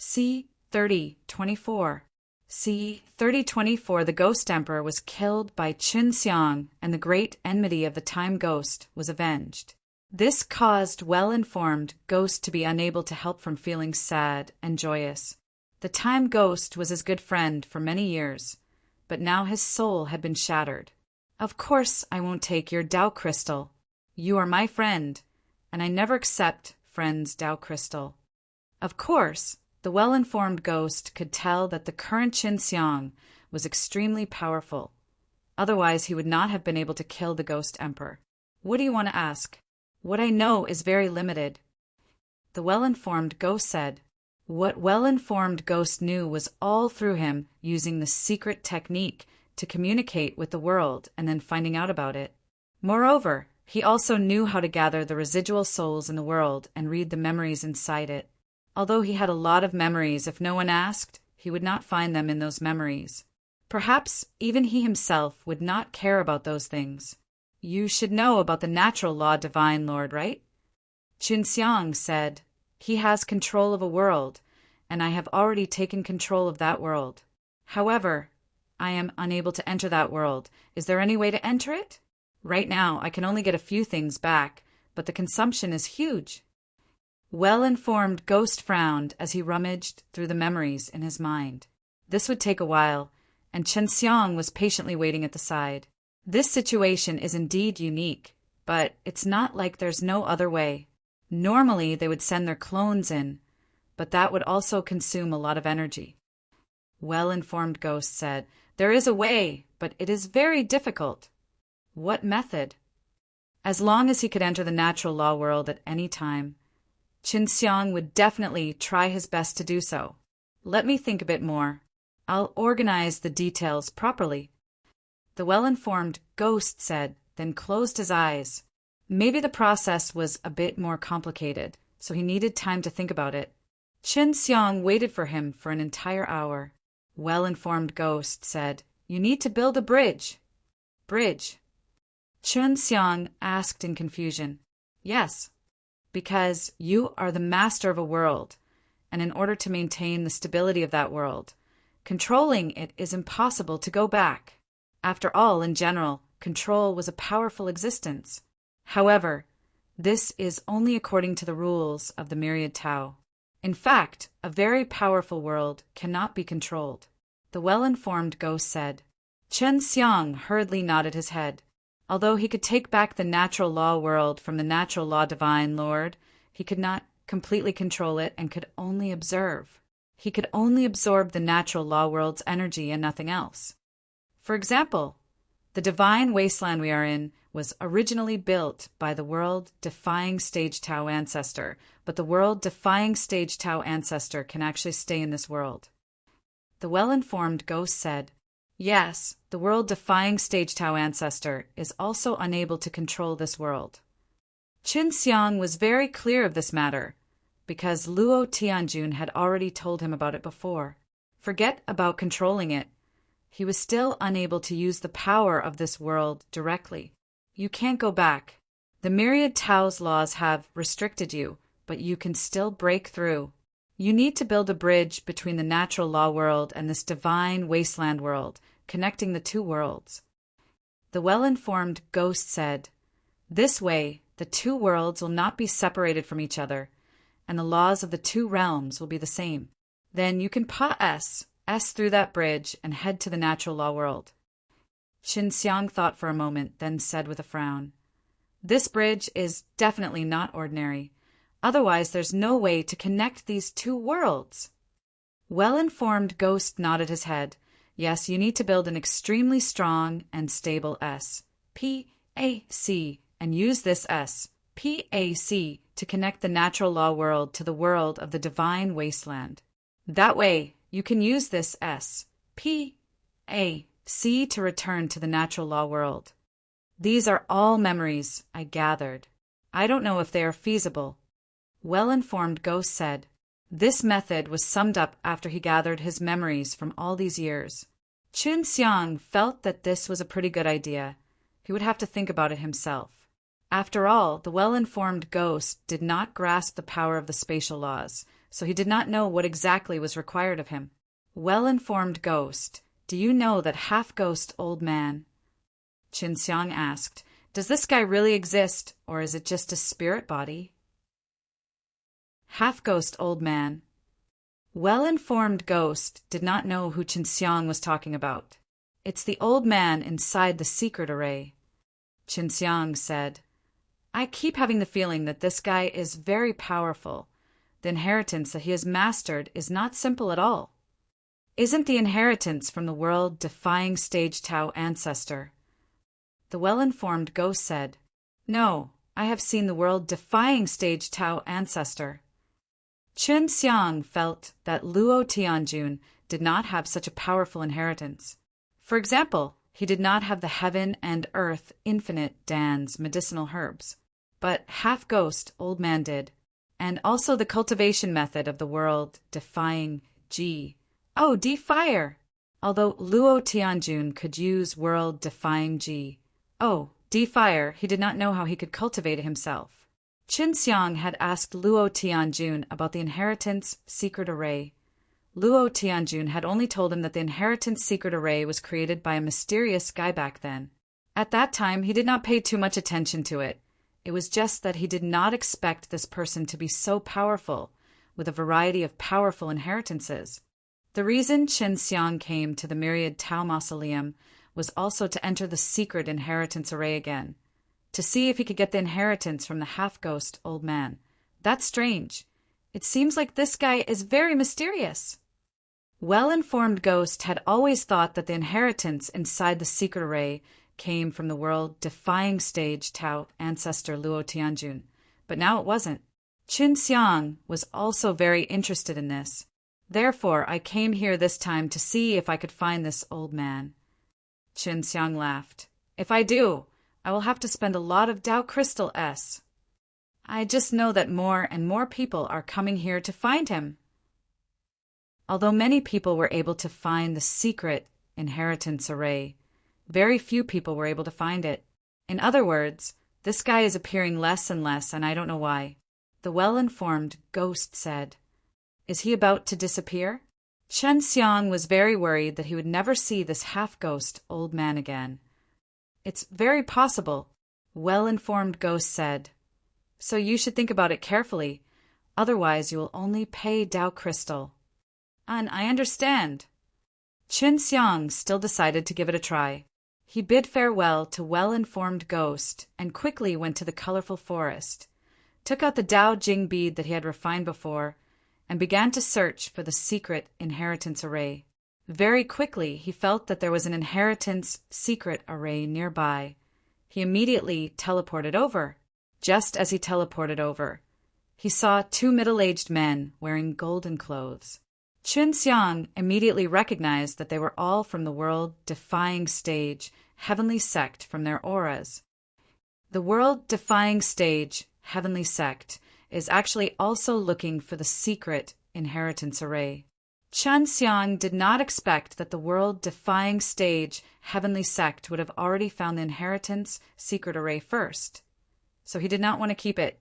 c. 3024. c. 3024 The Ghost Emperor was killed by Qin Xiang, and the great enmity of the Time Ghost was avenged. This caused well-informed Ghost to be unable to help from feeling sad and joyous. The Time Ghost was his good friend for many years, but now his soul had been shattered. Of course I won't take your Tao Crystal. You are my friend, and I never accept friends' Tao Crystal. Of course, the well-informed Ghost could tell that the current Qin Xiang was extremely powerful. Otherwise, he would not have been able to kill the Ghost Emperor. What do you want to ask? What I know is very limited. The well-informed Ghost said. What well-informed Ghost knew was all through him using the secret technique to communicate with the world and then finding out about it. Moreover, he also knew how to gather the residual souls in the world and read the memories inside it. Although he had a lot of memories, if no one asked, he would not find them in those memories. Perhaps even he himself would not care about those things. You should know about the natural law, Divine Lord, right? Qin Xiang said, He has control of a world, and I have already taken control of that world. However, I am unable to enter that world. Is there any way to enter it? Right now, I can only get a few things back, but the consumption is huge. Well-informed Ghost frowned as he rummaged through the memories in his mind. This would take a while, and Qin Xiang was patiently waiting at the side. This situation is indeed unique, but it's not like there's no other way. Normally, they would send their clones in, but that would also consume a lot of energy. Well-informed Ghost said, There is a way, but it is very difficult. What method? As long as he could enter the natural law world at any time, Qin Xiang would definitely try his best to do so. Let me think a bit more. I'll organize the details properly. The well-informed Ghost said, then closed his eyes. Maybe the process was a bit more complicated, so he needed time to think about it. Qin Xiang waited for him for an entire hour. Well-informed Ghost said, You need to build a bridge. Bridge? Qin Xiang asked in confusion. Yes, because you are the master of a world, and in order to maintain the stability of that world, controlling it is impossible to go back. After all, in general, control was a powerful existence. However, this is only according to the rules of the myriad Tao. In fact, a very powerful world cannot be controlled. The well-informed Ghost said. Qin Xiang hurriedly nodded his head. Although he could take back the natural law world from the natural law Divine Lord, he could not completely control it and could only observe. He could only absorb the natural law world's energy and nothing else. For example, the divine wasteland we are in was originally built by the world-defying Stage Tao ancestor, but the world-defying Stage Tao ancestor can actually stay in this world. The well-informed Ghost said, Yes, the world-defying Stage Tao ancestor is also unable to control this world. Qin Xiang was very clear of this matter, because Luo Tianjun had already told him about it before. Forget about controlling it. He was still unable to use the power of this world directly. You can't go back. The myriad Tao's laws have restricted you, but you can still break through. You need to build a bridge between the natural law world and this divine wasteland world, connecting the two worlds. The well-informed Ghost said, This way, the two worlds will not be separated from each other, and the laws of the two realms will be the same. Then you can pass through that bridge and head to the natural law world. Qin Xiang thought for a moment, then said with a frown, This bridge is definitely not ordinary. Otherwise, there's no way to connect these two worlds. Well-informed Ghost nodded his head. Yes, you need to build an extremely strong and stable S-P-A-C, and use this S-P-A-C to connect the natural law world to the world of the divine wasteland. That way, you can use this S-P-A-C to return to the natural law world. These are all memories I gathered. I don't know if they are feasible. Well-informed Ghost said. This method was summed up after he gathered his memories from all these years. Qin Xiang felt that this was a pretty good idea. He would have to think about it himself. After all, the well-informed Ghost did not grasp the power of the spatial laws, so he did not know what exactly was required of him. Well-informed ghost, do you know that half-ghost old man? Qin Xiang asked, does this guy really exist, or is it just a spirit body? Half-ghost old man. Well-informed ghost did not know who Qin Xiang was talking about. It's the old man inside the secret array. Qin Xiang said, I keep having the feeling that this guy is very powerful. The inheritance that he has mastered is not simple at all. Isn't the inheritance from the world-defying stage Tao ancestor? The well-informed ghost said, no, I have seen the world-defying stage Tao ancestor. Qin Xiang felt that Luo Tianjun did not have such a powerful inheritance. For example, he did not have the heaven and earth infinite Dan's medicinal herbs, but half-ghost old man did, and also the cultivation method of the world-defying Ji. Oh, D-Fire! Although Luo Tianjun could use world-defying Ji. Oh, D-Fire, he did not know how he could cultivate it himself. Qin Xiang had asked Luo Tianjun about the inheritance secret array. Luo Tianjun had only told him that the inheritance secret array was created by a mysterious guy back then. At that time, he did not pay too much attention to it. It was just that he did not expect this person to be so powerful, with a variety of powerful inheritances. The reason Qin Xiang came to the Myriad Tao Mausoleum was also to enter the secret inheritance array again, to see if he could get the inheritance from the half-ghost old man. That's strange. It seems like this guy is very mysterious. Well-informed ghost had always thought that the inheritance inside the secret array came from the world-defying stage Tao ancestor Luo Tianjun, but now it wasn't. Qin Xiang was also very interested in this. Therefore, I came here this time to see if I could find this old man. Qin Xiang laughed. If I do, I will have to spend a lot of Dao Crystal S. I just know that more and more people are coming here to find him. Although many people were able to find the secret inheritance array, very few people were able to find it. In other words, this guy is appearing less and less, and I don't know why. The well-informed ghost said, is he about to disappear? Qin Xiang was very worried that he would never see this half-ghost old man again. It's very possible, well-informed ghost said. So you should think about it carefully, otherwise you will only pay Dao Crystal. And I understand. Qin Xiang still decided to give it a try. He bid farewell to well-informed ghost and quickly went to the colorful forest, took out the Dao Jing bead that he had refined before, and began to search for the secret inheritance array. Very quickly, he felt that there was an inheritance secret array nearby. He immediately teleported over. Just as he teleported over, he saw two middle-aged men wearing golden clothes. Qin Xiang immediately recognized that they were all from the world-defying stage, heavenly sect from their auras. The world-defying stage, heavenly sect, is actually also looking for the secret inheritance array. Qin Xiang did not expect that the world-defying stage, heavenly sect would have already found the inheritance secret array first. So he did not want to keep it,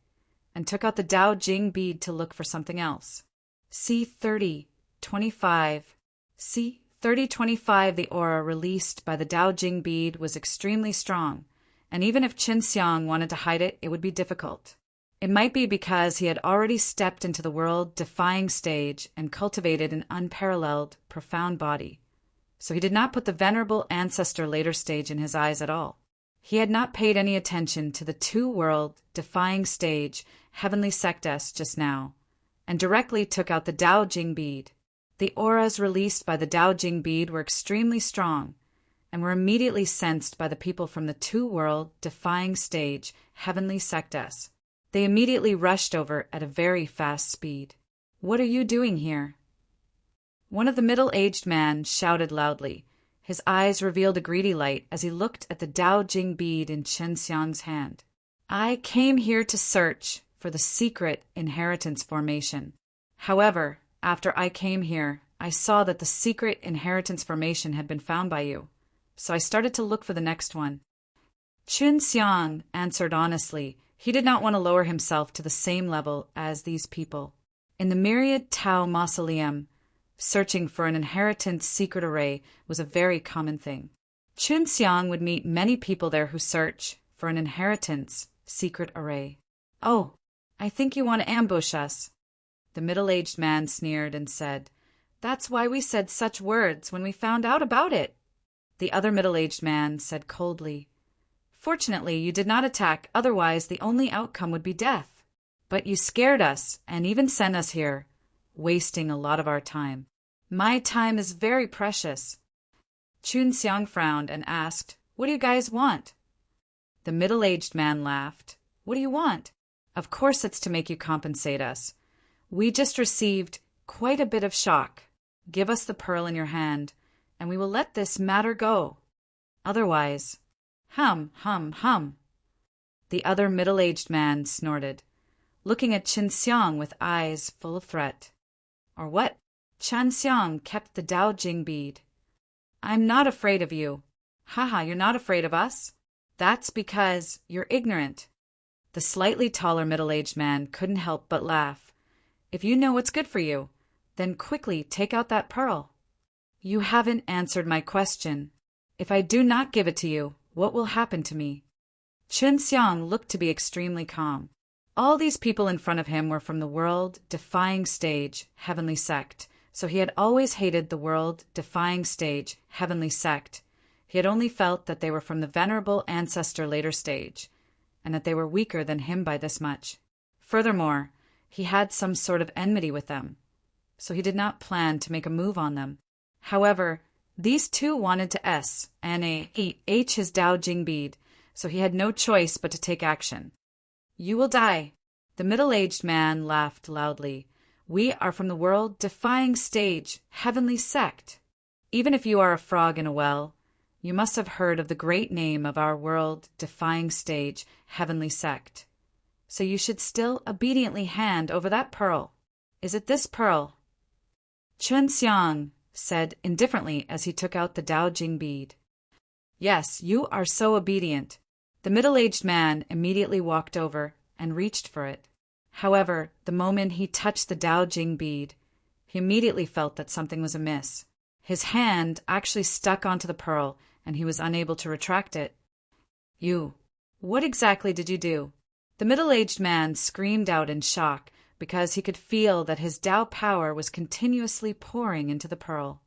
and took out the Dao Jing bead to look for something else. C3025. C3025, the aura released by the Dao Jing bead was extremely strong, and even if Qin Xiang wanted to hide it, it would be difficult. It might be because he had already stepped into the world-defying stage and cultivated an unparalleled, profound body. So he did not put the venerable ancestor later stage in his eyes at all. He had not paid any attention to the two-world-defying stage, heavenly sectus just now, and directly took out the Dao Jing bead. The auras released by the Dao Jing bead were extremely strong, and were immediately sensed by the people from the two-world-defying stage, heavenly sectus. They immediately rushed over at a very fast speed. What are you doing here? One of the middle-aged men shouted loudly. His eyes revealed a greedy light as he looked at the Dao Jing bead in Qin Xiang's hand. I came here to search for the secret inheritance formation. However, after I came here, I saw that the secret inheritance formation had been found by you, so I started to look for the next one. Qin Xiang answered honestly. He did not want to lower himself to the same level as these people. In the myriad Tao mausoleum, searching for an inheritance secret array was a very common thing. Chun Xiang would meet many people there who search for an inheritance secret array. "Oh, I think you want to ambush us." The middle-aged man sneered and said, "That's why we said such words when we found out about it." The other middle-aged man said coldly, "Fortunately, you did not attack, otherwise the only outcome would be death. But you scared us and even sent us here, wasting a lot of our time. My time is very precious." Chun Xiang frowned and asked, "What do you guys want?" The middle-aged man laughed. "What do you want? Of course it's to make you compensate us. We just received quite a bit of shock. Give us the pearl in your hand, and we will let this matter go. Otherwise, hum, hum, hum." The other middle-aged man snorted, looking at Chun Xiang with eyes full of threat. "Or what?" Chun Xiang kept the Dao Jing bead. "I'm not afraid of you." "Haha, you're not afraid of us? That's because you're ignorant." The slightly taller middle-aged man couldn't help but laugh. "If you know what's good for you, then quickly take out that pearl." "You haven't answered my question. If I do not give it to you, what will happen to me?" Chun Xiang looked to be extremely calm. All these people in front of him were from the world-defying stage, heavenly sect, so he had always hated the world-defying stage, heavenly sect. He had only felt that they were from the venerable ancestor later stage, and that they were weaker than him by this much. Furthermore, he had some sort of enmity with them, so he did not plan to make a move on them. However, these two wanted to S-N-A-H his Dao Jing bead, so he had no choice but to take action. "You will die." The middle-aged man laughed loudly. "We are from the world-defying stage, heavenly sect. Even if you are a frog in a well, you must have heard of the great name of our world-defying stage, heavenly sect. So you should still obediently hand over that pearl. Is it this pearl?" Chun Xiang said indifferently as he took out the Dao Jing bead. "Yes, you are so obedient." The middle-aged man immediately walked over and reached for it. However, the moment he touched the Dao Jing bead, he immediately felt that something was amiss. His hand actually stuck onto the pearl, and he was unable to retract it. What exactly did you do?" The middle-aged man screamed out in shock because he could feel that his Dao power was continuously pouring into the pearl.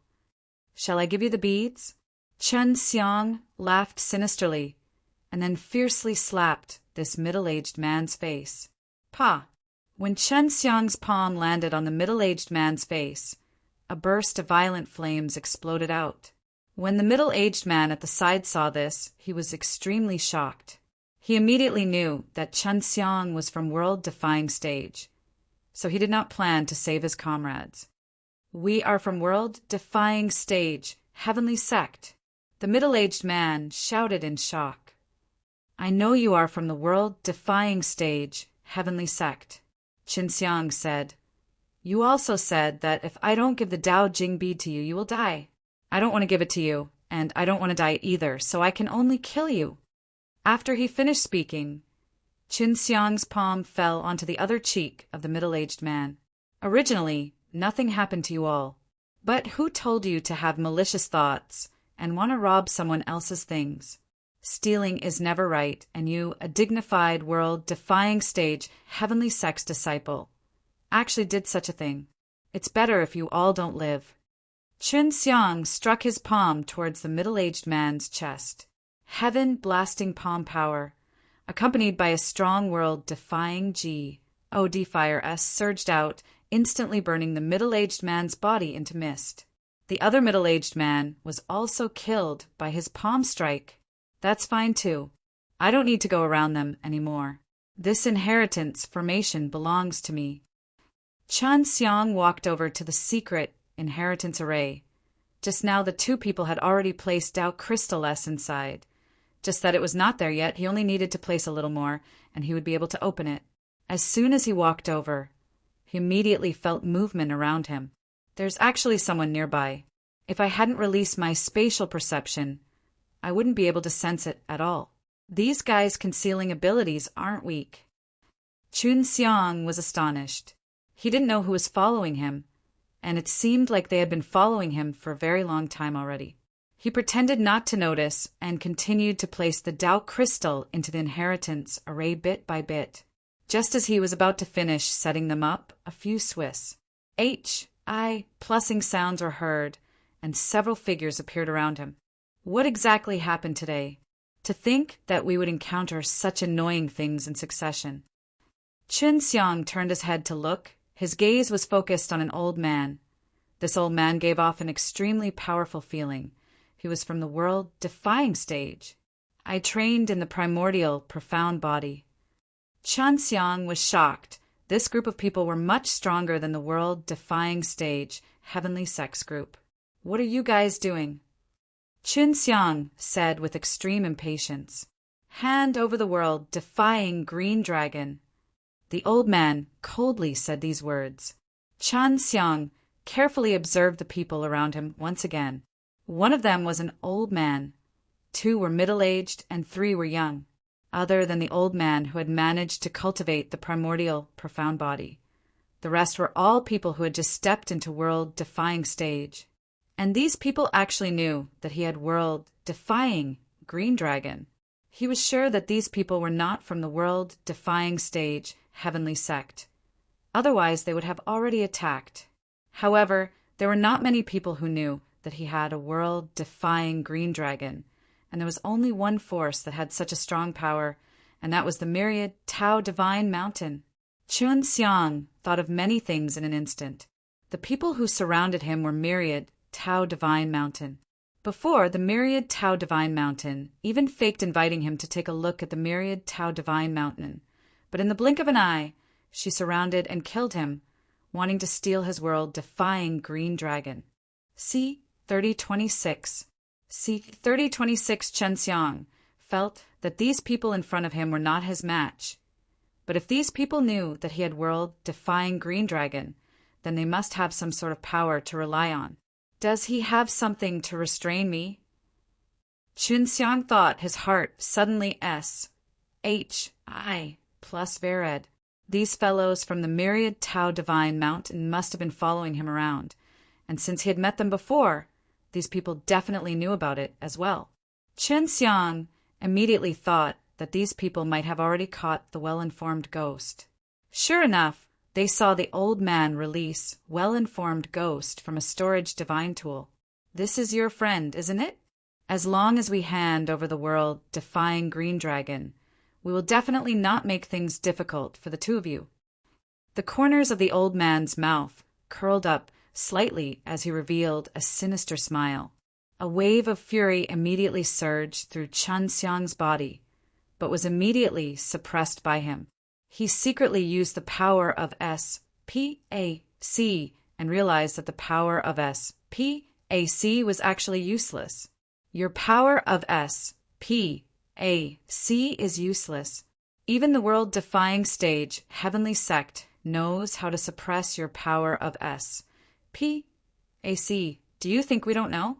"Shall I give you the beads?" Chun Xiang laughed sinisterly, and then fiercely slapped this middle-aged man's face. "Pa!" When Chun Xiang's palm landed on the middle-aged man's face, a burst of violent flames exploded out. When the middle-aged man at the side saw this, he was extremely shocked. He immediately knew that Chun Xiang was from world-defying stage, so he did not plan to save his comrades. "We are from world-defying stage, heavenly sect." The middle-aged man shouted in shock. "I know you are from the world-defying stage, heavenly sect." Chun Xiang said, "You also said that if I don't give the Dao Jing bead to you, you will die. I don't want to give it to you, and I don't want to die either, so I can only kill you." After he finished speaking, Chun Xiang's palm fell onto the other cheek of the middle-aged man. "Originally, nothing happened to you all. But who told you to have malicious thoughts and want to rob someone else's things? Stealing is never right, and you, a dignified, world-defying stage, heavenly sect's disciple, actually did such a thing. It's better if you all don't live." Chun Xiang struck his palm towards the middle-aged man's chest. Heaven-blasting palm power, accompanied by a strong world-defying G.O.D. fire surged out, instantly burning the middle-aged man's body into mist. The other middle-aged man was also killed by his palm strike. That's fine too. I don't need to go around them anymore. This inheritance formation belongs to me. Chun Xiang walked over to the secret inheritance array. Just now the two people had already placed Dao Crystal S inside. Just that it was not there yet, he only needed to place a little more, and he would be able to open it. As soon as he walked over, he immediately felt movement around him. There's actually someone nearby. If I hadn't released my spatial perception, I wouldn't be able to sense it at all. These guys' concealing abilities aren't weak. Chun Xiang was astonished. He didn't know who was following him, and it seemed like they had been following him for a very long time already. He pretended not to notice and continued to place the Tao crystal into the inheritance array bit by bit. Just as he was about to finish setting them up, a few Swiss H.I. plussing sounds were heard, and several figures appeared around him. What exactly happened today? To think that we would encounter such annoying things in succession. Chun Xiang turned his head to look. His gaze was focused on an old man. This old man gave off an extremely powerful feeling. He was from the world-defying stage. I trained in the primordial, profound body. Chun Xiang was shocked. This group of people were much stronger than the world-defying stage, heavenly sex group. What are you guys doing? Chun Xiang said with extreme impatience. Hand over the world-defying green dragon. The old man coldly said these words. Chun Xiang carefully observed the people around him once again. One of them was an old man. 2 were middle-aged and 3 were young, other than the old man who had managed to cultivate the primordial, profound body. The rest were all people who had just stepped into world-defying stage. And these people actually knew that he had world-defying green dragon. He was sure that these people were not from the world-defying stage, heavenly sect. Otherwise, they would have already attacked. However, there were not many people who knew that he had a world-defying green dragon, and there was only one force that had such a strong power, and that was the myriad Tao Divine Mountain. Chun Xiang thought of many things in an instant. The people who surrounded him were myriad Tao Divine Mountain. Before, the myriad Tao Divine Mountain even faked inviting him to take a look at the myriad Tao Divine Mountain, but in the blink of an eye, she surrounded and killed him, wanting to steal his world-defying green dragon. See 3026. See 3026. Chun Xiang felt that these people in front of him were not his match. But if these people knew that he had world-defying green dragon, then they must have some sort of power to rely on. Does he have something to restrain me? Chun Xiang thought, his heart suddenly S.H.I. plus Vered. These fellows from the myriad Tao Divine Mountain must have been following him around, and since he had met them before, these people definitely knew about it as well. Chun Xiang immediately thought that these people might have already caught the well-informed ghost. Sure enough, they saw the old man release well-informed ghost from a storage divine tool. This is your friend, isn't it? As long as we hand over the world-defying green dragon, we will definitely not make things difficult for the two of you. The corners of the old man's mouth curled up slightly as he revealed a sinister smile. A wave of fury immediately surged through Chun Xiang's body, but was immediately suppressed by him. He secretly used the power of S.P.A.C. and realized that the power of S.P.A.C. was actually useless. Your power of S.P.A.C. is useless. Even the world-defying stage, heavenly sect, knows how to suppress your power of S.P.A.C. Do you think we don't know?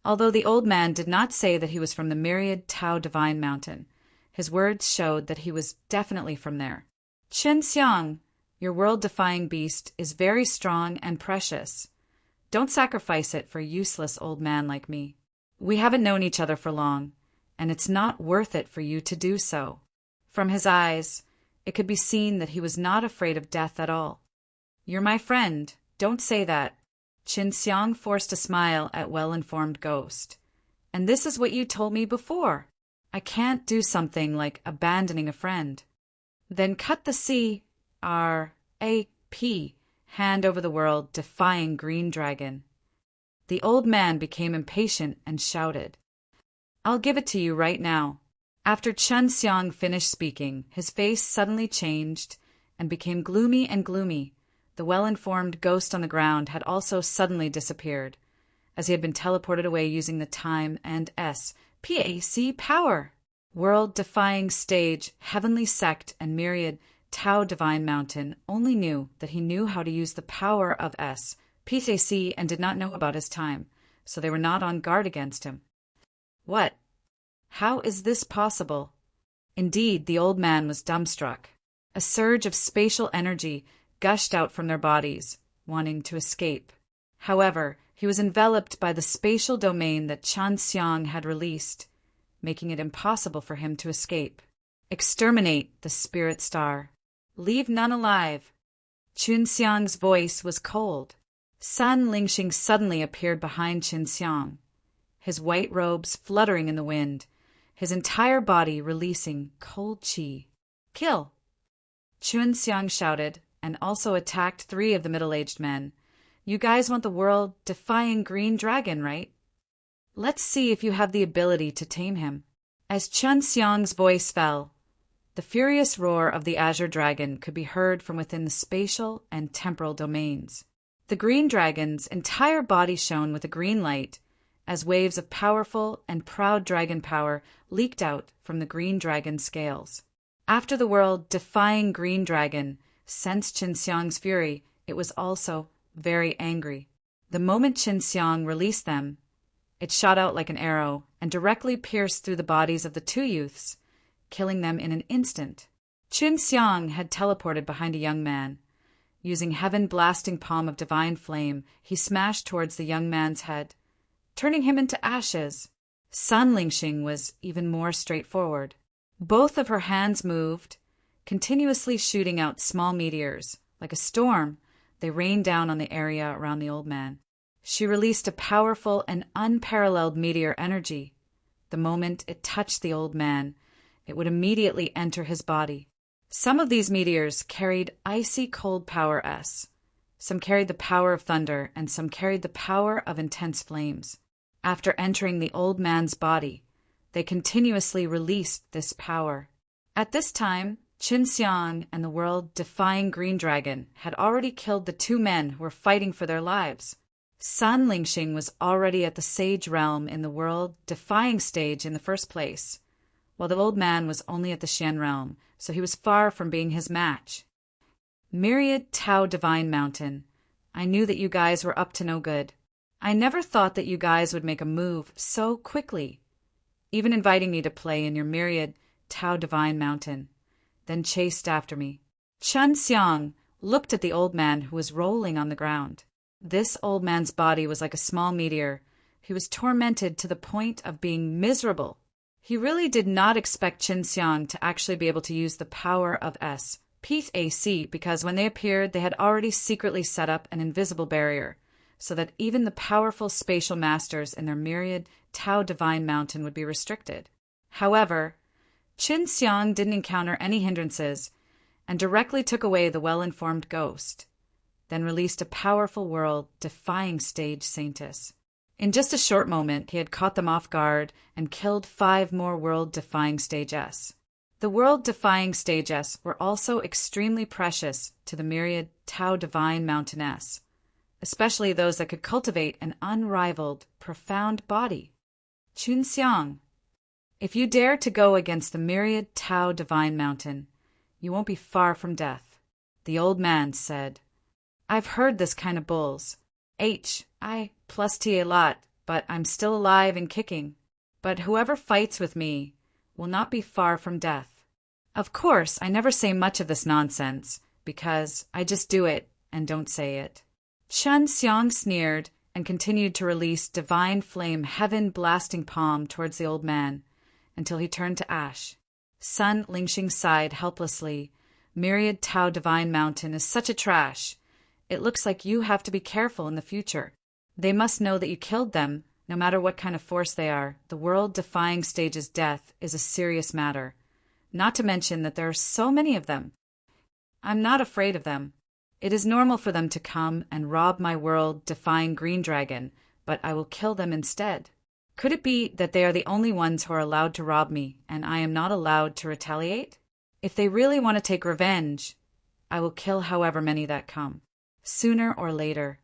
Although the old man did not say that he was from the myriad Tao Divine Mountain, his words showed that he was definitely from there. Chun Xiang, your world-defying beast is very strong and precious. Don't sacrifice it for a useless old man like me. We haven't known each other for long, and it's not worth it for you to do so. From his eyes, it could be seen that he was not afraid of death at all. You're my friend. Don't say that. Chun Xiang forced a smile at well-informed ghost. And this is what you told me before. I can't do something like abandoning a friend. Then cut the C.R.A.P. hand over the world-defying green dragon. The old man became impatient and shouted, I'll give it to you right now. After Chun Xiang finished speaking, his face suddenly changed and became gloomy and gloomy. The well-informed ghost on the ground had also suddenly disappeared, as he had been teleported away using the time and S.P.A.C. power. World-defying stage, heavenly sect, and myriad Tao Divine Mountain only knew that he knew how to use the power of S.P.A.C. and did not know about his time, so they were not on guard against him. What? How is this possible? Indeed, the old man was dumbstruck. A surge of spatial energy gushed out from their bodies, wanting to escape. However, he was enveloped by the spatial domain that Chen Xiang had released, making it impossible for him to escape. Exterminate the spirit star. Leave none alive. Qin Xiang's voice was cold. Sun Lingxing suddenly appeared behind Qin Xiang, his white robes fluttering in the wind, his entire body releasing cold qi. Kill! Qin Xiang shouted, and also attacked 3 of the middle-aged men. You guys want the world-defying green dragon, right? Let's see if you have the ability to tame him. As Qin Xiang's voice fell, the furious roar of the azure dragon could be heard from within the spatial and temporal domains. The green dragon's entire body shone with a green light, as waves of powerful and proud dragon power leaked out from the green dragon's scales. After the world-defying green dragon sensed Qin Xiang's fury, it was also very angry. The moment Qin Xiang released them, it shot out like an arrow and directly pierced through the bodies of the 2 youths, killing them in an instant. Qin Xiang had teleported behind a young man. Using heaven-blasting palm of divine flame, he smashed towards the young man's head, turning him into ashes. Sun Lingxing was even more straightforward. Both of her hands moved, continuously shooting out small meteors. Like a storm, they rained down on the area around the old man. She released a powerful and unparalleled meteor energy. The moment it touched the old man, it would immediately enter his body. Some of these meteors carried icy cold power S. Some carried the power of thunder, and some carried the power of intense flames. After entering the old man's body, they continuously released this power. At this time, Qin Xiang and the world-defying green dragon had already killed the 2 men who were fighting for their lives. Sun Lingxing was already at the sage realm in the world-defying stage in the first place, while the old man was only at the Xian realm, so he was far from being his match. Myriad Tao Divine Mountain, I knew that you guys were up to no good. I never thought that you guys would make a move so quickly, even inviting me to play in your Myriad Tao Divine Mountain, then chased after me. Chen Xiang looked at the old man who was rolling on the ground. This old man's body was like a small meteor. He was tormented to the point of being miserable. He really did not expect Qin Xiang to actually be able to use the power of S, Pete AC, because when they appeared, they had already secretly set up an invisible barrier, so that even the powerful spatial masters in their myriad Tao Divine Mountain would be restricted. However, Qin Xiang didn't encounter any hindrances and directly took away the well-informed ghost, then released a powerful world-defying stage Saintess. In just a short moment, he had caught them off guard and killed 5 more world-defying stage S. The world-defying stage S were also extremely precious to the myriad Tao Divine Mountain S, especially those that could cultivate an unrivaled, profound body. Qin Xiang, if you dare to go against the myriad Tao Divine Mountain, you won't be far from death. The old man said, I've heard this kind of bulls. I plus T a lot, but I'm still alive and kicking. But whoever fights with me will not be far from death. Of course, I never say much of this nonsense, because I just do it and don't say it. Chen Xiang sneered and continued to release divine flame heaven-blasting palm towards the old man, until he turned to ash. Sun Lingxing sighed helplessly. Myriad Tao Divine Mountain is such a trash. It looks like you have to be careful in the future. They must know that you killed them, no matter what kind of force they are. The world-defying stage's death is a serious matter, not to mention that there are so many of them. I'm not afraid of them. It is normal for them to come and rob my world-defying green dragon, but I will kill them instead. Could it be that they are the only ones who are allowed to rob me, and I am not allowed to retaliate? If they really want to take revenge, I will kill however many that come. Sooner or later,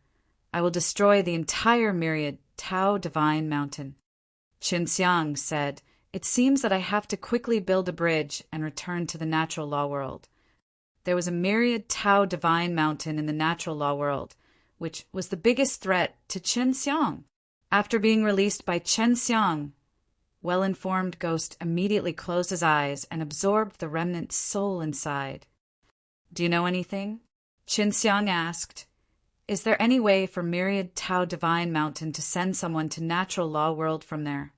I will destroy the entire myriad Tao Divine Mountain. Qin Xiang said, It seems that I have to quickly build a bridge and return to the natural law world. There was a myriad Tao Divine Mountain in the natural law world, which was the biggest threat to Qin Xiang. After being released by Qin Xiang, well-informed ghost immediately closed his eyes and absorbed the remnant soul inside. Do you know anything? Qinxiang asked, "Is there any way for Myriad Tao Divine Mountain to send someone to Natural Law World from there?"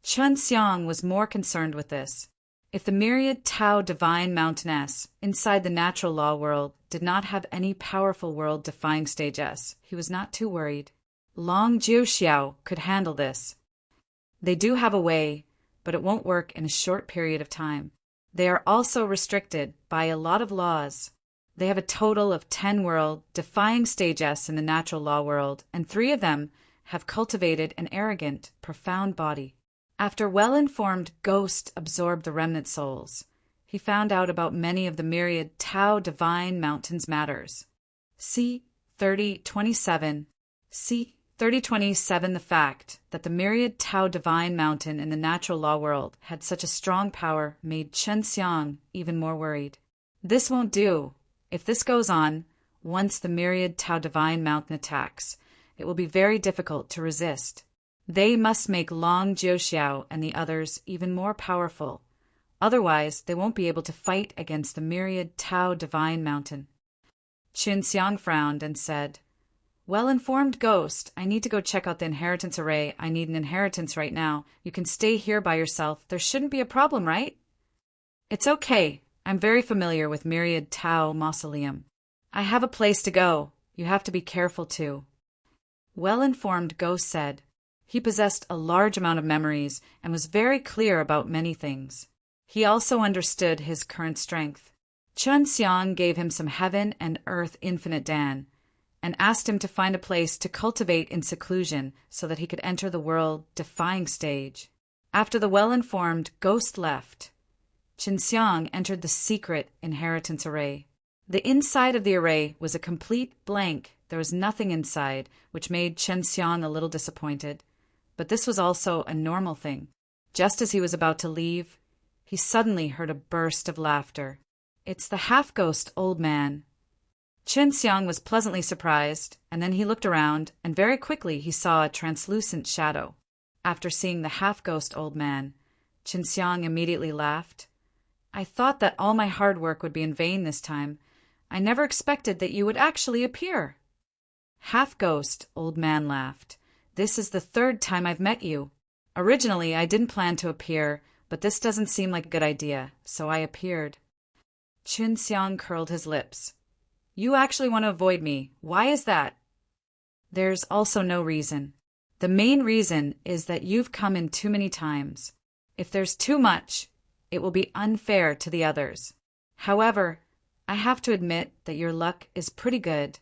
Qinxiang was more concerned with this. If the Myriad Tao Divine Mountain S inside the Natural Law World did not have any powerful world-defying stage S, he was not too worried. Long Jiuxiao could handle this. They do have a way, but it won't work in a short period of time. They are also restricted by a lot of laws. They have a total of 10 world-defying stage S in the Natural Law World, and 3 of them have cultivated an arrogant, profound body. After well-informed Ghost absorbed the remnant souls, he found out about many of the Myriad Tao Divine Mountain's matters. C. 3027. C. 3027. The fact that the Myriad Tao Divine Mountain in the Natural Law World had such a strong power made Qinxiang even more worried. This won't do. If this goes on, once the Myriad Tao Divine Mountain attacks, it will be very difficult to resist. They must make Long Jiuxiao and the others even more powerful. Otherwise, they won't be able to fight against the Myriad Tao Divine Mountain. Qinxiang frowned and said, "Well-informed Ghost, I need to go check out the inheritance array. I need an inheritance right now. You can stay here by yourself. There shouldn't be a problem, right?" "It's okay. I'm very familiar with Myriad Tao Mausoleum. I have a place to go. You have to be careful too." Well-informed Ghost said. He possessed a large amount of memories and was very clear about many things. He also understood his current strength. Qinxiang gave him some heaven and earth infinite Dan, and asked him to find a place to cultivate in seclusion so that he could enter the world-defying stage. After the well-informed Ghost left, Qinxiang entered the secret inheritance array. The inside of the array was a complete blank. There was nothing inside, which made Qinxiang a little disappointed. But this was also a normal thing. Just as he was about to leave, he suddenly heard a burst of laughter. "It's the half-ghost old man." Qinxiang was pleasantly surprised, and then he looked around, and very quickly he saw a translucent shadow. After seeing the half-ghost old man, Qinxiang immediately laughed. "I thought that all my hard work would be in vain this time. I never expected that you would actually appear." Half-ghost old man laughed. "This is the 3rd time I've met you. Originally, I didn't plan to appear, but this doesn't seem like a good idea, so I appeared." Qinxiang curled his lips. "You actually want to avoid me. Why is that?" "There's also no reason. The main reason is that you've come in too many times. If there's too much, it will be unfair to the others. However, I have to admit that your luck is pretty good.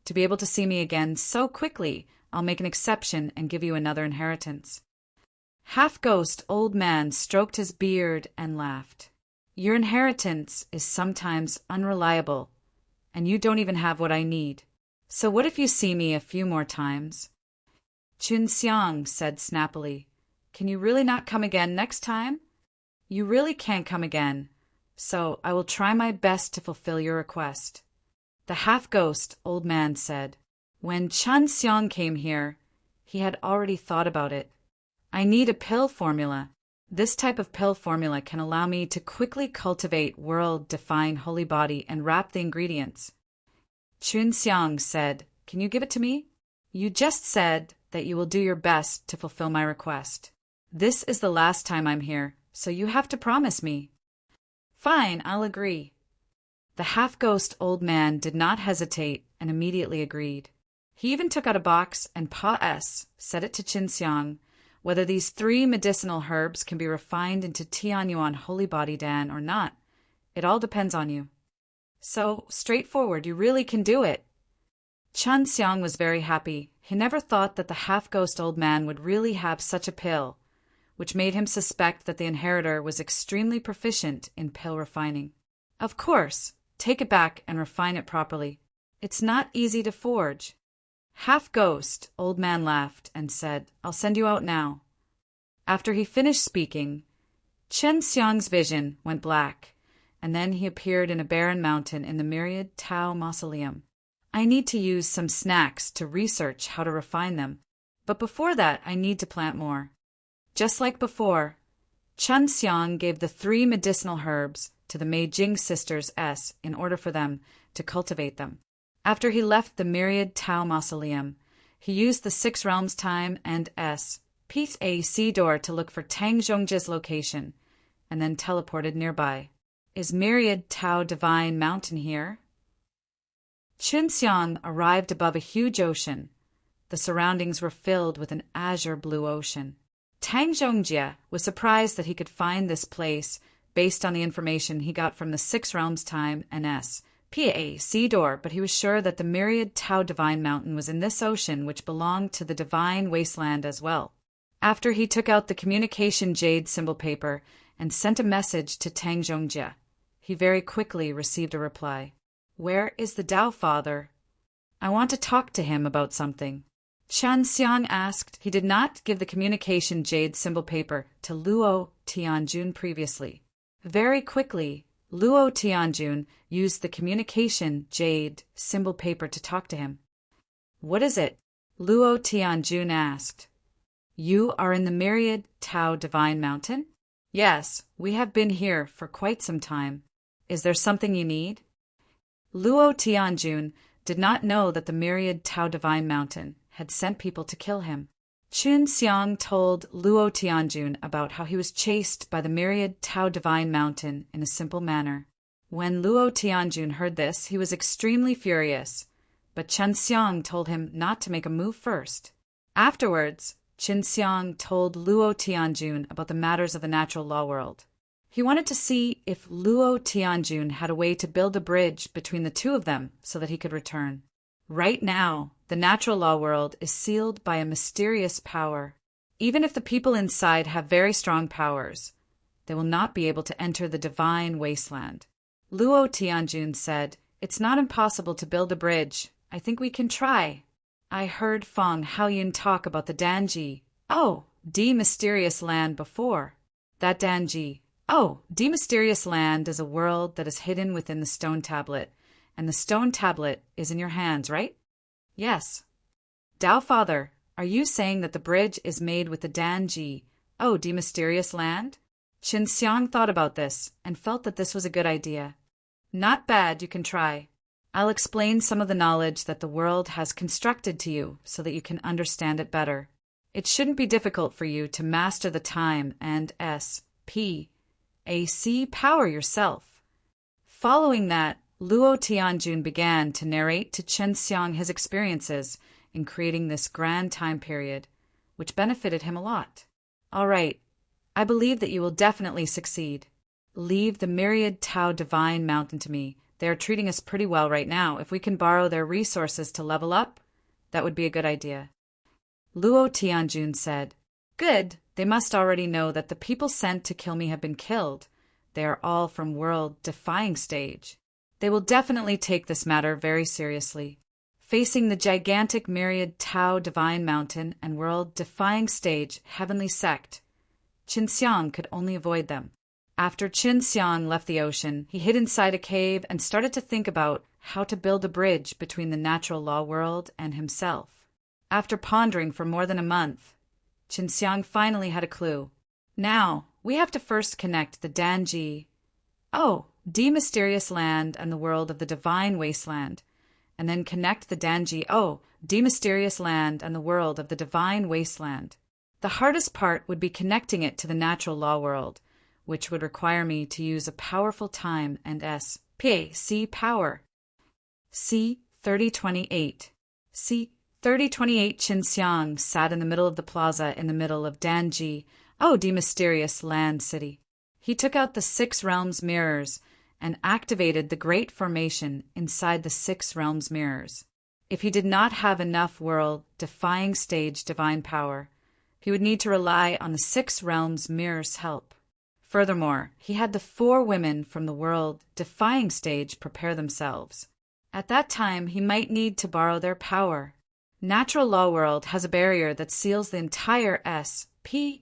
To be able to see me again so quickly, I'll make an exception and give you another inheritance." Half-ghost old man stroked his beard and laughed. "Your inheritance is sometimes unreliable, and you don't even have what I need. So what if you see me a few more times?" Qinxiang said snappily, "Can you really not come again next time?" "You really can't come again, so I will try my best to fulfill your request." The half-ghost old man said. When Qinxiang came here, he had already thought about it. "I need a pill formula. This type of pill formula can allow me to quickly cultivate world-defying holy body and wrap the ingredients." Qinxiang said, "Can you give it to me?" "You just said that you will do your best to fulfill my request. This is the last time I'm here, so you have to promise me." "Fine, I'll agree." The half-ghost old man did not hesitate and immediately agreed. He even took out a box and said it to Qinxiang, whether these 3 medicinal herbs can be refined into Tianyuan holy body Dan or not. It all depends on you. So, straightforward, you really can do it. Qinxiang was very happy. He never thought that the half-ghost old man would really have such a pill, which made him suspect that the inheritor was extremely proficient in pill refining. "Of course, take it back and refine it properly. It's not easy to forge." Half-ghost old man laughed and said, "I'll send you out now." After he finished speaking, Qinxiang's vision went black, and then he appeared in a barren mountain in the Myriad Tao Mausoleum. "I need to use some snacks to research how to refine them, but before that I need to plant more." Just like before, Chun Xiang gave the 3 medicinal herbs to the Meijing sisters in order for them to cultivate them. After he left the Myriad Tao Mausoleum, he used the 6 realms time and PAC door to look for Tang Zhongjia's location, and then teleported nearby. Is Myriad Tao Divine Mountain here? Chun Xiang arrived above a huge ocean. The surroundings were filled with an azure blue ocean. Tang Zhongjia was surprised that he could find this place based on the information he got from the 6 realms time and PAC door, but he was sure that the Myriad Tao Divine Mountain was in this ocean, which belonged to the Divine Wasteland as well. After he took out the communication jade symbol paper and sent a message to Tang Zhongjia, he very quickly received a reply. Where is the Tao Father? I want to talk to him about something. Chun Xiang asked. He did not give the communication jade symbol paper to Luo Tianjun previously. Very quickly, Luo Tianjun used the communication jade symbol paper to talk to him. What is it? Luo Tianjun asked. You are in the Myriad Tao Divine Mountain? Yes, we have been here for quite some time. Is there something you need? Luo Tianjun did not know that the Myriad Tao Divine Mountain had sent people to kill him. Chun Xiang told Luo Tianjun about how he was chased by the Myriad Tao Divine Mountain in a simple manner. When Luo Tianjun heard this, he was extremely furious, but Chun Xiang told him not to make a move first. Afterwards, Chun Xiang told Luo Tianjun about the matters of the natural law world. He wanted to see if Luo Tianjun had a way to build a bridge between the two of them so that he could return. Right now, the natural law world is sealed by a mysterious power. Even if the people inside have very strong powers, they will not be able to enter the divine wasteland. Luo Tianjun said, It's not impossible to build a bridge. I think we can try. I heard Feng Haoyun talk about the Danji, mysterious land before. That Danji, mysterious land is a world that is hidden within the stone tablet, and the stone tablet is in your hands, right? Yes. Tao Father, are you saying that the bridge is made with the Danji, mysterious land? Chun Xiang thought about this and felt that this was a good idea. Not bad, you can try. I'll explain some of the knowledge that the world has constructed to you so that you can understand it better. It shouldn't be difficult for you to master the time and PAC power yourself. Following that, Luo Tianjun began to narrate to Chun Xiang his experiences in creating this grand time period, which benefited him a lot. All right, I believe that you will definitely succeed. Leave the Myriad Tao Divine Mountain to me. They are treating us pretty well right now. If we can borrow their resources to level up, that would be a good idea. Luo Tianjun said, Good, they must already know that the people sent to kill me have been killed. They are all from world-defying stage. They will definitely take this matter very seriously. Facing the gigantic Myriad Tao Divine Mountain and world-defying stage Heavenly Sect, Chun Xiang could only avoid them. After Chun Xiang left the ocean, he hid inside a cave and started to think about how to build a bridge between the natural law world and himself. After pondering for more than a month, Chun Xiang finally had a clue. Now, we have to first connect the Danji, mysterious land and the world of the divine wasteland, and then connect the Danji, mysterious land and the world of the divine wasteland. The hardest part would be connecting it to the natural law world, which would require me to use a powerful time and PAC power. C-3028. C-3028 Chun Xiang sat in the middle of the plaza in the middle of Danji, mysterious land city. He took out the 6 realms mirrors and activated the great formation inside the 6 realms mirrors. If he did not have enough world-defying stage divine power, he would need to rely on the 6 realms mirrors' help. Furthermore, he had the 4 women from the world-defying stage prepare themselves. At that time, he might need to borrow their power. Natural law world has a barrier that seals the entire PAC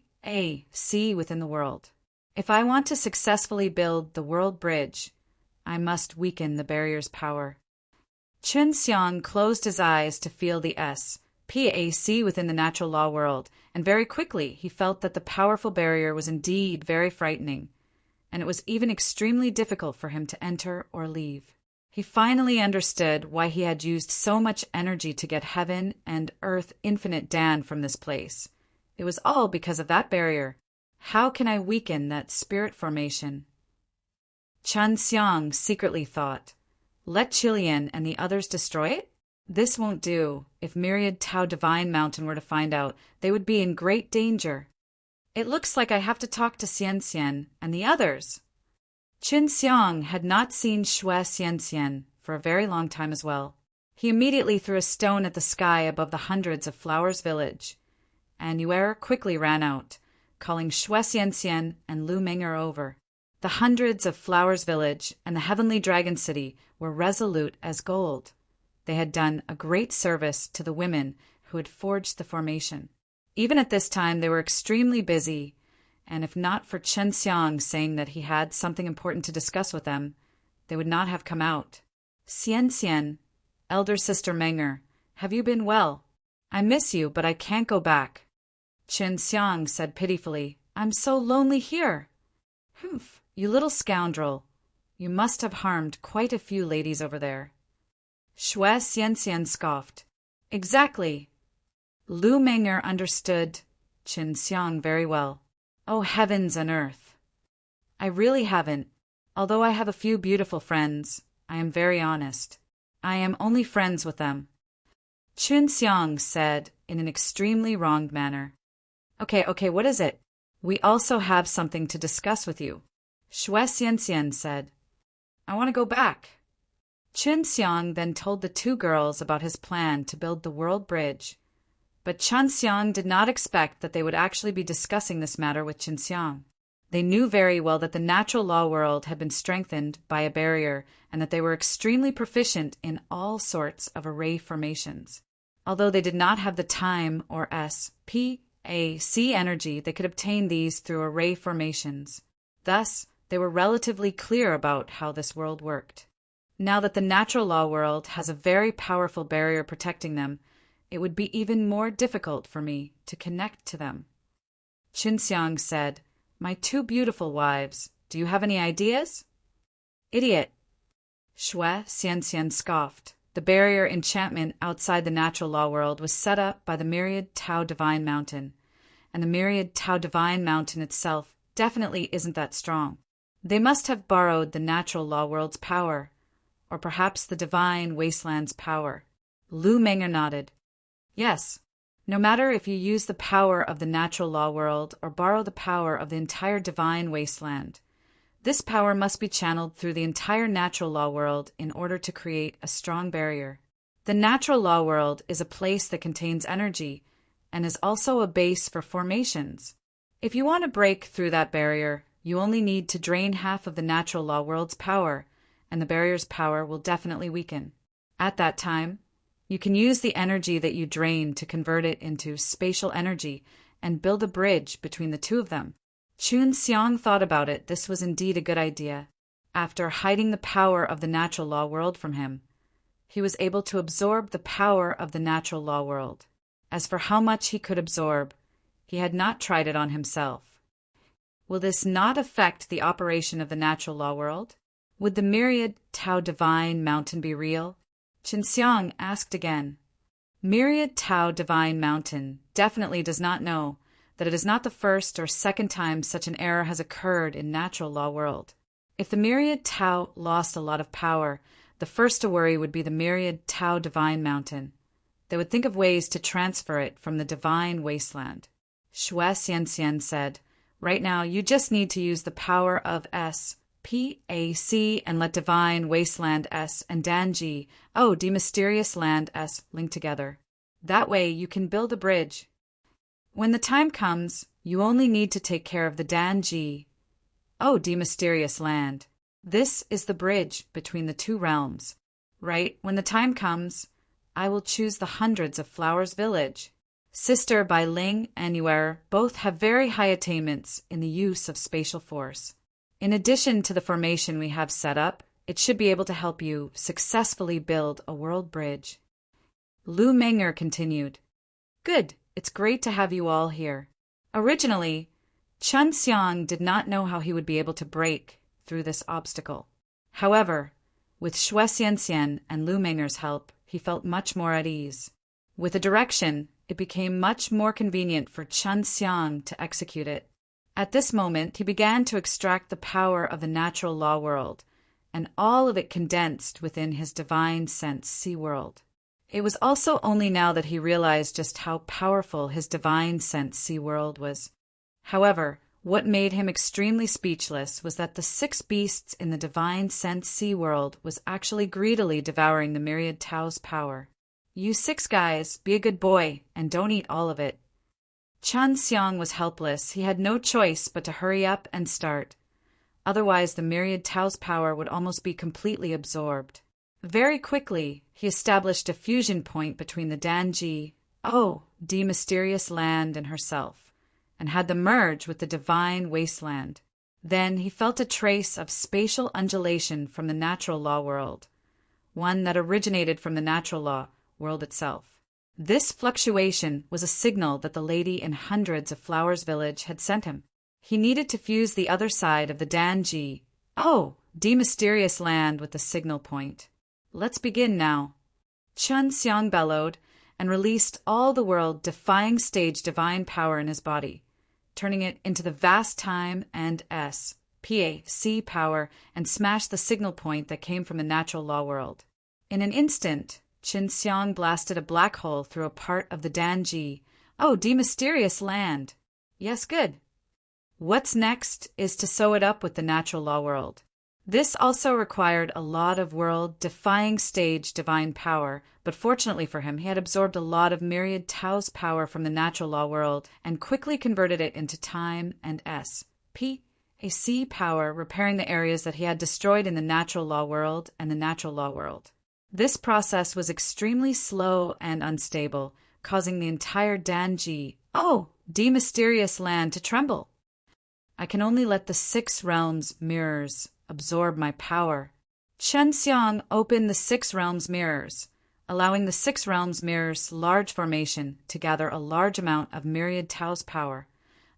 within the world. If I want to successfully build the world bridge, I must weaken the barrier's power. Chun Xiang closed his eyes to feel the PAC within the natural law world, and very quickly he felt that the powerful barrier was indeed very frightening, and it was even extremely difficult for him to enter or leave. He finally understood why he had used so much energy to get heaven and earth infinite Dan from this place. It was all because of that barrier. How can I weaken that spirit formation? Chun Xiang secretly thought, let Qilian and the others destroy it? This won't do. If Myriad Tao Divine Mountain were to find out, they would be in great danger. It looks like I have to talk to Xian and the others. Qin Xiang had not seen Shui Xian for a very long time as well. He immediately threw a stone at the sky above the hundreds of Flowers Village, and Yuer quickly ran out, calling Shui Xian and Lu Meng'er over. The hundreds of Flowers Village and the Heavenly Dragon City were resolute as gold. They had done a great service to the women who had forged the formation. Even at this time, they were extremely busy, and if not for Chen Xiang saying that he had something important to discuss with them, they would not have come out. Xian, elder sister Meng'er, have you been well? I miss you, but I can't go back. Chen Xiang said pitifully, I'm so lonely here. Humph, you little scoundrel. You must have harmed quite a few ladies over there. Shui Xian scoffed. Exactly. Lu Meng'er understood Qin Xiang very well. Oh, heavens and earth. I really haven't. Although I have a few beautiful friends, I am very honest. I am only friends with them. Qin Xiang said in an extremely wronged manner. Okay, what is it? We also have something to discuss with you. Shui Xian said. I want to go back. Qin Xiang then told the two girls about his plan to build the World Bridge. But Chen Xiang did not expect that they would actually be discussing this matter with Qin Xiang. They knew very well that the natural law world had been strengthened by a barrier and that they were extremely proficient in all sorts of array formations. Although they did not have the time or SPAC energy, they could obtain these through array formations. Thus, they were relatively clear about how this world worked. Now that the natural law world has a very powerful barrier protecting them, it would be even more difficult for me to connect to them. Qin Xiang said, My two beautiful wives, do you have any ideas? Idiot. Shui Xian scoffed. The barrier enchantment outside the natural law world was set up by the Myriad Tao Divine Mountain, and the Myriad Tao Divine Mountain itself definitely isn't that strong. They must have borrowed the natural law world's power, or perhaps the divine wasteland's power. Lu Meng'er nodded. Yes, no matter if you use the power of the natural law world or borrow the power of the entire divine wasteland, this power must be channeled through the entire natural law world in order to create a strong barrier. The natural law world is a place that contains energy and is also a base for formations. If you want to break through that barrier, you only need to drain half of the natural law world's power, and the barrier's power will definitely weaken. At that time, you can use the energy that you drain to convert it into spatial energy and build a bridge between the two of them. Qin Xiang thought about it. This was indeed a good idea. After hiding the power of the natural law world from him, he was able to absorb the power of the natural law world. As for how much he could absorb, he had not tried it on himself. Will this not affect the operation of the natural law world? Would the Myriad Tao Divine Mountain be real? Qin Xiang asked again. Myriad Tao Divine Mountain definitely does not know that it is not the first or second time such an error has occurred in natural law world. If the Myriad Tao lost a lot of power, the first to worry would be the Myriad Tao Divine Mountain. They would think of ways to transfer it from the divine wasteland. Shui Xian said, Right now, you just need to use the power of SPAC and let Divine Wasteland S and Danji, the Mysterious Land S, link together. That way you can build a bridge. When the time comes, you only need to take care of the Danji, the Mysterious Land. This is the bridge between the two realms. Right when the time comes, I will choose the hundreds of Flowers Village. Sister Bai Ling and Yuer both have very high attainments in the use of spatial force. In addition to the formation we have set up, it should be able to help you successfully build a world bridge. Lu Meng'er continued, Good, it's great to have you all here. Originally, Chun Xiang did not know how he would be able to break through this obstacle. However, with Xue Xianxian and Lu Menger's help, he felt much more at ease. With a direction, it became much more convenient for Chun Xiang to execute it. At this moment, he began to extract the power of the natural law world, and all of it condensed within his divine sense sea world. It was also only now that he realized just how powerful his divine sense sea world was. However, what made him extremely speechless was that the 6 beasts in the divine sense sea world was actually greedily devouring the myriad Tao's power. You 6 guys, be a good boy, and don't eat all of it. Chun Xiang was helpless. He had no choice but to hurry up and start. Otherwise, the myriad Tao's power would almost be completely absorbed. Very quickly, he established a fusion point between the Danji, the mysterious land, and herself, and had them merge with the divine wasteland. Then he felt a trace of spatial undulation from the natural law world, one that originated from the natural law world itself. This fluctuation was a signal that the lady in Hundreds of Flowers village had sent him. He needed to fuse the other side of the Danji, the mysterious land, with the signal point. Let's begin now. Chun Xiang bellowed and released all the world-defying stage divine power in his body, turning it into the vast time and PAC power, and smashed the signal point that came from the natural law world. In an instant, Chun Xiang blasted a black hole through a part of the Danji, the mysterious land. Yes, good. What's next is to sew it up with the natural law world. This also required a lot of world-defying stage divine power, but fortunately for him, he had absorbed a lot of myriad Tao's power from the natural law world and quickly converted it into time and PAC power, repairing the areas that he had destroyed in the natural law world and the natural law world. This process was extremely slow and unstable, causing the entire Danji, the mysterious land, to tremble. I can only let the 6 realms mirrors absorb my power. Chun Xiang opened the 6 realms mirrors, allowing the 6 realms mirrors' large formation to gather a large amount of myriad Tao's power,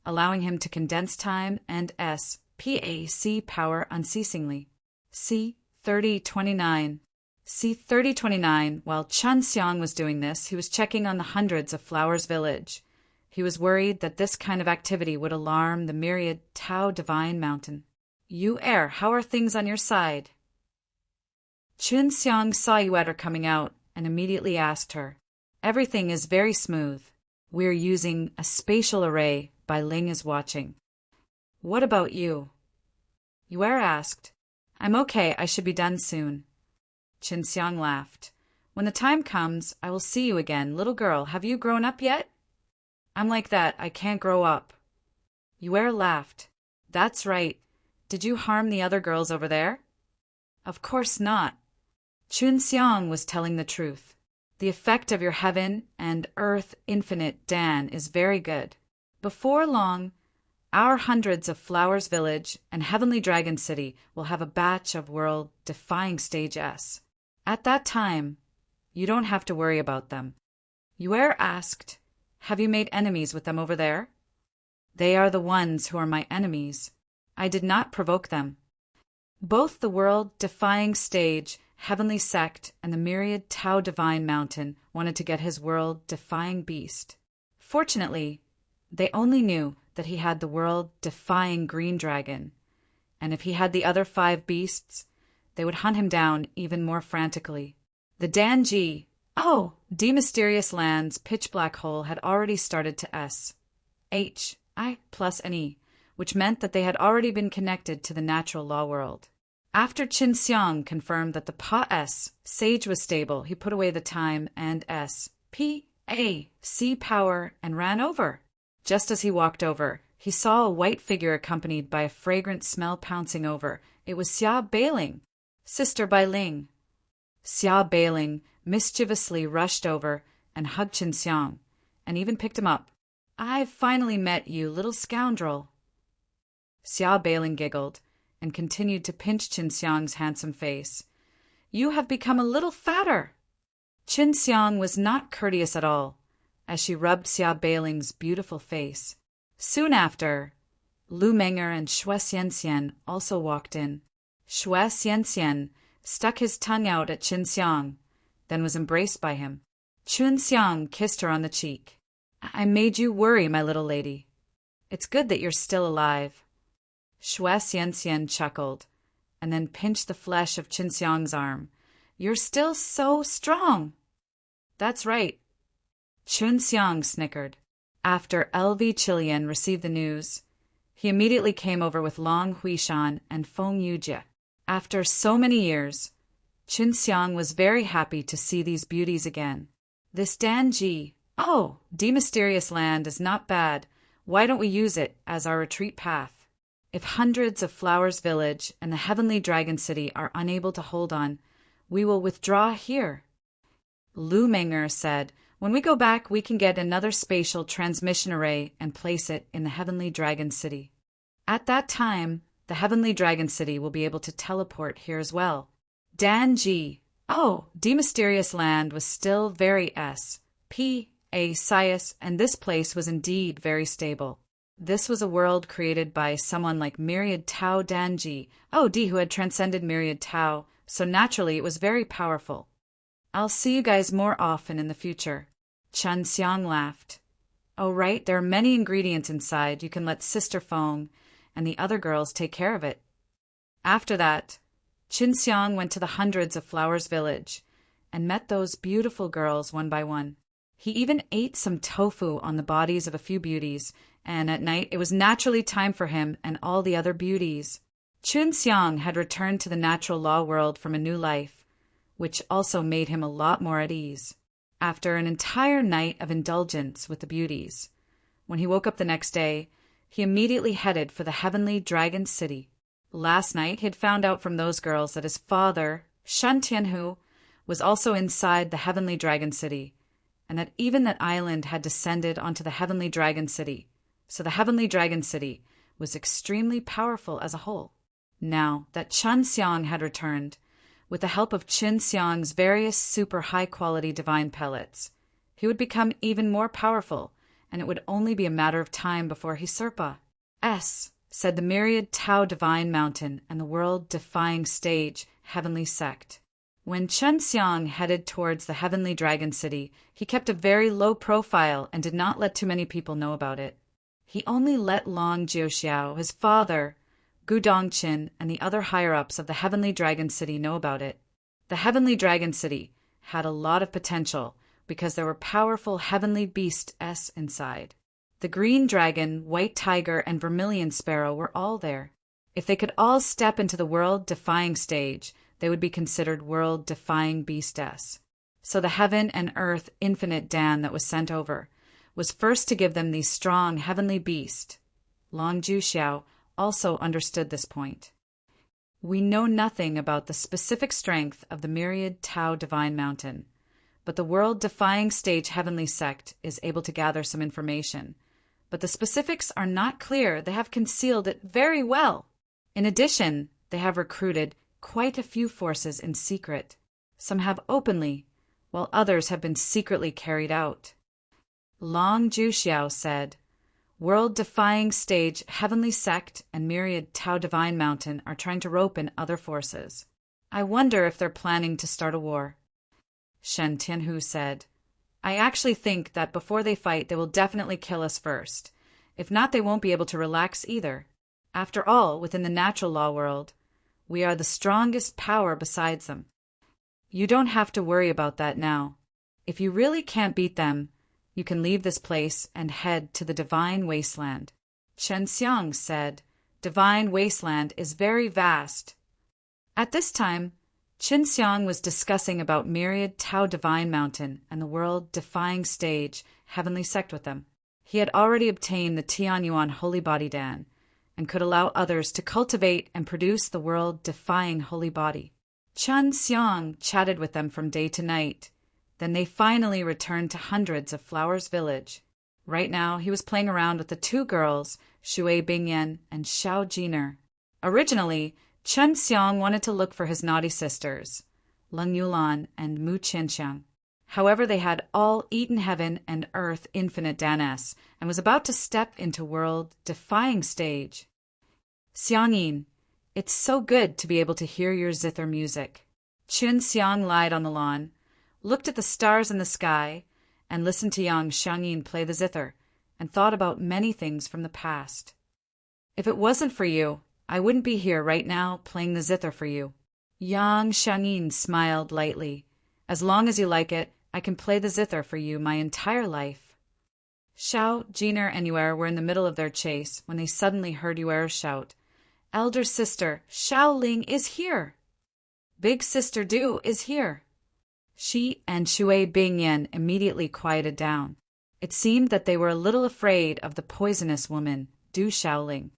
allowing him to condense time and PAC power unceasingly. C 3029. C 3029. While Chun Xiang was doing this, he was checking on the Hundreds of Flowers village. He was worried that this kind of activity would alarm the myriad Tao divine mountain. You how are things on your side? Chun Xiang saw Yuetter coming out and immediately asked her. Everything is very smooth. We're using a spatial array by Ling is watching. What about you? Yuetter asked. I'm okay, I should be done soon. Chun Xiang laughed. When the time comes, I will see you again. Little girl, have you grown up yet? I'm like that, I can't grow up. Yuetter laughed. That's right. Did you harm the other girls over there? Of course not. Chun Xiang was telling the truth. The effect of your heaven and earth infinite Dan is very good. Before long, our Hundreds of Flowers village and Heavenly Dragon City will have a batch of world-defying stage S. At that time, you don't have to worry about them. Yuetter asked, have you made enemies with them over there? They are the ones who are my enemies. I did not provoke them. Both the world-defying stage, Heavenly Sect, and the myriad Tao Divine Mountain wanted to get his world-defying beast. Fortunately, they only knew that he had the world-defying green dragon, and if he had the other 5 beasts, they would hunt him down even more frantically. The Danji, the mysterious land's pitch black hole had already started to I plus an E, which meant that they had already been connected to the natural law world. After Chun Xiang confirmed that the PAS sage was stable, he put away the time and PAC power and ran over. Just as he walked over, he saw a white figure accompanied by a fragrant smell pouncing over. It was Xia Beiling, sister by Ling. Xia Beiling mischievously rushed over and hugged Chun Xiang, and even picked him up. I've finally met you, little scoundrel. Xia Beiling giggled and continued to pinch Chun Xiang's handsome face. You have become a little fatter. Chun Xiang was not courteous at all, as she rubbed Xia Beiling's beautiful face. Soon after, Lu Meng'er and Xue Xianxian also walked in. Xue Xianxian stuck his tongue out at Qin Xiang, then was embraced by him. Qin Xiang kissed her on the cheek. I made you worry, my little lady. It's good that you're still alive. Xue Xianxian chuckled, and then pinched the flesh of Qin Xiang's arm. You're still so strong. That's right. Qin Xiang snickered. After LV Chilian received the news, he immediately came over with Long Huishan and Feng Yujie. After so many years, Qin Xiang was very happy to see these beauties again. This Danji, the mysterious land is not bad. Why don't we use it as our retreat path? If hundreds of Flowers Village and the Heavenly Dragon City are unable to hold on, we will withdraw here. Lu Meng'er said, when we go back, we can get another spatial transmission array and place it in the Heavenly Dragon City. At that time, the Heavenly Dragon City will be able to teleport here as well. Danji, the mysterious land was still very precise, and this place was indeed very stable. This was a world created by someone like Myriad Tao Danji, who had transcended Myriad Tao, so naturally it was very powerful. I'll see you guys more often in the future. Qin Xiang laughed. Oh, right, there are many ingredients inside. You can let Sister Feng and the other girls take care of it. After that, Qin Xiang went to the hundreds of Flowers Village and met those beautiful girls one by one. He even ate some tofu on the bodies of a few beauties, and at night it was naturally time for him and all the other beauties. Qin Xiang had returned to the natural law world from a new life, which also made him a lot more at ease. After an entire night of indulgence with the beauties, when he woke up the next day, he immediately headed for the Heavenly Dragon City. Last night he had found out from those girls that his father, Shen Tianhu, was also inside the Heavenly Dragon City, and that even that island had descended onto the Heavenly Dragon City, so the Heavenly Dragon City was extremely powerful as a whole. Now that Qin Xiang had returned, with the help of Qin Xiang's various super high-quality divine pellets, he would become even more powerful, and it would only be a matter of time before he said the myriad Tao Divine Mountain and the world-defying stage Heavenly Sect. When Qin Xiang headed towards the Heavenly Dragon City, he kept a very low profile and did not let too many people know about it. He only let Long Jiuxiao, his father, Gu Dongqin, and the other higher-ups of the Heavenly Dragon City know about it. The Heavenly Dragon City had a lot of potential because there were powerful heavenly beasts inside. The green dragon, white tiger, and vermilion sparrow were all there. If they could all step into the world-defying stage, they would be considered world-defying beasts. So the Heaven and Earth Infinite Dan that was sent over was first to give them these strong heavenly beasts. Long Jiuxiao also understood this point. We know nothing about the specific strength of the myriad Tao Divine Mountain, but the world-defying stage Heavenly Sect is able to gather some information. But the specifics are not clear. They have concealed it very well. In addition, they have recruited quite a few forces in secret. Some have openly, while others have been secretly carried out. Long Jiuxiao said, world-defying stage Heavenly Sect and myriad Tao Divine Mountain are trying to rope in other forces. I wonder if they're planning to start a war. Shen Tianhu said, I actually think that before they fight, they will definitely kill us first. If not, they won't be able to relax either. After all, within the natural law world, we are the strongest power besides them. You don't have to worry about that now. If you really can't beat them, you can leave this place and head to the Divine Wasteland. Qin Xiang said, Divine Wasteland is very vast. At this time, Qin Xiang was discussing about myriad Tao Divine Mountain and the world-defying stage Heavenly Sect with them. He had already obtained the Tianyuan Holy Body Dan and could allow others to cultivate and produce the world-defying Holy Body. Qin Xiang chatted with them from day to night. Then they finally returned to hundreds of Flowers Village. Right now, he was playing around with the two girls, Xue Bingyan and Xiao Jiner. Originally, Qin Xiang wanted to look for his naughty sisters, Leng Yulan and Mu Qianxiang. However, they had all eaten heaven and earth infinite danas, and was about to step into world-defying stage. Xiangyin, it's so good to be able to hear your zither music. Qin Xiang lied on the lawn, looked at the stars in the sky, and listened to young Xiangyin play the zither, and thought about many things from the past. If it wasn't for you, I wouldn't be here right now playing the zither for you. Yang Xiangyin smiled lightly. As long as you like it, I can play the zither for you my entire life. Xiao, Jiner, and Yuer were in the middle of their chase when they suddenly heard Yuer shout, "Elder sister, Xiao Ling is here! Big sister Du is here!" Shi and Shui Bingyan immediately quieted down. It seemed that they were a little afraid of the poisonous woman, Du Xiaoling.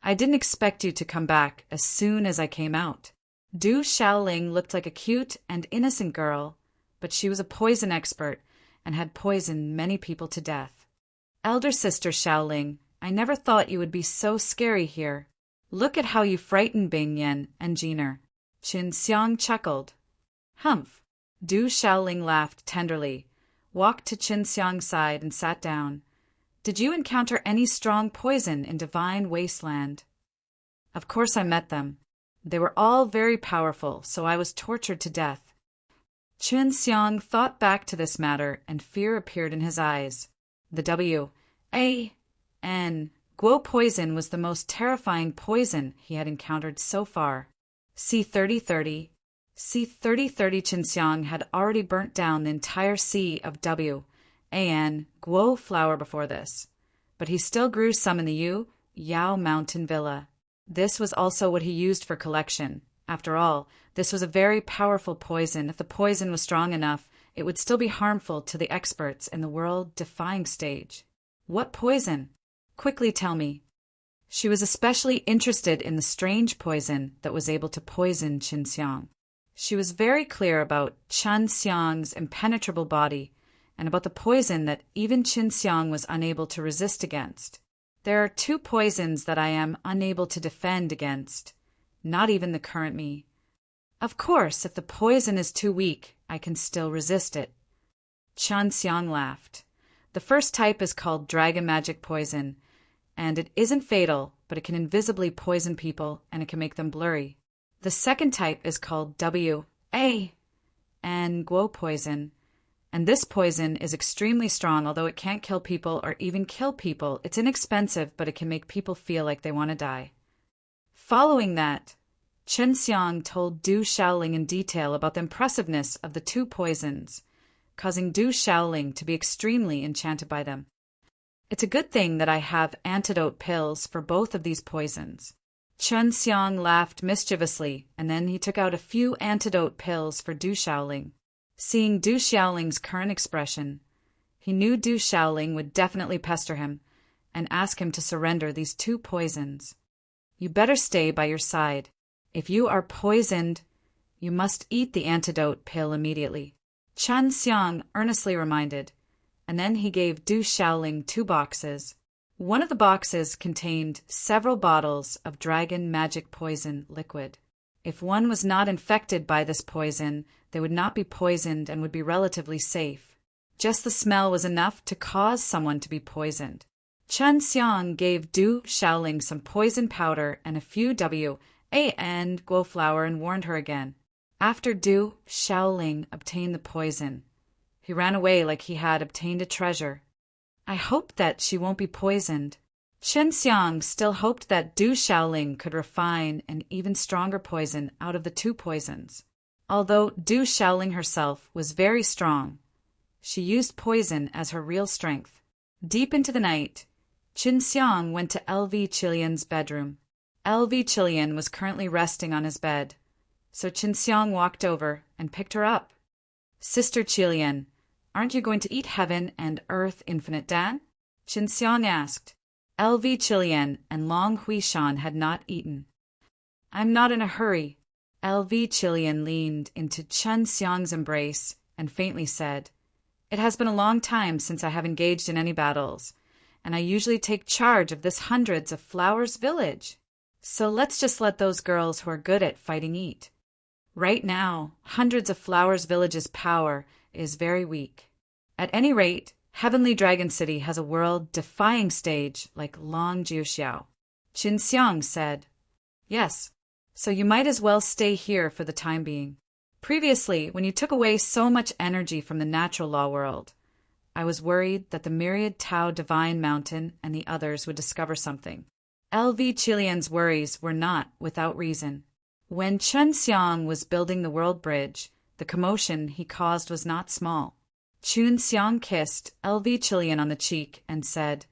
"I didn't expect you to come back as soon as I came out." Du Xiaoling looked like a cute and innocent girl, but she was a poison expert and had poisoned many people to death. "Elder sister Xiaoling, I never thought you would be so scary here. Look at how you frightened Bingyan and Jiner." Qin Xiang chuckled. "Humph." Du Xiaoling laughed tenderly, walked to Qin Xiang's side and sat down. "Did you encounter any strong poison in Divine Wasteland?" "Of course I met them. They were all very powerful, so I was tortured to death." Qin Xiang thought back to this matter, and fear appeared in his eyes. The W.A.N. Guo poison was the most terrifying poison he had encountered so far. C-3030. C-3030 Qin Xiang had already burnt down the entire sea of W.A.N. Guo flower before this, but he still grew some in the Yao Mountain Villa. This was also what he used for collection. After all, this was a very powerful poison. If the poison was strong enough, it would still be harmful to the experts in the world-defying stage. "What poison? Quickly tell me." She was especially interested in the strange poison that was able to poison Qin Xiang. She was very clear about Qin Xiang's impenetrable body and about the poison that even Qin Xiang was unable to resist against. "There are two poisons that I am unable to defend against, not even the current me. Of course, if the poison is too weak, I can still resist it." Qin Xiang laughed. "The first type is called dragon magic poison, and it isn't fatal, but it can invisibly poison people and it can make them blurry. The second type is called W.A.N. Guo poison, and this poison is extremely strong. Although it can't kill people or even kill people, it's inexpensive, but it can make people feel like they want to die." Following that, Qin Xiang told Du Xiaoling in detail about the impressiveness of the two poisons, causing Du Xiaoling to be extremely enchanted by them. "It's a good thing that I have antidote pills for both of these poisons." Qin Xiang laughed mischievously, and then he took out a few antidote pills for Du Xiaoling. Seeing Du Xiaoling's current expression, he knew Du Xiaoling would definitely pester him and ask him to surrender these two poisons. "You better stay by your side. If you are poisoned, you must eat the antidote pill immediately," Qin Xiang earnestly reminded, and then he gave Du Xiaoling 2 boxes. One of the boxes contained several bottles of dragon magic poison liquid. If one was not infected by this poison, they would not be poisoned and would be relatively safe. Just the smell was enough to cause someone to be poisoned. Qin Xiang gave Du Xiaoling some poison powder and a few W.A.N. Guo flower and warned her again. After Du Xiaoling obtained the poison, he ran away like he had obtained a treasure. "I hope that she won't be poisoned." Qin Xiang still hoped that Du Xiaoling could refine an even stronger poison out of the 2 poisons. Although Du Xiaoling herself was very strong, she used poison as her real strength. Deep into the night, Qin Xiang went to L.V. Qilian's bedroom. L.V. Qilian was currently resting on his bed, so Qin Xiang walked over and picked her up. "Sister Qilian, aren't you going to eat heaven and earth infinite Dan?" Qin Xiang asked. L.V. Qilian and Long Huishan had not eaten. "I'm not in a hurry." L.V. Qilian leaned into Qin Xiang's embrace and faintly said, "It has been a long time since I have engaged in any battles, and I usually take charge of this hundreds of flowers village. So let's just let those girls who are good at fighting eat. Right now, hundreds of flowers village's power is very weak. At any rate, Heavenly Dragon City has a world-defying stage like Long Jiuxiao. Qin Xiang said, "Yes, so you might as well stay here for the time being. Previously, when you took away so much energy from the natural law world, I was worried that the myriad Tao Divine Mountain and the others would discover something." LV Chilian's worries were not without reason. When Chen Xiang was building the world bridge, the commotion he caused was not small. Chun Xiang kissed LV Chilian on the cheek and said,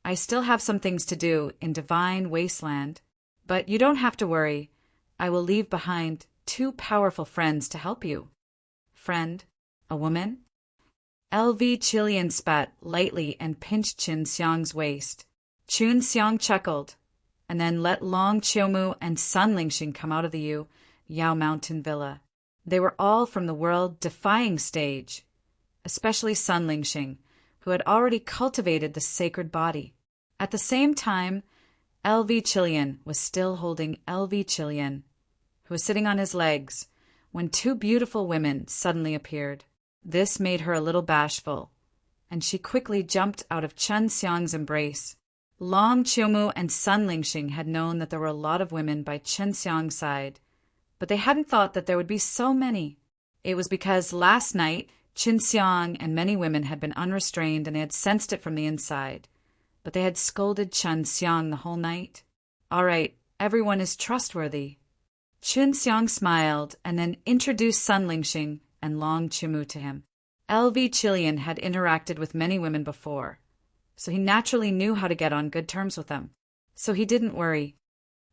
"I still have some things to do in Divine Wasteland, but you don't have to worry. I will leave behind 2 powerful friends to help you." "Friend? A woman?" LV Chilian spat lightly and pinched Qin Xiang's waist. Chun Xiang chuckled, and then let Long Qiumu and Sun Lingxing come out of the Yao Mountain Villa. They were all from the world-defying stage, especially Sun Lingxing, who had already cultivated the sacred body. At the same time, LV Chilian was still holding LV Chilian, who was sitting on his legs, when 2 beautiful women suddenly appeared. This made her a little bashful, and she quickly jumped out of Chen Xiang's embrace. Long Qiumu and Sun Lingxing had known that there were a lot of women by Chen Xiang's side, but they hadn't thought that there would be so many. It was because last night Qin Xiang and many women had been unrestrained and they had sensed it from the inside, but they had scolded Chen Xiang the whole night. "All right, everyone is trustworthy." Qin Xiang smiled and then introduced Sun Lingxing and Long Qiumu to him. LV Chilian had interacted with many women before, so he naturally knew how to get on good terms with them. So he didn't worry.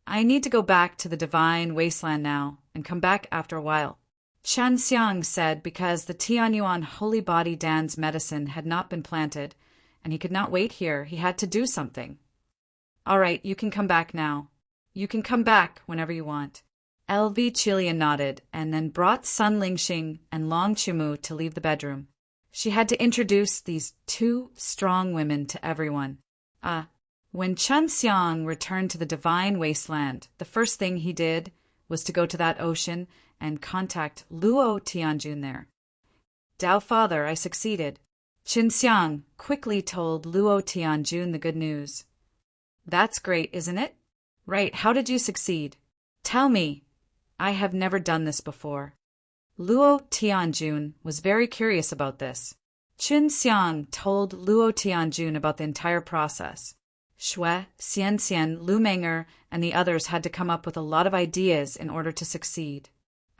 "I need to go back to the Divine Wasteland now and come back after a while," Chen Xiang said, because the Tianyuan Holy Body Dan's medicine had not been planted, and he could not wait here. He had to do something. "All right, you can come back now. You can come back whenever you want." LV Chilian nodded and then brought Sun Lingxing and Long Qiumu to leave the bedroom. She had to introduce these 2 strong women to everyone. When Chen Xiang returned to the Divine Wasteland, the first thing he did was to go to that ocean and contact Luo Tianjun there. "Dao Father, I succeeded." Qin Xiang quickly told Luo Tianjun the good news. "That's great, isn't it?" "Right, how did you succeed?" "Tell me. I have never done this before." Luo Tianjun was very curious about this. Qin Xiang told Luo Tianjun about the entire process. Shui, Xian, Lu Menger, and the others had to come up with a lot of ideas in order to succeed.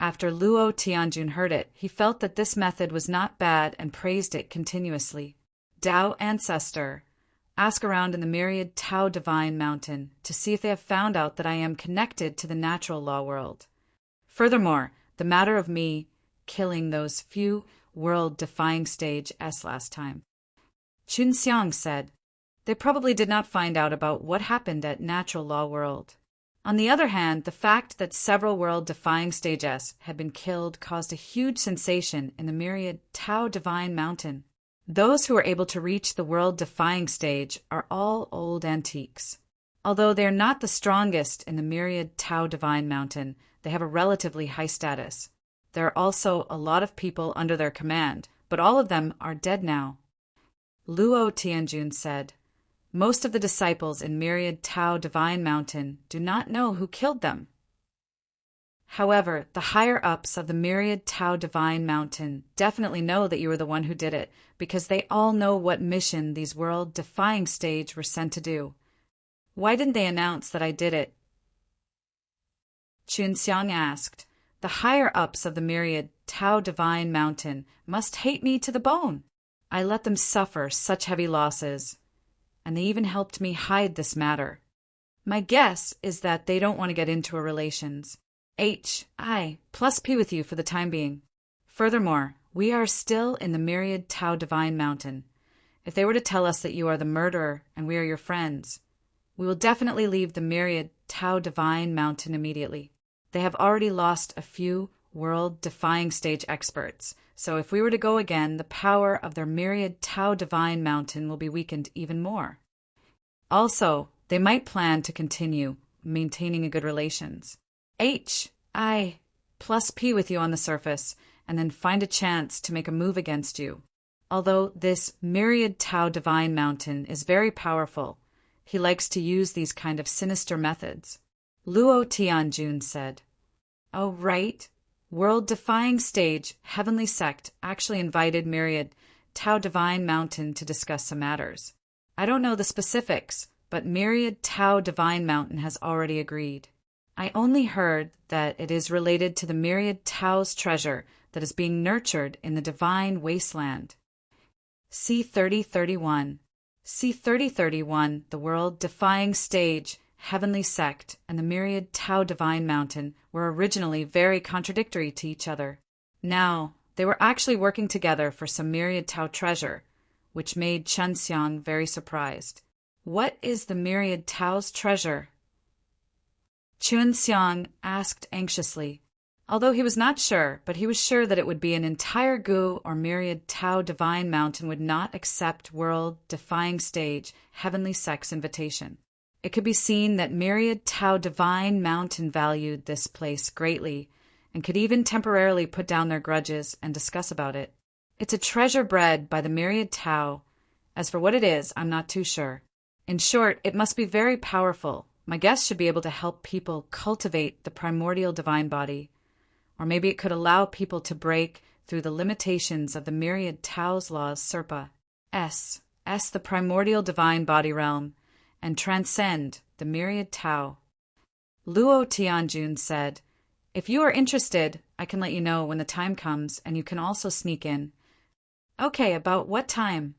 After Luo Tianjun heard it, he felt that this method was not bad and praised it continuously. "Dao Ancestor, ask around in the myriad Tao Divine Mountain to see if they have found out that I am connected to the natural law world. Furthermore, the matter of me killing those few world-defying stage S last time." Qin Xiang said, "They probably did not find out about what happened at Natural Law World." On the other hand, the fact that several world-defying stage S had been killed caused a huge sensation in the myriad Tao Divine Mountain. Those who are able to reach the world-defying stage are all old antiques. Although they are not the strongest in the myriad Tao Divine Mountain, they have a relatively high status. There are also a lot of people under their command, but all of them are dead now. Luo Tianjun said, "Most of the disciples in myriad Tao Divine Mountain do not know who killed them. However, the higher-ups of the myriad Tao Divine Mountain definitely know that you were the one who did it, because they all know what mission these world-defying stage were sent to do. Why didn't they announce that I did it?" Qin Xiang asked. "The higher-ups of the myriad Tao Divine Mountain must hate me to the bone. I let them suffer such heavy losses, and they even helped me hide this matter. My guess is that they don't want to get into our relations. I plus P with you for the time being. Furthermore, we are still in the myriad Tao Divine Mountain. If they were to tell us that you are the murderer and we are your friends, we will definitely leave the myriad Tao Divine Mountain immediately. They have already lost a few world-defying stage experts, so if we were to go again, the power of their myriad Tao Divine Mountain will be weakened even more. Also, they might plan to continue maintaining a good relations. I plus P with you on the surface, and then find a chance to make a move against you. Although this myriad Tao divine mountain is very powerful, he likes to use these kind of sinister methods. Luo Tianjun said, "Oh, right. World-defying stage, heavenly sect actually invited myriad Tao divine mountain to discuss some matters. I don't know the specifics, but myriad Tao divine mountain has already agreed. I only heard that it is related to the myriad Tao's treasure that is being nurtured in the divine wasteland." C 3031. C 3031, the world-defying stage, heavenly sect, and the myriad Tao divine mountain were originally very contradictory to each other. Now, they were actually working together for some myriad Tao treasure, which made Chen Xiang very surprised. What is the myriad Tao's treasure? Chen Xiang asked anxiously. Although he was not sure, but he was sure that it would be an entire Gu or myriad Tao divine mountain would not accept world-defying stage, heavenly sect's invitation. It could be seen that myriad Tao divine mountain valued this place greatly, and could even temporarily put down their grudges and discuss about it. It's a treasure bred by the myriad Tao. As for what it is, I'm not too sure. In short, it must be very powerful. My guess should be able to help people cultivate the primordial divine body. Or maybe it could allow people to break through the limitations of the myriad Tao's laws Serpa, S, the primordial divine body realm, and transcend the myriad Tao. Luo Tianjun said, "If you are interested, I can let you know when the time comes, and you can also sneak in." "Okay, about what time?"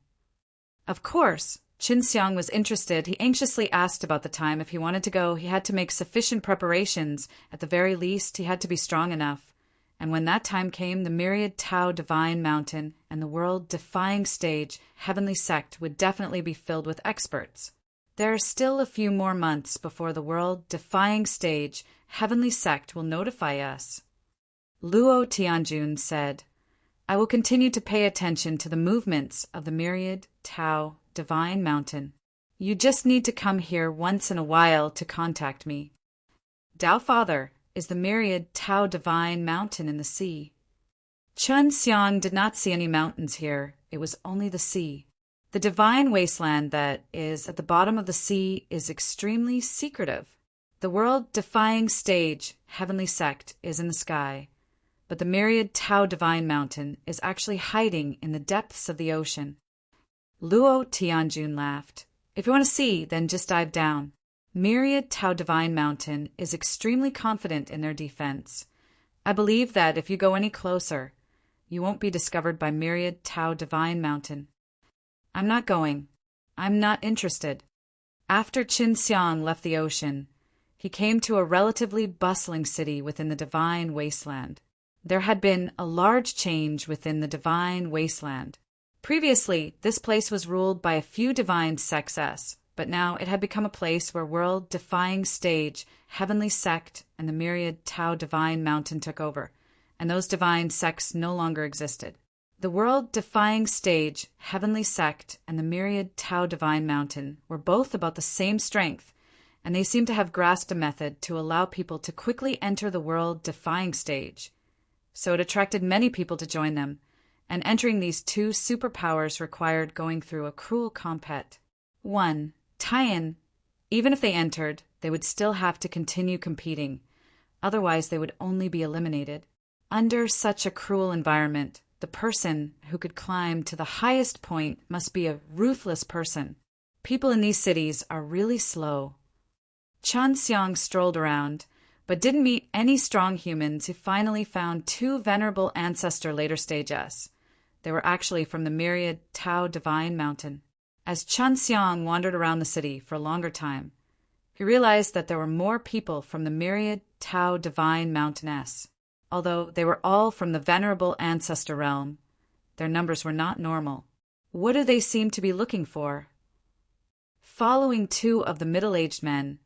Of course, Qin Xiang was interested. He anxiously asked about the time. If he wanted to go, he had to make sufficient preparations. At the very least, he had to be strong enough. And when that time came, the myriad Tao divine mountain and the world-defying stage, heavenly sect, would definitely be filled with experts. There are still a few more months before the world-defying stage, heavenly sect, will notify us. Luo Tianjun said, "I will continue to pay attention to the movements of the myriad Tao divine mountain. You just need to come here once in a while to contact me." Tao Father is the myriad Tao divine mountain in the sea. Chen Xiang did not see any mountains here. It was only the sea. The divine wasteland that is at the bottom of the sea is extremely secretive. The world-defying stage, heavenly sect, is in the sky, but the myriad Tao divine mountain is actually hiding in the depths of the ocean. Luo Tianjun laughed. "If you want to see, then just dive down. Myriad Tao divine mountain is extremely confident in their defense. I believe that if you go any closer, you won't be discovered by myriad Tao divine mountain." "I'm not going. I'm not interested." After Qin Xiang left the ocean, he came to a relatively bustling city within the divine wasteland. There had been a large change within the divine wasteland. Previously, this place was ruled by a few divine sects, but now it had become a place where world-defying stage, heavenly sect, and the myriad Tao divine mountain took over, and those divine sects no longer existed. The world-defying stage, heavenly sect, and the myriad Tao divine mountain were both about the same strength, and they seemed to have grasped a method to allow people to quickly enter the world-defying stage. So it attracted many people to join them, and entering these two superpowers required going through a cruel compet. 1. Tie-in. Even if they entered, they would still have to continue competing. Otherwise, they would only be eliminated. Under such a cruel environment, the person who could climb to the highest point must be a ruthless person. People in these cities are really slow. Chen Xiang strolled around, but didn't meet any strong humans. He finally found two venerable ancestor later stage S. They were actually from the myriad Tao divine mountain. As Chen Xiang wandered around the city for a longer time, he realized that there were more people from the myriad Tao divine mountain S. Although they were all from the venerable ancestor realm, their numbers were not normal. What do they seem to be looking for? Following two of the middle-aged men,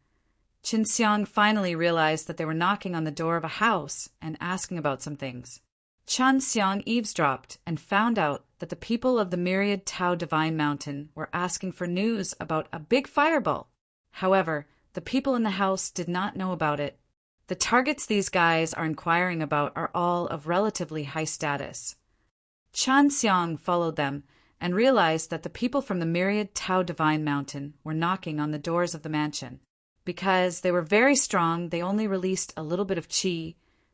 Qin Xiang finally realized that they were knocking on the door of a house and asking about some things. Chen Xiang eavesdropped and found out that the people of the myriad Tao divine mountain were asking for news about a big fireball. However, the people in the house did not know about it. The The targets these guys are inquiring about are all of relatively high status. Chan Xiang followed them and realized that the people from the myriad Tao Divine Mountain were knocking on the doors of the mansion. Because they were very strong, they only released a little bit of qi,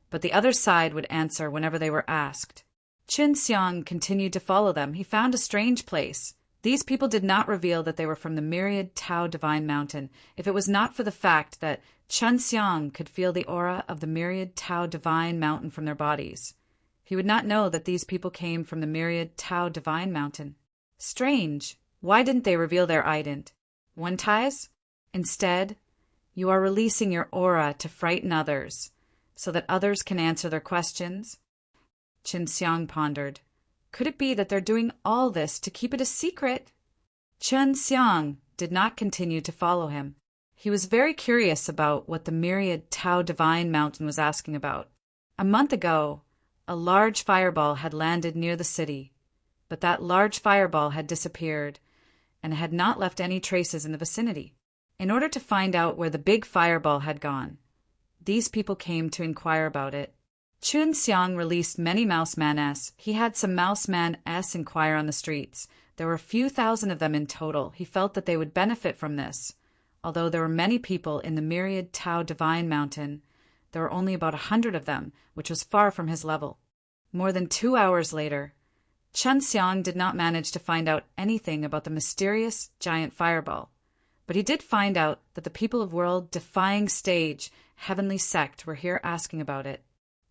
but the other side would answer whenever they were asked. Chin Xiang continued to follow them. He found a strange place. These people did not reveal that they were from the myriad Tao Divine Mountain if it was not for the fact that Chen Xiang could feel the aura of the myriad Tao Divine Mountain from their bodies. He would not know that these people came from the myriad Tao Divine Mountain. Strange. Why didn't they reveal their ident? One ties? Instead, you are releasing your aura to frighten others, so that others can answer their questions. Chin Xiang pondered. Could it be that they're doing all this to keep it a secret? Chen Xiang did not continue to follow him. He was very curious about what the myriad Tao Divine Mountain was asking about. A month ago, a large fireball had landed near the city, but that large fireball had disappeared and had not left any traces in the vicinity. In order to find out where the big fireball had gone, these people came to inquire about it. Chun Xiang released many Mouseman-s. He had some Mouseman-s inquire on the streets. There were a few thousand of them in total. He felt that they would benefit from this. Although there were many people in the myriad Tao Divine Mountain, there were only about 100 of them, which was far from his level. More than 2 hours later, Chen Xiang did not manage to find out anything about the mysterious giant fireball. But he did find out that the people of world-defying stage, heavenly sect, were here asking about it.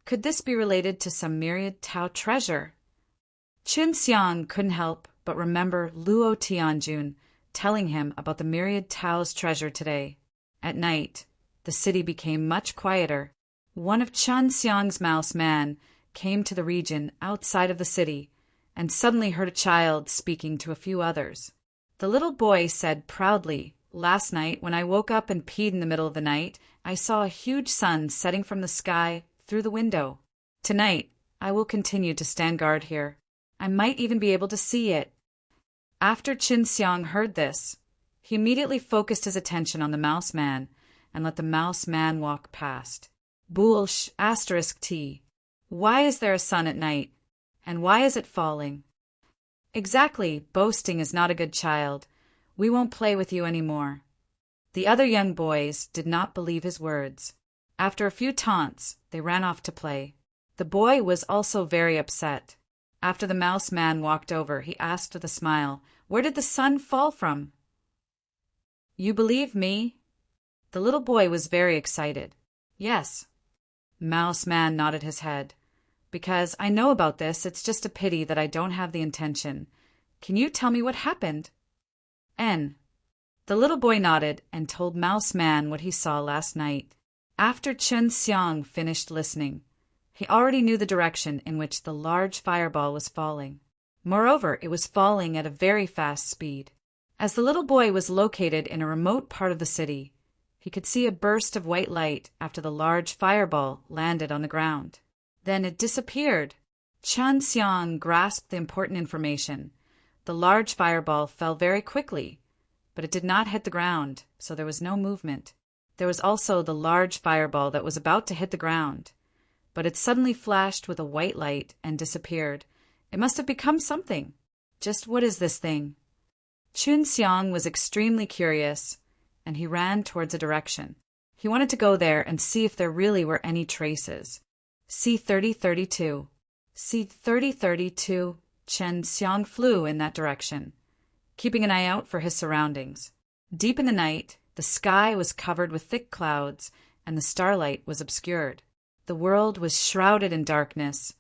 Could this be related to some myriad Tao treasure? Chin Xiang couldn't help but remember Luo Tianjun telling him about the myriad Tao's treasure today. At night, the city became much quieter. One of Chan Xiang's mouse man came to the region outside of the city and suddenly heard a child speaking to a few others. The little boy said proudly, "Last night, when I woke up and peed in the middle of the night, I saw a huge sun setting from the sky through the window. Tonight, I will continue to stand guard here. I might even be able to see it." After Chin Xiang heard this, he immediately focused his attention on the mouse man and let the mouse man walk past. Boolsh *T. Why is there a sun at night? And why is it falling? Exactly, boasting is not a good child. We won't play with you any more. The other young boys did not believe his words. After a few taunts, they ran off to play. The boy was also very upset. After the mouse man walked over, he asked with a smile, "Where did the sun fall from?" "You believe me?" The little boy was very excited. "Yes." Mouse man nodded his head. "Because I know about this, it's just a pity that I don't have the intention. Can you tell me what happened?" N. The little boy nodded and told Mouse Man what he saw last night. After Chen Xiang finished listening, he already knew the direction in which the large fireball was falling. Moreover, it was falling at a very fast speed. As the little boy was located in a remote part of the city, he could see a burst of white light after the large fireball landed on the ground. Then it disappeared. Chen Xiang grasped the important information. The large fireball fell very quickly, but it did not hit the ground, so there was no movement. There was also the large fireball that was about to hit the ground, but it suddenly flashed with a white light and disappeared. It must have become something. Just what is this thing? Chun Xiang was extremely curious, and he ran towards a direction. He wanted to go there and see if there really were any traces. C3032. C3032. Chen Xiang flew in that direction, keeping an eye out for his surroundings. Deep in the night, the sky was covered with thick clouds, and the starlight was obscured. The world was shrouded in darkness,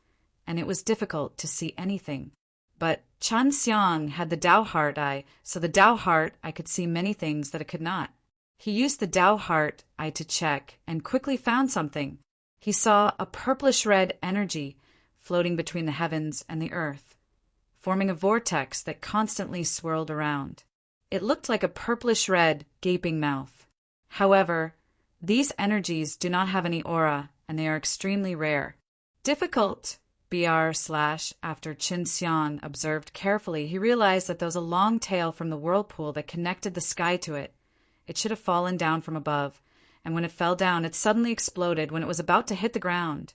and it was difficult to see anything. But Chan Xiang had the Dao Heart Eye, so the Dao Heart Eye could see many things that it could not. He used the Dao Heart Eye to check, and quickly found something. He saw a purplish-red energy floating between the heavens and the earth, forming a vortex that constantly swirled around. It looked like a purplish-red, gaping mouth. However, these energies do not have any aura, and they are extremely rare. Difficult, after Chin Xiang observed carefully, he realized that there was a long tail from the whirlpool that connected the sky to it. It should have fallen down from above, and when it fell down, it suddenly exploded when it was about to hit the ground,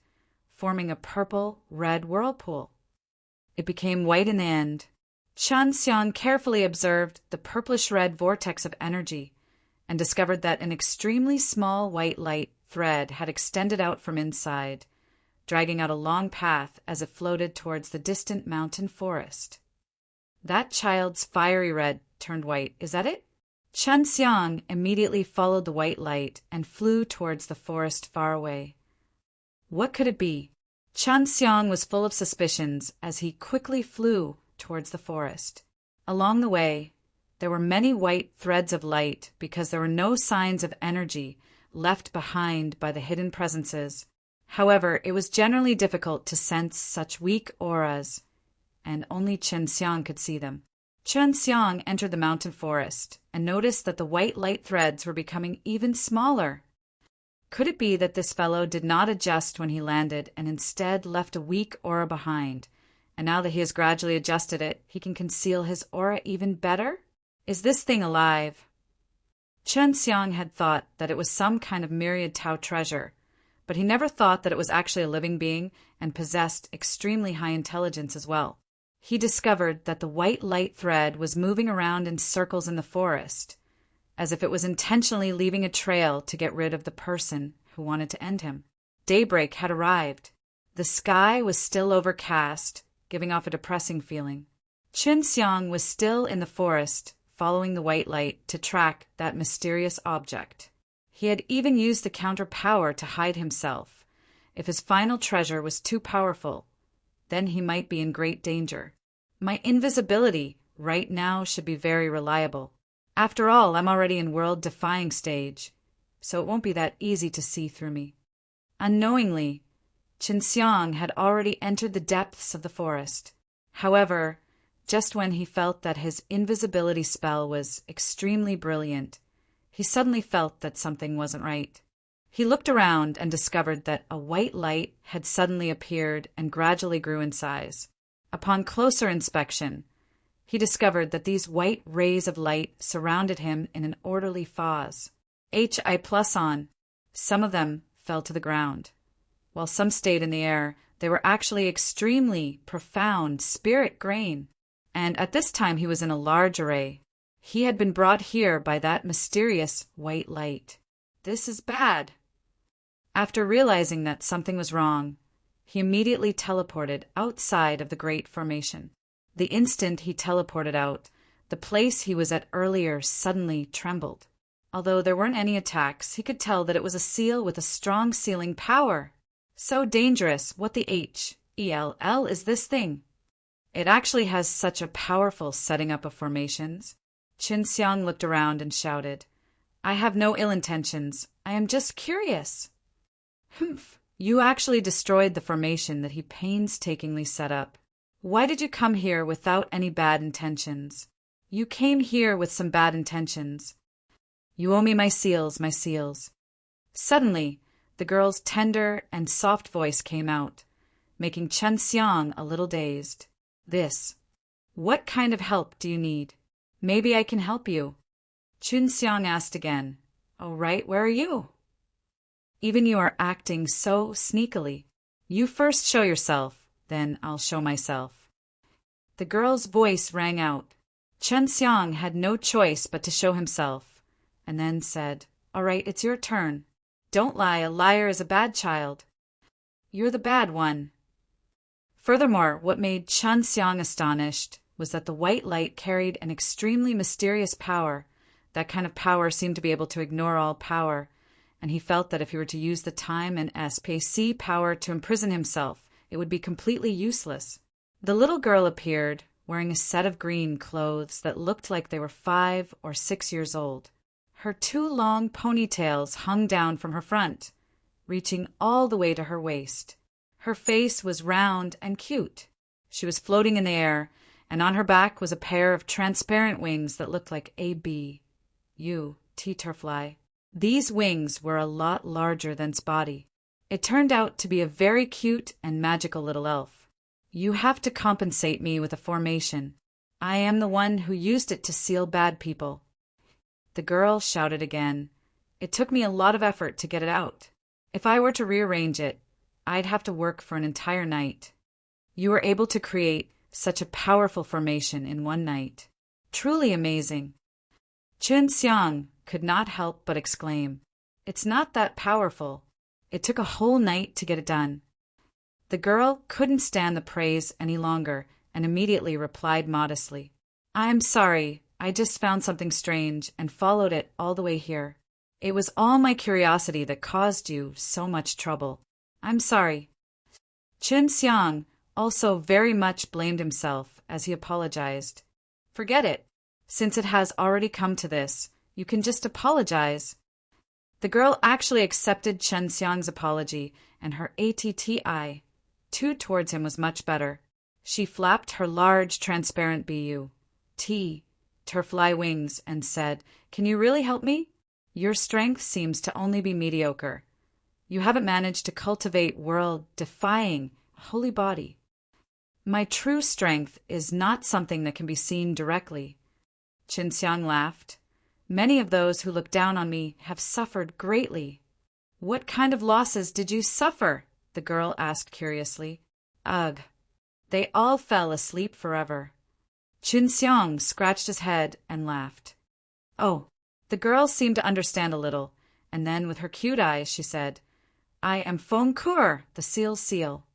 forming a purple-red whirlpool. It became white in the end. Chun Xiang carefully observed the purplish-red vortex of energy and discovered that an extremely small white light thread had extended out from inside, dragging out a long path as it floated towards the distant mountain forest. That child's fiery red turned white, is that it? Chun Xiang immediately followed the white light and flew towards the forest far away. What could it be? Chun Xiang was full of suspicions as he quickly flew towards the forest. Along the way, there were many white threads of light because there were no signs of energy left behind by the hidden presences. However, it was generally difficult to sense such weak auras, and only Chun Xiang could see them. Chun Xiang entered the mountain forest and noticed that the white light threads were becoming even smaller. Could it be that this fellow did not adjust when he landed and instead left a weak aura behind, and now that he has gradually adjusted it, he can conceal his aura even better? Is this thing alive? Chun Xiang had thought that it was some kind of myriad Tao treasure, but he never thought that it was actually a living being and possessed extremely high intelligence as well. He discovered that the white light thread was moving around in circles in the forest, as if it was intentionally leaving a trail to get rid of the person who wanted to end him. Daybreak had arrived. The sky was still overcast, giving off a depressing feeling. Chun Xiang was still in the forest, following the white light to track that mysterious object. He had even used the counter power to hide himself. If his final treasure was too powerful, then he might be in great danger. My invisibility right now should be very reliable. After all, I'm already in world-defying stage, so it won't be that easy to see through me. Unknowingly, Chun Xiang had already entered the depths of the forest. However, just when he felt that his invisibility spell was extremely brilliant, he suddenly felt that something wasn't right. He looked around and discovered that a white light had suddenly appeared and gradually grew in size. Upon closer inspection, he discovered that these white rays of light surrounded him in an orderly phase. Hi+on. Some of them fell to the ground. While some stayed in the air, they were actually extremely profound spirit grain. And at this time he was in a large array. He had been brought here by that mysterious white light. This is bad. After realizing that something was wrong, he immediately teleported outside of the Great Formation. The instant he teleported out, the place he was at earlier suddenly trembled. Although there weren't any attacks, he could tell that it was a seal with a strong sealing power. So dangerous, what the Hell is this thing? It actually has such a powerful setting up of formations. Chun Xiang looked around and shouted, I have no ill intentions. I am just curious. Humph, you actually destroyed the formation that he painstakingly set up. Why did you come here without any bad intentions? You came here with some bad intentions. You owe me my seals, my seals. Suddenly, the girl's tender and soft voice came out, making Chun Xiang a little dazed. What kind of help do you need? Maybe I can help you. Chun Xiang asked again. Oh, right, where are you? Even you are acting so sneakily. You first show yourself, then I'll show myself. The girl's voice rang out. Chun Xiang had no choice but to show himself, and then said, All right, it's your turn. Don't lie, a liar is a bad child. You're the bad one. Furthermore, what made Chun Xiang astonished was that the white light carried an extremely mysterious power. That kind of power seemed to be able to ignore all power, and he felt that if he were to use the time and SPC power to imprison himself, it would be completely useless. The little girl appeared, wearing a set of green clothes that looked like they were 5 or 6 years old. Her 2 long ponytails hung down from her front, reaching all the way to her waist. Her face was round and cute. She was floating in the air, and on her back was a pair of transparent wings that looked like tea-turfly. These wings were a lot larger than Spotty. It turned out to be a very cute and magical little elf. You have to compensate me with a formation. I am the one who used it to seal bad people. The girl shouted again, It took me a lot of effort to get it out. If I were to rearrange it, I'd have to work for an entire night. You were able to create such a powerful formation in one night. Truly amazing. Chun Xiang could not help but exclaim, "It's not that powerful. It took a whole night to get it done." The girl couldn't stand the praise any longer and immediately replied modestly, "I'm sorry, I just found something strange and followed it all the way here. It was all my curiosity that caused you so much trouble. I'm sorry." Chun Xiang also very much blamed himself as he apologized. "Forget it. Since it has already come to this, you can just apologize." The girl actually accepted Chun Xiang's apology, and her attitude towards him was much better. She flapped her large, transparent butterfly wings and said, "Can you really help me? Your strength seems to only be mediocre. You haven't managed to cultivate world-defying holy body. My true strength is not something that can be seen directly." Chun Xiang laughed. "Many of those who look down on me have suffered greatly." "What kind of losses did you suffer?" the girl asked curiously. "Ugh. They all fell asleep forever." Chun Xiang scratched his head and laughed. "Oh." The girl seemed to understand a little, and then with her cute eyes she said, "I am Feng Kuo, the Seal's seal."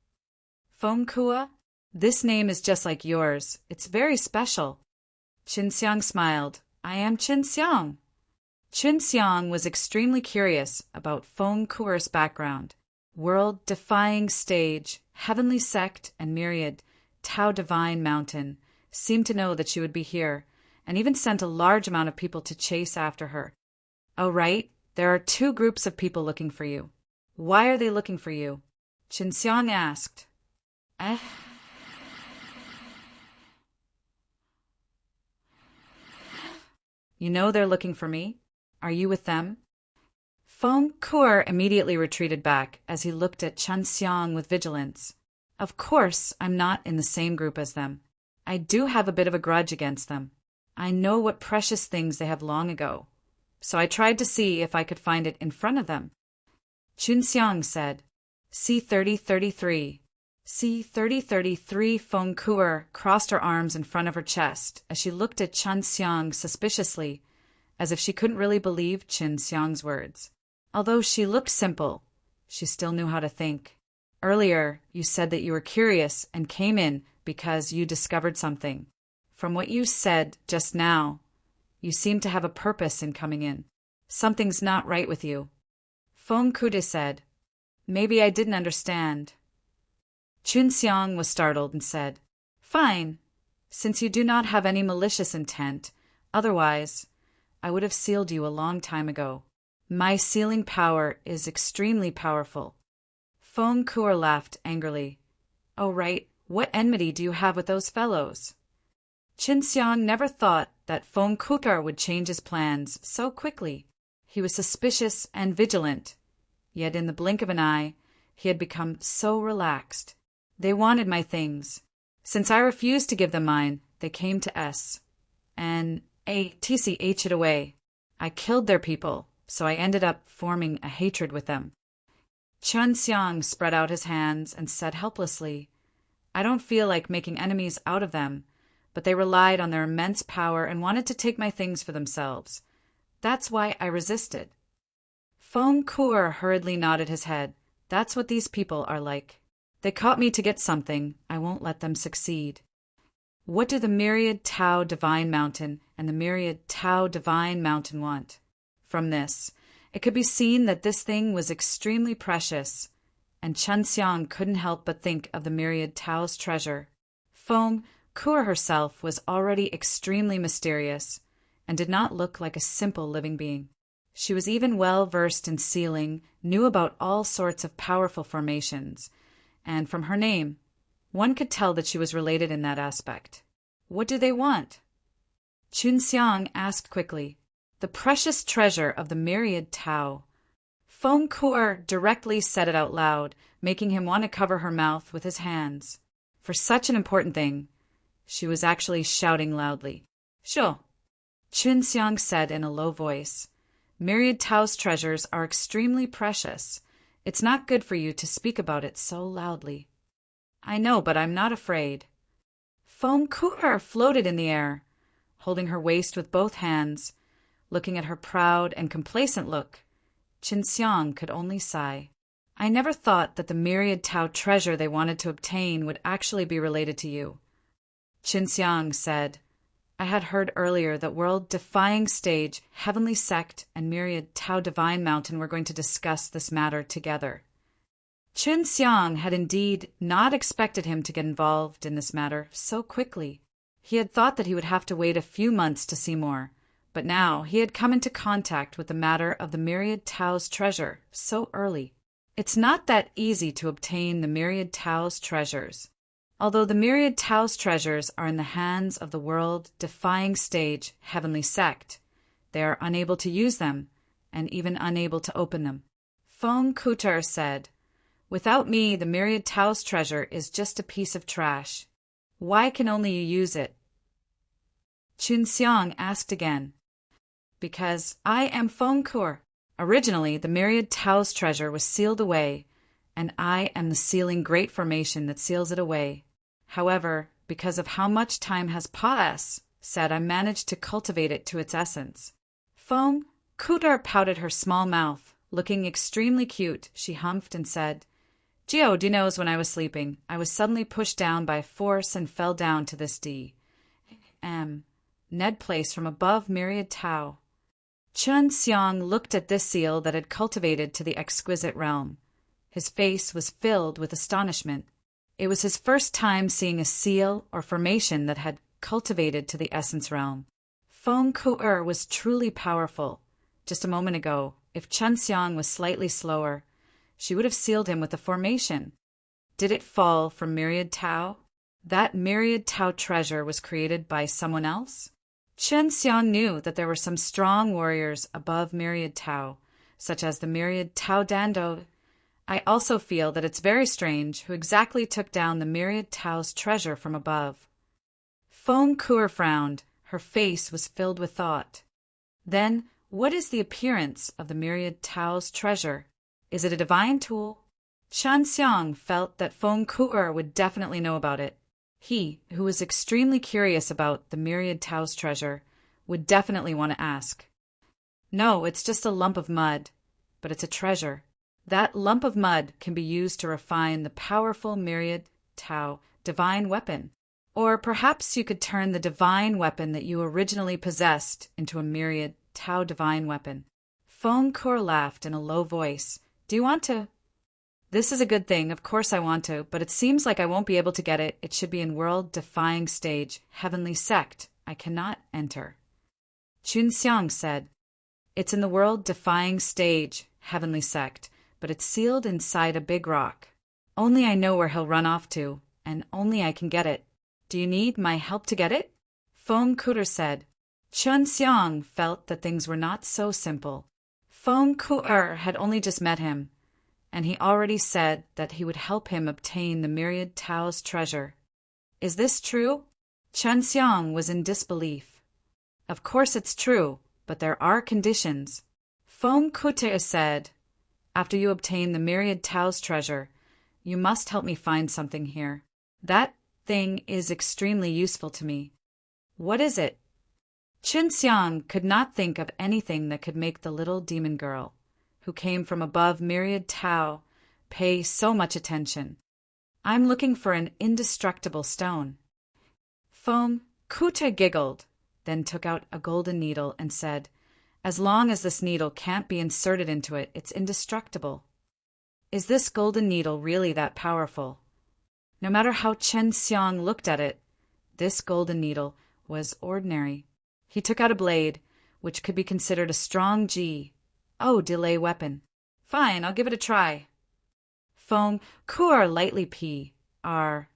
"Feng Kuo? This name is just like yours. It's very special." Chun Xiang smiled. "I am Chun Xiang." Chun Xiang was extremely curious about Feng Kuo's background. World-defying stage, heavenly sect, and myriad Tao divine mountain seemed to know that she would be here, and even sent a large amount of people to chase after her. "Oh, right. There are two groups of people looking for you." "Why are they looking for you?" Chun Xiang asked. "You know they're looking for me. Are you with them?" Feng Kuo immediately retreated back as he looked at Chun Xiang with vigilance. "Of course, I'm not in the same group as them. I do have a bit of a grudge against them. I know what precious things they have long ago, so I tried to see if I could find it in front of them." Chun Xiang said, "C3033. C3033. Feng Kuo crossed her arms in front of her chest as she looked at Chun Xiang suspiciously, as if she couldn't really believe Chun Xiang's words. Although she looked simple, she still knew how to think. "Earlier, you said that you were curious and came in because you discovered something. From what you said just now, you seem to have a purpose in coming in. Something's not right with you." Feng Kuo said, "Maybe I didn't understand." Chun Xiang was startled and said, "Fine. Since you do not have any malicious intent, otherwise, I would have sealed you a long time ago. My sealing power is extremely powerful." Feng Kuo laughed angrily. "Oh, right. What enmity do you have with those fellows?" Chun Xiang never thought that Feng Kuo would change his plans so quickly. He was suspicious and vigilant, yet in the blink of an eye, he had become so relaxed. "They wanted my things. Since I refused to give them mine, they came to S. and ATCH it away. I killed their people, so I ended up forming a hatred with them." Chun Xiang spread out his hands and said helplessly, "I don't feel like making enemies out of them, but they relied on their immense power and wanted to take my things for themselves. That's why I resisted." Feng Kuo hurriedly nodded his head. "That's what these people are like. They caught me to get something. I won't let them succeed." What do the myriad Tao Divine Mountain and the myriad Tao Divine Mountain want? From this, it could be seen that this thing was extremely precious, and Chun Xiang couldn't help but think of the myriad Tao's treasure. Feng Kuo herself was already extremely mysterious, and did not look like a simple living being. She was even well versed in sealing, knew about all sorts of powerful formations, and from her name, one could tell that she was related in that aspect. "What do they want?" Chun Xiang asked quickly. "The precious treasure of the myriad Tao." Feng Kuo directly said it out loud, making him want to cover her mouth with his hands. For such an important thing, she was actually shouting loudly. "Sure," Chun Xiang said in a low voice. Myriad Tao's treasures are extremely precious. It's not good for you to speak about it so loudly. I know, but I'm not afraid. Feng Ku'er floated in the air, holding her waist with both hands. Looking at her proud and complacent look, Qin Xiang could only sigh. I never thought that the Myriad Tao treasure they wanted to obtain would actually be related to you. Qin Xiang said, I had heard earlier that world-defying stage, heavenly sect, and Myriad Tao Divine Mountain were going to discuss this matter together. Qin Xiang had indeed not expected him to get involved in this matter so quickly. He had thought that he would have to wait a few months to see more, but now he had come into contact with the matter of the Myriad Tao's treasure so early. It's not that easy to obtain the Myriad Tao's treasures. Although the Myriad Tao's treasures are in the hands of the world-defying stage, heavenly sect, they are unable to use them, and even unable to open them. Feng Ku'er said, Without me, the Myriad Tao's treasure is just a piece of trash. Why can only you use it? Qin Xiang asked again. Because I am Feng Ku'er. Originally, the Myriad Tao's treasure was sealed away, and I am the sealing great formation that seals it away. However, because of how much time has passed, I managed to cultivate it to its essence. Feng Ku'er pouted her small mouth. Looking extremely cute, she humphed and said, Geo knows when I was sleeping, I was suddenly pushed down by force and fell down to this Ned place from above Myriad Tao. Qin Xiang looked at this seal that had cultivated to the exquisite realm. His face was filled with astonishment. It was his first time seeing a seal or formation that had cultivated to the essence realm. Feng Ku'er was truly powerful. Just a moment ago, if Qin Xiang was slightly slower, she would have sealed him with the formation. Did it fall from Myriad Tao? That Myriad Tao treasure was created by someone else? Qin Xiang knew that there were some strong warriors above Myriad Tao, such as the Myriad Tao Dando. I also feel that it's very strange who exactly took down the Myriad Tao's treasure from above. Feng Ku'er frowned. Her face was filled with thought. Then, what is the appearance of the Myriad Tao's treasure? Is it a divine tool? Qin Xiang felt that Feng Ku'er would definitely know about it. He, who was extremely curious about the Myriad Tao's treasure, would definitely want to ask. No, it's just a lump of mud, but it's a treasure. That lump of mud can be used to refine the powerful Myriad Tao divine weapon. Or perhaps you could turn the divine weapon that you originally possessed into a Myriad Tao divine weapon. Feng Ku'er laughed in a low voice. Do you want to? This is a good thing, of course I want to, but it seems like I won't be able to get it. It should be in world-defying stage, heavenly sect. I cannot enter. Qin Xiang said, It's in the world-defying stage, heavenly sect, but it's sealed inside a big rock. Only I know where he'll run off to, and only I can get it. Do you need my help to get it? Feng Ku'er said. Qin Xiang felt that things were not so simple. Feng Ku'er had only just met him, and he already said that he would help him obtain the Myriad Tao's treasure. Is this true? Qin Xiang was in disbelief. Of course it's true, but there are conditions. Feng Ku'er said, After you obtain the Myriad Tao's treasure, you must help me find something here. That thing is extremely useful to me. What is it? Qin Xiang could not think of anything that could make the little demon girl, who came from above Myriad Tao, pay so much attention. I'm looking for an indestructible stone. Feng Ku'er giggled, then took out a golden needle and said, As long as this needle can't be inserted into it, it's indestructible. Is this golden needle really that powerful? No matter how Qin Xiang looked at it, this golden needle was ordinary. He took out a blade, which could be considered a strong delay weapon. Fine, I'll give it a try. Feng Ku'er lightly ked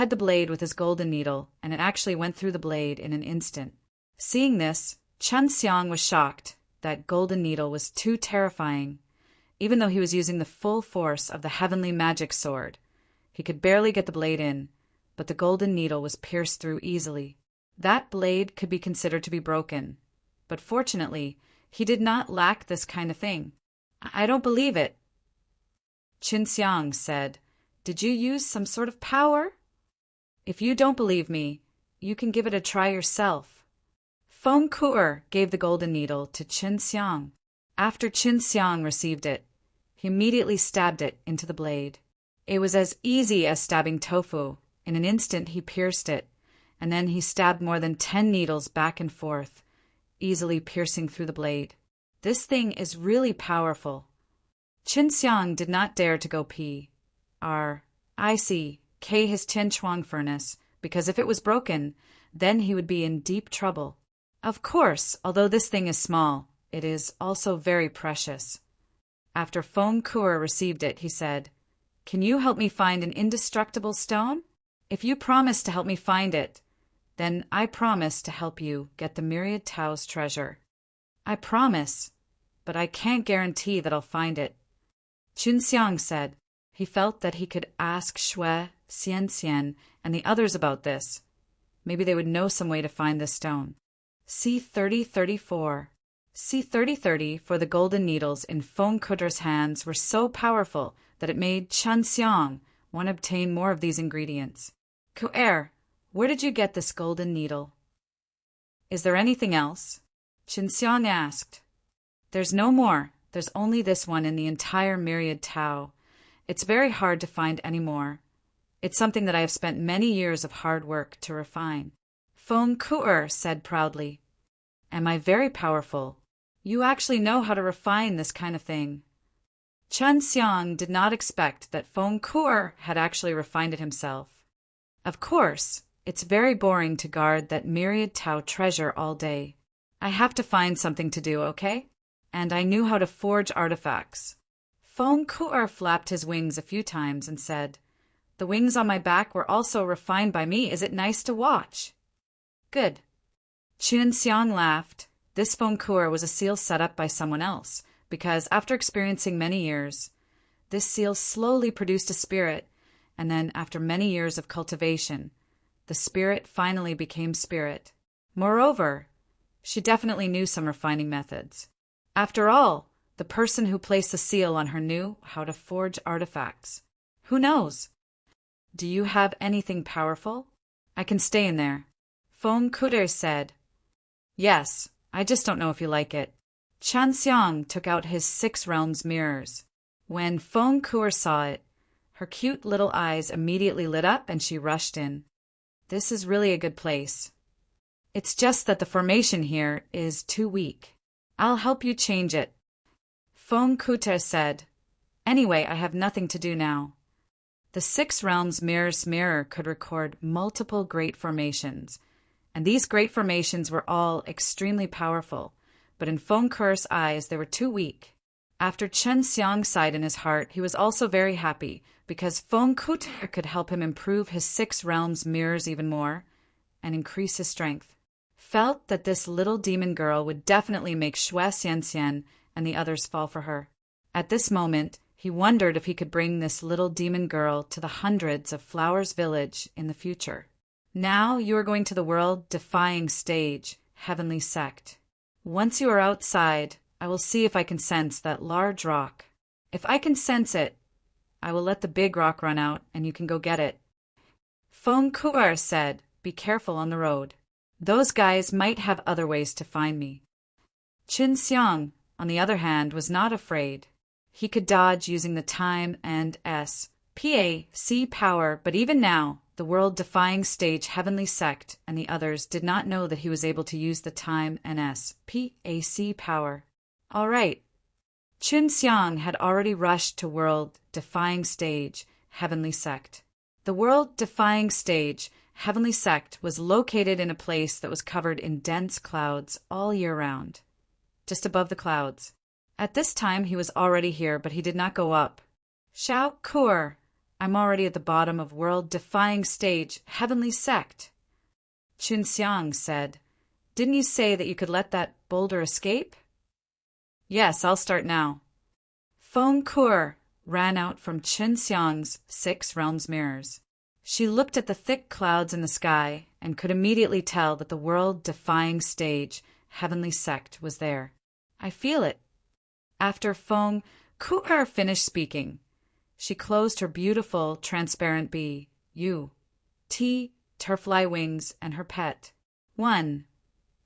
the blade with his golden needle, and it actually went through the blade in an instant. Seeing this, Qin Xiang was shocked. That golden needle was too terrifying. Even though he was using the full force of the heavenly magic sword, he could barely get the blade in, but the golden needle was pierced through easily. That blade could be considered to be broken, but fortunately, he did not lack this kind of thing. I don't believe it. Qinxiang said, Did you use some sort of power? If you don't believe me, you can give it a try yourself. Feng Ku'er gave the golden needle to Qinxiang. After Qinxiang received it, he immediately stabbed it into the blade. It was as easy as stabbing tofu. In an instant he pierced it, and then he stabbed more than 10 needles back and forth, easily piercing through the blade. This thing is really powerful. Qinxiang did not dare to go pee. His Tianchuang furnace, because if it was broken, then he would be in deep trouble. Of course, although this thing is small, it is also very precious. After Feng Ku'er received it, he said, Can you help me find an indestructible stone? If you promise to help me find it, then I promise to help you get the Myriad Tao's treasure. I promise, but I can't guarantee that I'll find it. Qinxiang said he felt that he could ask Shui, Xianxian, and the others about this. Maybe they would know some way to find this stone. C3034. C3030 for the golden needles in Feng Ku'er's hands were so powerful that it made Qinxiang want to obtain more of these ingredients. Ku'er, where did you get this golden needle? Is there anything else? Qinxiang asked. There's no more. There's only this one in the entire Myriad Tao. It's very hard to find any more. It's something that I have spent many years of hard work to refine. Feng Ku'er said proudly, Am I very powerful? You actually know how to refine this kind of thing. Qinxiang did not expect that Feng Ku'er had actually refined it himself. Of course, it's very boring to guard that Myriad Tao treasure all day. I have to find something to do, okay? And I knew how to forge artifacts. Feng Ku'er flapped his wings a few times and said, The wings on my back were also refined by me. Is it nice to watch? Good. Qinxiang laughed. This Feng Ku'er was a seal set up by someone else, because after experiencing many years, this seal slowly produced a spirit, and then after many years of cultivation, the spirit finally became spirit. Moreover, she definitely knew some refining methods. After all, the person who placed the seal on her knew how to forge artifacts. Who knows? Do you have anything powerful? I can stay in there. Feng Ku'er said. Yes, I just don't know if you like it. Qinxiang took out his 6 realms mirrors. When Feng Ku'er saw it, her cute little eyes immediately lit up and she rushed in. This is really a good place. It's just that the formation here is too weak. I'll help you change it. Feng Ku'er said. Anyway, I have nothing to do now. The 6 realms mirror could record multiple great formations, and these great formations were all extremely powerful, but in Feng Ku'er's eyes they were too weak. After Qinxiang sighed in his heart, he was also very happy, because Feng Ku'er could help him improve his 6 realms mirrors even more, and increase his strength. Felt that this little demon girl would definitely make Shui Xianxian and the others fall for her. At this moment, he wondered if he could bring this little demon girl to the hundreds of Flowers Village in the future. Now you are going to the world-defying stage, Heavenly Sect. Once you are outside, I will see if I can sense that large rock. If I can sense it, I will let the big rock run out and you can go get it. Feng Ku'er said, Be careful on the road. Those guys might have other ways to find me. Qinxiang, on the other hand, was not afraid. He could dodge using the time and SPAC power, but even now, the world-defying stage Heavenly Sect and the others did not know that he was able to use the time and SPAC power. All right. Qinxiang had already rushed to world-defying stage Heavenly Sect. The world-defying stage Heavenly Sect was located in a place that was covered in dense clouds all year round, just above the clouds. At this time he was already here, but he did not go up. Shao Ku'er, I'm already at the bottom of world-defying stage Heavenly Sect. Qinxiang said, Didn't you say that you could let that boulder escape? Yes, I'll start now. Feng Ku'er ran out from Qinxiang's 6 realms mirrors. She looked at the thick clouds in the sky and could immediately tell that the world-defying stage heavenly sect was there. I feel it. After Feng Ku'er finished speaking, she closed her beautiful, transparent bee, T, turfly wings, and her pet. 1.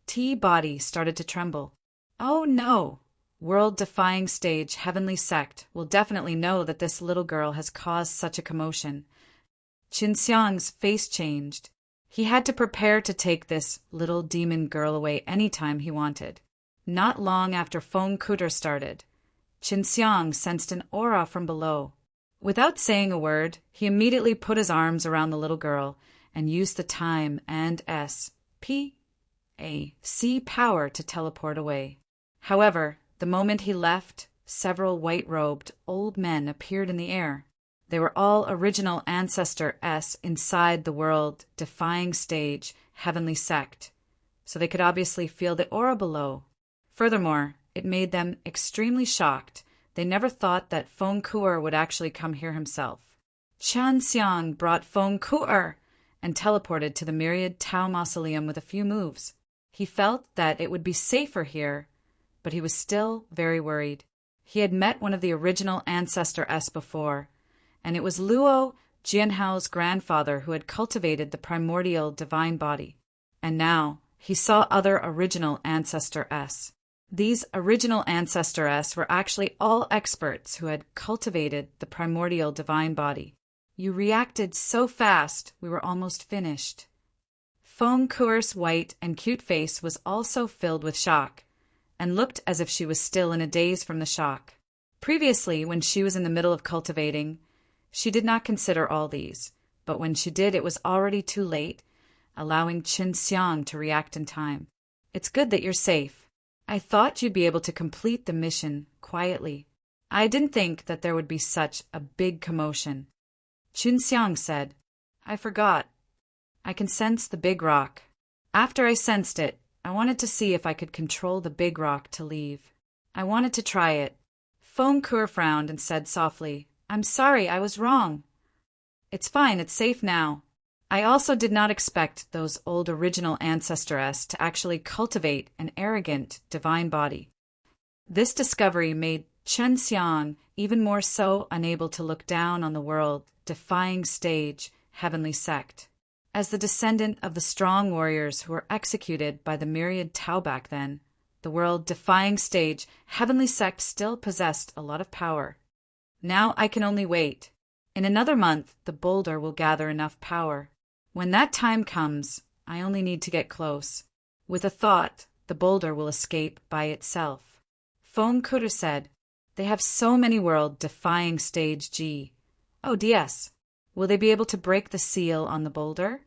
T body started to tremble. Oh no! World-defying stage heavenly sect will definitely know that this little girl has caused such a commotion. Qinxiang's face changed. He had to prepare to take this little demon girl away anytime he wanted. Not long after Feng Ku'er started, Qinxiang sensed an aura from below. Without saying a word, he immediately put his arms around the little girl and used the time and C power to teleport away. However, the moment he left, several white-robed old men appeared in the air. They were all original Ancestor S inside the world-defying stage heavenly sect, so they could obviously feel the aura below. Furthermore, it made them extremely shocked. They never thought that Feng Ku'er would actually come here himself. Qinxiang brought Feng Ku'er and teleported to the Myriad Tao Mausoleum with a few moves. He felt that it would be safer here, but he was still very worried. He had met one of the original Ancestor S before, and it was Luo Jianhao's grandfather who had cultivated the primordial divine body. And now he saw other original Ancestor S. These original Ancestor S were actually all experts who had cultivated the primordial divine body. You reacted so fast, we were almost finished. Feng Ku'er's white and cute face was also filled with shock, and looked as if she was still in a daze from the shock. Previously, when she was in the middle of cultivating, she did not consider all these, but when she did, it was already too late, allowing Qinxiang to react in time. It's good that you're safe. I thought you'd be able to complete the mission quietly. I didn't think that there would be such a big commotion. Qinxiang said, I forgot. I can sense the big rock. After I sensed it, I wanted to see if I could control the big rock to leave. I wanted to try it. Feng Ku'er frowned and said softly, I'm sorry, I was wrong. It's fine, it's safe now. I also did not expect those old original Ancestor S to actually cultivate an arrogant divine body. This discovery made Qinxiang even more so unable to look down on the world-defying stage heavenly sect. As the descendant of the strong warriors who were executed by the Myriad Tao back then, the world-defying stage heavenly sect still possessed a lot of power. Now I can only wait. In another month, the boulder will gather enough power. When that time comes, I only need to get close. With a thought, the boulder will escape by itself. Feng Ku'er said, they have so many world-defying stage G. Oh, DS. Will they be able to break the seal on the boulder?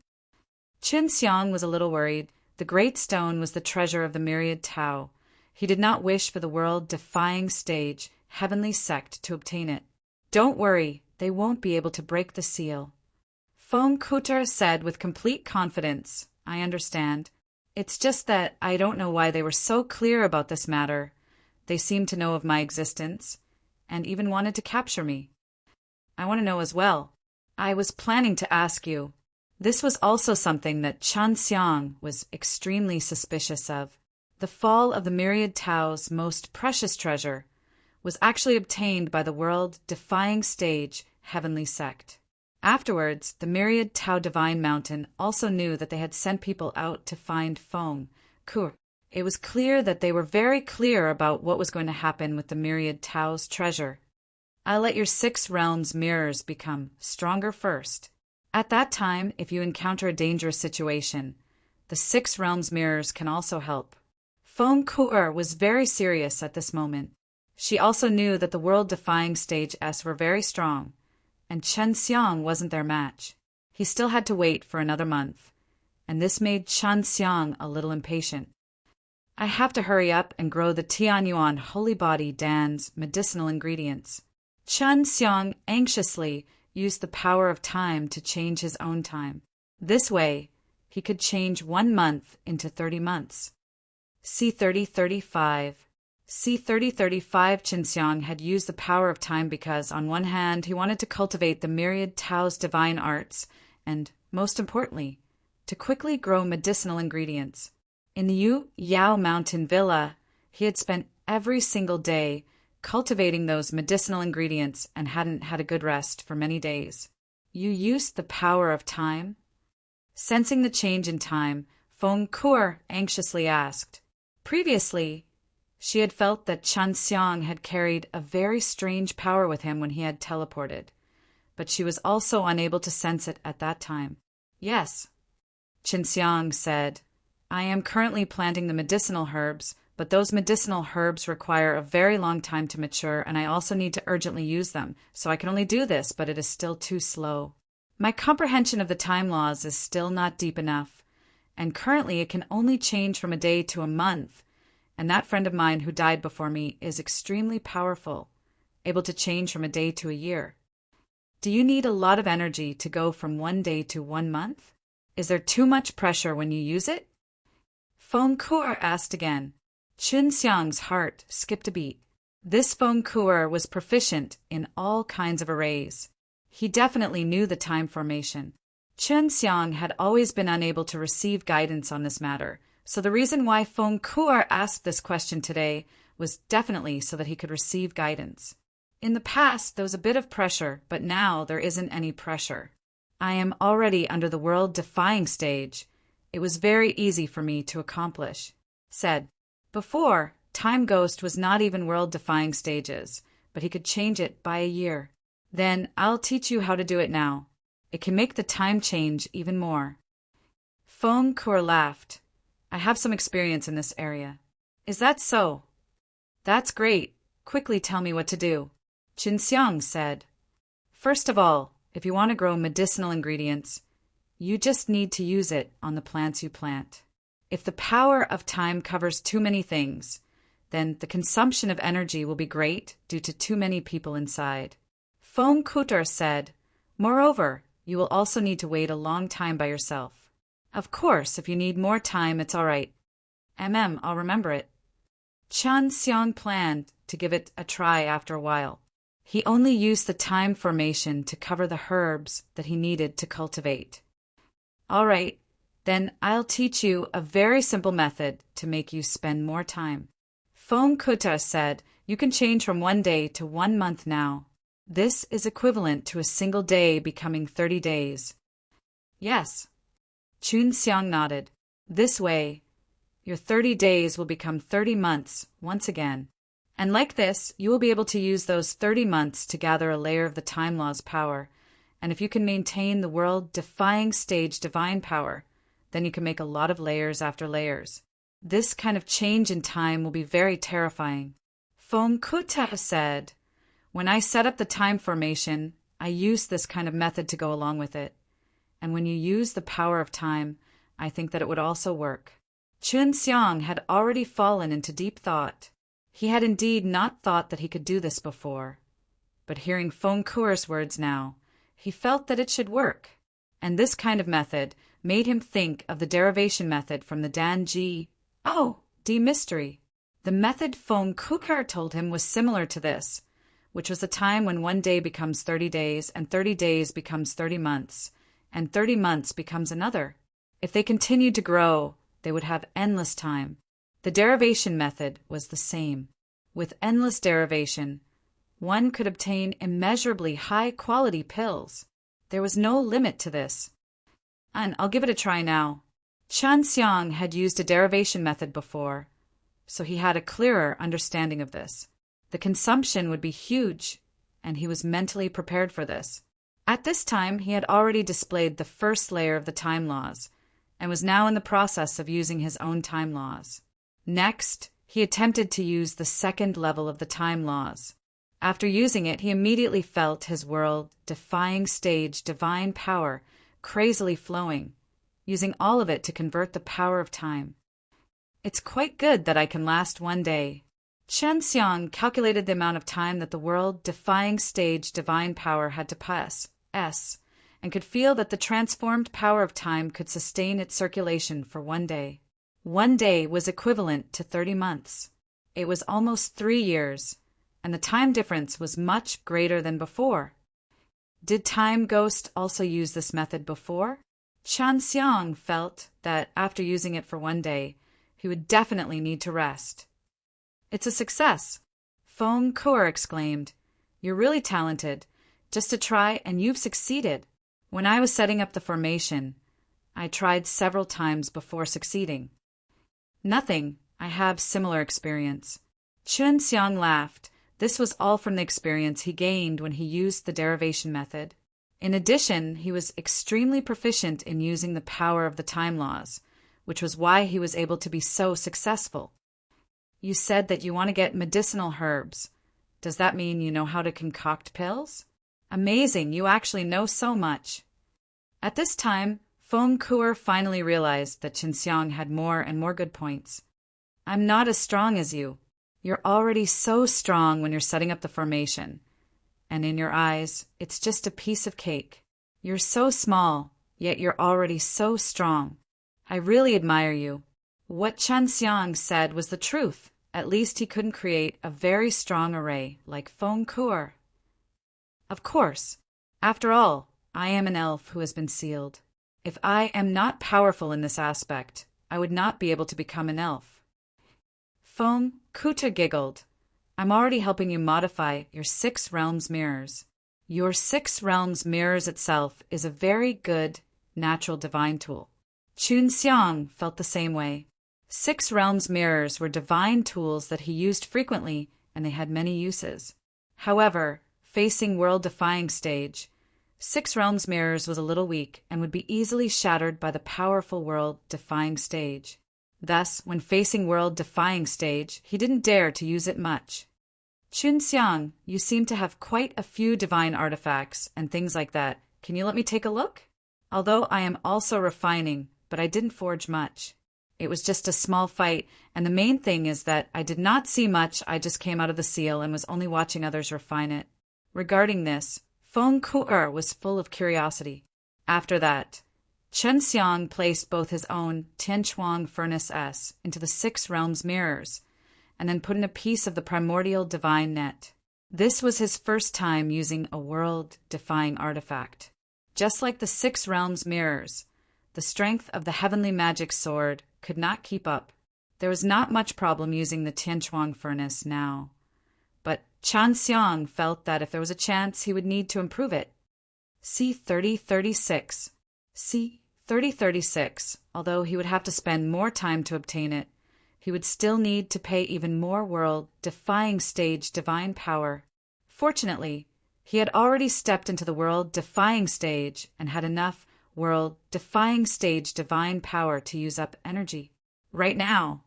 Qinxiang was a little worried. The great stone was the treasure of the Myriad Tao. He did not wish for the world-defying stage heavenly sect to obtain it. Don't worry, they won't be able to break the seal. Feng Ku'er said with complete confidence, I understand. It's just that I don't know why they were so clear about this matter. They seemed to know of my existence, and even wanted to capture me. I want to know as well. I was planning to ask you. This was also something that Qinxiang was extremely suspicious of. The fall of the Myriad Tao's most precious treasure was actually obtained by the world-defying stage heavenly sect. Afterwards, the Myriad Tao Divine Mountain also knew that they had sent people out to find Feng Ku'er. It was clear that they were very clear about what was going to happen with the Myriad Tao's treasure. I'll let your 6 realms mirrors become stronger first. At that time, if you encounter a dangerous situation, the 6 realms mirrors can also help. Feng Ku'er was very serious at this moment. She also knew that the world-defying stage S were very strong, and Qinxiang wasn't their match. He still had to wait for another month, and this made Qinxiang a little impatient. I have to hurry up and grow the Tianyuan Holy Body Dan's medicinal ingredients. Qinxiang anxiously used the power of time to change his own time. This way, he could change 1 month into 30 months. C3035. C3035 Qinxiang had used the power of time because, on one hand, he wanted to cultivate the Myriad Tao's divine arts, and, most importantly, to quickly grow medicinal ingredients. In the Yao mountain villa, he had spent every single day cultivating those medicinal ingredients and hadn't had a good rest for many days. You used the power of time? Sensing the change in time, Feng Kuo anxiously asked. Previously, she had felt that Chen Xiang had carried a very strange power with him when he had teleported, but she was also unable to sense it at that time. Yes, Chen Xiang said, I am currently planting the medicinal herbs, but those medicinal herbs require a very long time to mature, and I also need to urgently use them, so I can only do this, but it is still too slow. My comprehension of the time laws is still not deep enough, and currently it can only change from a day to a month, and that friend of mine who died before me is extremely powerful, able to change from a day to a year. Do you need a lot of energy to go from one day to 1 month? Is there too much pressure when you use it? Feng Kuo asked again. Chen Xiang's heart skipped a beat. This Feng Kuo was proficient in all kinds of arrays. He definitely knew the time formation. Chen Xiang had always been unable to receive guidance on this matter, so the reason why Feng Kuo asked this question today was definitely so that he could receive guidance. In the past, there was a bit of pressure, but now there isn't any pressure. I am already under the world-defying stage. It was very easy for me to accomplish, said. Before, Time Ghost was not even world-defying stages, but he could change it by a year. Then I'll teach you how to do it now. It can make the time change even more. Feng Kuo laughed. I have some experience in this area. Is that so? That's great. Quickly tell me what to do. Chen Xiang said. First of all, if you want to grow medicinal ingredients, you just need to use it on the plants you plant. If the power of time covers too many things, then the consumption of energy will be great due to too many people inside. Feng Kuo said, moreover, you will also need to wait a long time by yourself. Of course, if you need more time, it's all right. I'll remember it. Chen Xiang planned to give it a try after a while. He only used the time formation to cover the herbs that he needed to cultivate. All right, then I'll teach you a very simple method to make you spend more time. Feng Kuo said, you can change from 1 day to 1 month now. This is equivalent to a single day becoming 30 days. Yes. Chen Xiang nodded. This way, your 30 days will become 30 months once again. And like this, you will be able to use those 30 months to gather a layer of the time law's power. And if you can maintain the world-defying stage divine power, then you can make a lot of layers after layers. This kind of change in time will be very terrifying. Feng Kuo said, when I set up the time formation, I used this kind of method to go along with it. And when you use the power of time, I think that it would also work. Chen Xiang had already fallen into deep thought. He had indeed not thought that he could do this before. But hearing Feng Kuo's words now, he felt that it should work. And this kind of method made him think of the derivation method from the Danji mystery. The method Feng Kuo told him was similar to this, which was a time when 1 day becomes 30 days, and 30 days becomes 30 months, and 30 months becomes another. If they continued to grow, they would have endless time. The derivation method was the same. With endless derivation, one could obtain immeasurably high-quality pills. There was no limit to this. And I'll give it a try now. Chen Xiang had used a derivation method before, so he had a clearer understanding of this. The consumption would be huge, and he was mentally prepared for this. At this time, he had already displayed the first layer of the time laws, and was now in the process of using his own time laws. Next, he attempted to use the second level of the time laws. After using it, he immediately felt his world-defying stage divine power crazily flowing, using all of it to convert the power of time. It's quite good that I can last 1 day. Chen Xiang calculated the amount of time that the world-defying stage divine power had to pass, and could feel that the transformed power of time could sustain its circulation for 1 day. 1 day was equivalent to 30 months. It was almost 3 years, and the time difference was much greater than before. Did Time Ghost also use this method before? Chen Xiang felt that after using it for 1 day, he would definitely need to rest. It's a success, Feng Kuo exclaimed. You're really talented. Just to try, and you've succeeded. When I was setting up the formation, I tried several times before succeeding. Nothing. I have similar experience. Chun Xiang laughed. This was all from the experience he gained when he used the derivation method. In addition, he was extremely proficient in using the power of the time laws, which was why he was able to be so successful. You said that you want to get medicinal herbs. Does that mean you know how to concoct pills? Amazing, you actually know so much. At this time, Feng Kuo finally realized that Qin Xiang had more and more good points. I'm not as strong as you. You're already so strong when you're setting up the formation. And in your eyes, it's just a piece of cake. You're so small, yet you're already so strong. I really admire you. What Qin Xiang said was the truth. At least he couldn't create a very strong array like Feng Kuo. Of course. After all, I am an elf who has been sealed. If I am not powerful in this aspect, I would not be able to become an elf. Feng Kuo giggled. I'm already helping you modify your 6 realms mirrors. Your 6 realms mirrors itself is a very good, natural divine tool. Qin Xiang felt the same way. 6 realms mirrors were divine tools that he used frequently, and they had many uses. However, facing world-defying stage, 6 realms mirrors was a little weak and would be easily shattered by the powerful world-defying stage. Thus, when facing world-defying stage, he didn't dare to use it much. Qin Xiang, you seem to have quite a few divine artifacts and things like that. Can you let me take a look? Although I am also refining, but I didn't forge much. It was just a small fight, and the main thing is that I did not see much. I just came out of the seal and was only watching others refine it. Regarding this, Feng Kuo was full of curiosity. After that, Qin Xiang placed both his own Tianquang Furnace S into the 6 realms mirrors, and then put in a piece of the primordial divine net. This was his first time using a world-defying artifact. Just like the 6 realms mirrors, the strength of the heavenly magic sword could not keep up. There was not much problem using the Tianquang Furnace now. But Qin Xiang felt that if there was a chance, he would need to improve it. C3036. C3036, although he would have to spend more time to obtain it, he would still need to pay even more world-defying stage divine power. Fortunately, he had already stepped into the world-defying stage and had enough world-defying stage divine power to use up energy. Right now,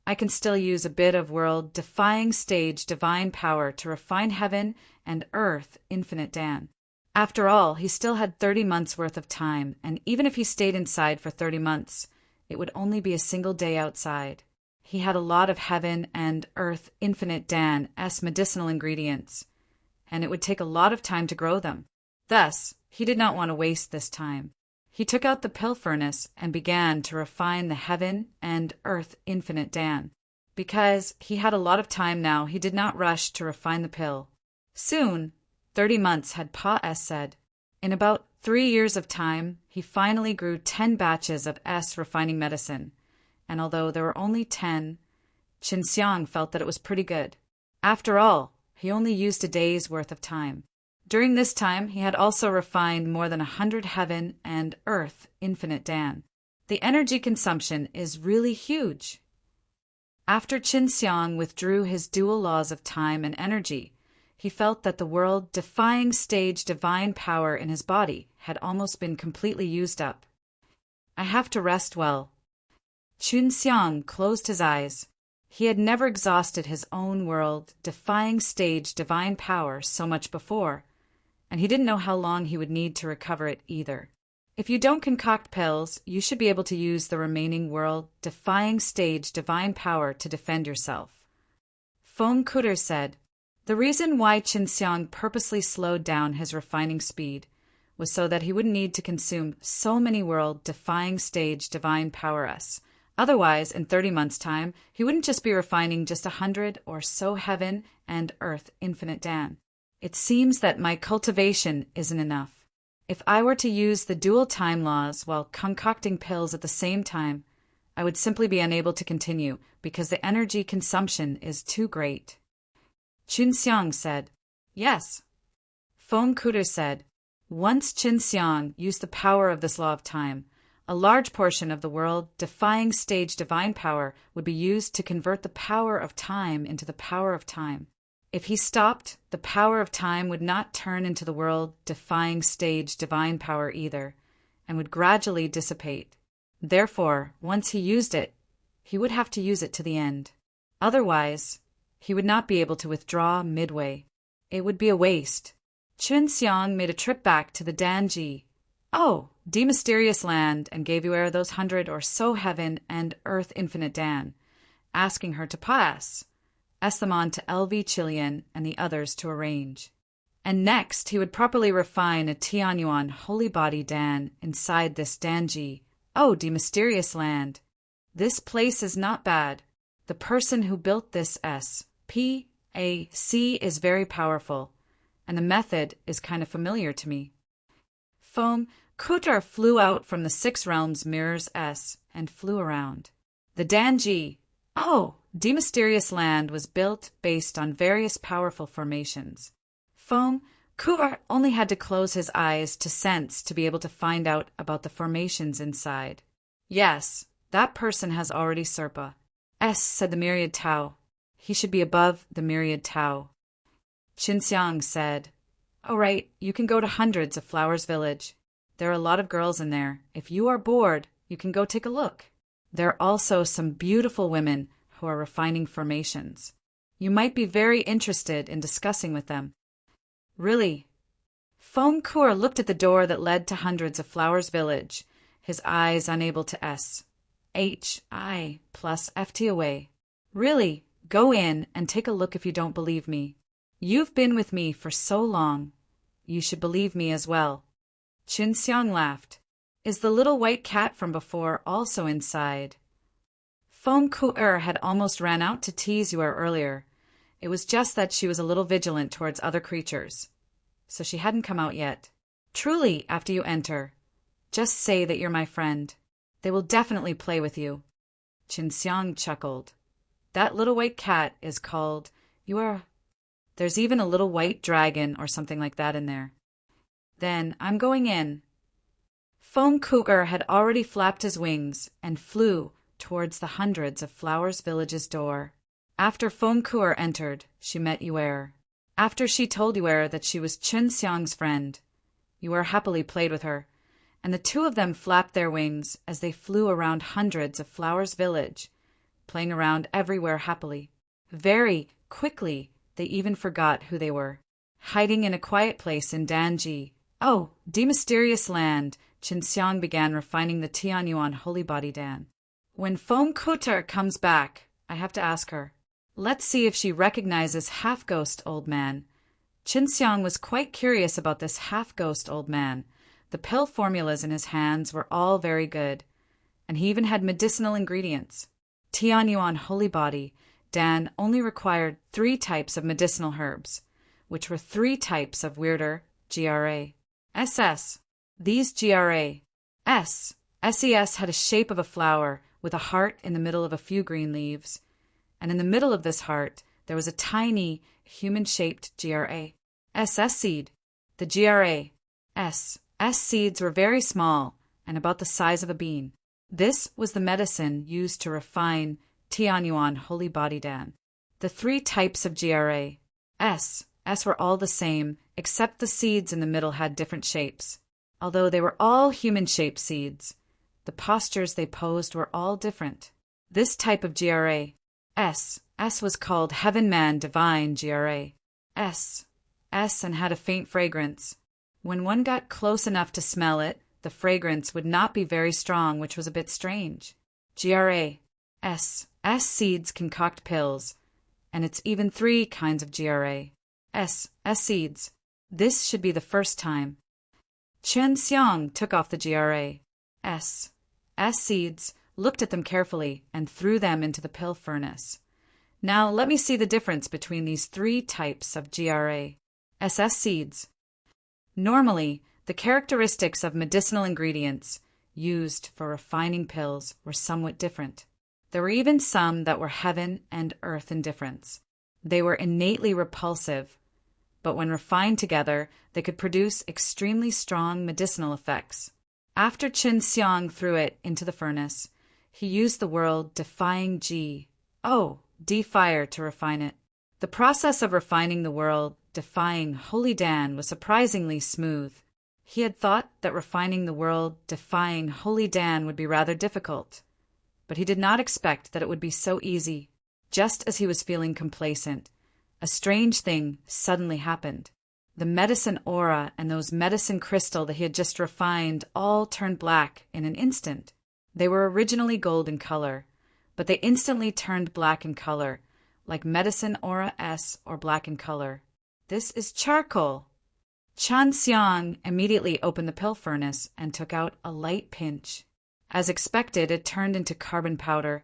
I can still use a bit of world-defying stage divine power to refine heaven and earth infinite Dan. After all, he still had 30 months worth of time, and even if he stayed inside for 30 months, it would only be a single day outside. He had a lot of heaven and earth infinite Dan's medicinal ingredients, and it would take a lot of time to grow them. Thus, he did not want to waste this time. He took out the pill furnace and began to refine the heaven and earth infinite Dan. Because he had a lot of time now, he did not rush to refine the pill. Soon, 30 months had said. In about 3 years of time, he finally grew 10 batches of refining medicine, and although there were only 10, Qin Xiang felt that it was pretty good. After all, he only used a day's worth of time. During this time, he had also refined more than 100 heaven and earth infinite Dan. The energy consumption is really huge. After Qin Xiang withdrew his dual laws of time and energy, he felt that the world-defying stage divine power in his body had almost been completely used up. I have to rest well. Qin Xiang closed his eyes. He had never exhausted his own world-defying stage divine power so much before, and he didn't know how long he would need to recover it either. If you don't concoct pills, you should be able to use the remaining world-defying stage divine power to defend yourself. Feng Kuo said. The reason why Qin Xiang purposely slowed down his refining speed was so that he wouldn't need to consume so many world-defying stage divine power S. Otherwise, in 30 months' time, he wouldn't just be refining just 100 or so heaven and earth infinite Dan. It seems that my cultivation isn't enough. If I were to use the dual time laws while concocting pills at the same time, I would simply be unable to continue because the energy consumption is too great. Qin Xiang said, Yes. Feng Kuter said, Once Qin Xiang used the power of this law of time, a large portion of the world-defying stage divine power would be used to convert the power of time into the power of time. If he stopped, the power of time would not turn into the world-defying stage divine power either, and would gradually dissipate. Therefore, once he used it, he would have to use it to the end. Otherwise, he would not be able to withdraw midway. It would be a waste. Qin Xiang made a trip back to the Danji, mysterious land, and gave Yu'er those 100 or so heaven and earth infinite Dan, asking her to pass them on to LV Chilian and the others to arrange. And next, he would properly refine a Tianyuan holy body Dan inside this Danji, mysterious land. This place is not bad. The person who built this SPAC is very powerful, and the method is kind of familiar to me. Feng Kuter flew out from the 6 realms mirrors and flew around. The Danji, mysterious land, was built based on various powerful formations. Feng Kuter only had to close his eyes to sense to be able to find out about the formations inside. Yes, that person has already Serpa. Said the myriad Tao. He should be above the myriad Tao. Qin Xiang said, All right, you can go to hundreds of Flowers Village. There are a lot of girls in there. If you are bored, you can go take a look. There are also some beautiful women who are refining formations. You might be very interested in discussing with them. Really? Feng Kuter looked at the door that led to hundreds of Flowers Village, his eyes unable to HI plus FT away. Really, go in and take a look if you don't believe me. You've been with me for so long. You should believe me as well. Qin Xiang laughed. Is the little white cat from before also inside? Feng Kuter had almost ran out to tease Yu'er earlier. It was just that she was a little vigilant towards other creatures, so she hadn't come out yet. Truly, after you enter, just say that you're my friend. They will definitely play with you. Qin Xiang chuckled. That little white cat is called Yu'er. There's even a little white dragon or something like that in there. Then I'm going in. Feng Kuter had already flapped his wings and flew towards the hundreds of Flowers Village's door. After Feng Kuter entered, she met Yu'er. After she told Yu'er that she was Qin Xiang's friend, Yu'er happily played with her, and the two of them flapped their wings as they flew around hundreds of Flowers Village, playing around everywhere happily. Very quickly, they even forgot who they were. Hiding in a quiet place in Danji, mysterious land, Qin Xiang began refining the Tianyuan holy body Dan. When Feng Kuter comes back, I have to ask her. Let's see if she recognizes half-ghost old man. Qin Xiang was quite curious about this half-ghost old man. The pill formulas in his hands were all very good, and he even had medicinal ingredients. Tianyuan holy body Dan only required 3 types of medicinal herbs, which were 3 types of weirder GRA. SS. These GRA. SES had a shape of a flower with a heart in the middle of a few green leaves, and in the middle of this heart there was a tiny human-shaped GRA. SS seed. The GRA. S seeds were very small and about the size of a bean. This was the medicine used to refine Tianyuan holy body Dan. The 3 types of GRA. S were all the same, except the seeds in the middle had different shapes. Although they were all human-shaped seeds, the postures they posed were all different. This type of GRA, S was called Heaven Man Divine GRA. S and had a faint fragrance. When one got close enough to smell it, the fragrance would not be very strong, which was a bit strange. GRA. S seeds concoct pills, and it's even 3 kinds of GRA. S seeds. This should be the first time. Qin Xiang took off the GRA. S seeds, looked at them carefully, and threw them into the pill furnace. Now let me see the difference between these 3 types of GRA. SS seeds. Normally, the characteristics of medicinal ingredients used for refining pills were somewhat different. There were even some that were heaven and earth in difference. They were innately repulsive, but when refined together, they could produce extremely strong medicinal effects. After Qin Xiang threw it into the furnace, he used the world-defying fire to refine it. The process of refining the world-defying Holy Dan was surprisingly smooth. He had thought that refining the world-defying Holy Dan would be rather difficult, but he did not expect that it would be so easy. Just as he was feeling complacent, a strange thing suddenly happened. The medicine aura and those medicine crystal that he had just refined all turned black in an instant. They were originally gold in color, but they instantly turned black in color, like medicine aura S or black in color. This is charcoal. Qin Xiang immediately opened the pill furnace and took out a light pinch. As expected, it turned into carbon powder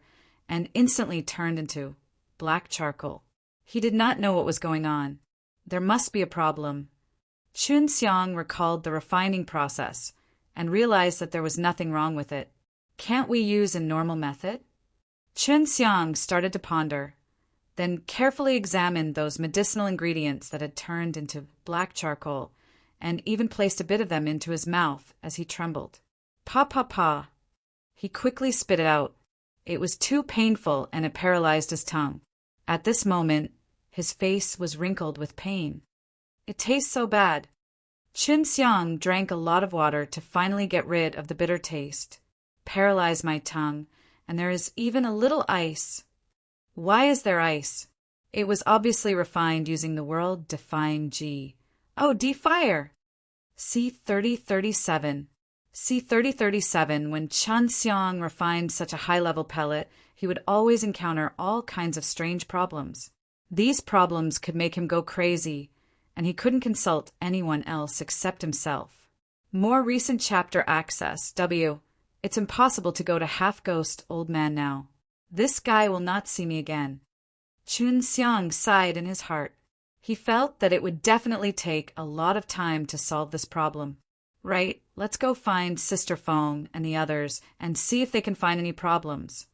and instantly turned into black charcoal. He did not know what was going on. There must be a problem. Qin Xiang recalled the refining process and realized that there was nothing wrong with it. Can't we use a normal method? Qin Xiang started to ponder, then carefully examined those medicinal ingredients that had turned into black charcoal and even placed a bit of them into his mouth as he trembled. Pa pa pa. He quickly spit it out. It was too painful and it paralyzed his tongue. At this moment, his face was wrinkled with pain. It tastes so bad. Qin Xiang drank a lot of water to finally get rid of the bitter taste. Paralyze my tongue, and there is even a little ice. Why is there ice? It was obviously refined using the world-defying G. Oh, D-fire! C3037. C3037, when Qin Xiang refined such a high-level pellet, he would always encounter all kinds of strange problems. These problems could make him go crazy, and he couldn't consult anyone else except himself. More recent chapter access, W. It's impossible to go to half-ghost old man now. This guy will not see me again. Qin Xiang sighed in his heart. He felt that it would definitely take a lot of time to solve this problem. Right, let's go find Sister Feng and the others and see if they can find any problems.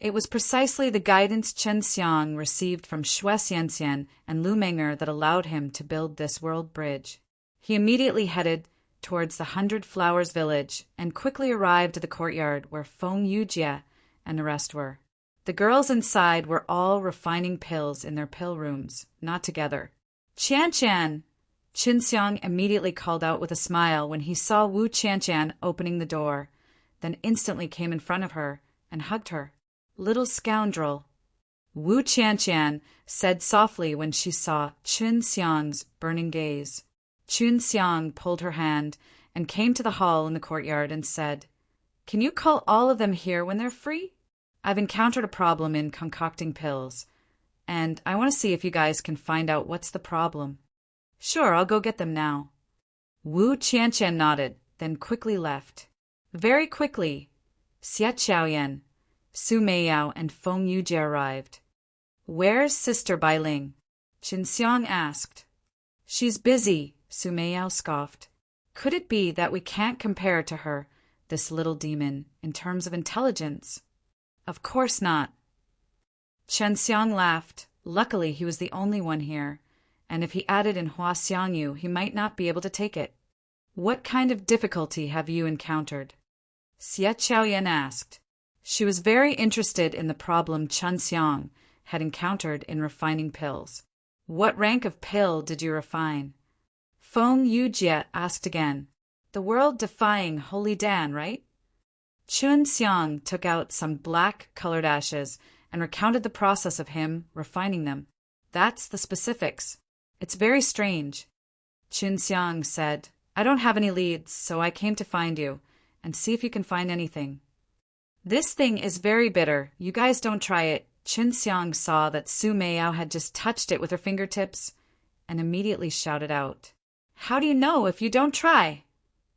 It was precisely the guidance Qin Xiang received from Xue Xianxian and Lu Menger that allowed him to build this world bridge. He immediately headed towards the 100 Flowers village and quickly arrived at the courtyard where Feng Yujie and the rest were. The girls inside were all refining pills in their pill rooms, not together. Qianshan! Qin Xiang immediately called out with a smile when he saw Wu Qianshan opening the door, then instantly came in front of her and hugged her. Little scoundrel! Wu Qianshan said softly when she saw Qin Xiang's burning gaze. Qin Xiang pulled her hand and came to the hall in the courtyard and said, "Can you call all of them here when they're free? I've encountered a problem in concocting pills, and I want to see if you guys can find out what's the problem." "Sure, I'll go get them now." Wu Qianshan nodded, then quickly left. Very quickly, Xie Qiaoyan, Su Meiyao, and Feng Yujie arrived. "Where's Sister Bailing?" Qin Xiang asked. "She's busy," Su Meiyao scoffed. "Could it be that we can't compare to her, this little demon, in terms of intelligence?" "Of course not." Qin Xiang laughed. Luckily, he was the only one here, and if he added in Hua Xiangyu, he might not be able to take it. "What kind of difficulty have you encountered?" Xie Qiaoyan asked. She was very interested in the problem Qin Xiang had encountered in refining pills. "What rank of pill did you refine?" Feng Yujie asked again. "The world-defying Holy Dan, right?" Qin Xiang took out some black-colored ashes and recounted the process of him refining them. "That's the specifics. It's very strange." Qin Xiang said, "I don't have any leads, so I came to find you and see if you can find anything." "This thing is very bitter. You guys don't try it." Qin Xiang saw that Su Meiyao had just touched it with her fingertips and immediately shouted out, "How do you know if you don't try?"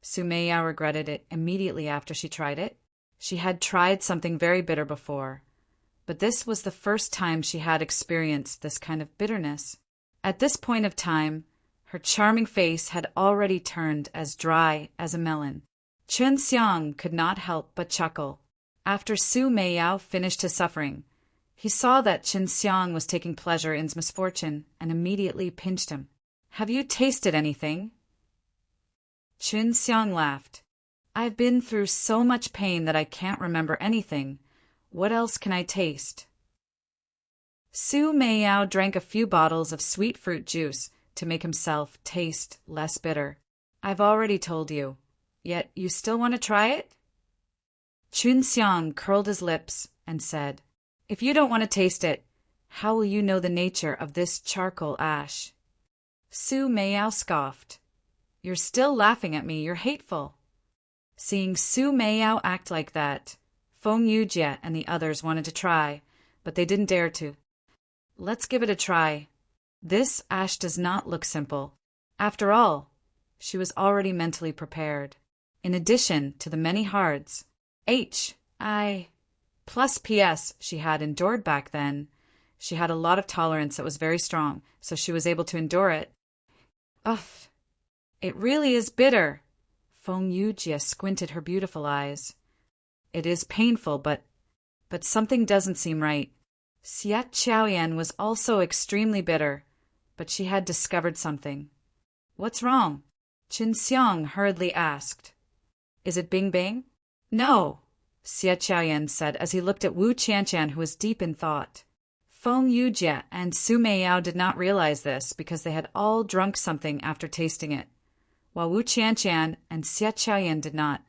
Su Meiyao regretted it immediately after she tried it. She had tried something very bitter before, but this was the first time she had experienced this kind of bitterness. At this point of time, her charming face had already turned as dry as a melon. Chen Xiang could not help but chuckle. After Su Meiyao finished his suffering, he saw that Chen Xiang was taking pleasure in his misfortune and immediately pinched him. "Have you tasted anything?" Chen Xiang laughed. "I've been through so much pain that I can't remember anything. What else can I taste?" Su Meiyao drank a few bottles of sweet fruit juice to make himself taste less bitter. "I've already told you. Yet you still want to try it?" Chen Xiang curled his lips and said, "If you don't want to taste it, how will you know the nature of this charcoal ash?" Su Meiyao scoffed. "You're still laughing at me. You're hateful." Seeing Su Meiyao act like that, Feng Yujie and the others wanted to try, but they didn't dare to. "Let's give it a try. This ash does not look simple." After all, she was already mentally prepared. In addition to the many hards, H.I. plus PS she had endured back then, she had a lot of tolerance that was very strong, so she was able to endure it. "Ugh, it really is bitter." Feng Yujie squinted her beautiful eyes. "It is painful, but something doesn't seem right." Xia Qiaoyan was also extremely bitter, but she had discovered something. "What's wrong?" Chen Xiang hurriedly asked. "Is it Bing Bing?" "No," Xia Qiaoyan said as he looked at Wu Qianqian, who was deep in thought. Feng Yujie and Su Meiyao did not realize this because they had all drunk something after tasting it, while Wu Qianqian and Xia Qiaoyan did not.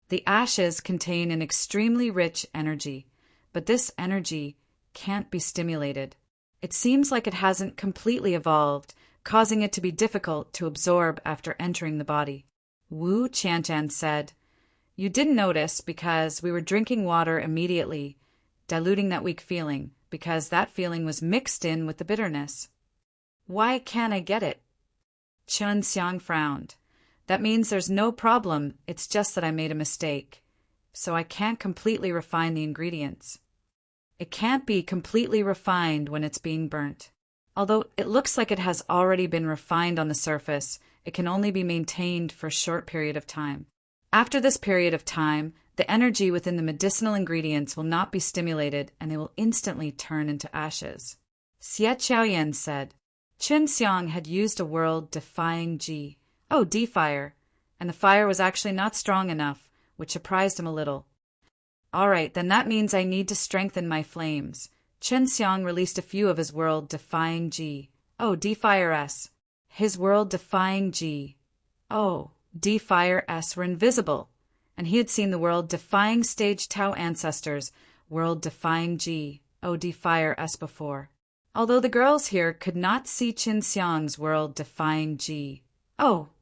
The ashes contain an extremely rich energy, but this energy can't be stimulated. It seems like it hasn't completely evolved, causing it to be difficult to absorb after entering the body. Wu Qianqian said, "You didn't notice because we were drinking water immediately, diluting that weak feeling, because that feeling was mixed in with the bitterness." "Why can't I get it?" Chen Xiang frowned. "That means there's no problem, it's just that I made a mistake. So I can't completely refine the ingredients." It can't be completely refined when it's being burnt. Although it looks like it has already been refined on the surface, it can only be maintained for a short period of time. After this period of time, the energy within the medicinal ingredients will not be stimulated and they will instantly turn into ashes. Xie Qiaoyan said, Chen Xiang had used a world-defying D-fire, and the fire was actually not strong enough, which surprised him a little. "All right, then that means I need to strengthen my flames." Chen Xiang released a few of his world-defying D-fire S. His world-defying D-fire S were invisible, and he had seen the world-defying stage Tao ancestors world-defying D-fire S before. Although the girls here could not see Chen Xiang's world-defying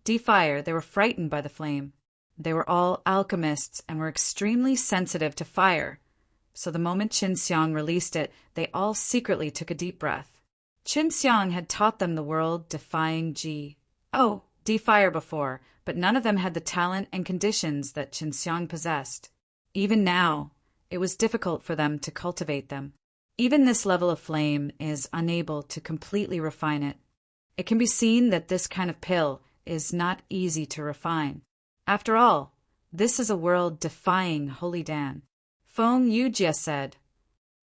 D-fire, they were frightened by the flame. They were all alchemists and were extremely sensitive to fire, so the moment Chen Xiang released it, they all secretly took a deep breath. Chen Xiang had taught them the world-defying D-fire before, but none of them had the talent and conditions that Chen Xiang possessed. Even now, it was difficult for them to cultivate them. Even this level of flame is unable to completely refine it. It can be seen that this kind of pill is not easy to refine. After all, this is a world-defying holy Dan. Feng Yujie said,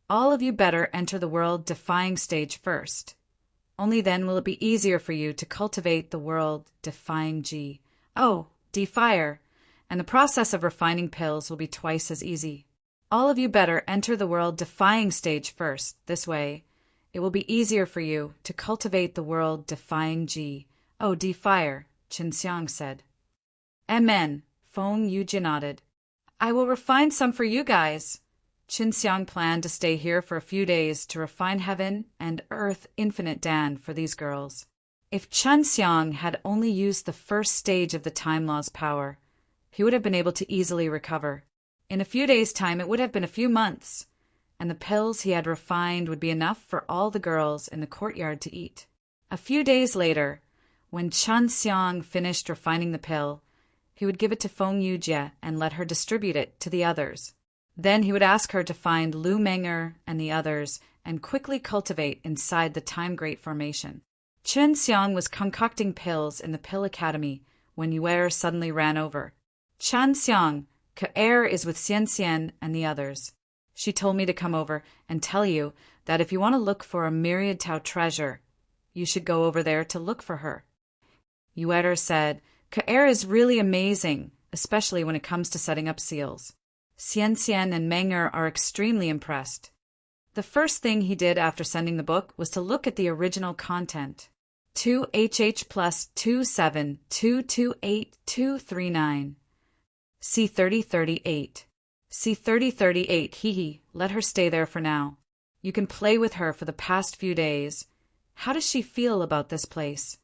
"All of you better enter the world-defying stage first. Only then will it be easier for you to cultivate the world-defying D-fire, and the process of refining pills will be twice as easy. All of you better enter the world-defying stage first. This way, it will be easier for you to cultivate the world-defying D-fire," Chen Xiang said. "Amen," Feng Yujie nodded. "I will refine some for you guys." Chen Xiang planned to stay here for a few days to refine heaven and earth infinite Dan for these girls. If Chen Xiang had only used the first stage of the Time Law's power, he would have been able to easily recover. In a few days' time, it would have been a few months, and the pills he had refined would be enough for all the girls in the courtyard to eat. A few days later, when Chen Xiang finished refining the pill, he would give it to Feng Yujie and let her distribute it to the others. Then he would ask her to find Lu Menger and the others and quickly cultivate inside the Time Great Formation. Chen Xiang was concocting pills in the Pill Academy when Yuer suddenly ran over. Chan Xiang, K'er is with Xian Xian and the others. She told me to come over and tell you that if you want to look for a myriad Tao treasure, you should go over there to look for her. Yuer said, K'er is really amazing, especially when it comes to setting up seals. Xian Xian and Menger are extremely impressed. The first thing he did after sending the book was to look at the original content. 2HH plus 27228 C3038. C3038, hee, let her stay there for now. You can play with her for the past few days. How does she feel about this place?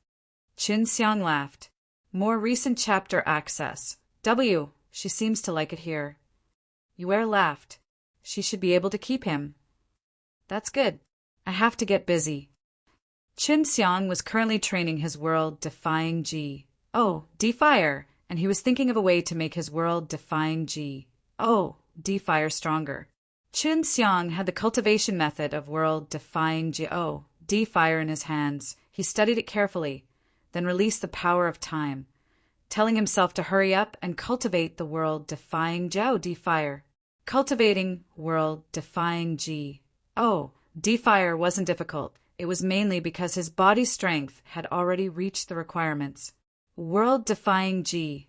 Qin Xiang laughed. More recent chapter access. W, she seems to like it here. Yuer laughed. She should be able to keep him. That's good. I have to get busy. Qin Xiang was currently training his world-defying Ji. D-Fire, and he was thinking of a way to make his world-defying Ji. D-Fire stronger. Qin Xiang had the cultivation method of world-defying Ji. D-Fire in his hands. He studied it carefully, then released the power of time, telling himself to hurry up and cultivate the world-defying Jiao D-Fire. Cultivating world-defying Ji. D-Fire wasn't difficult. It was mainly because his body strength had already reached the requirements. World-defying Ji.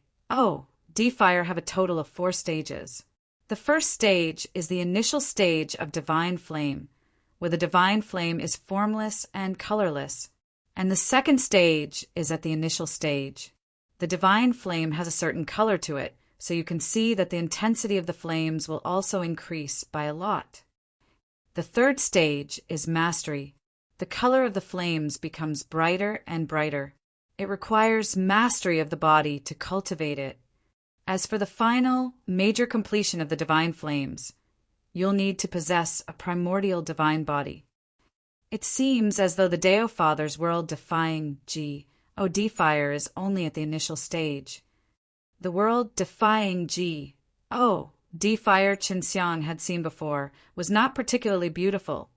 D-Fire have a total of 4 stages. The first stage is the initial stage of divine flame, where the divine flame is formless and colorless. And the second stage is at the initial stage. The divine flame has a certain color to it, so you can see that the intensity of the flames will also increase by a lot. The third stage is mastery. The color of the flames becomes brighter and brighter. It requires mastery of the body to cultivate it. As for the final, major completion of the divine flames, you'll need to possess a primordial divine body. It seems as though the Dao Father's world-defying Ji, D-Fire is only at the initial stage. The world-defying Ji, D-Fire Qin Xiang had seen before, was not particularly beautiful,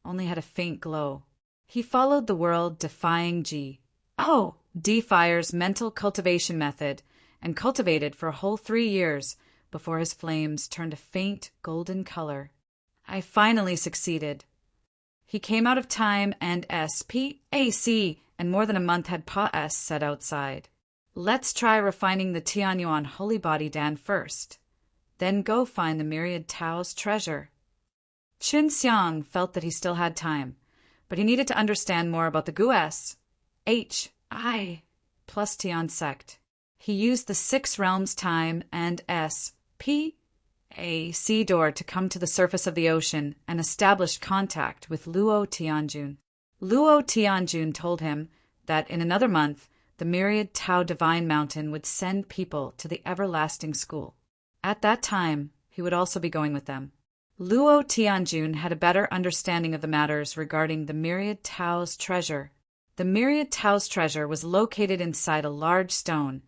only had a faint glow. He followed the world-defying Ji, D-Fire's mental cultivation method, and cultivated for a whole 3 years before his flames turned a faint golden color. I finally succeeded. He came out of time and SPAC, and more than a month had Pa-S set outside. Let's try refining the Tianyuan Holy Body Dan first. Then go find the myriad Tao's treasure. Qin Xiang felt that he still had time, but he needed to understand more about the Gu's HI plus Tian sect. He used the 6 realms time and SPAC door to come to the surface of the ocean and establish contact with Luo Tianjun. Luo Tianjun told him that in another month, the myriad Tao Divine Mountain would send people to the everlasting school. At that time, he would also be going with them. Luo Tianjun had a better understanding of the matters regarding the myriad Tao's treasure. The myriad Tao's treasure was located inside a large stone,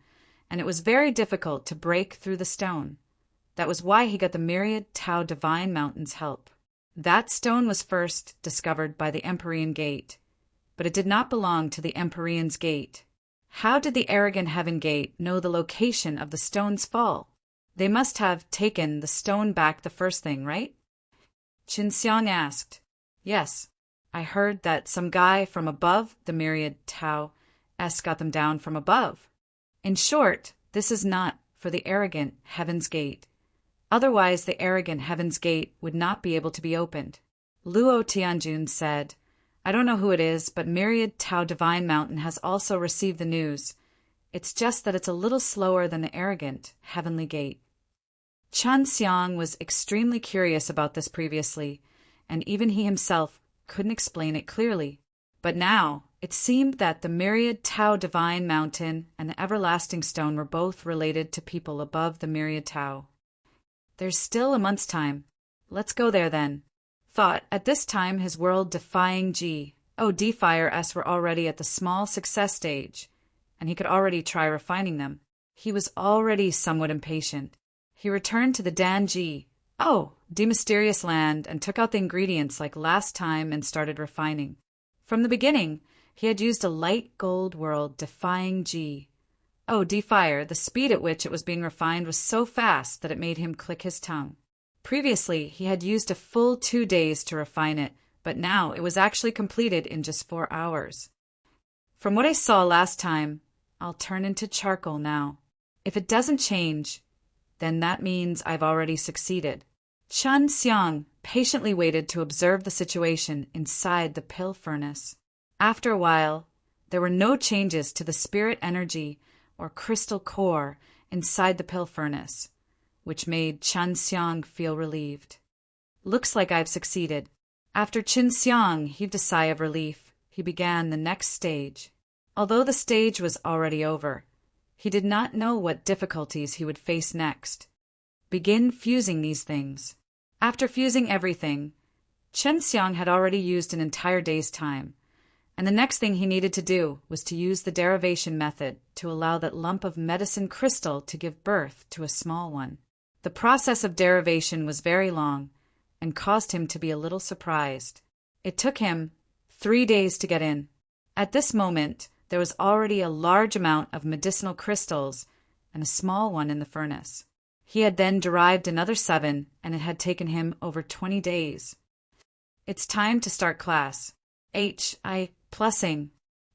and it was very difficult to break through the stone. That was why he got the myriad Tao Divine Mountain's help. That stone was first discovered by the Empyrean Gate, but it did not belong to the Empyrean's Gate. How did the arrogant Heaven Gate know the location of the stone's fall? They must have taken the stone back the first thing, right? Qin Xiang asked. Yes, I heard that some guy from above the myriad Tao got them down from above. In short, this is not for the arrogant Heaven's Gate. Otherwise, the arrogant Heaven's Gate would not be able to be opened. Luo Tianjun said, I don't know who it is, but myriad Tao Divine Mountain has also received the news. It's just that it's a little slower than the arrogant Heavenly Gate. Chan Xiang was extremely curious about this previously, and even he himself couldn't explain it clearly. But now, it seemed that the myriad Tao Divine Mountain and the Everlasting Stone were both related to people above the myriad Tao. There's still a month's time. Let's go there then. Thought at this time his world-defying D-Fire S were already at the small success stage, and he could already try refining them. He was already somewhat impatient. He returned to the Dan Mysterious Land, and took out the ingredients like last time and started refining. From the beginning, he had used a light gold world-defying Fire, the speed at which it was being refined was so fast that it made him click his tongue. Previously, he had used a full 2 days to refine it, but now it was actually completed in just 4 hours. From what I saw last time, I'll turn into charcoal now. If it doesn't change, then that means I've already succeeded. Chun Xiang patiently waited to observe the situation inside the pill furnace. After a while, there were no changes to the spirit energy or crystal core inside the pill furnace, which made Chun Xiang feel relieved. Looks like I've succeeded. After Chun Xiang heaved a sigh of relief, he began the next stage. Although the stage was already over, he did not know what difficulties he would face next. Begin fusing these things. After fusing everything, Chun Xiang had already used an entire day's time, and the next thing he needed to do was to use the derivation method to allow that lump of medicine crystal to give birth to a small one. The process of derivation was very long and caused him to be a little surprised. It took him 3 days to get in. At this moment, there was already a large amount of medicinal crystals and a small one in the furnace. He had then derived another 7, and it had taken him over 20 days. It's time to start class. Plussing.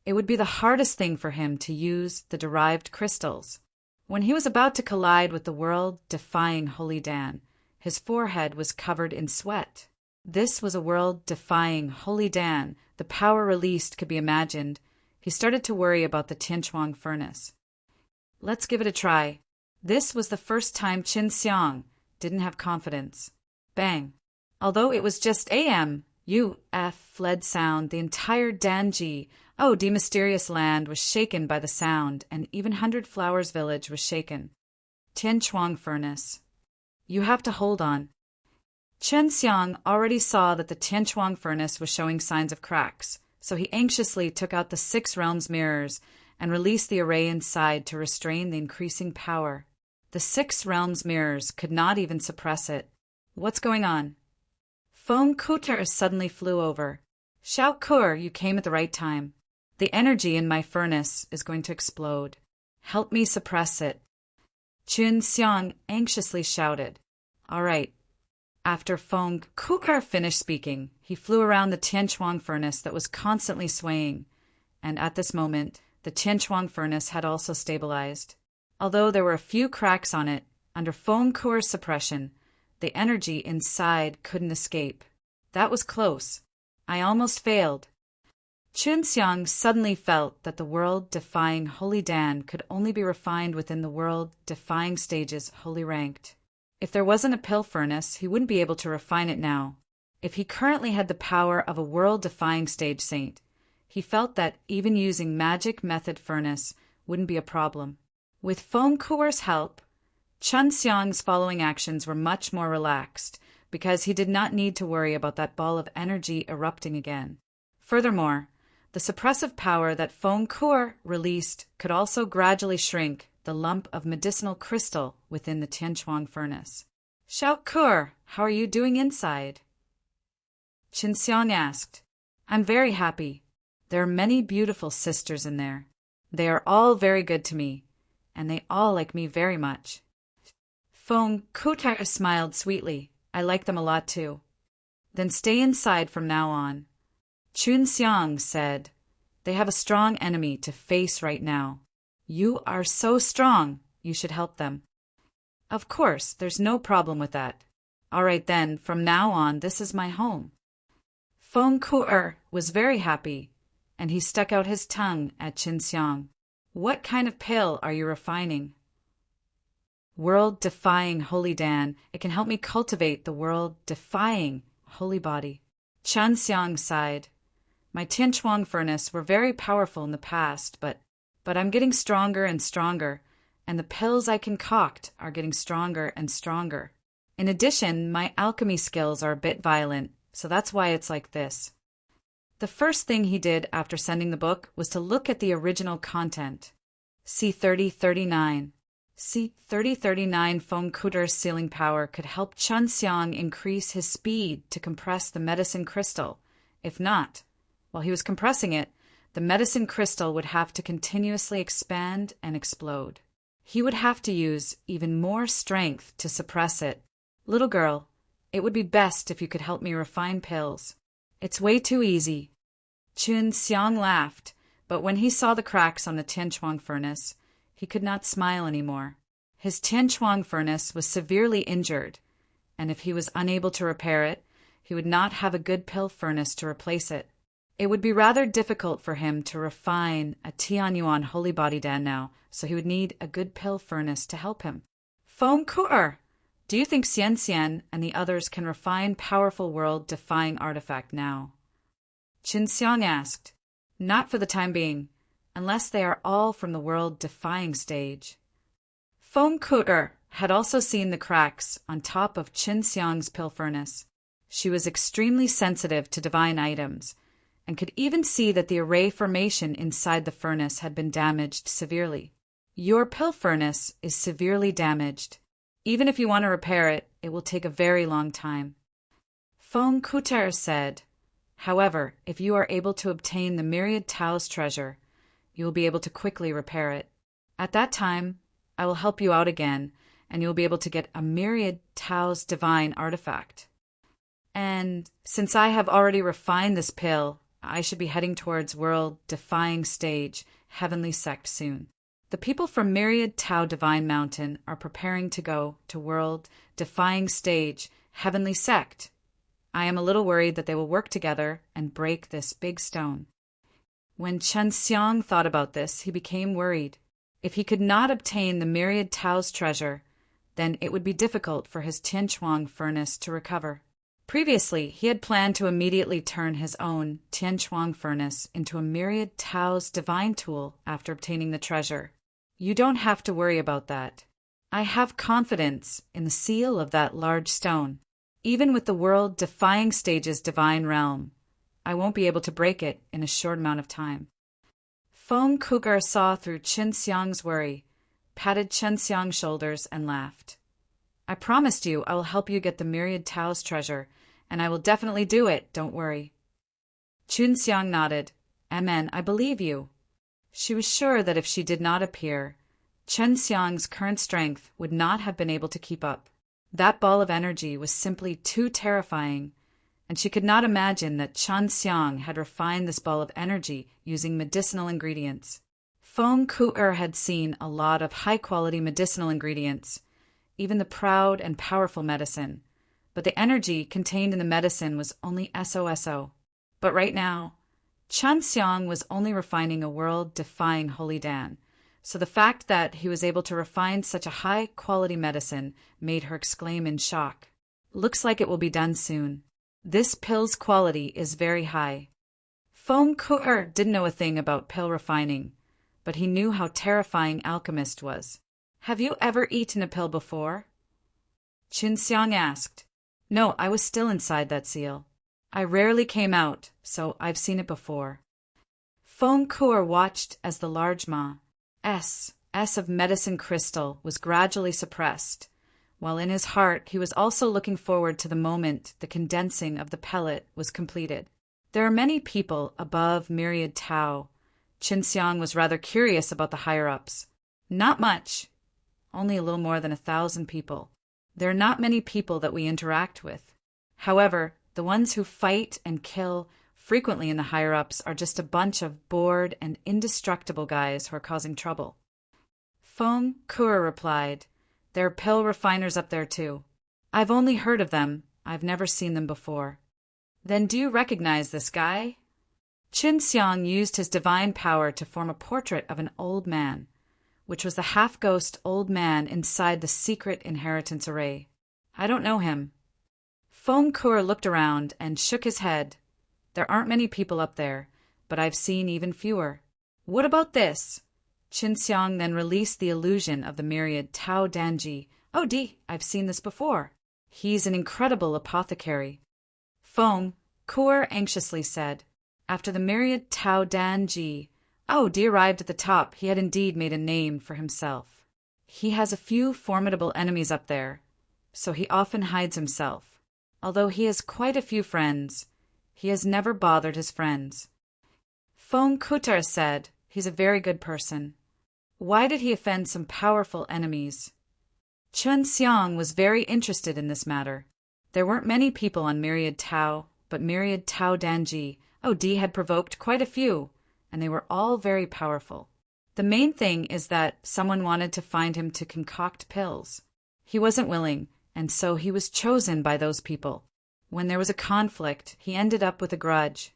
It would be the hardest thing for him to use the derived crystals. When he was about to collide with the world-defying Holy Dan, his forehead was covered in sweat. This was a world-defying Holy Dan. The power released could be imagined. He started to worry about the Tianchuang furnace. Let's give it a try. This was the first time Chun Xiang didn't have confidence. Bang. Although it was just fled sound, the entire Danji, the mysterious land, was shaken by the sound, and even 100 Flowers village was shaken. Tianchuang furnace. You have to hold on. Chun Xiang already saw that the Tianchuang furnace was showing signs of cracks, so he anxiously took out the 6 realms mirrors and released the array inside to restrain the increasing power. The 6 realms mirrors could not even suppress it. What's going on? Feng Kuter suddenly flew over. Xiao Kur, you came at the right time. The energy in my furnace is going to explode. Help me suppress it. Chun Xiang anxiously shouted. All right. After Feng Kuter finished speaking, he flew around the Tianchuang furnace that was constantly swaying, and at this moment, the Tianchuang furnace had also stabilized. Although there were a few cracks on it, under Feng Kuter's suppression, the energy inside couldn't escape. That was close. I almost failed. Chun Xiang suddenly felt that the world-defying Holy Dan could only be refined within the world-defying stages Holy ranked. If there wasn't a pill furnace, he wouldn't be able to refine it now. If he currently had the power of a world-defying stage saint, he felt that even using magic method furnace wouldn't be a problem. With Feng Kuer's help, Chun Xiang's following actions were much more relaxed, because he did not need to worry about that ball of energy erupting again. Furthermore, the suppressive power that Feng Kuer released could also gradually shrink the lump of medicinal crystal within the Tianchuang furnace. Xiao Kuer, how are you doing inside? Chun Xiang asked. I'm very happy. There are many beautiful sisters in there. They are all very good to me, and they all like me very much. Feng Kuter smiled sweetly. I like them a lot too. Then stay inside from now on. Chun Xiang said, they have a strong enemy to face right now. You are so strong, you should help them. Of course, there's no problem with that. All right then, from now on, this is my home. Feng Kuer was very happy, and he stuck out his tongue at Chun Xiang. What kind of pill are you refining? World-defying Holy Dan. It can help me cultivate the world-defying holy body. Chun Xiang sighed. My Tianchuang furnace were very powerful in the past, but I'm getting stronger and stronger, and the pills I concoct are getting stronger and stronger. In addition, my alchemy skills are a bit violent, so that's why it's like this. The first thing he did after sending the book was to look at the original content. C3039. C3039 Feng Kuter's sealing power could help Chun Xiang increase his speed to compress the medicine crystal. If not, while he was compressing it, the medicine crystal would have to continuously expand and explode. He would have to use even more strength to suppress it. Little girl, it would be best if you could help me refine pills. It's way too easy. Chun Xiang laughed, but when he saw the cracks on the Tianchuang furnace, he could not smile anymore. His Tianchuang furnace was severely injured, and if he was unable to repair it, he would not have a good pill furnace to replace it. It would be rather difficult for him to refine a Tianyuan holy body dan now, so he would need a good pill furnace to help him. Feng Ku'er, do you think Xian Xian and the others can refine powerful world-defying artifact now? Qin Xiang asked. Not for the time being, unless they are all from the world-defying stage. Feng Ku'er had also seen the cracks on top of Qin Xiang's pill furnace. She was extremely sensitive to divine items, and could even see that the array formation inside the furnace had been damaged severely. Your pill furnace is severely damaged. Even if you want to repair it, it will take a very long time. Feng Ku'er said, however, if you are able to obtain the myriad Tao's treasure, you will be able to quickly repair it. At that time, I will help you out again, and you will be able to get a myriad Tao's divine artifact. And since I have already refined this pill, I should be heading towards world-defying stage, heavenly sect soon. The people from Myriad Tao Divine Mountain are preparing to go to world-defying stage, heavenly sect. I am a little worried that they will work together and break this big stone. When Chen Xiang thought about this, he became worried. If he could not obtain the Myriad Tao's treasure, then it would be difficult for his Tianchuang furnace to recover. Previously, he had planned to immediately turn his own Tianchuang furnace into a Myriad Tao's divine tool after obtaining the treasure. You don't have to worry about that. I have confidence in the seal of that large stone. Even with the world-defying stage's divine realm, I won't be able to break it in a short amount of time. Feng Ku'er saw through Qin Xiang's worry, patted Chen Xiang's shoulders, and laughed. I promised you I will help you get the Myriad Tao's treasure, and I will definitely do it, don't worry. Chun Xiang nodded. Amen, I believe you. She was sure that if she did not appear, Chen Xiang's current strength would not have been able to keep up. That ball of energy was simply too terrifying, and she could not imagine that Chen Xiang had refined this ball of energy using medicinal ingredients. Feng Ku'er had seen a lot of high-quality medicinal ingredients, even the proud and powerful medicine, but the energy contained in the medicine was only SOSO. But right now, Chen Xiang was only refining a world-defying holy dan, so the fact that he was able to refine such a high-quality medicine made her exclaim in shock. Looks like it will be done soon. This pill's quality is very high. Feng Ku'er didn't know a thing about pill refining, but he knew how terrifying Alchemist was. Have you ever eaten a pill before? Qin Xiang asked. No, I was still inside that seal. I rarely came out, so I've seen it before. Feng Ku'er watched as the large S of medicine crystal was gradually suppressed, while in his heart he was also looking forward to the moment the condensing of the pellet was completed. There are many people above Myriad Tao. Qin Xiang was rather curious about the higher-ups. Not much. Only a little more than 1,000 people. There are not many people that we interact with. However, the ones who fight and kill frequently in the higher-ups are just a bunch of bored and indestructible guys who are causing trouble. Feng Ku'er replied, There are pill refiners up there too. I've only heard of them. I've never seen them before. Then do you recognize this guy? Qin Xiang used his divine power to form a portrait of an old man, which was the half-ghost old man inside the secret inheritance array. I don't know him. Feng Ku'er looked around and shook his head. There aren't many people up there, but I've seen even fewer. What about this? Qin Xiang then released the illusion of the myriad Tao Danji. Oh, I've seen this before. He's an incredible apothecary. Feng Ku'er anxiously said. After the myriad Tao Danji, arrived at the top, he had indeed made a name for himself. He has a few formidable enemies up there, so he often hides himself. Although he has quite a few friends, he has never bothered his friends. Feng Kutar said, "He's a very good person. Why did he offend some powerful enemies?" Chen Xiang was very interested in this matter. There weren't many people on Myriad Tao, but Myriad Tao Danji, Di had provoked quite a few, and they were all very powerful. The main thing is that someone wanted to find him to concoct pills. He wasn't willing, and so he was chosen by those people. When there was a conflict, he ended up with a grudge.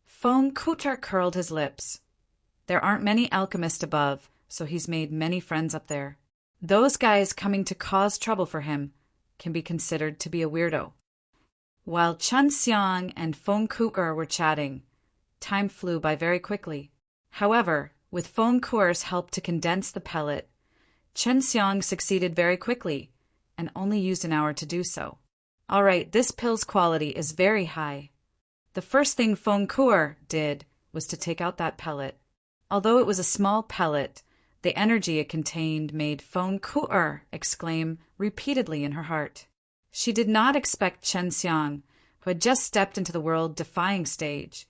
Feng Kutar curled his lips. There aren't many alchemists above, so he's made many friends up there. Those guys coming to cause trouble for him can be considered to be a weirdo. While Chen Xiang and Feng Kutar were chatting, time flew by very quickly. However, with Feng Kutar's help to condense the pellet, Chen Xiang succeeded very quickly and only used an hour to do so. All right, this pill's quality is very high. The first thing Feng Kutar did was to take out that pellet. Although it was a small pellet, the energy it contained made Feng Kutar exclaim repeatedly in her heart. She did not expect Chen Xiang, who had just stepped into the world-defying stage,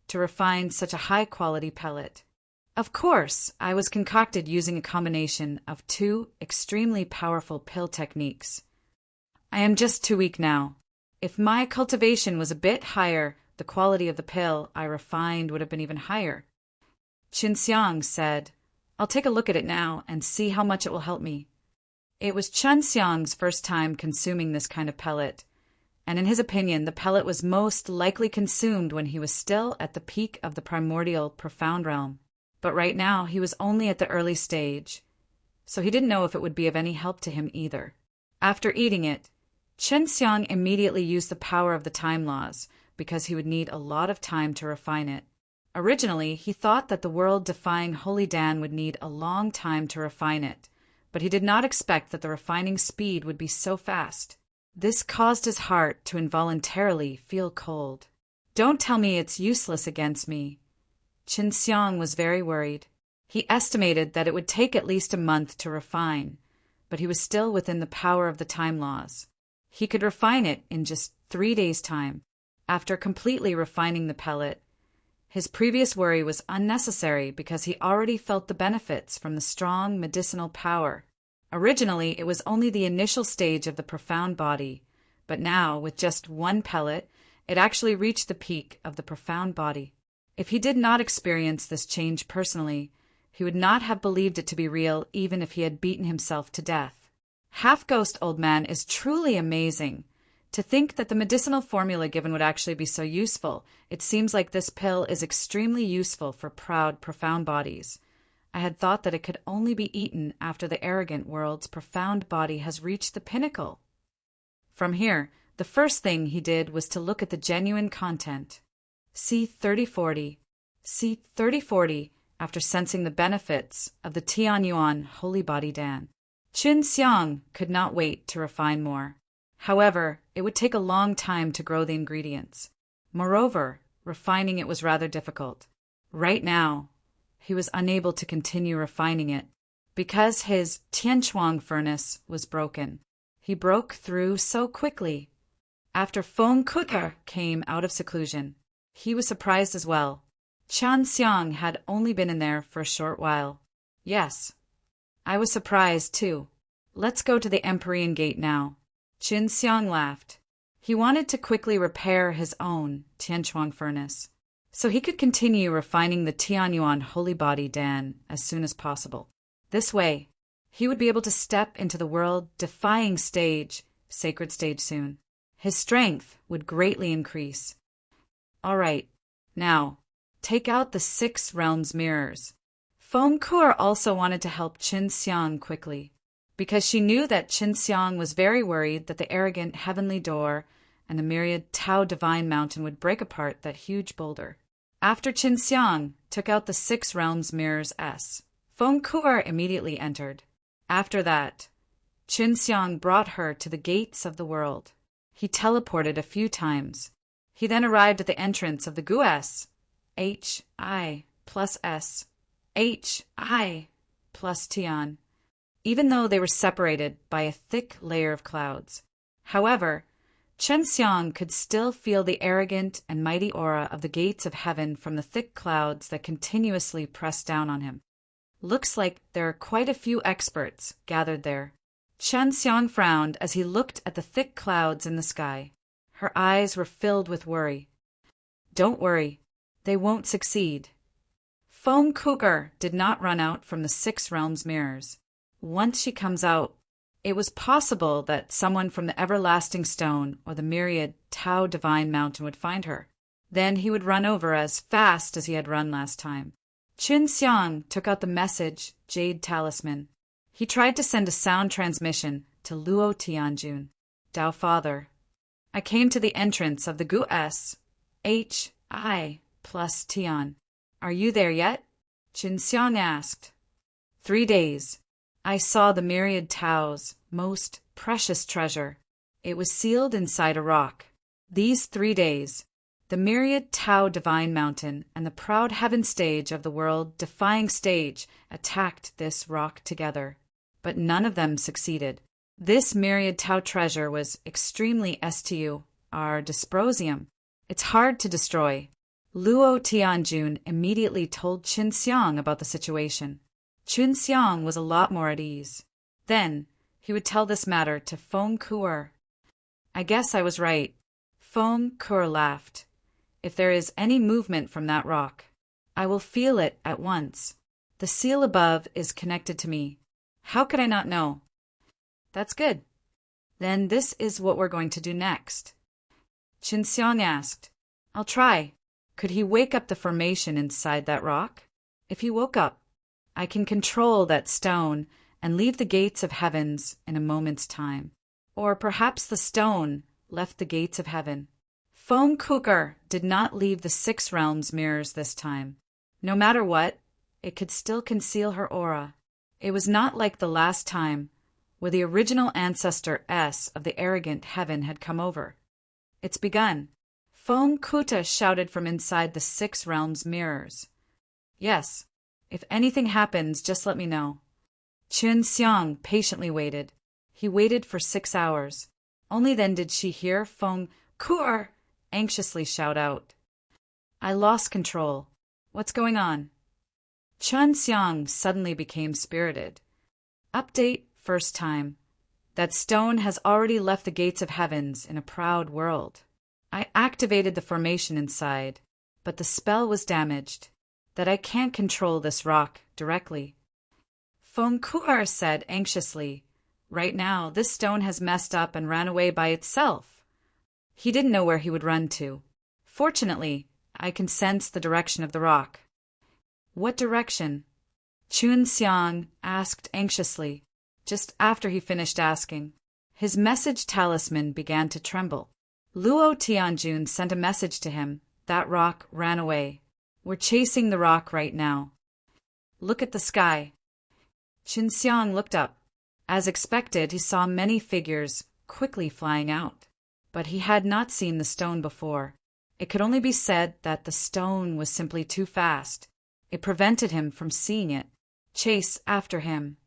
to refine such a high-quality pellet. Of course, I was concocted using a combination of two extremely powerful pill techniques. I am just too weak now. If my cultivation was a bit higher, the quality of the pill I refined would have been even higher. Chen Xiang said, "I'll take a look at it now and see how much it will help me." It was Chen Xiang's first time consuming this kind of pellet, and in his opinion, the pellet was most likely consumed when he was still at the peak of the primordial profound realm. But right now, he was only at the early stage, so he didn't know if it would be of any help to him either. After eating it, Chen Xiang immediately used the power of the time laws, because he would need a lot of time to refine it. Originally, he thought that the world-defying Holy Dan would need a long time to refine it, but he did not expect that the refining speed would be so fast. This caused his heart to involuntarily feel cold. Don't tell me it's useless against me. Chen Xiang was very worried. He estimated that it would take at least a month to refine, but he was still within the power of the time laws. He could refine it in just 3 days' time. After completely refining the pellet, his previous worry was unnecessary because he already felt the benefits from the strong medicinal power. Originally, it was only the initial stage of the profound body, but now, with just one pellet, it actually reached the peak of the profound body. If he did not experience this change personally, he would not have believed it to be real even if he had beaten himself to death. Half-Ghost Old Man is truly amazing. To think that the medicinal formula given would actually be so useful, it seems like this pill is extremely useful for proud, profound bodies. I had thought that it could only be eaten after the arrogant world's profound body has reached the pinnacle. From here, the first thing he did was to look at the genuine content. C3040. C3040, after sensing the benefits of the Tianyuan Holy Body Dan. Chen Xiang could not wait to refine more. However, it would take a long time to grow the ingredients. Moreover, refining it was rather difficult. Right now, he was unable to continue refining it because his Tianchuang furnace was broken. He broke through so quickly. After Feng Kutar came out of seclusion, he was surprised as well. Chen Xiang had only been in there for a short while. Yes, I was surprised too. Let's go to the Empyrean Gate now. Chen Xiang laughed. He wanted to quickly repair his own Tianchuang furnace, so he could continue refining the Tianyuan Holy Body Dan as soon as possible. This way, he would be able to step into the world-defying stage, sacred stage soon. His strength would greatly increase. All right, now, take out the 6 realms mirrors. Feng Kutar also wanted to help Chen Xiang quickly, because she knew that Chen Xiang was very worried that the arrogant heavenly door and the myriad Tao divine mountain would break apart that huge boulder. After Chen Xiang took out the 6 realms mirrors Feng Kutar immediately entered. After that, Chen Xiang brought her to the gates of the world. He teleported a few times. He then arrived at the entrance of the Gu's, Hi plus S, Hi plus Tian, even though they were separated by a thick layer of clouds. However, Chen Xiang could still feel the arrogant and mighty aura of the gates of heaven from the thick clouds that continuously pressed down on him. Looks like there are quite a few experts gathered there. Chen Xiang frowned as he looked at the thick clouds in the sky. Her eyes were filled with worry. Don't worry, they won't succeed. Foam Cougar did not run out from the Six Realms mirrors. Once she comes out, it was possible that someone from the Everlasting Stone or the myriad Tao Divine Mountain would find her. Then he would run over as fast as he had run last time. Qin Xiang took out the message Jade Talisman. He tried to send a sound transmission to Luo Tianjun. Tao Father, I came to the entrance of the Gu S H I plus Tian. Are you there yet? Qin Xiang asked. 3 days. I saw the myriad Tao's most precious treasure. It was sealed inside a rock. These 3 days, the myriad Tao Divine Mountain and the proud heaven stage of the world-defying stage attacked this rock together. But none of them succeeded. This myriad Tao treasure was extremely our dysprosium. It's hard to destroy. Luo Tianjun immediately told Qin Xiang about the situation. Qin Xiang was a lot more at ease. Then, he would tell this matter to Foam Cougar. I guess I was right. Foam Cougar laughed. If there is any movement from that rock, I will feel it at once. The seal above is connected to me. How could I not know? That's good. Then this is what we're going to do next. Qin Xiang asked. I'll try. Could he wake up the formation inside that rock? If he woke up, I can control that stone and leave the gates of heavens in a moment's time. Or perhaps the stone left the gates of heaven. Foam Cougar did not leave the Six Realms mirrors this time. No matter what, it could still conceal her aura. It was not like the last time, where the original ancestor S of the arrogant heaven had come over. It's begun. Foam Kuta shouted from inside the Six Realms mirrors. Yes. If anything happens, just let me know. Qin Xiang patiently waited. He waited for 6 hours. Only then did she hear Foam Cougar anxiously shout out. I lost control. What's going on? Qin Xiang suddenly became spirited. Update first time. That stone has already left the gates of heavens in a proud world. I activated the formation inside, but the spell was damaged. That I can't control this rock directly. Foam Cougar said anxiously, right now, this stone has messed up and ran away by itself. He didn't know where he would run to. Fortunately, I can sense the direction of the rock. What direction? Qin Xiang asked anxiously. Just after he finished asking, his message talisman began to tremble. Luo Tianjun sent a message to him. That rock ran away. We're chasing the rock right now. Look at the sky. Qin Xiang looked up. As expected, he saw many figures quickly flying out. But he had not seen the stone before. It could only be said that the stone was simply too fast. It prevented him from seeing it. Chase after him.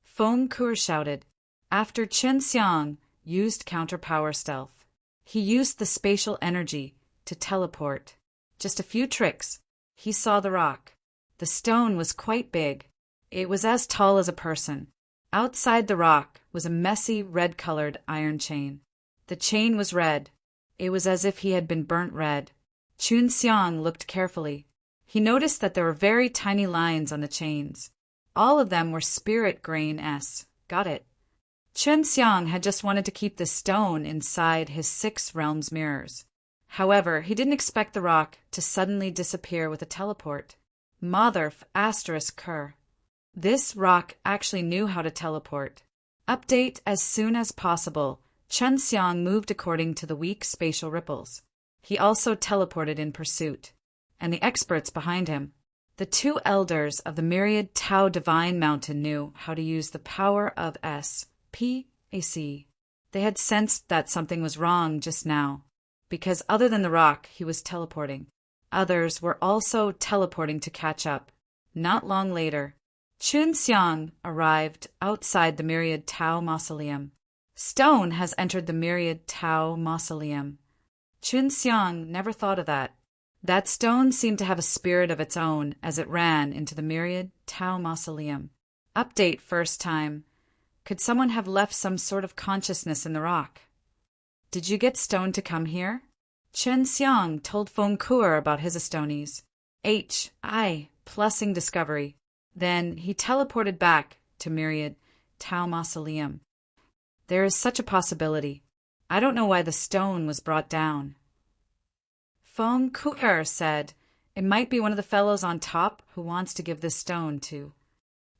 Foam Cougar shouted. After Qin Xiang used counter-power stealth. He used the spatial energy to teleport. Just a few tricks. He saw the rock. The stone was quite big. It was as tall as a person. Outside the rock was a messy red-colored iron chain. The chain was red. It was as if he had been burnt red. Qin Xiang looked carefully. He noticed that there were very tiny lines on the chains. All of them were spirit grain S. Got it. Qin Xiang had just wanted to keep the stone inside his Six Realms mirrors. However, he didn't expect the rock to suddenly disappear with a teleport. Motherf asterisk cur. This rock actually knew how to teleport. Update as soon as possible. Qin Xiang moved according to the weak spatial ripples. He also teleported in pursuit. And the experts behind him. The 2 elders of the myriad Tao Divine Mountain knew how to use the power of S.P.A.C. They had sensed that something was wrong just now. Because other than the rock, he was teleporting. Others were also teleporting to catch up. Not long later, Qin Xiang arrived outside the myriad Tao Mausoleum. Stone has entered the myriad Tao mausoleum. Chun Xiang never thought of that. That stone seemed to have a spirit of its own as it ran into the myriad Tao mausoleum. Update first time. Could someone have left some sort of consciousness in the rock? Did you get Stone to come here? Chen Xiang told Feng Kuo about his Estonies. H.I. plussing discovery. Then he teleported back to myriad Tao mausoleum. There is such a possibility. I don't know why the stone was brought down. Feng Kuo said, it might be one of the fellows on top who wants to give this stone to.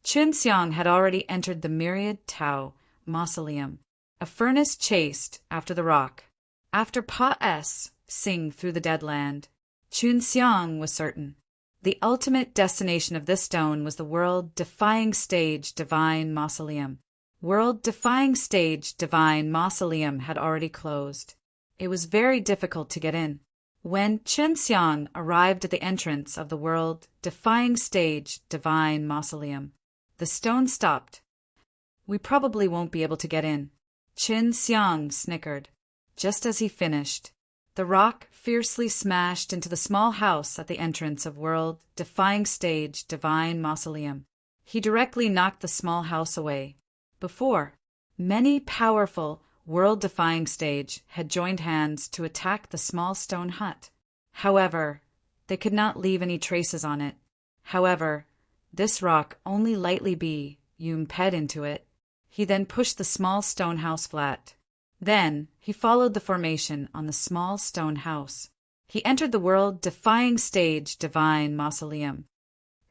Chun Xiang had already entered the myriad Tao mausoleum. A furnace chased after the rock. After Pa S sing through the dead land, Chun Xiang was certain. The ultimate destination of this stone was the world-defying stage divine mausoleum. World-defying stage divine mausoleum had already closed. It was very difficult to get in. When Chun Xiang arrived at the entrance of the world-defying stage divine mausoleum, the stone stopped. We probably won't be able to get in. Chun Xiang snickered. Just as he finished, the rock fiercely smashed into the small house at the entrance of world-defying stage divine mausoleum. He directly knocked the small house away. Before, many powerful world-defying stage had joined hands to attack the small stone hut. However, they could not leave any traces on it. However, this rock only lightly imped into it. He then pushed the small stone house flat. Then he followed the formation on the small stone house. He entered the world-defying stage divine mausoleum.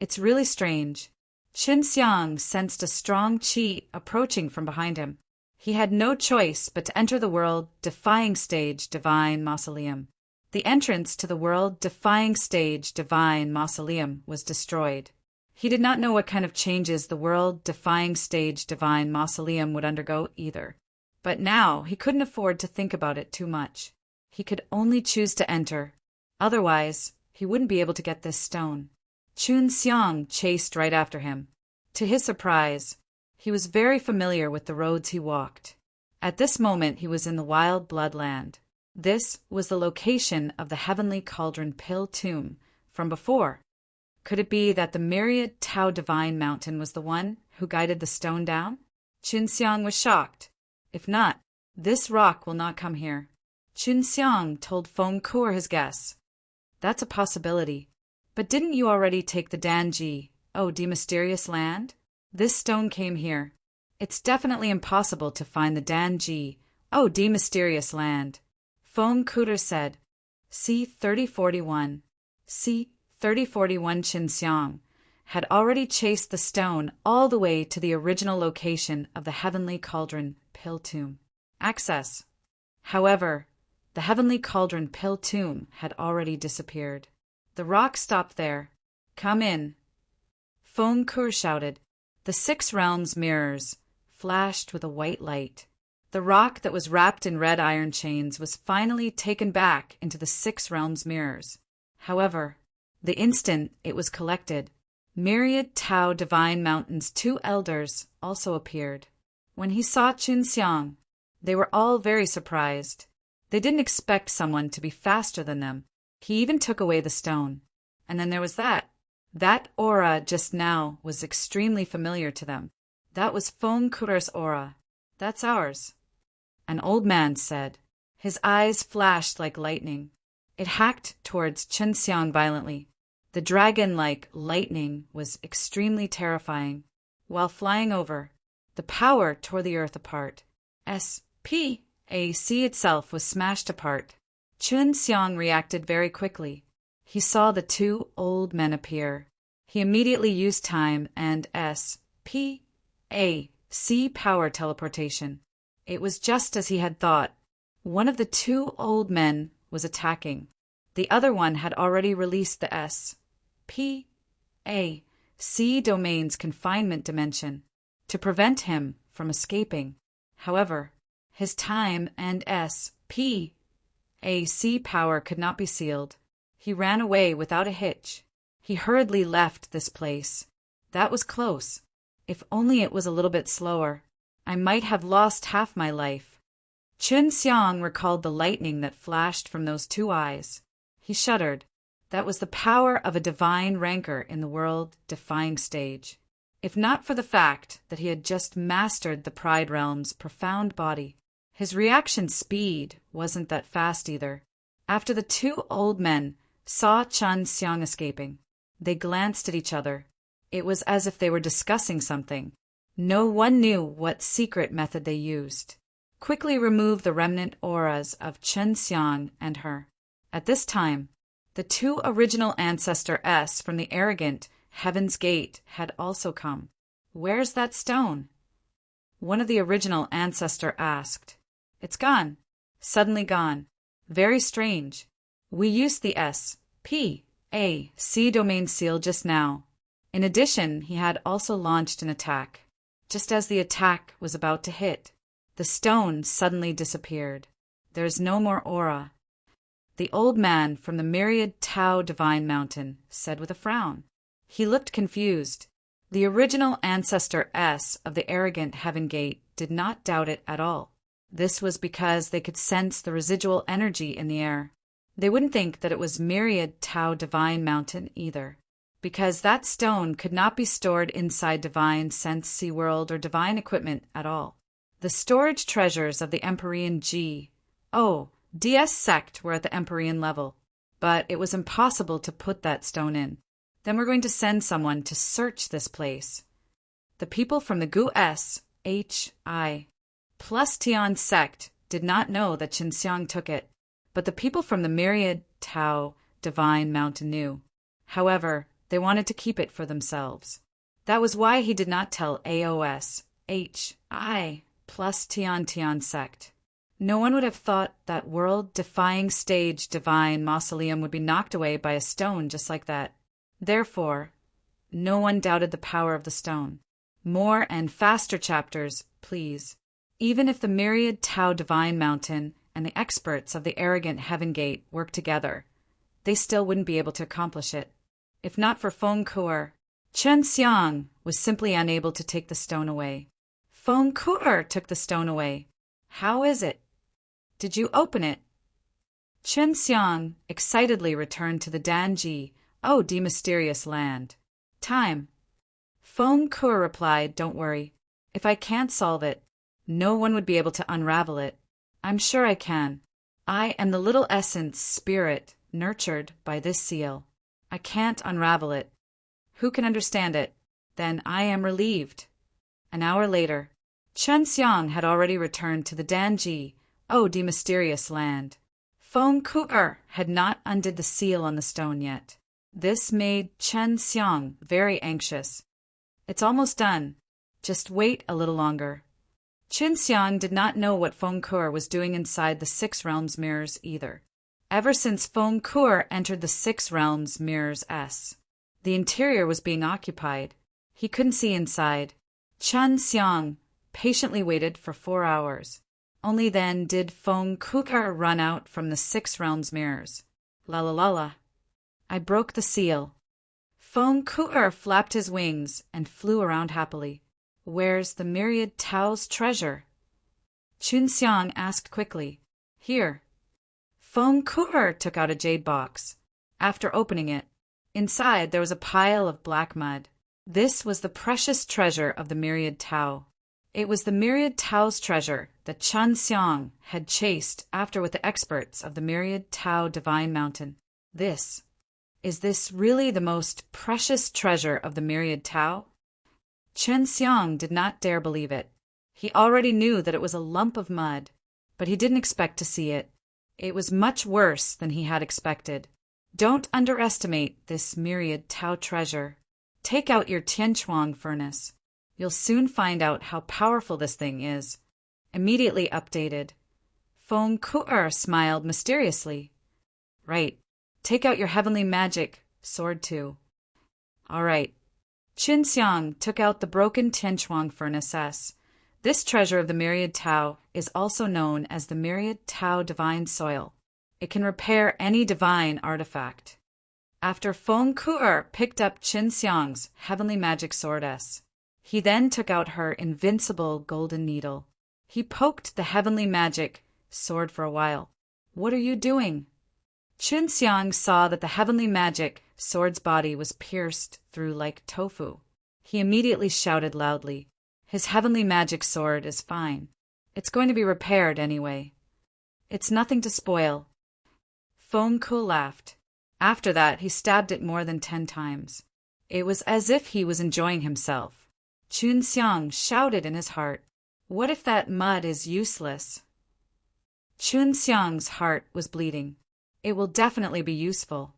It's really strange. Chun Xiang sensed a strong qi approaching from behind him. He had no choice but to enter the world-defying stage divine mausoleum. The entrance to the world-defying stage divine mausoleum was destroyed. He did not know what kind of changes the world-defying stage divine mausoleum would undergo either. But now he couldn't afford to think about it too much. He could only choose to enter. Otherwise, he wouldn't be able to get this stone. Chun Xiang chased right after him. To his surprise, he was very familiar with the roads he walked. At this moment he was in the wild bloodland. This was the location of the heavenly cauldron pill tomb from before. Could it be that the myriad Tao divine mountain was the one who guided the stone down? Chun Xiang was shocked. If not, this rock will not come here. Chun Xiang told Feng Kuo his guess. That's a possibility. But didn't you already take the Danji, the mysterious land? This stone came here. It's definitely impossible to find the Danji, the mysterious land. Feng Kuo said. C-3041. C-3041 Chun Xiang had already chased the stone all the way to the original location of the heavenly cauldron pill tomb. Access. However, the heavenly cauldron pill tomb had already disappeared. The rock stopped there. Come in. Feng Kuo shouted. The 6 realms mirrors flashed with a white light. The rock that was wrapped in red iron chains was finally taken back into the 6 realms mirrors. However, the instant it was collected, myriad Tao divine mountain's 2 elders also appeared. When he saw Chun Xiang, they were all very surprised. They didn't expect someone to be faster than them. He even took away the stone. And then there was that. That aura just now was extremely familiar to them. That was Feng Kuo's aura. That's ours. An old man said. His eyes flashed like lightning. It hacked towards Chun Xiang violently. The dragon-like lightning was extremely terrifying. While flying over, the power tore the earth apart. SPAC itself was smashed apart. Chun Xiang reacted very quickly. He saw the 2 old men appear. He immediately used time and SPAC power teleportation. It was just as he had thought. One of the 2 old men was attacking. The other one had already released the SPAC domain's confinement dimension to prevent him from escaping. However, his time and SPAC power could not be sealed. He ran away without a hitch. He hurriedly left this place. That was close. If only it was a little bit slower. I might have lost half my life. Qin Xiang recalled the lightning that flashed from those two eyes. He shuddered. That was the power of a divine rancor in the world-defying stage. If not for the fact that he had just mastered the Pride Realm's profound body. His reaction speed wasn't that fast either. After the two old men saw Qin Xiang escaping, they glanced at each other. It was as if they were discussing something. No one knew what secret method they used. Quickly remove the remnant auras of Qin Xiang and her. At this time, the two original Ancestor S from the arrogant Heaven's Gate had also come. Where's that stone? One of the original Ancestor asked. It's gone. Suddenly gone. Very strange. We used the S.P.A.C. domain seal just now. In addition, he had also launched an attack. Just as the attack was about to hit, the stone suddenly disappeared. There's no more aura. The old man from the myriad Tao Divine Mountain said with a frown. He looked confused. The original Ancestor S of the arrogant Heaven Gate did not doubt it at all. This was because they could sense the residual energy in the air. They wouldn't think that it was myriad Tao Divine Mountain either, because that stone could not be stored inside Divine Sense Sea World or Divine equipment at all. The storage treasures of the Empyrean DS sect were at the Empyrean level, but it was impossible to put that stone in. Then we're going to send someone to search this place. The people from the Gu S.H.I. plus Tian sect did not know that Qin Xiang took it, but the people from the myriad Tao Divine Mountain knew. However, they wanted to keep it for themselves. That was why he did not tell AOS.HI plus Tian sect. No one would have thought that world-defying stage divine mausoleum would be knocked away by a stone just like that. Therefore, no one doubted the power of the stone. More and faster chapters, please. Even if the myriad Tao Divine Mountain and the experts of the arrogant Heaven Gate worked together, they still wouldn't be able to accomplish it. If not for Feng Ku'er, Qin Xiang was simply unable to take the stone away. Feng Ku'er took the stone away. How is it? Did you open it? Qin Xiang excitedly returned to the Danji, the mysterious land. Time. Feng Ku'er replied, don't worry. If I can't solve it, no one would be able to unravel it. I'm sure I can. I am the little essence spirit nurtured by this seal. I can't unravel it. Who can understand it? Then I am relieved. An hour later, Qin Xiang had already returned to the Danji, the mysterious land. Feng Ku'er had not undid the seal on the stone yet. This made Qin Xiang very anxious. It's almost done. Just wait a little longer. Qin Xiang did not know what Feng Ku'er was doing inside the Six Realms mirrors either. Ever since Feng Ku'er entered the Six Realms mirrors the interior was being occupied. He couldn't see inside. Qin Xiang patiently waited for 4 hours. Only then did Feng Ku'er run out from the Six Realms mirrors. La la la la. I broke the seal. Feng Ku'er flapped his wings and flew around happily. Where's the myriad Tao's treasure? Qin Xiang asked quickly. Here. Feng Ku'er took out a jade box. After opening it, inside there was a pile of black mud. This was the precious treasure of the myriad Tao. It was the myriad Tao's treasure that Qin Xiang had chased after with the experts of the myriad Tao Divine Mountain. Is this really the most precious treasure of the myriad Tao? Qin Xiang did not dare believe it. He already knew that it was a lump of mud, but he didn't expect to see it. It was much worse than he had expected. Don't underestimate this myriad Tao treasure. Take out your Tianquan furnace. You'll soon find out how powerful this thing is. Immediately updated. Feng Ku'er smiled mysteriously. Right. Take out your heavenly magic sword too. All right. Qin Xiang took out the broken Tianquan furnace. This treasure of the myriad Tao is also known as the myriad Tao divine soil. It can repair any divine artifact. After Feng Ku'er picked up Qin Xiang's heavenly magic sword He then took out her invincible golden needle. He poked the heavenly magic sword for a while. "What are you doing?" Chunxiang saw that the heavenly magic sword's body was pierced through like tofu. He immediately shouted loudly, "His heavenly magic sword is fine. It's going to be repaired anyway. It's nothing to spoil." Feng Ku laughed. After that, he stabbed it more than 10 times. It was as if he was enjoying himself. Chunxiang shouted in his heart, "What if that mud is useless?" Chunxiang's heart was bleeding. It will definitely be useful.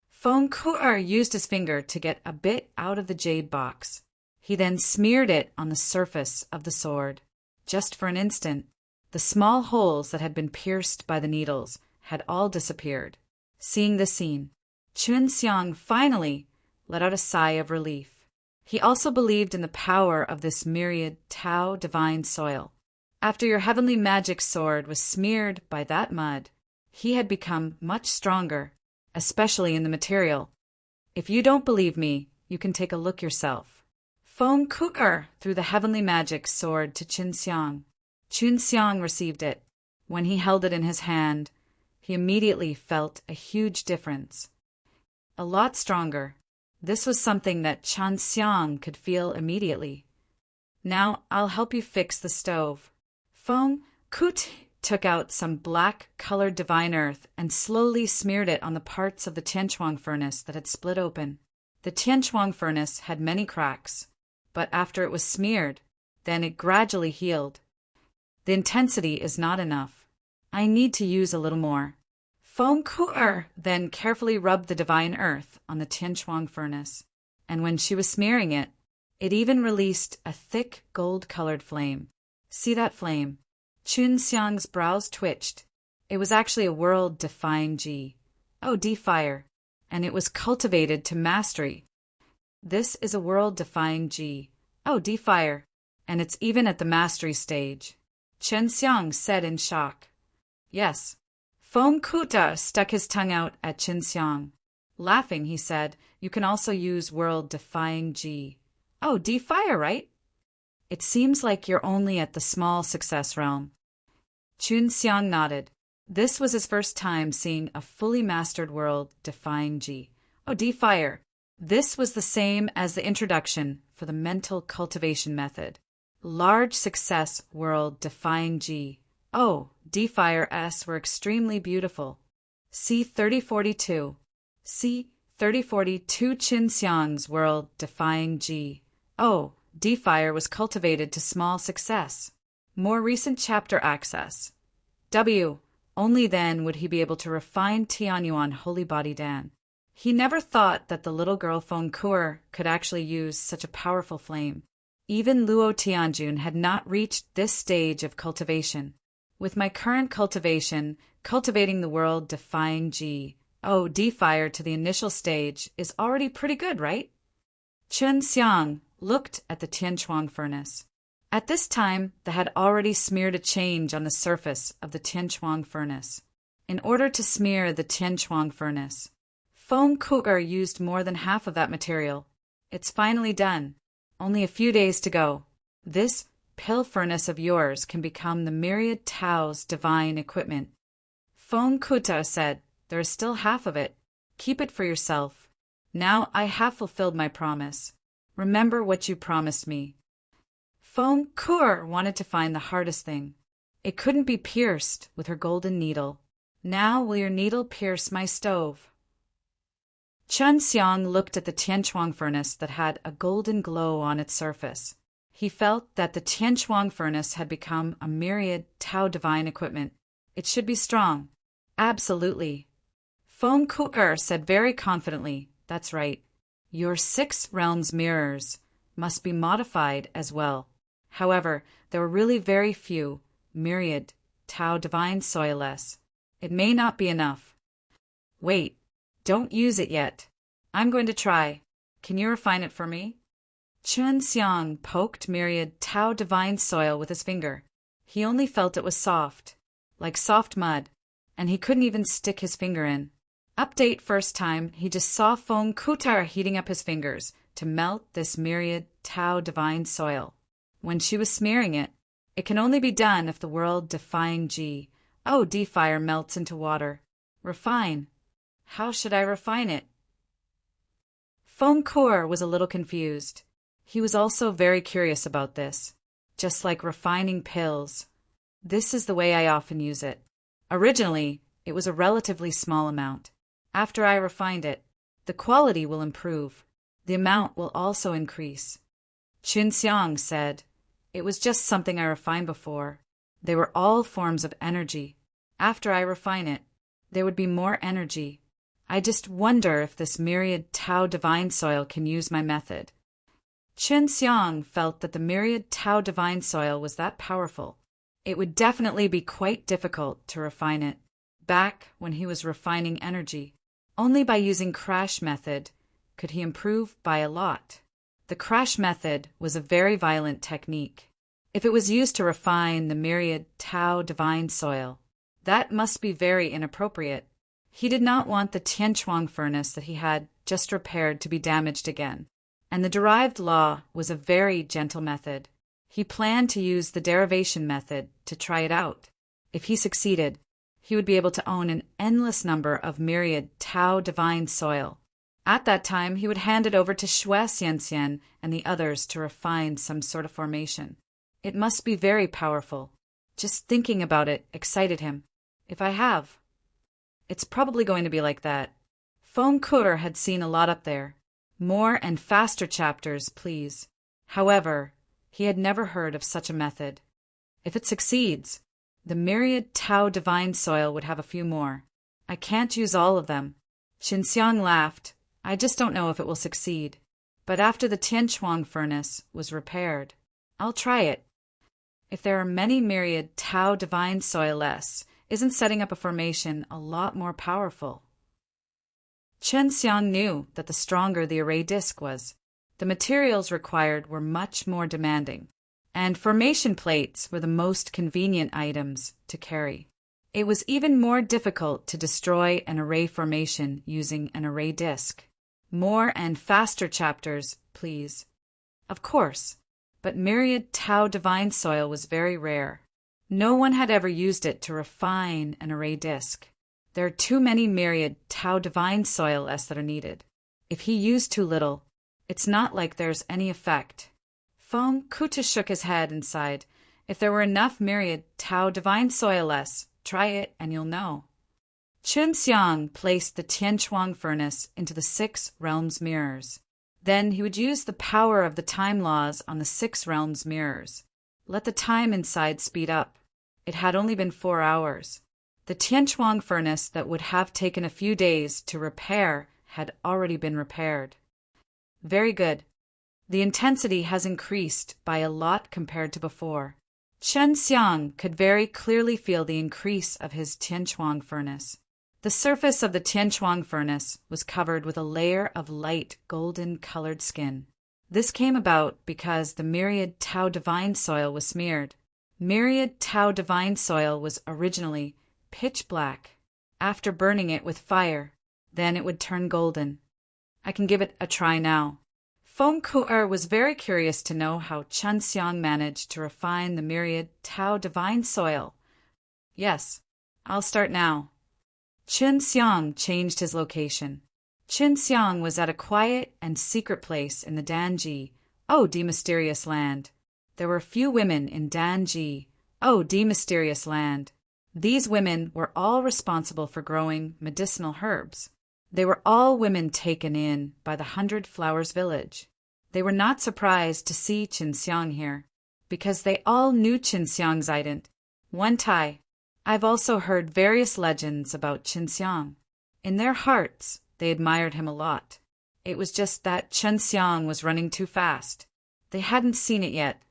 Feng Ku used his finger to get a bit out of the jade box. He then smeared it on the surface of the sword. Just for an instant, the small holes that had been pierced by the needles had all disappeared. Seeing this scene, Chunxiang finally let out a sigh of relief. He also believed in the power of this myriad Tao divine soil. After your heavenly magic sword was smeared by that mud, he had become much stronger, especially in the material. If you don't believe me, you can take a look yourself. Feng Ku threw the heavenly magic sword to Chunxiang. Chunxiang received it. When he held it in his hand, he immediately felt a huge difference. A lot stronger. This was something that Chunxiang could feel immediately. "Now I'll help you fix the stove." Feng Ku took out some black-colored divine earth and slowly smeared it on the parts of the Tianchuang furnace that had split open. The Tianchuang furnace had many cracks, but after it was smeared, then it gradually healed. "The intensity is not enough. I need to use a little more." Feng Ku then carefully rubbed the divine earth on the Tianchuang furnace, and when she was smearing it, it even released a thick gold-colored flame. "See that flame?" Chunxiang's brows twitched. It was actually a world-defying G. D fire, and it was cultivated to mastery. This is a world-defying G. D fire, and it's even at the mastery stage. Chunxiang said in shock. "Yes." Feng Ku stuck his tongue out at Chunxiang. Laughing, he said, "You can also use world-defying G. D fire, right? It seems like you're only at the small success realm." Chunxiang nodded. This was his first time seeing a fully mastered world-defying G. D fire. This was the same as the introduction for the mental cultivation method. Large success world-defying G. D fire S were extremely beautiful. See 3042. See 3042 Chunxiang's world-defying G. D fire was cultivated to small success. More recent chapter access. W. Only then would he be able to refine Tianyuan Holy Body Dan. He never thought that the little girl Feng Ku could actually use such a powerful flame. Even Luo Tianjun had not reached this stage of cultivation. With my current cultivation, cultivating the world-defying G. D fire to the initial stage is already pretty good, right? Chunxiang looked at the Tianchuang furnace. At this time, they had already smeared a change on the surface of the Tianchuang furnace. In order to smear the Tianchuang furnace, Feng Ku used more than half of that material. It's finally done. Only a few days to go. This pill furnace of yours can become the myriad Tao's divine equipment. Feng Ku said, "There is still half of it. Keep it for yourself. Now I have fulfilled my promise. Remember what you promised me." Feng Ku wanted to find the hardest thing. It couldn't be pierced with her golden needle. "Now will your needle pierce my stove?" Chunxiang looked at the Tianchuang furnace that had a golden glow on its surface. He felt that the Tianchuang furnace had become a myriad Tao divine equipment. It should be strong. Absolutely. Feng Ku said very confidently, "That's right. Your 6 realms mirrors must be modified as well." However, there were really very few myriad Tao divine soilless. It may not be enough. "Wait, don't use it yet. I'm going to try. Can you refine it for me?" Chunxiang poked myriad Tao divine soil with his finger. He only felt it was soft, like soft mud, and he couldn't even stick his finger in. Update first time, he just saw Feng Ku heating up his fingers to melt this myriad Tao divine soil. When she was smearing it, it can only be done if the world-defying D fire melts into water. Refine. How should I refine it? Feng Kuo was a little confused. He was also very curious about this. Just like refining pills. This is the way I often use it. Originally, it was a relatively small amount. After I refined it, the quality will improve. The amount will also increase. Qin Xiang said, "It was just something I refined before. They were all forms of energy. After I refine it, there would be more energy. I just wonder if this myriad Tao divine soil can use my method." Qin Xiang felt that the myriad Tao divine soil was that powerful. It would definitely be quite difficult to refine it. Back when he was refining energy, only by using crash method could he improve by a lot. The crash method was a very violent technique. If it was used to refine the myriad Tao divine soil, that must be very inappropriate. He did not want the Tianquang furnace that he had just repaired to be damaged again. And the derived law was a very gentle method. He planned to use the derivation method to try it out. If he succeeded, he would be able to own an endless number of myriad Tao divine soil. At that time, he would hand it over to Xue Xianxian and the others to refine some sort of formation. It must be very powerful. Just thinking about it excited him. If I have. It's probably going to be like that. Feng Kuo had seen a lot up there. More and faster chapters, please. However, he had never heard of such a method. If it succeeds, the myriad Tao divine soil would have a few more. I can't use all of them. Qin Xiang laughed. I just don't know if it will succeed. But after the Tianquang furnace was repaired, I'll try it. If there are many myriad Tao divine soil less, isn't setting up a formation a lot more powerful? Qin Xiang knew that the stronger the array disk was, the materials required were much more demanding, and formation plates were the most convenient items to carry. It was even more difficult to destroy an array formation using an array disk. More and faster chapters, please. Of course, but myriad Tao divine soil was very rare. No one had ever used it to refine an array disk. There are too many myriad Tao divine soil that are needed. If he used too little, it's not like there's any effect. Feng Kuo shook his head and sighed. If there were enough myriad Tao divine soil try it and you'll know. Qin Xiang placed the Tianquang furnace into the 6 realms mirrors. Then he would use the power of the time laws on the 6 realms mirrors. Let the time inside speed up. It had only been 4 hours. The Tianquang furnace that would have taken a few days to repair had already been repaired. Very good. The intensity has increased by a lot compared to before. Qin Xiang could very clearly feel the increase of his Tianquang furnace. The surface of the Tianquang furnace was covered with a layer of light golden-colored skin. This came about because the myriad Tao divine soil was smeared. Myriad Tao divine soil was originally pitch black. After burning it with fire, then it would turn golden. I can give it a try now. Feng Kuo was very curious to know how Qin Xiang managed to refine the myriad Tao divine soil. Yes, I'll start now. Qin Xiang changed his location. Qin Xiang was at a quiet and secret place in the Danji, the mysterious land. There were few women in Danji, the mysterious land. These women were all responsible for growing medicinal herbs. They were all women taken in by the 100 Flowers village. They were not surprised to see Qin Xiang here, because they all knew Qin Xiang's ident. One Tai. I've also heard various legends about Qin Xiang. In their hearts, they admired him a lot. It was just that Qin Xiang was running too fast. They hadn't seen it yet.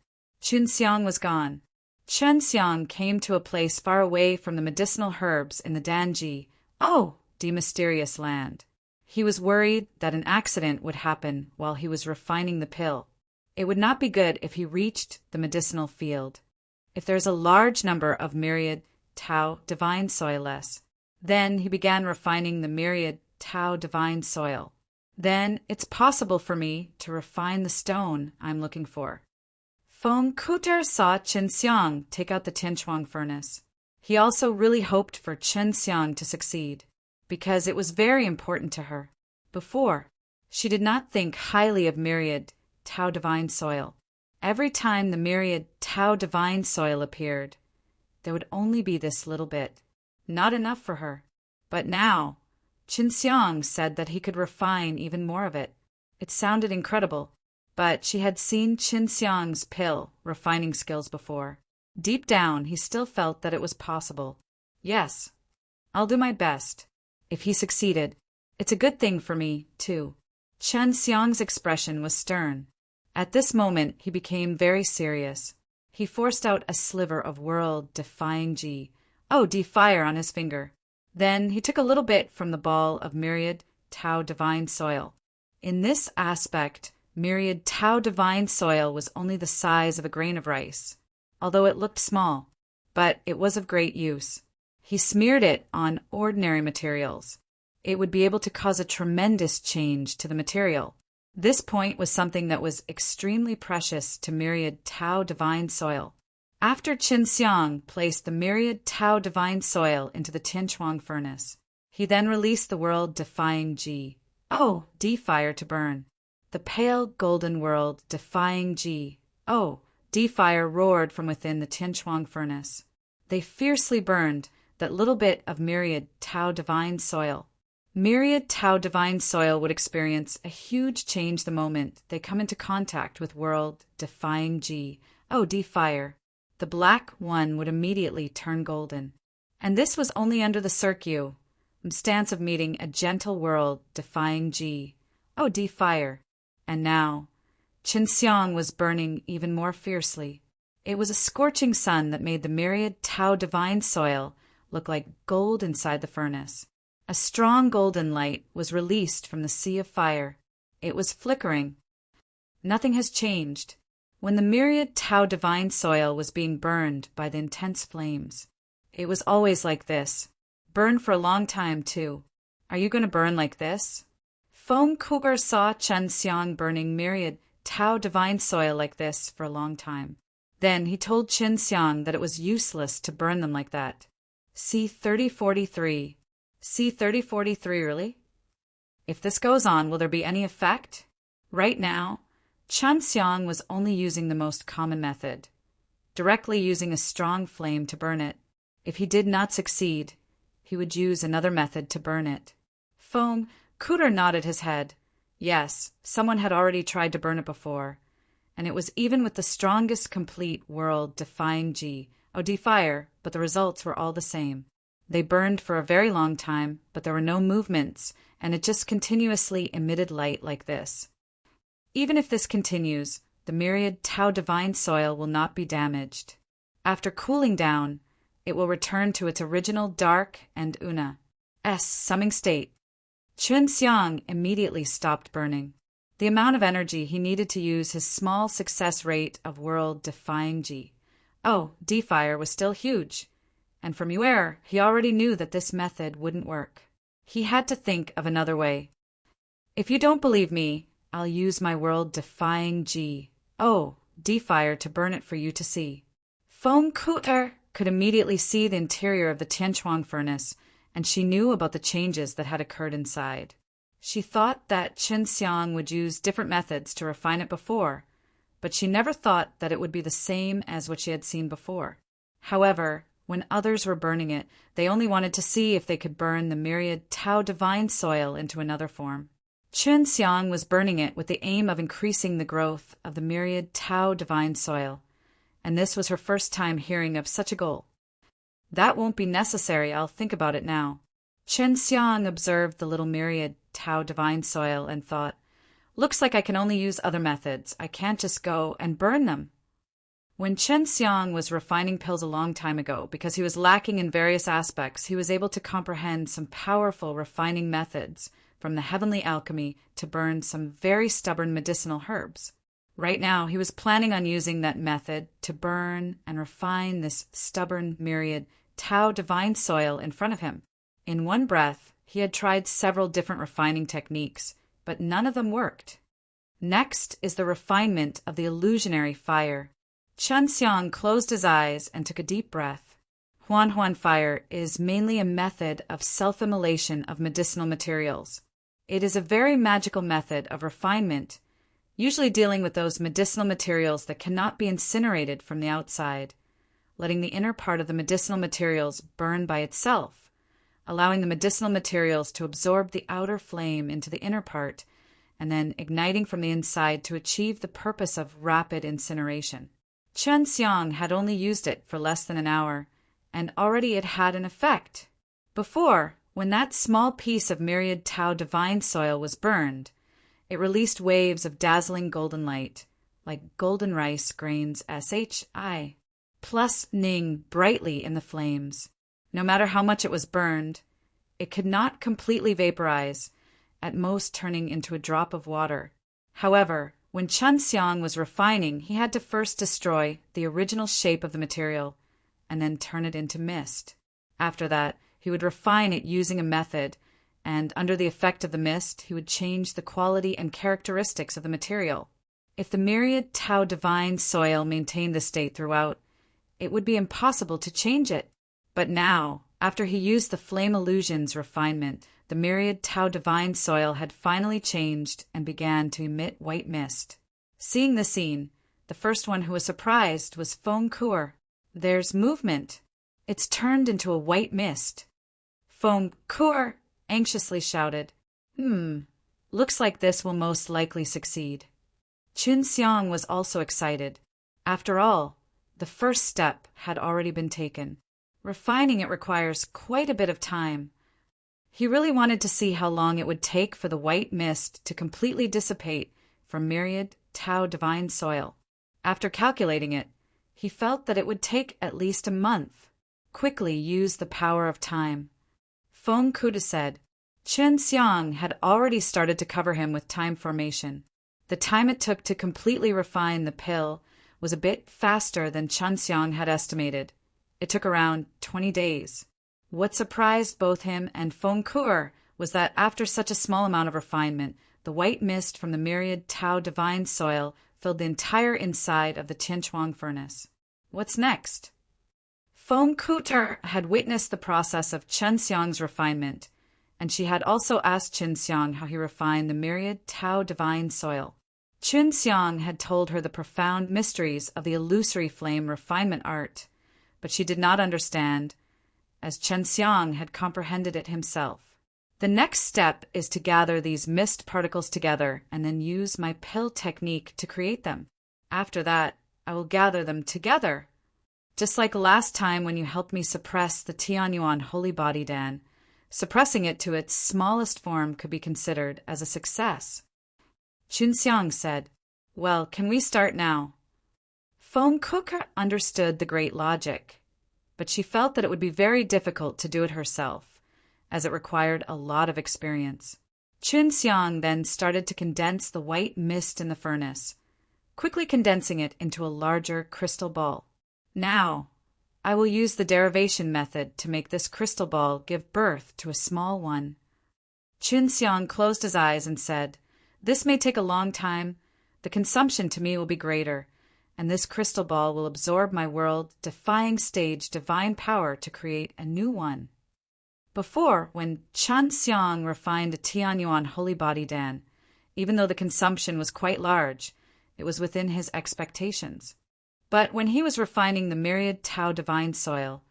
Qin Xiang was gone. Qin Xiang came to a place far away from the medicinal herbs in the Danji, the mysterious land. He was worried that an accident would happen while he was refining the pill. It would not be good if he reached the medicinal field. If there's a large number of myriad Tao divine soil then he began refining the myriad Tao divine soil. then it's possible for me to refine the stone I'm looking for. Feng Kuter saw Qin Xiang take out the Tianquang furnace. He also really hoped for Qin Xiang to succeed, because it was very important to her. Before, she did not think highly of myriad Tao divine soil. Every time the myriad Tao divine soil appeared, there would only be this little bit, not enough for her. But now, Qin Xiang said that he could refine even more of it. It sounded incredible, but she had seen Qin Xiang's pill refining skills before. Deep down, he still felt that it was possible. Yes, I'll do my best. If he succeeded, it's a good thing for me, too. Qin Xiang's expression was stern. At this moment, he became very serious. He forced out a sliver of world-defying fire on his finger. Then he took a little bit from the ball of myriad Tao divine soil. In this aspect, myriad Tao divine soil was only the size of a grain of rice, although it looked small, but it was of great use. He smeared it on ordinary materials. It would be able to cause a tremendous change to the material. This point was something that was extremely precious to myriad Tao divine soil. After Qin Xiang placed the myriad Tao divine soil into the Tianquang furnace, he then released the world-defying fire to burn. The pale golden world-defying fire roared from within the Tianquang furnace. They fiercely burned that little bit of myriad Tao divine soil. Myriad Tao divine soil would experience a huge change the moment they come into contact with world-defying fire. The black one would immediately turn golden. And this was only under the circumstance of meeting a gentle world-defying fire. And now, Qin Xiang was burning even more fiercely. It was a scorching sun that made the myriad Tao divine soil look like gold inside the furnace. A strong golden light was released from the sea of fire. It was flickering. Nothing has changed. When the myriad Tao divine soil was being burned by the intense flames, it was always like this. Burned for a long time, too. Are you going to burn like this? Feng Kuger saw Qin Xiang burning myriad Tao divine soil like this for a long time. Then he told Qin Xiang that it was useless to burn them like that. See 3043. See 3043, really? If this goes on, will there be any effect? Right now, Qin Xiang was only using the most common method, directly using a strong flame to burn it. If he did not succeed, he would use another method to burn it. Feng Kuter nodded his head. Yes, someone had already tried to burn it before, and it was even with the strongest complete world-defying fire, but the results were all the same. They burned for a very long time, but there were no movements, and it just continuously emitted light like this. Even if this continues, the myriad Tao divine soil will not be damaged. After cooling down, it will return to its original dark and summing state. Qin Xiang immediately stopped burning. The amount of energy he needed to use his small success rate of world-defying fire was still huge, and from Yuer he already knew that this method wouldn't work. He had to think of another way. If you don't believe me, I'll use my world-defying fire to burn it for you to see. Feng Kuter could immediately see the interior of the Tianquang furnace, and she knew about the changes that had occurred inside. She thought that Qin Xiang would use different methods to refine it before, but she never thought that it would be the same as what she had seen before. However, when others were burning it, they only wanted to see if they could burn the myriad Tao divine soil into another form. Qin Xiang was burning it with the aim of increasing the growth of the myriad Tao divine soil, and this was her first time hearing of such a goal. That won't be necessary, I'll think about it now. Qin Xiang observed the little myriad Tao divine soil and thought, looks like I can only use other methods. I can't just go and burn them. When Qin Xiang was refining pills a long time ago, because he was lacking in various aspects, he was able to comprehend some powerful refining methods from the heavenly alchemy to burn some very stubborn medicinal herbs. Right now, he was planning on using that method to burn and refine this stubborn myriad Tao divine soil in front of him. In one breath, he had tried several different refining techniques, but none of them worked. Next is the refinement of the illusionary fire. Chen Xiang closed his eyes and took a deep breath. Huan fire is mainly a method of self-immolation of medicinal materials. It is a very magical method of refinement, usually dealing with those medicinal materials that cannot be incinerated from the outside, letting the inner part of the medicinal materials burn by itself, allowing the medicinal materials to absorb the outer flame into the inner part, and then igniting from the inside to achieve the purpose of rapid incineration. Chen Xiang had only used it for less than an hour, and already it had an effect. Before, when that small piece of myriad Tao divine soil was burned, it released waves of dazzling golden light, like golden rice grains SHI, ning brightly in the flames. No matter how much it was burned, it could not completely vaporize, at most turning into a drop of water. However, when Chen Xiang was refining, he had to first destroy the original shape of the material, and then turn it into mist. After that, he would refine it using a method, and under the effect of the mist, he would change the quality and characteristics of the material. If the myriad Tao divine soil maintained this state throughout, it would be impossible to change it. But now, after he used the flame illusion's refinement, the myriad Tao divine soil had finally changed and began to emit white mist. Seeing the scene, the first one who was surprised was Feng Kuo. There's movement. It's turned into a white mist. Feng Kuo anxiously shouted, looks like this will most likely succeed. Chen Xiang was also excited. After all, the first step had already been taken. Refining it requires quite a bit of time. He really wanted to see how long it would take for the white mist to completely dissipate from myriad Tao divine soil. After calculating it, he felt that it would take at least a month. Quickly use the power of time. Feng Kuo said. Chen Xiang had already started to cover him with time formation. The time it took to completely refine the pill was a bit faster than Chen Xiang had estimated. It took around 20 days. What surprised both him and Feng Kuo was that after such a small amount of refinement, the white mist from the myriad Tao divine soil filled the entire inside of the Tianchuang furnace. What's next? Feng Kuo had witnessed the process of Chen Xiang's refinement, and she had also asked Chen Xiang how he refined the myriad Tao divine soil. Chen Xiang had told her the profound mysteries of the illusory flame refinement art, but she did not understand, as Chen Xiang had comprehended it himself. The next step is to gather these mist particles together and then use my pill technique to create them. After that, I will gather them together. Just like last time when you helped me suppress the Tianyuan holy body Dan, suppressing it to its smallest form could be considered as a success. Chen Xiang said, Well, can we start now? Feng Kuo understood the great logic, but she felt that it would be very difficult to do it herself, as it required a lot of experience. Chen Xiang then started to condense the white mist in the furnace, quickly condensing it into a larger crystal ball. Now, I will use the derivation method to make this crystal ball give birth to a small one. Chen Xiang closed his eyes and said, This may take a long time. The consumption to me will be greater, and this crystal ball will absorb my world-defying stage divine power to create a new one. Before, when Chen Xiang refined a Tianyuan holy body Dan, even though the consumption was quite large, it was within his expectations. But when he was refining the myriad Tao divine soil,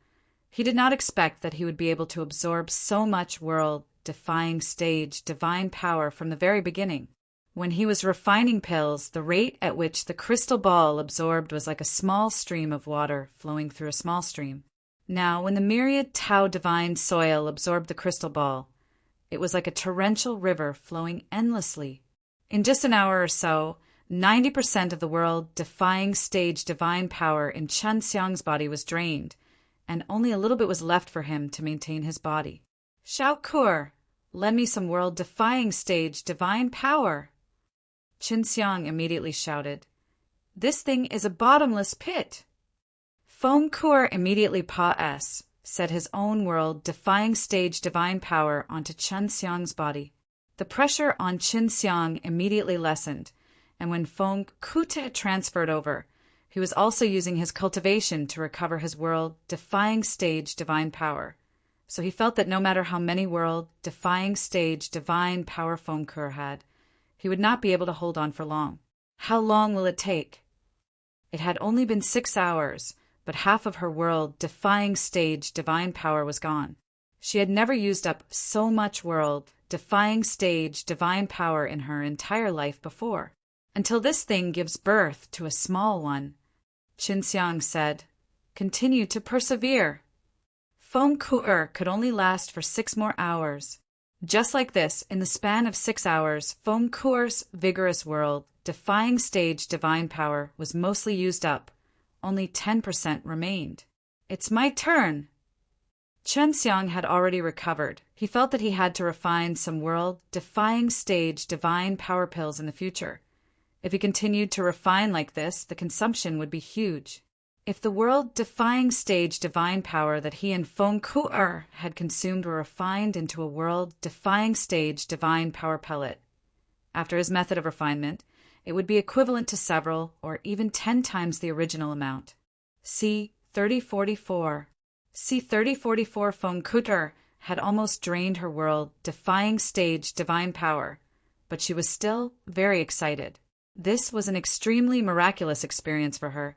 he did not expect that he would be able to absorb so much world-defying stage divine power from the very beginning. When he was refining pills, the rate at which the crystal ball absorbed was like a small stream of water flowing through a small stream. Now, when the myriad Tao divine soil absorbed the crystal ball, it was like a torrential river flowing endlessly. In just an hour or so, 90% of the world-defying stage divine power in Chen Xiang's body was drained, and only a little bit was left for him to maintain his body. Shao Kuo, lend me some world-defying stage divine power. Chen Xiang immediately shouted, This thing is a bottomless pit. Feng Kuo immediately set his own world-defying stage divine power onto Chen Xiang's body. The pressure on Qin Xiang immediately lessened, and when Feng Kute transferred over, he was also using his cultivation to recover his world-defying stage divine power. So he felt that no matter how many world-defying stage divine power Feng Ke had, he would not be able to hold on for long. How long will it take? It had only been 6 hours, but half of her world-defying stage divine power was gone. She had never used up so much world-defying stage divine power in her entire life before. Until this thing gives birth to a small one, Qin Xiang said, "Continue to persevere." Feng Ke could only last for 6 more hours. Just like this, in the span of 6 hours, Feng Ke's vigorous world-defying stage divine power was mostly used up. Only 10% remained. "It's my turn." Qin Xiang had already recovered. He felt that he had to refine some world-defying stage divine power pills in the future. If he continued to refine like this, the consumption would be huge. If the world-defying stage divine power that he and Feng Ke had consumed were refined into a world-defying stage divine power pellet, after his method of refinement, it would be equivalent to several or even 10 times the original amount. See 3044. See 3044. Feng Ke had almost drained her world-defying stage divine power, but she was still very excited. This was an extremely miraculous experience for her,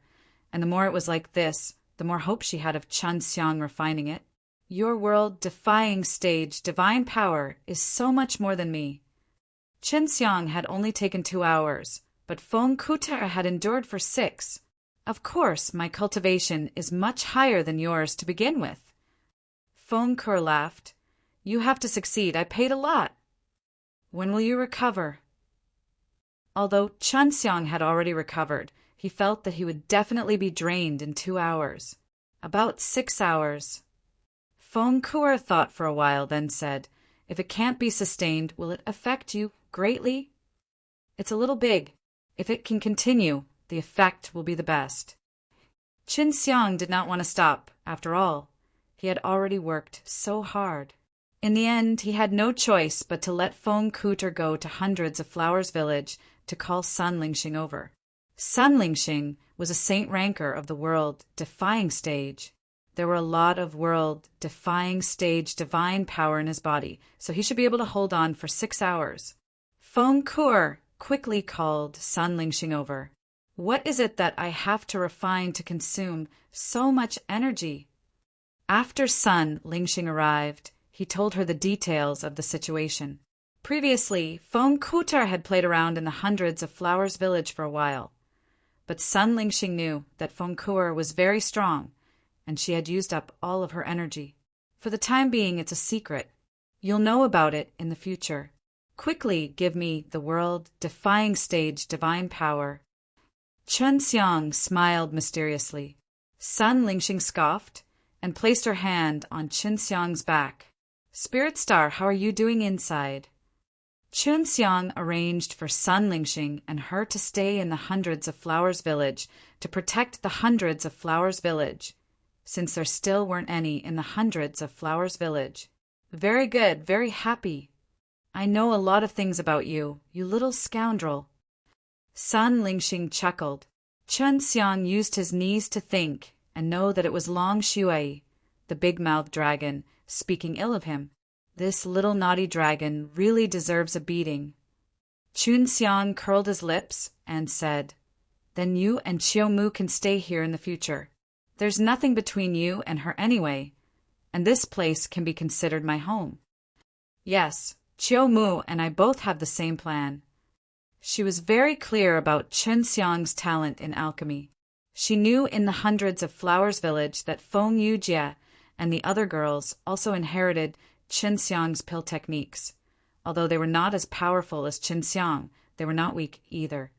and the more it was like this, the more hope she had of Qin Xiang refining it. "Your world-defying stage divine power is so much more than me." Qin Xiang had only taken 2 hours, but Feng Ke had endured for 6. "Of course, my cultivation is much higher than yours to begin with." Feng Ke laughed. "You have to succeed. I paid a lot." "When will you recover?" Although Qin Xiang had already recovered, he felt that he would definitely be drained in 2 hours. "About 6 hours. Feng Ke thought for a while, then said, "If it can't be sustained, will it affect you greatly?" "It's a little big. If it can continue, the effect will be the best." Qin Xiang did not want to stop. After all, he had already worked so hard. In the end, he had no choice but to let Feng Ke go to Hundreds of Flowers village to call Sun Lingxing over. Sun Lingxing was a saint ranker of the world-defying stage. There were a lot of world-defying stage divine power in his body, so he should be able to hold on for 6 hours. Feng Ke quickly called Sun Lingxing over. "What is it that I have to refine to consume so much energy?" After Sun Lingxing arrived, he told her the details of the situation. Previously, Feng Ke had played around in the Hundreds of Flowers village for a while, but Sun Lingxing knew that Feng Ke was very strong, and she had used up all of her energy. "For the time being, it's a secret. You'll know about it in the future. Quickly give me the world-defying stage divine power." Qin Xiang smiled mysteriously. Sun Lingxing scoffed and placed her hand on Qin Xiang's back. "Spirit Star, how are you doing inside?" Qin Xiang arranged for Sun Lingxing and her to stay in the Hundreds of Flowers village to protect the Hundreds of Flowers village, since there still weren't any in the Hundreds of Flowers village. "Very good, very happy. I know a lot of things about you, you little scoundrel." Sun Lingxing chuckled. Qin Xiang used his knees to think and know that it was Long Shui, the big-mouthed dragon, speaking ill of him. This little naughty dragon really deserves a beating. Qin Xiang curled his lips and said, "Then you and Qiu Mu can stay here in the future. There's nothing between you and her anyway, and this place can be considered my home." Yes, Qiu Mu and I both have the same plan. She was very clear about Qin Xiang's talent in alchemy. She knew in the Hundreds of Flowers village that Feng Yujie and the other girls also inherited Qin Xiang's pill techniques. Although they were not as powerful as Qin Xiang, they were not weak either,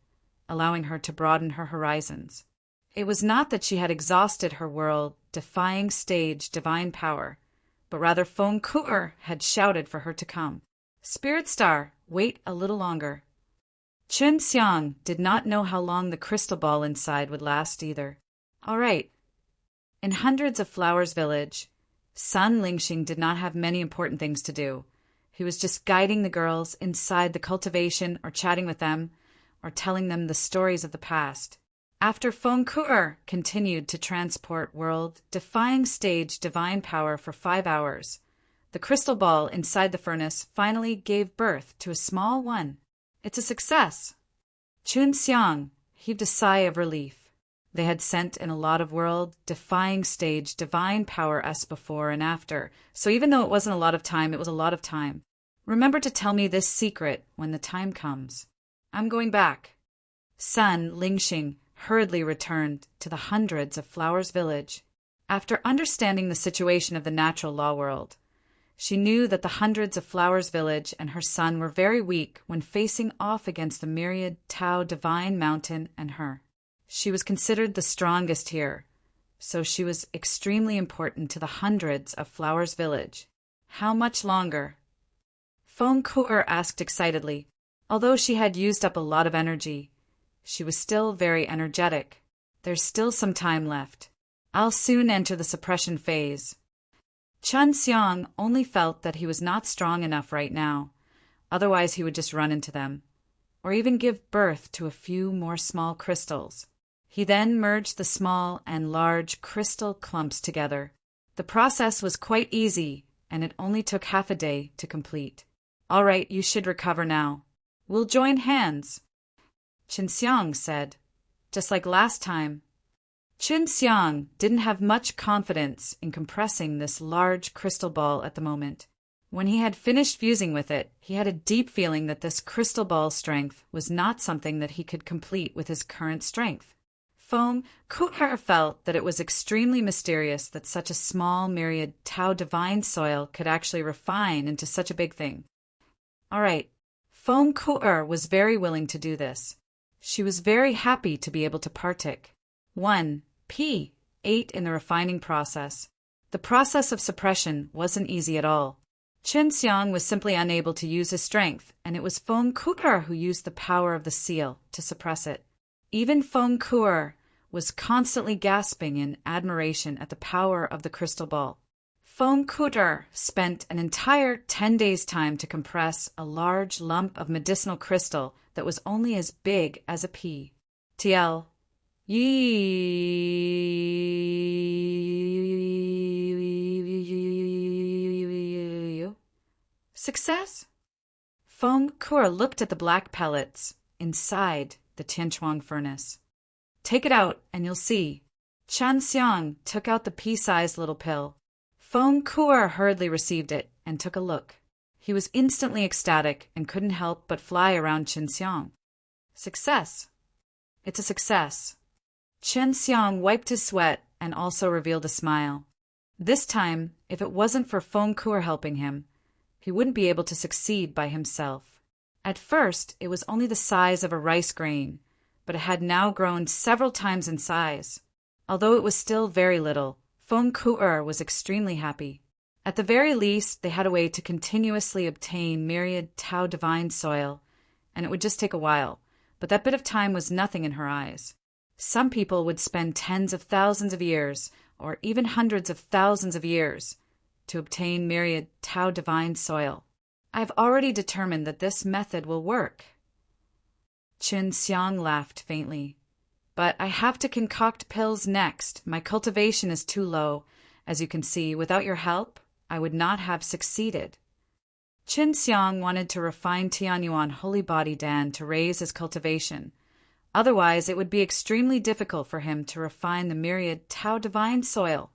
allowing her to broaden her horizons. It was not that she had exhausted her world-defying stage divine power, but rather Feng Ke had shouted for her to come. "Spirit Star, wait a little longer." Qin Xiang did not know how long the crystal ball inside would last either. All right. In Hundreds of Flowers village, Sun Lingxing did not have many important things to do. He He was just guiding the girls inside the cultivation or chatting with them or telling them the stories of the past. After Feng Ku'er continued to transport world-defying stage divine power for 5 hours, the crystal ball inside the furnace finally gave birth to a small one. It's a success. Chun Xiang heaved a sigh of relief. They had sent in a lot of world-defying stage divine power us before and after, so even though it wasn't a lot of time, it was a lot of time. Remember to tell me this secret when the time comes. I'm going back. Sun Lingxing hurriedly returned to the hundreds of Flowers Village. After understanding the situation of the natural law world, she knew that the hundreds of Flowers Village and her son were very weak when facing off against the myriad Tao Divine Mountain and her. She was considered the strongest here, so she was extremely important to the hundreds of Flowers Village. How much longer? Feng Ku'er asked excitedly. Although she had used up a lot of energy, she was still very energetic. There's still some time left. I'll soon enter the suppression phase. Chun Xiang only felt that he was not strong enough right now, otherwise he would just run into them, or even give birth to a few more small crystals. He then merged the small and large crystal clumps together. The process was quite easy, and it only took half a day to complete. All right, you should recover now. We'll join hands, Chun Xiang said, just like last time. Chun Xiang didn't have much confidence in compressing this large crystal ball at the moment. When he had finished fusing with it, he had a deep feeling that this crystal ball strength was not something that he could complete with his current strength. Feng Ku'er felt that it was extremely mysterious that such a small myriad Tao divine soil could actually refine into such a big thing. All right, Feng Ku'er was very willing to do this. She was very happy to be able to partake. 1. P8 in the refining process. The process of suppression wasn't easy at all. Chun Xiang was simply unable to use his strength, and it was Feng Ku'er who used the power of the seal to suppress it. Even Feng Ku'er was constantly gasping in admiration at the power of the crystal ball. Feng Ku'er spent an entire 10 days' time to compress a large lump of medicinal crystal that was only as big as a pea. TL. Success? Feng Ku'er looked at the black pellets inside the Tianchuang furnace. Take it out and you'll see. Chun Xiang took out the pea-sized little pill. Feng Ku'er hurriedly received it and took a look. He was instantly ecstatic and couldn't help but fly around Chun Xiang. Success. It's a success. Chun Xiang wiped his sweat and also revealed a smile. This time, if it wasn't for Feng Ku'er helping him, he wouldn't be able to succeed by himself. At first, it was only the size of a rice grain, but it had now grown several times in size. Although it was still very little, Feng Ku'er was extremely happy. At the very least, they had a way to continuously obtain myriad Tao divine soil, and it would just take a while, but that bit of time was nothing in her eyes. Some people would spend tens of thousands of years, or even hundreds of thousands of years, to obtain myriad Tao divine soil. I've already determined that this method will work. Chun Xiang laughed faintly. But I have to concoct pills next. My cultivation is too low. As you can see, without your help, I would not have succeeded. Chun Xiang wanted to refine Tianyuan Holy Body Dan to raise his cultivation. Otherwise, it would be extremely difficult for him to refine the myriad Tao divine soil.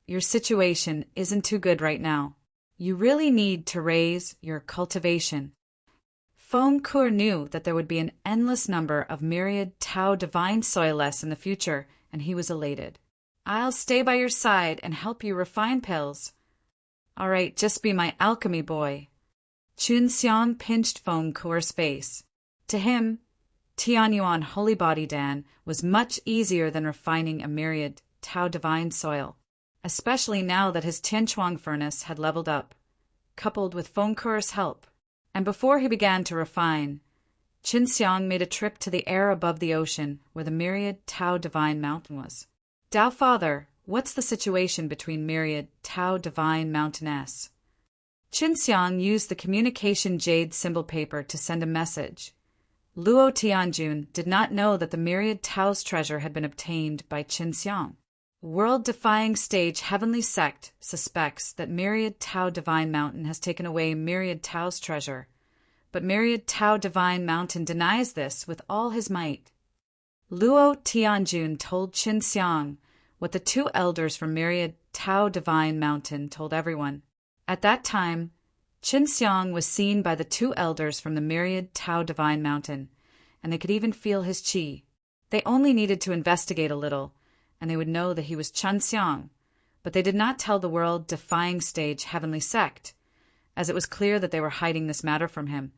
Your situation isn't too good right now. You really need to raise your cultivation. Feng Ku'er knew that there would be an endless number of myriad Tao divine soilless in the future, and he was elated. I'll stay by your side and help you refine pills. All right, just be my alchemy boy. Chun Xiang pinched Feng Ku'er's face. To him, Tianyuan Holy Body Dan was much easier than refining a myriad Tao divine soil, especially now that his Tianchuang furnace had leveled up, coupled with Feng Ku'er's help. And before he began to refine, Chun Xiang made a trip to the air above the ocean where the myriad Tao Divine Mountain was. Tao Father, what's the situation between myriad Tao Divine Mountainess? Qinxiang used the communication jade symbol paper to send a message. Luo Tianjun did not know that the myriad Tao's treasure had been obtained by Qinxiang. World-defying stage Heavenly Sect suspects that myriad Tao Divine Mountain has taken away myriad Tao's treasure, but myriad Tao Divine Mountain denies this with all his might. Luo Tianjun told Qinxiang what the two elders from myriad Tao Divine Mountain told everyone. At that time, Qinxiang was seen by the two elders from the myriad Tao Divine Mountain, and they could even feel his qi. They only needed to investigate a little, and they would know that he was Qinxiang, but they did not tell the world-defying stage Heavenly Sect, as it was clear that they were hiding this matter from him,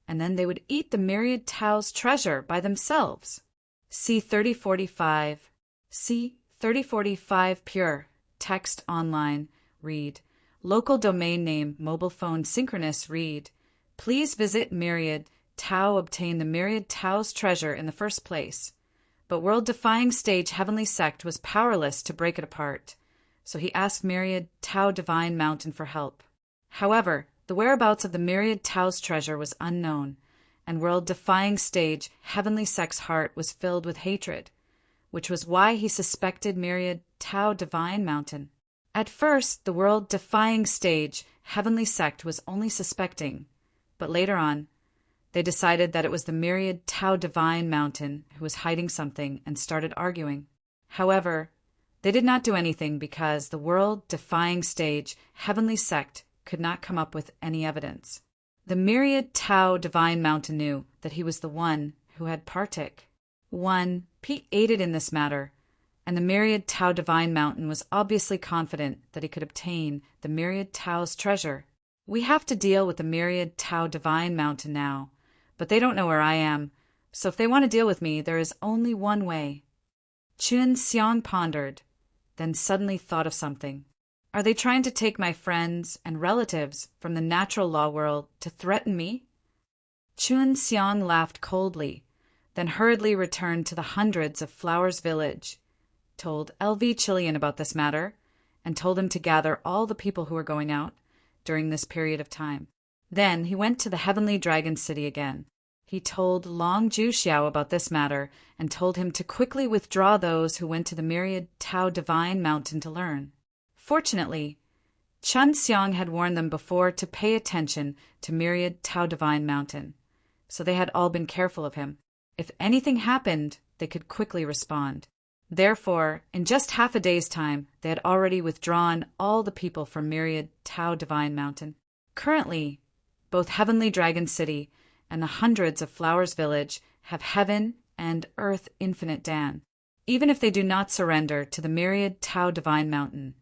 and then they would eat the myriad Tao's treasure by themselves. See 3045. See 3045 Pure. Text online. Read. Local domain name, mobile phone synchronous. Read. Please visit myriad Tao obtain the myriad Tao's treasure in the first place. But world-defying stage Heavenly Sect was powerless to break it apart, so he asked myriad Tao Divine Mountain for help. However, the whereabouts of the myriad Tao's treasure was unknown, and world-defying stage Heavenly Sect's heart was filled with hatred, which was why he suspected myriad Tao Divine Mountain. At first, the world-defying stage Heavenly Sect was only suspecting, but later on, they decided that it was the myriad Tao Divine Mountain who was hiding something and started arguing. However, they did not do anything because the world-defying stage Heavenly Sect could not come up with any evidence. The myriad Tao Divine Mountain knew that he was the one who had partic. Pete aided in this matter, and the myriad Tao Divine Mountain was obviously confident that he could obtain the myriad Tao's treasure. We have to deal with the myriad Tao Divine Mountain now, but they don't know where I am, so if they want to deal with me, there is only one way. Qinxiang pondered, then suddenly thought of something. Are they trying to take my friends and relatives from the natural law world to threaten me? Qinxiang laughed coldly, then hurriedly returned to the hundreds of Flowers Village, told LV Chilean about this matter, and told him to gather all the people who were going out during this period of time. Then he went to the Heavenly Dragon City again. He told Long Ju Xiao about this matter and told him to quickly withdraw those who went to the myriad Tao Divine Mountain to learn. Fortunately, Qinxiang had warned them before to pay attention to myriad Tao Divine Mountain, so they had all been careful of him. If anything happened, they could quickly respond. Therefore, in just half a day's time, they had already withdrawn all the people from myriad Tao Divine Mountain. Currently, both Heavenly Dragon City and the hundreds of Flowers Village have Heaven and Earth Infinite Dan. Even if they do not surrender to the myriad Tao Divine Mountain,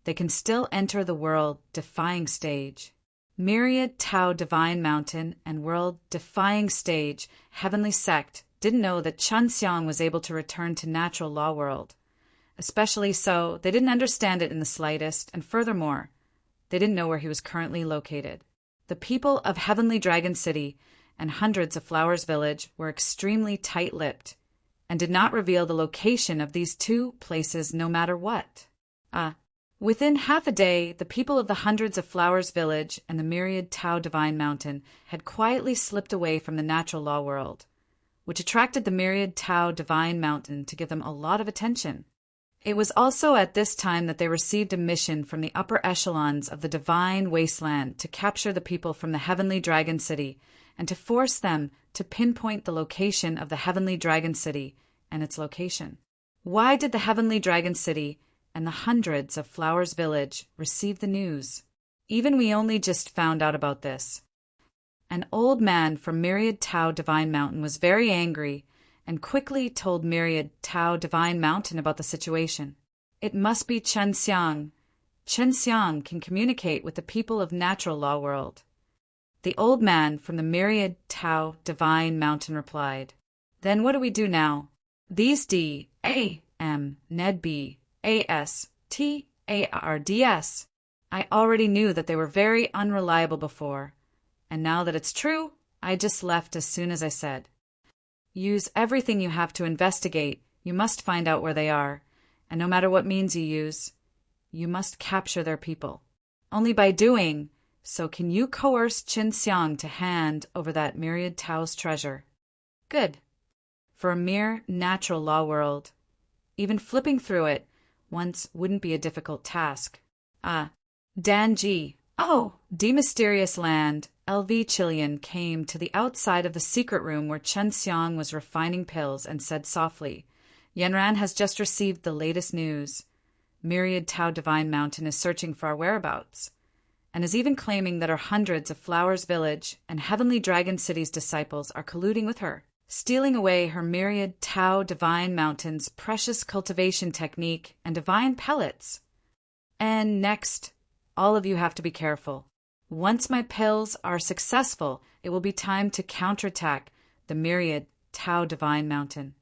they can still enter the world-defying stage. Myriad Tao Divine Mountain and world-defying stage Heavenly Sect didn't know that Qinxiang was able to return to natural law world. Especially so, they didn't understand it in the slightest, and furthermore, they didn't know where he was currently located. The people of Heavenly Dragon City and hundreds of Flowers Village were extremely tight-lipped and did not reveal the location of these two places no matter what. Within half a day, the people of the hundreds of Flowers Village and the myriad Tao Divine Mountain had quietly slipped away from the natural law world, which attracted the myriad Tao Divine Mountain to give them a lot of attention. It was also at this time that they received a mission from the upper echelons of the Divine Wasteland to capture the people from the Heavenly Dragon City and to force them to pinpoint the location of the Heavenly Dragon City and its location. Why did the Heavenly Dragon City and the hundreds of Flowers Village receive the news? Even we only just found out about this. An old man from myriad Tao Divine Mountain was very angry and quickly told myriad Tao Divine Mountain about the situation. It must be Qinxiang. Qinxiang can communicate with the people of natural law world. The old man from the myriad Tao Divine Mountain replied, Then what do we do now? These D-A-M Ned B A-S-T-A-R-D-S. I already knew that they were very unreliable before, and now that it's true, I just left as soon as I said. Use everything you have to investigate. You must find out where they are, and no matter what means you use, you must capture their people. Only by doing So can you coerce Qin Xiang to hand over that myriad Tao's treasure? Good. For a mere natural law world, even flipping through it once wouldn't be a difficult task. Danji. Oh, demysterious land. LV Chilean came to the outside of the secret room where Chen Xiang was refining pills and said softly, Yanran has just received the latest news. Myriad Tao Divine Mountain is searching for our whereabouts, and is even claiming that our hundreds of Flowers Village and Heavenly Dragon City's disciples are colluding with her, stealing away her Myriad Tao Divine Mountain's precious cultivation technique and divine pellets. And next, all of you have to be careful. Once my pills are successful, it will be time to counterattack the Myriad Tao Divine Mountain.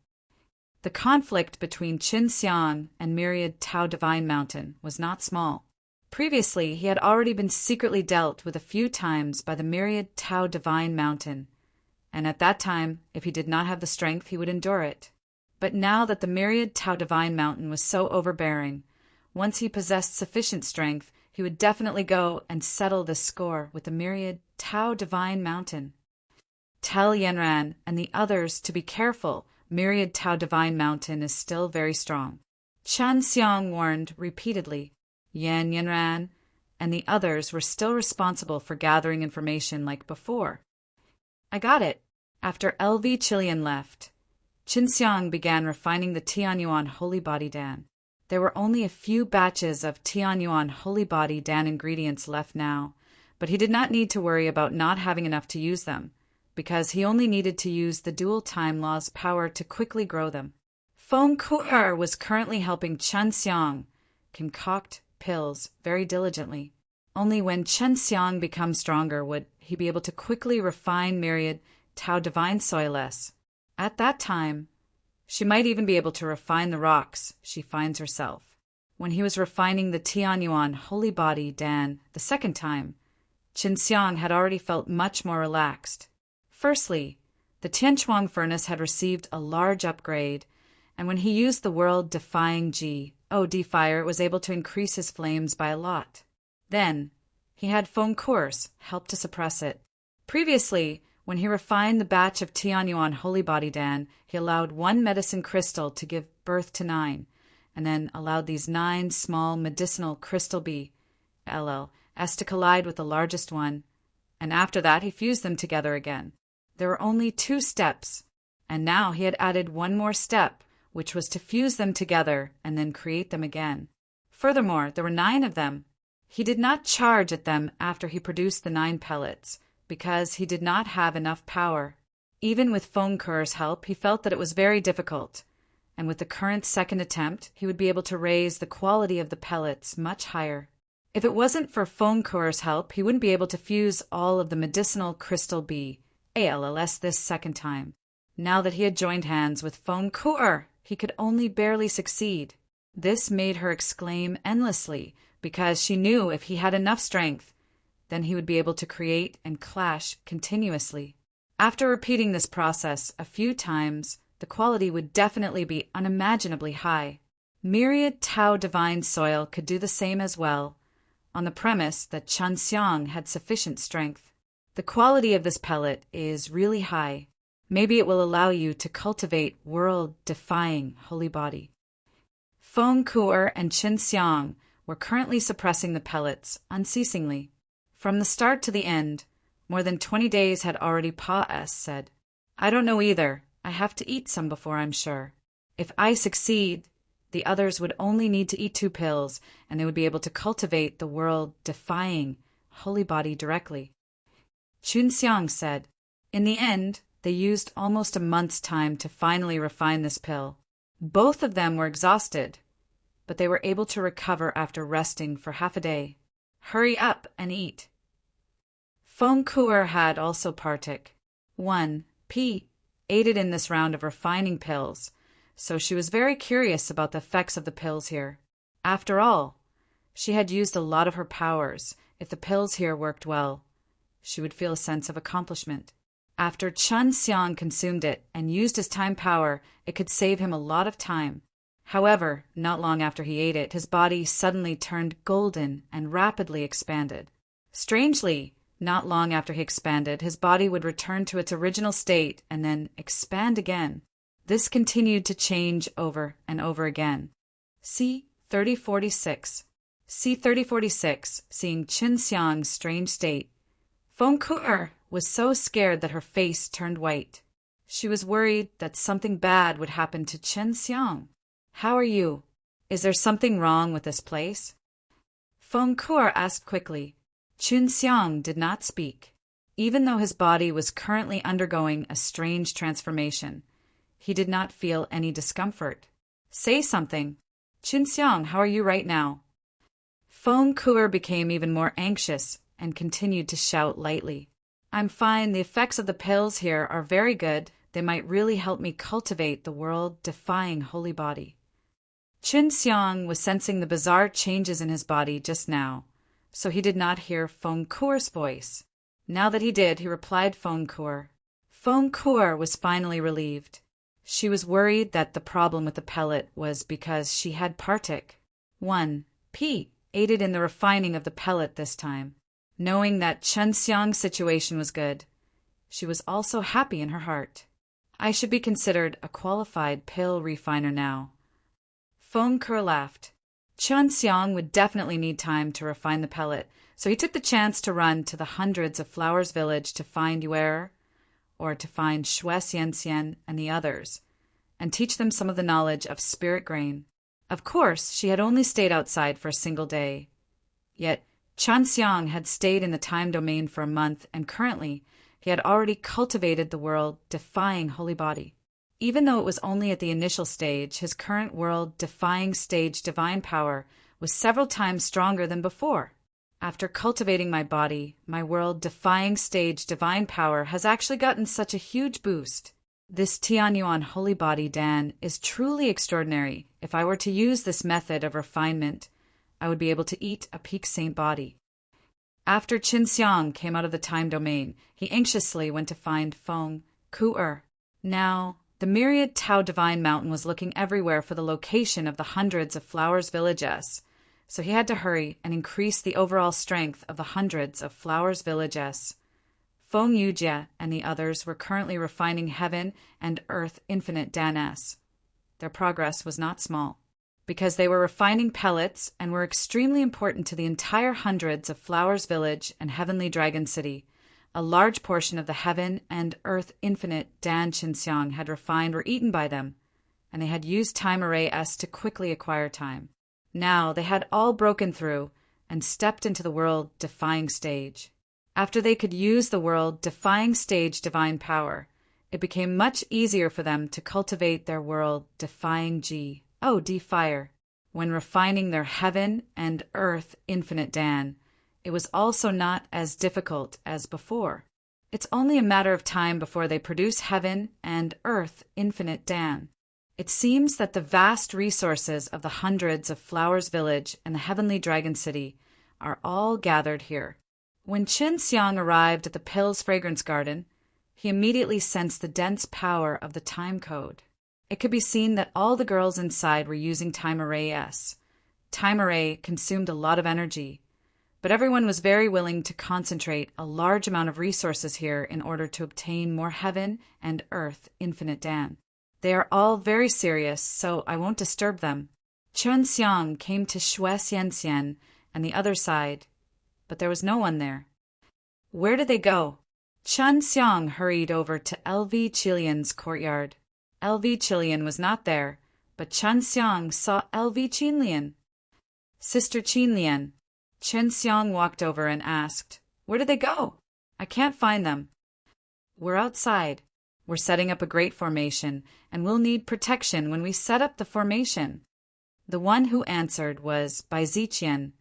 The conflict between Qin Xiang and Myriad Tao Divine Mountain was not small. Previously, he had already been secretly dealt with a few times by the Myriad Tao Divine Mountain, and at that time, if he did not have the strength, he would endure it. But now that the Myriad Tao Divine Mountain was so overbearing, once he possessed sufficient strength, he would definitely go and settle this score with the Myriad Tao Divine Mountain. Tell Yanran and the others to be careful. Myriad Tao Divine Mountain is still very strong. Chen Xiang warned repeatedly. Yanran and the others were still responsible for gathering information like before. I got it. After LV Chilean left, Qin Xiang began refining the Tianyuan Holy Body Dan. There were only a few batches of Tianyuan Holy Body Dan ingredients left now, but he did not need to worry about not having enough to use them, because he only needed to use the dual time law's power to quickly grow them. Feng Ku'er was currently helping Chen Xiang concoct pills very diligently. Only when Chen Xiang becomes stronger would he be able to quickly refine Myriad Tao Divine Soilless. At that time, she might even be able to refine the rocks she finds herself. When he was refining the Tianyuan Holy Body Dan the second time, Qin Xiang had already felt much more relaxed. Firstly, the Tianchuang furnace had received a large upgrade, and when he used the world-defying Fire, it was able to increase his flames by a lot. Then, he had Feng Ku'er's help to suppress it. Previously, when he refined the batch of Tianyuan Holy Body Dan, he allowed one medicine crystal to give birth to 9, and then allowed these 9 small medicinal crystal LLs to collide with the largest one, and after that he fused them together again. There were only 2 steps, and now he had added one more step, which was to fuse them together and then create them again. Furthermore, there were 9 of them. He did not charge at them after he produced the 9 pellets, because he did not have enough power. Even with Feng Ku'er's help, he felt that it was very difficult, and with the current second attempt, he would be able to raise the quality of the pellets much higher. If it wasn't for Feng Ku'er's help, he wouldn't be able to fuse all of the medicinal crystal ALLs this second time. Now that he had joined hands with Feng Ku'er, he could only barely succeed. This made her exclaim endlessly, because she knew if he had enough strength, then he would be able to create and clash continuously. After repeating this process a few times, the quality would definitely be unimaginably high. Myriad Tao Divine Soil could do the same as well, on the premise that Chen Xiang had sufficient strength. The quality of this pellet is really high. Maybe it will allow you to cultivate world-defying holy body. Feng Ku'er and Qin Xiang were currently suppressing the pellets unceasingly. From the start to the end, more than 20 days had already said. I don't know either. I have to eat some before I'm sure. If I succeed, the others would only need to eat 2 pills, and they would be able to cultivate the world-defying holy body directly. Qin Xiang said. In the end, they used almost a month's time to finally refine this pill. Both of them were exhausted, but they were able to recover after resting for half a day. Hurry up and eat. Feng Ku'er had also partook. 1P aided in this round of refining pills, so she was very curious about the effects of the pills here. After all, she had used a lot of her powers. If the pills here worked well, she would feel a sense of accomplishment. After Chen Xiang consumed it and used his time power, it could save him a lot of time. However, not long after he ate it, his body suddenly turned golden and rapidly expanded. Strangely, not long after he expanded, his body would return to its original state and then expand again. This continued to change over and over again. C. 3046. C. 3046, seeing Qin Xiang's strange state. Feng Ku'er was so scared that her face turned white. She was worried that something bad would happen to Qin Xiang. How are you? Is there something wrong with this place? Feng Ku'er asked quickly. Qin Xiang did not speak. Even though his body was currently undergoing a strange transformation, he did not feel any discomfort. Say something. Qin Xiang, how are you right now? Feng Ku'er became even more anxious and continued to shout lightly. I'm fine. The effects of the pills here are very good. They might really help me cultivate the world-defying holy body. Qin Xiang was sensing the bizarre changes in his body just now, so he did not hear Feng Ku'er's voice. Now that he did, he replied Feng Ku'er. Feng Ku'er was finally relieved. She was worried that the problem with the pellet was because she had Partic. 1. P. aided in the refining of the pellet this time. Knowing that Qin Xiang's situation was good, she was also happy in her heart. I should be considered a qualified pill refiner now. Feng Ku'er laughed. Qin Xiang would definitely need time to refine the pellet, so he took the chance to run to the hundreds of Flowers Village to find Yuer, or to find Xue Xianxian and the others, and teach them some of the knowledge of spirit grain. Of course, she had only stayed outside for a single day. Yet, Qin Xiang had stayed in the time domain for a month, and currently, he had already cultivated the world-defying holy body. Even though it was only at the initial stage, his current world-defying stage divine power was several times stronger than before. After cultivating my body, my world-defying stage divine power has actually gotten such a huge boost. This Tianyuan holy body Dan is truly extraordinary. If I were to use this method of refinement, I would be able to eat a peak saint body. After Qin Xiang came out of the time domain, he anxiously went to find Feng Ku'er. Now, the myriad Tao Divine Mountain was looking everywhere for the location of the hundreds of Flowers Villages, so he had to hurry and increase the overall strength of the hundreds of Flowers Villages. Feng Yujie and the others were currently refining Heaven and Earth Infinite Dan-S. Their progress was not small, because they were refining pellets and were extremely important to the entire hundreds of Flowers Village and Heavenly Dragon City. A large portion of the Heaven and Earth Infinite Dan Qin Xiang had refined were eaten by them, and they had used Time Array S to quickly acquire time. Now they had all broken through and stepped into the world-defying stage. After they could use the world-defying stage divine power, it became much easier for them to cultivate their world-defying D fire. When refining their Heaven and Earth Infinite Dan, it was also not as difficult as before. It's only a matter of time before they produce Heaven and Earth Infinite Dan. It seems that the vast resources of the hundreds of Flowers Village and the Heavenly Dragon City are all gathered here. When Qin Xiang arrived at the Pills Fragrance Garden, he immediately sensed the dense power of the time code. It could be seen that all the girls inside were using Time Array S. Time Array consumed a lot of energy, but everyone was very willing to concentrate a large amount of resources here in order to obtain more Heaven and Earth Infinite Dan. They are all very serious, so I won't disturb them. Qin Xiang came to Xue Xianxian and the other side, but there was no one there. Where did they go? Qin Xiang hurried over to LV Qilian's courtyard. LV Qilian was not there, but Qin Xiang saw LV Qilian. Sister Qilian. Qin Xiang walked over and asked, "Where did they go? I can't find them." "We're outside. We're setting up a great formation, and we'll need protection when we set up the formation." The one who answered was Bai Ziqian.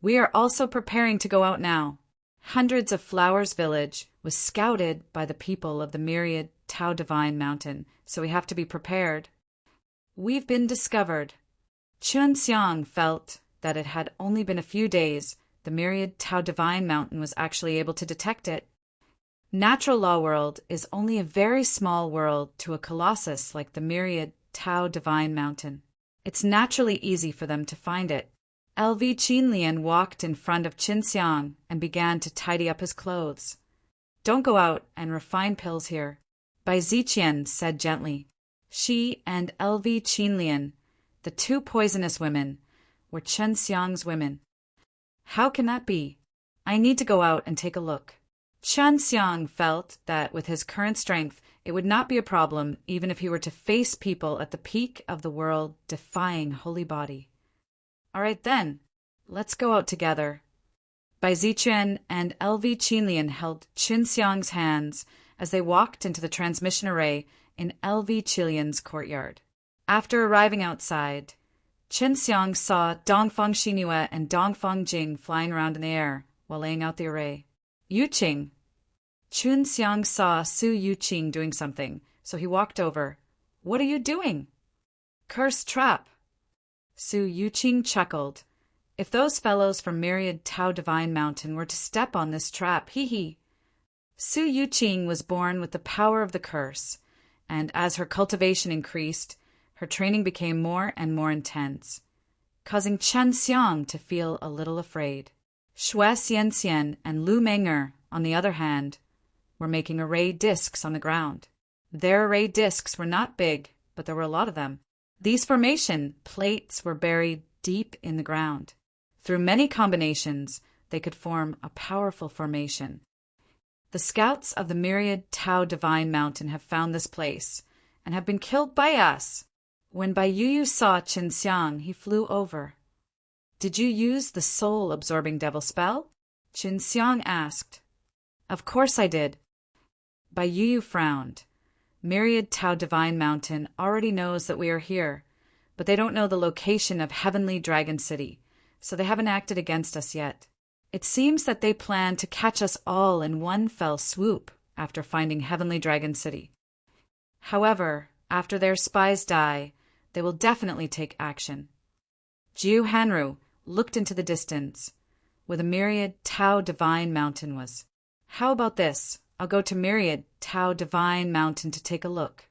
"We are also preparing to go out now." Hundreds of Flowers Village was scouted by the people of the myriad Tao Divine Mountain, so we have to be prepared. We've been discovered. Qin Xiang felt that it had only been a few days. The myriad Tao Divine Mountain was actually able to detect it. Natural Law World is only a very small world to a colossus like the myriad Tao Divine Mountain. It's naturally easy for them to find it. LV Qinlian walked in front of Qinxiang and began to tidy up his clothes. Don't go out and refine pills here, Bai Ziqian said gently. She and LV Qinlian, the two poisonous women, were Qinxiang's women. How can that be? I need to go out and take a look. Qinxiang felt that with his current strength, it would not be a problem even if he were to face people at the peak of the world defying holy body. All right then, let's go out together. Bai Ziqian and LV Qinlian held Qinxiang's hands as they walked into the transmission array in LV Qinlian's courtyard. After arriving outside, Qinxiang saw Dongfang Xingyue and Dongfang Jing flying around in the air while laying out the array. Yuqing. Qinxiang saw Su Yuqing doing something, so he walked over. What are you doing? Cursed trap. Su Yuqing chuckled. If those fellows from Myriad Tao Divine Mountain were to step on this trap, hee. Su Yuqing was born with the power of the curse, and as her cultivation increased, her training became more and more intense, causing Qinxiang to feel a little afraid. Xue Xianxian and Lu Menger, on the other hand, were making array discs on the ground. Their array discs were not big, but there were a lot of them. These formation plates were buried deep in the ground. Through many combinations, they could form a powerful formation. The scouts of the Myriad Tao Divine Mountain have found this place and have been killed by us. When Bai Yuyu saw Qinxiang, he flew over. Did you use the soul-absorbing devil spell? Qinxiang asked. Of course I did. Bai Yuyu frowned. Myriad Tao Divine Mountain already knows that we are here, but they don't know the location of Heavenly Dragon City, so they haven't acted against us yet. It seems that they plan to catch us all in one fell swoop after finding Heavenly Dragon City. However, after their spies die, they will definitely take action. Jiu Hanru looked into the distance, where the Myriad Tao Divine Mountain was. How about this? I'll go to Myriad Tao Divine Mountain to take a look.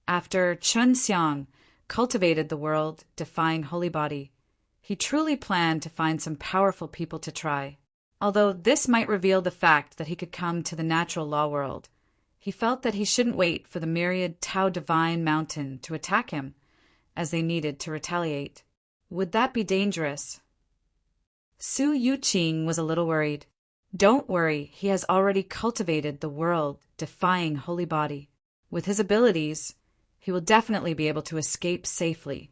After Qinxiang cultivated the world, defying holy body, he truly planned to find some powerful people to try. Although this might reveal the fact that he could come to the natural law world, he felt that he shouldn't wait for the Myriad Tao Divine Mountain to attack him, as they needed to retaliate. Would that be dangerous? Su Yuqing was a little worried. Don't worry, he has already cultivated the world, defying holy body. With his abilities, he will definitely be able to escape safely.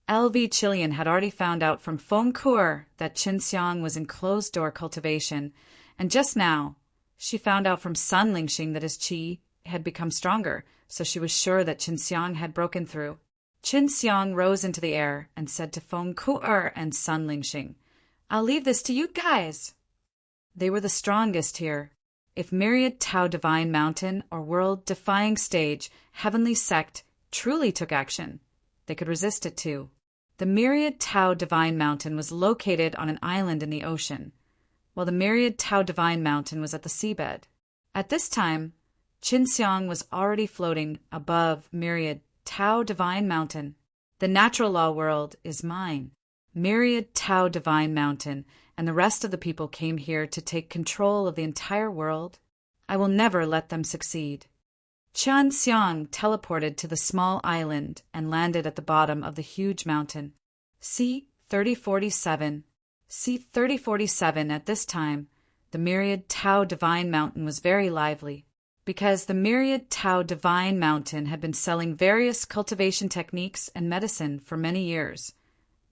LV Qilian had already found out from Feng Kur that Qinxiang was in closed-door cultivation, and just now, she found out from Sun Lingxing that his qi had become stronger, so she was sure that Qinxiang had broken through. Qinxiang rose into the air and said to Feng Kur and Sun Lingxing, I'll leave this to you guys. They were the strongest here. If Myriad Tao Divine Mountain or world-defying stage, heavenly sect, truly took action, they could resist it too. The Myriad Tao Divine Mountain was located on an island in the ocean, while the Myriad Tao Divine Mountain was at the seabed. At this time, Qinxiang was already floating above Myriad Tao Divine Mountain. The natural law world is mine. Myriad Tao Divine Mountain and the rest of the people came here to take control of the entire world. I will never let them succeed. Qinxiang teleported to the small island and landed at the bottom of the huge mountain. C-3047. C-3047 at this time, the Myriad Tao Divine Mountain was very lively, because the Myriad Tao Divine Mountain had been selling various cultivation techniques and medicine for many years.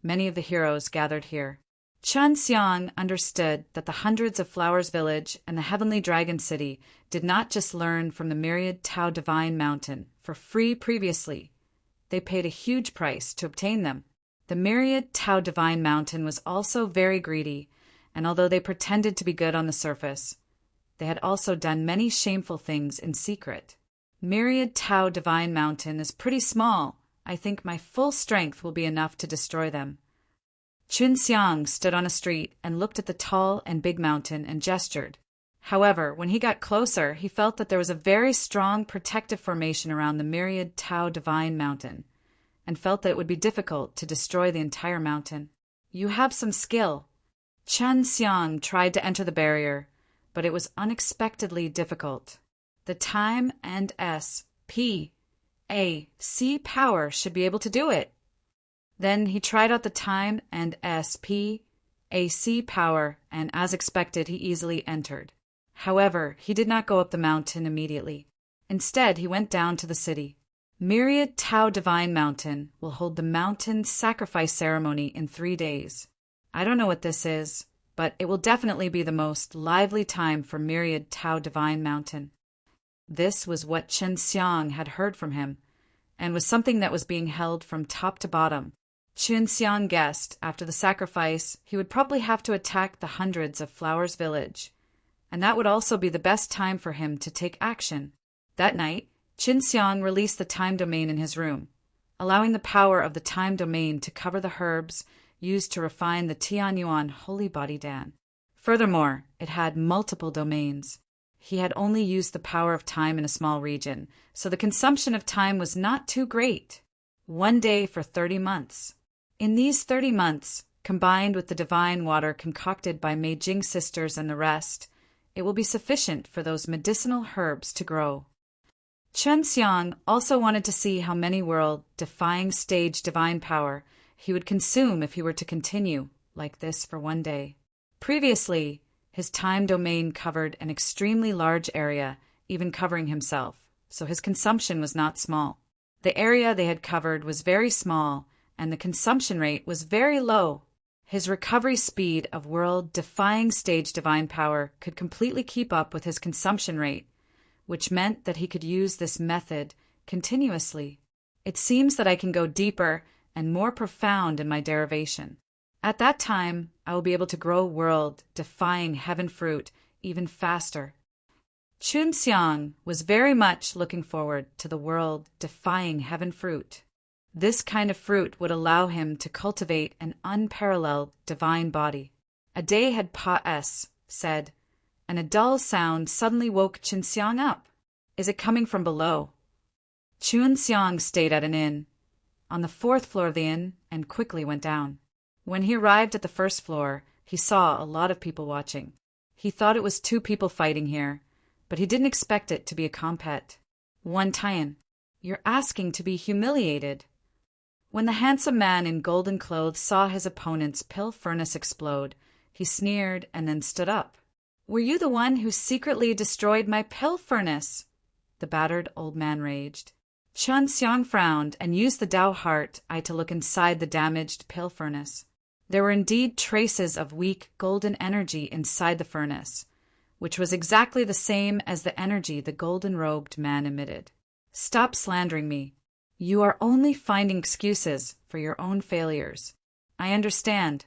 Many of the heroes gathered here. Qinxiang understood that the hundreds of Flowers Village and the Heavenly Dragon City did not just learn from the Myriad Tao Divine Mountain for free previously. They paid a huge price to obtain them. The Myriad Tao Divine Mountain was also very greedy, and although they pretended to be good on the surface, they had also done many shameful things in secret. Myriad Tao Divine Mountain is pretty small. I think my full strength will be enough to destroy them. Qinxiang stood on a street and looked at the tall and big mountain and gestured. However, when he got closer, he felt that there was a very strong protective formation around the Myriad Tao Divine Mountain, and felt that it would be difficult to destroy the entire mountain. You have some skill. Chen Xiang tried to enter the barrier, but it was unexpectedly difficult. The time and S.P.A.C. power should be able to do it. Then he tried out the time and S.P.A.C. power, and as expected, he easily entered. However, he did not go up the mountain immediately. Instead, he went down to the city. Myriad Tao Divine Mountain will hold the mountain sacrifice ceremony in 3 days. I don't know what this is, but it will definitely be the most lively time for Myriad Tao Divine Mountain. This was what Chen Xiang had heard from him, and was something that was being held from top to bottom. Chen Xiang guessed after the sacrifice he would probably have to attack the hundreds of Flowers Village, and that would also be the best time for him to take action. That night, Chen Xiang released the time domain in his room, allowing the power of the time domain to cover the herbs used to refine the Tianyuan Holy Body Dan. Furthermore, it had multiple domains. He had only used the power of time in a small region, so the consumption of time was not too great. 1 day for 30 months. In these 30 months, combined with the divine water concocted by Meijing sisters and the rest, it will be sufficient for those medicinal herbs to grow. Chen Xiang also wanted to see how many world-defying stage divine power he would consume if he were to continue like this for 1 day. Previously, his time domain covered an extremely large area, even covering himself, so his consumption was not small. The area they had covered was very small, and the consumption rate was very low. His recovery speed of world-defying stage divine power could completely keep up with his consumption rate, which meant that he could use this method continuously. It seems that I can go deeper and more profound in my derivation. At that time, I will be able to grow world-defying heaven fruit even faster. Chen Xiang was very much looking forward to the world-defying heaven fruit. This kind of fruit would allow him to cultivate an unparalleled divine body. A day had said, and a dull sound suddenly woke Chen Xiang up. Is it coming from below? Chen Xiang stayed at an inn, on the 4th floor of the inn, and quickly went down. When he arrived at the 1st floor, he saw a lot of people watching. He thought it was 2 people fighting here, but he didn't expect it to be a compet. One Tian, you're asking to be humiliated. When the handsome man in golden clothes saw his opponent's pill furnace explode, he sneered and then stood up. Were you the one who secretly destroyed my pill furnace? The battered old man raged. Chen Xiang frowned and used the Tao Heart Eye to look inside the damaged pill furnace. There were indeed traces of weak golden energy inside the furnace, which was exactly the same as the energy the golden-robed man emitted. Stop slandering me. You are only finding excuses for your own failures. I understand.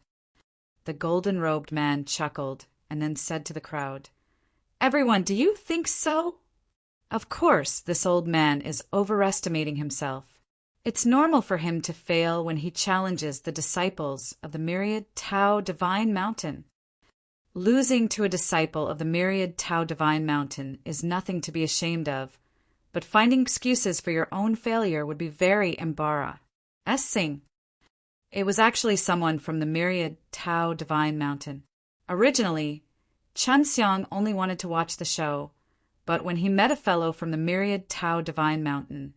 The golden-robed man chuckled and then said to the crowd, Everyone, do you think so? Of course, this old man is overestimating himself. It's normal for him to fail when he challenges the disciples of the Myriad Tao Divine Mountain. Losing to a disciple of the Myriad Tao Divine Mountain is nothing to be ashamed of, but finding excuses for your own failure would be very embarrassing. It was actually someone from the Myriad Tao Divine Mountain. Originally, Chen Xiang only wanted to watch the show, but when he met a fellow from the Myriad Tao Divine Mountain,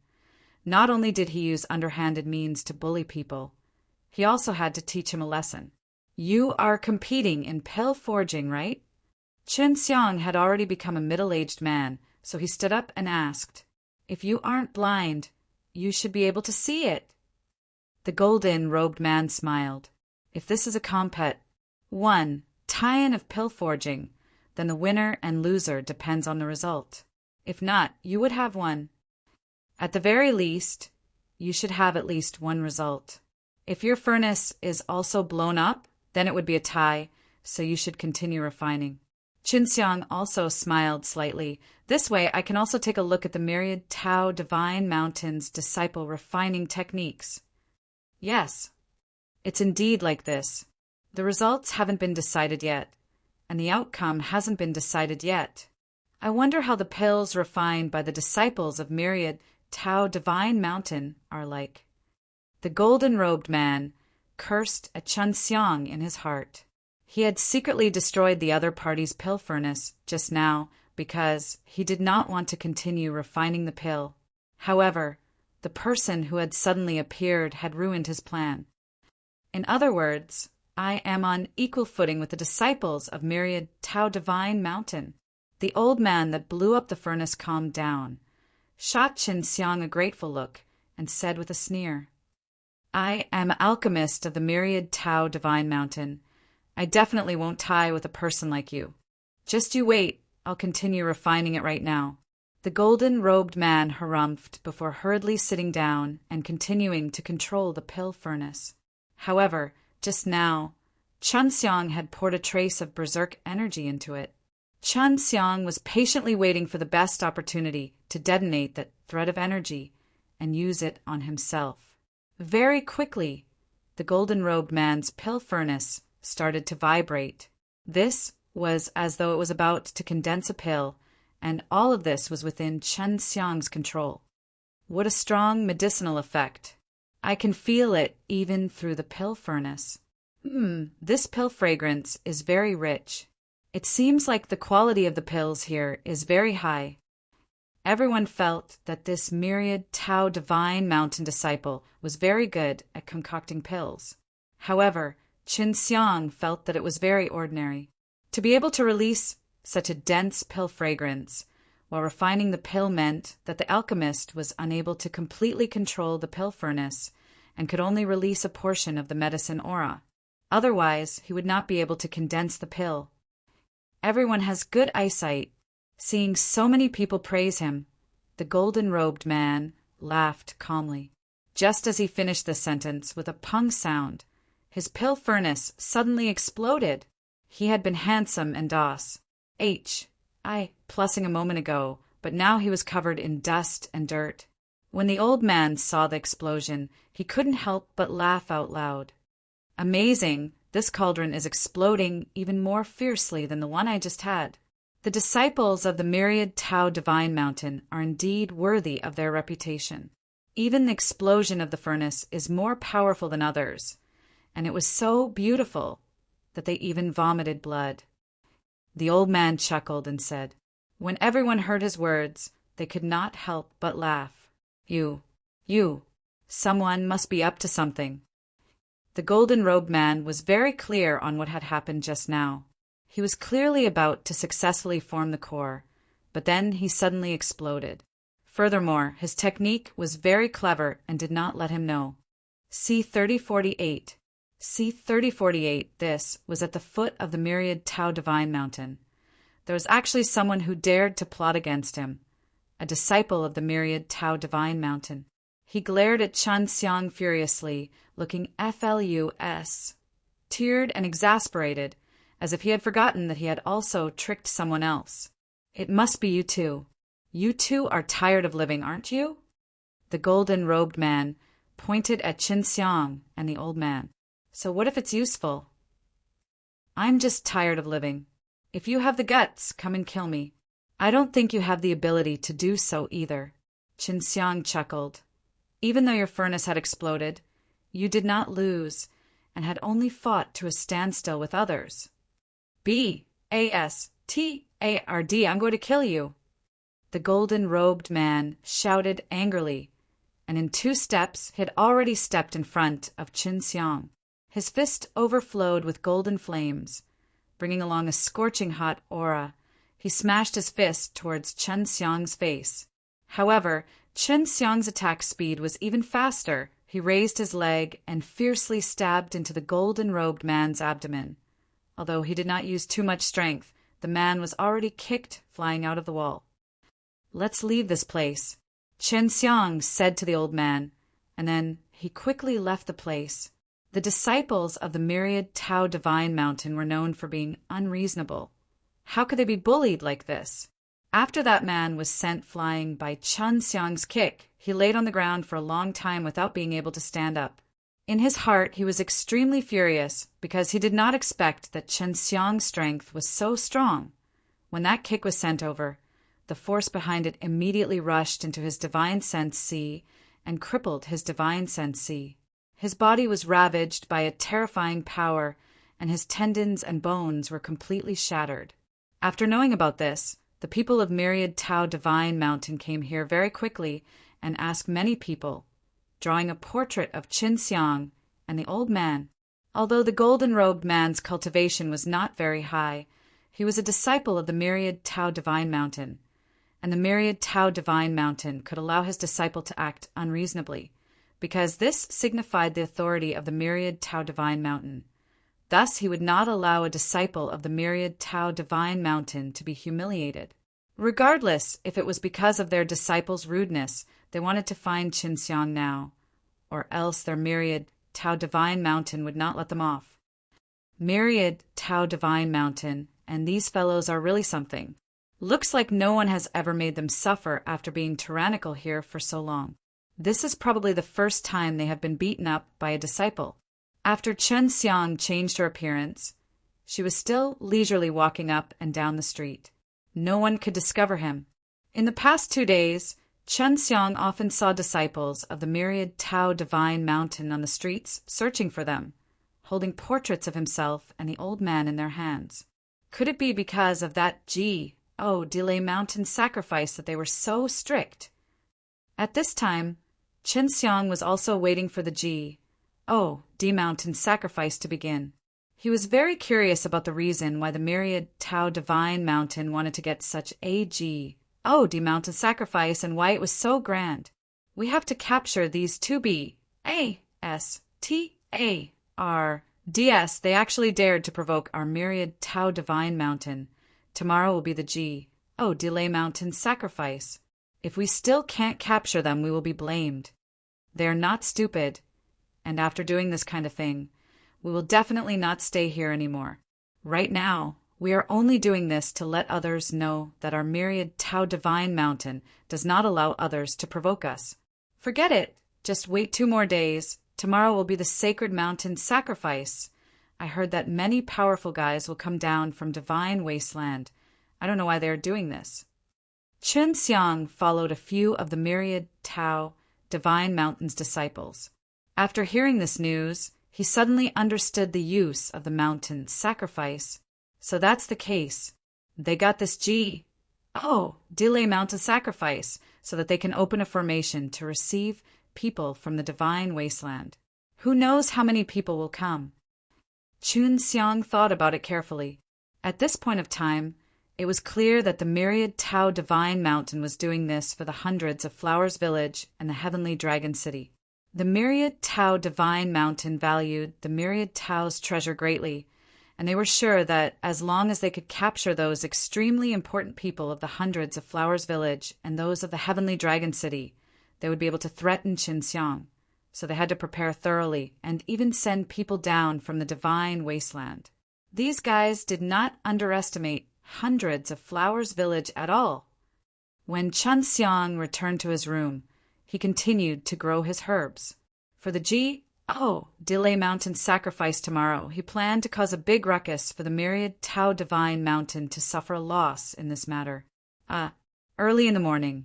not only did he use underhanded means to bully people, he also had to teach him a lesson. You are competing in pill forging, right? Chen Xiang had already become a middle-aged man, so he stood up and asked, If you aren't blind, you should be able to see it. The golden-robed man smiled. If this is a compet, 1 tie-in of pill forging, then the winner and loser depends on the result. If not, you would have one. At the very least, you should have at least one result. If your furnace is also blown up, then it would be a tie, so you should continue refining. Chen Xiang also smiled slightly. This way, I can also take a look at the Myriad Tao Divine Mountain's disciple refining techniques. Yes, it's indeed like this. The results haven't been decided yet, and the outcome hasn't been decided yet. I wonder how the pills refined by the disciples of Myriad Tao Divine Mountain are like. The golden-robed man cursed at Chun Xiang in his heart. He had secretly destroyed the other party's pill furnace just now because he did not want to continue refining the pill. However, the person who had suddenly appeared had ruined his plan. In other words, I am on equal footing with the disciples of myriad Tao Divine Mountain. The old man that blew up the furnace calmed down, shot Qin Xiang a grateful look, and said with a sneer, I am alchemist of the myriad Tao Divine Mountain. I definitely won't tie with a person like you. Just you wait, I'll continue refining it right now. The golden-robed man harumphed before hurriedly sitting down and continuing to control the pill furnace. However, just now, Chun Xiang had poured a trace of berserk energy into it. Chun Xiang was patiently waiting for the best opportunity to detonate that thread of energy and use it on himself. Very quickly, the golden-robed man's pill furnace started to vibrate. This was as though it was about to condense a pill, and all of this was within Chun Xiang's control. What a strong medicinal effect. I can feel it even through the pill furnace. This pill fragrance is very rich. It seems like the quality of the pills here is very high. Everyone felt that this myriad Tao Divine Mountain disciple was very good at concocting pills. However, Qin Xiang felt that it was very ordinary. To be able to release such a dense pill fragrance while refining the pill meant that the alchemist was unable to completely control the pill furnace and could only release a portion of the medicine aura. Otherwise, he would not be able to condense the pill. Everyone has good eyesight. Seeing so many people praise him, the golden-robed man laughed calmly. Just as he finished this sentence with a pung sound, his pill furnace suddenly exploded. He had been handsome and plussing a moment ago, but now he was covered in dust and dirt. When the old man saw the explosion, he couldn't help but laugh out loud. Amazing, this cauldron is exploding even more fiercely than the one I just had. The disciples of the myriad Tao Divine Mountain are indeed worthy of their reputation. Even the explosion of the furnace is more powerful than others, and it was so beautiful that they even vomited blood. The old man chuckled and said, when everyone heard his words, they could not help but laugh. You, someone must be up to something. The golden-robed man was very clear on what had happened just now. He was clearly about to successfully form the core, but then he suddenly exploded. Furthermore, his technique was very clever and did not let him know. C-3048. C-3048, this was at the foot of the myriad Tao Divine Mountain. There was actually someone who dared to plot against him, a disciple of the myriad Tao Divine Mountain. He glared at Chun Xiang furiously, looking flus, teared and exasperated, as if he had forgotten that he had also tricked someone else. It must be you two. You two are tired of living, aren't you? The golden-robed man pointed at Qin Xiang and the old man. So what if it's useful? I'm just tired of living. If you have the guts, come and kill me. I don't think you have the ability to do so either. Qin Xiang chuckled. Even though your furnace had exploded, you did not lose and had only fought to a standstill with others. B-A-S-T-A-R-D, I'm going to kill you. The golden-robed man shouted angrily, and in 2 steps he had already stepped in front of Qin Xiang. His fist overflowed with golden flames, bringing along a scorching hot aura. He smashed his fist towards Qin Xiang's face. However, Qin Xiang's attack speed was even faster. He raised his leg and fiercely stabbed into the golden-robed man's abdomen. Although he did not use too much strength, the man was already kicked, flying out of the wall. Let's leave this place, Qin Xiang said to the old man, and then he quickly left the place. The disciples of the myriad Tao Divine Mountain were known for being unreasonable. How could they be bullied like this? After that man was sent flying by Chun Xiang's kick, he laid on the ground for a long time without being able to stand up. In his heart, he was extremely furious because he did not expect that Qin Xiang's strength was so strong. When that kick was sent over, the force behind it immediately rushed into his divine sense C and crippled his divine sense C. His body was ravaged by a terrifying power, and his tendons and bones were completely shattered. After knowing about this, the people of Myriad Tao Divine Mountain came here very quickly and asked many people, drawing a portrait of Qin Xiang and the old man. Although the golden-robed man's cultivation was not very high, he was a disciple of the Myriad Tao Divine Mountain, and the Myriad Tao Divine Mountain could allow his disciple to act unreasonably, because this signified the authority of the Myriad Tao Divine Mountain. Thus he would not allow a disciple of the Myriad Tao Divine Mountain to be humiliated. Regardless if it was because of their disciple's rudeness, they wanted to find Qin Xiang now, or else their Myriad Tao Divine Mountain would not let them off. Myriad Tao Divine Mountain, and these fellows are really something. Looks like no one has ever made them suffer after being tyrannical here for so long. This is probably the first time they have been beaten up by a disciple. After Qin Xiang changed her appearance, she was still leisurely walking up and down the street. No one could discover him. In the past 2 days, Qin Xiang often saw disciples of the Myriad Tao Divine Mountain on the streets searching for them, holding portraits of himself and the old man in their hands. Could it be because of that delay mountain sacrifice that they were so strict? At this time, Qin Xiang was also waiting for the D mountain sacrifice to begin. He was very curious about the reason why the Myriad Tao Divine Mountain wanted to get such a D mountain sacrifice and why it was so grand. We have to capture these two BASTARDS. They actually dared to provoke our Myriad Tao Divine Mountain. Tomorrow will be the delay mountain sacrifice. If we still can't capture them, we will be blamed. They are not stupid, and after doing this kind of thing, we will definitely not stay here anymore. Right now, we are only doing this to let others know that our Myriad Tao Divine Mountain does not allow others to provoke us. Forget it. Just wait 2 more days. Tomorrow will be the sacred mountain sacrifice. I heard that many powerful guys will come down from Divine Wasteland. I don't know why they are doing this. Qin Xiang followed a few of the Myriad Tao Divine Mountain's disciples. After hearing this news, he suddenly understood the use of the mountain sacrifice. So that's the case. They got this delay mountain sacrifice so that they can open a formation to receive people from the Divine Wasteland. Who knows how many people will come? Qin Xiang thought about it carefully. At this point of time, it was clear that the Myriad Tao Divine Mountain was doing this for the hundreds of Flowers Village and the Heavenly Dragon City. The Myriad Tao Divine Mountain valued the Myriad Tao's treasure greatly, and they were sure that as long as they could capture those extremely important people of the hundreds of Flowers Village and those of the Heavenly Dragon City, they would be able to threaten Qin Xiang. So they had to prepare thoroughly and even send people down from the Divine Wasteland. These guys did not underestimate hundreds of Flowers Village at all. When Qin Xiang returned to his room, he continued to grow his herbs. For the delay mountain sacrifice tomorrow, he planned to cause a big ruckus for the Myriad Tao Divine Mountain to suffer a loss in this matter. Early in the morning,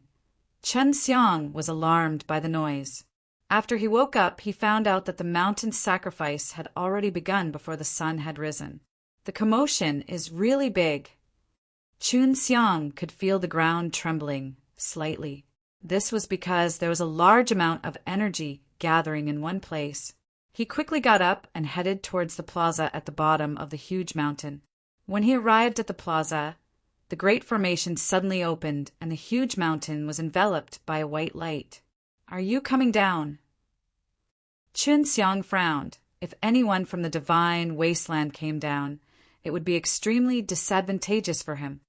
Qin Xiang was alarmed by the noise. After he woke up, he found out that the mountain sacrifice had already begun before the sun had risen. The commotion is really big. Qin Xiang could feel the ground trembling slightly. This was because there was a large amount of energy gathering in one place. He quickly got up and headed towards the plaza at the bottom of the huge mountain. When he arrived at the plaza, the great formation suddenly opened and the huge mountain was enveloped by a white light. "Are you coming down?" Qin Xiang frowned. If anyone from the Divine Wasteland came down, it would be extremely disadvantageous for him.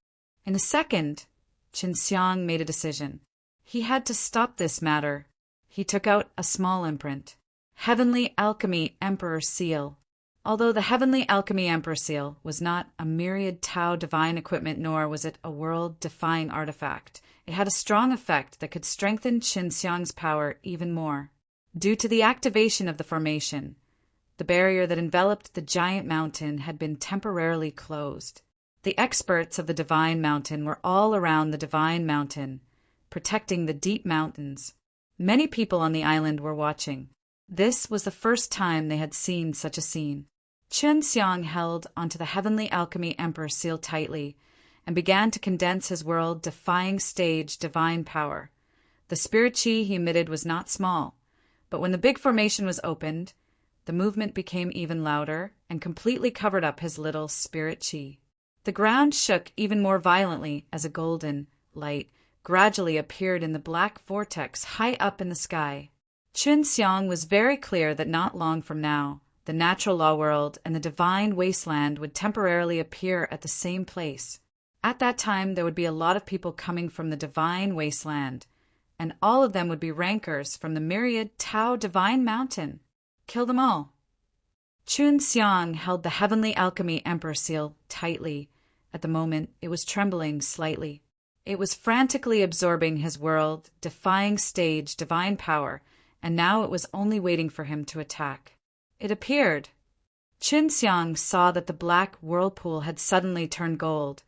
In a second, Qin Xiang made a decision. He had to stop this matter. He took out a small imprint. Heavenly Alchemy Emperor Seal. Although the Heavenly Alchemy Emperor Seal was not a Myriad Tao divine equipment, nor was it a world-defying artifact, it had a strong effect that could strengthen Qin Xiang's power even more. Due to the activation of the formation, the barrier that enveloped the giant mountain had been temporarily closed. The experts of the Divine Mountain were all around the Divine Mountain, protecting the deep mountains. Many people on the island were watching. This was the first time they had seen such a scene. Chen Xiang held onto the heavenly alchemy emperor seal tightly and began to condense his world, defying stage divine power. The spirit chi he emitted was not small, but when the big formation was opened, the movement became even louder and completely covered up his little spirit chi. The ground shook even more violently as a golden light gradually appeared in the black vortex high up in the sky. Chen Xiang was very clear that not long from now, the natural law world and the divine wasteland would temporarily appear at the same place. At that time, there would be a lot of people coming from the divine wasteland, and all of them would be rankers from the myriad Tao divine mountain. Kill them all. Chen Xiang held the heavenly alchemy emperor seal tightly. At the moment, it was trembling slightly. It was frantically absorbing his world, defying stage divine power, and now it was only waiting for him to attack. It appeared. Chen Xiang saw that the black whirlpool had suddenly turned gold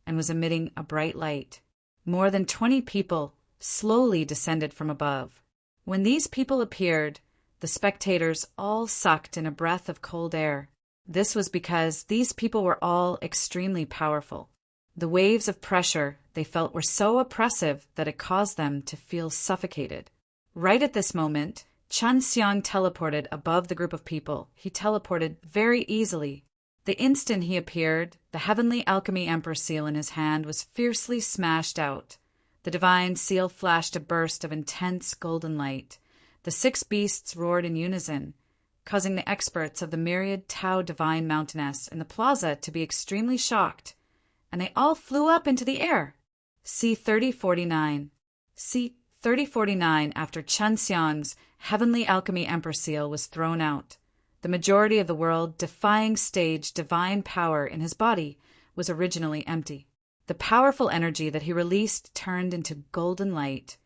and was emitting a bright light. More than 20 people slowly descended from above. When these people appeared, the spectators all sucked in a breath of cold air. This was because these people were all extremely powerful. The waves of pressure they felt were so oppressive that it caused them to feel suffocated. Right at this moment, Chen Xiang teleported above the group of people. He teleported very easily. The instant he appeared, the heavenly alchemy emperor seal in his hand was fiercely smashed out. The divine seal flashed a burst of intense golden light. The 6 beasts roared in unison, causing the experts of the myriad Tao divine mountainess in the plaza to be extremely shocked, and they all flew up into the air. See 3049. See 3049 after Chen Xiang's heavenly alchemy emperor seal was thrown out. The majority of the world defying stage divine power in his body was originally empty. The powerful energy that he released turned into golden light,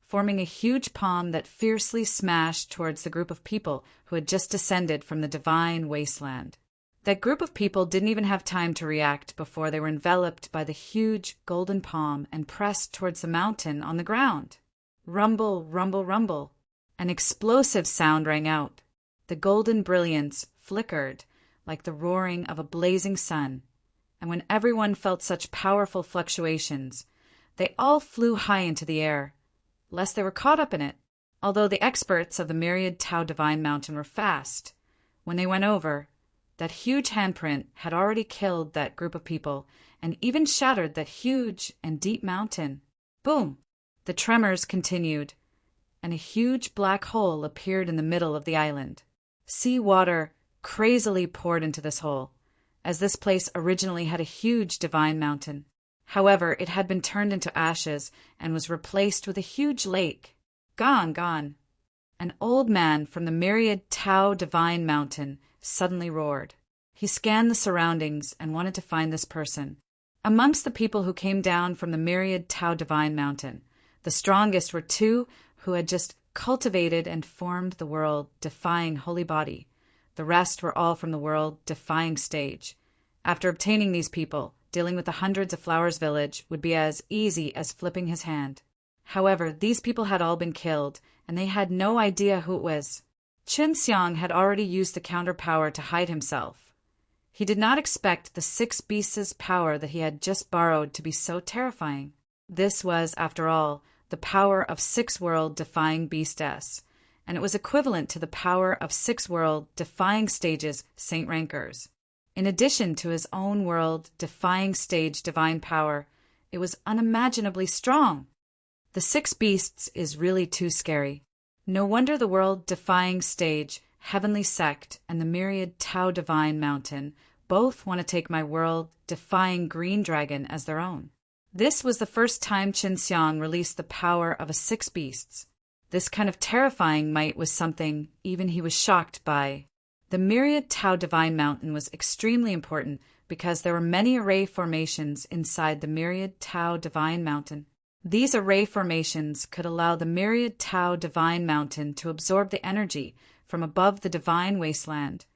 forming a huge palm that fiercely smashed towards the group of people who had just descended from the divine wasteland. That group of people didn't even have time to react before they were enveloped by the huge golden palm and pressed towards the mountain on the ground. Rumble, rumble, rumble. An explosive sound rang out. The golden brilliance flickered like the roaring of a blazing sun, and when everyone felt such powerful fluctuations, they all flew high into the air, lest they were caught up in it. Although the experts of the myriad Tao divine mountain were fast, when they went over, that huge handprint had already killed that group of people and even shattered that huge and deep mountain. Boom! The tremors continued, and a huge black hole appeared in the middle of the island. Sea water crazily poured into this hole, as this place originally had a huge divine mountain. However, it had been turned into ashes and was replaced with a huge lake. Gone, gone. An old man from the myriad Tao divine mountain suddenly roared. He scanned the surroundings and wanted to find this person. Amongst the people who came down from the myriad Tao divine mountain, the strongest were 2 who had just cultivated and formed the world defying holy body. The rest were all from the world defying stage. After obtaining these people, dealing with the hundreds of Flowers Village would be as easy as flipping his hand. However, these people had all been killed, and they had no idea who it was. Chen Xiang had already used the counter power to hide himself. He did not expect the 6 beasts' power that he had just borrowed to be so terrifying. This was, after all, the power of 6 world-defying beastess, and it was equivalent to the power of 6 world-defying stages Saint Rankers. In addition to his own world-defying stage divine power, it was unimaginably strong. The 6 beasts is really too scary. No wonder the world-defying stage, heavenly sect, and the myriad Tao divine mountain both want to take my world-defying green dragon as their own. This was the first time Chen Xiang released the power of a 6 beasts. This kind of terrifying might was something even he was shocked by. The myriad Tao divine mountain was extremely important because there were many array formations inside the myriad Tao divine mountain. These array formations could allow the myriad Tao divine mountain to absorb the energy from above the divine wasteland,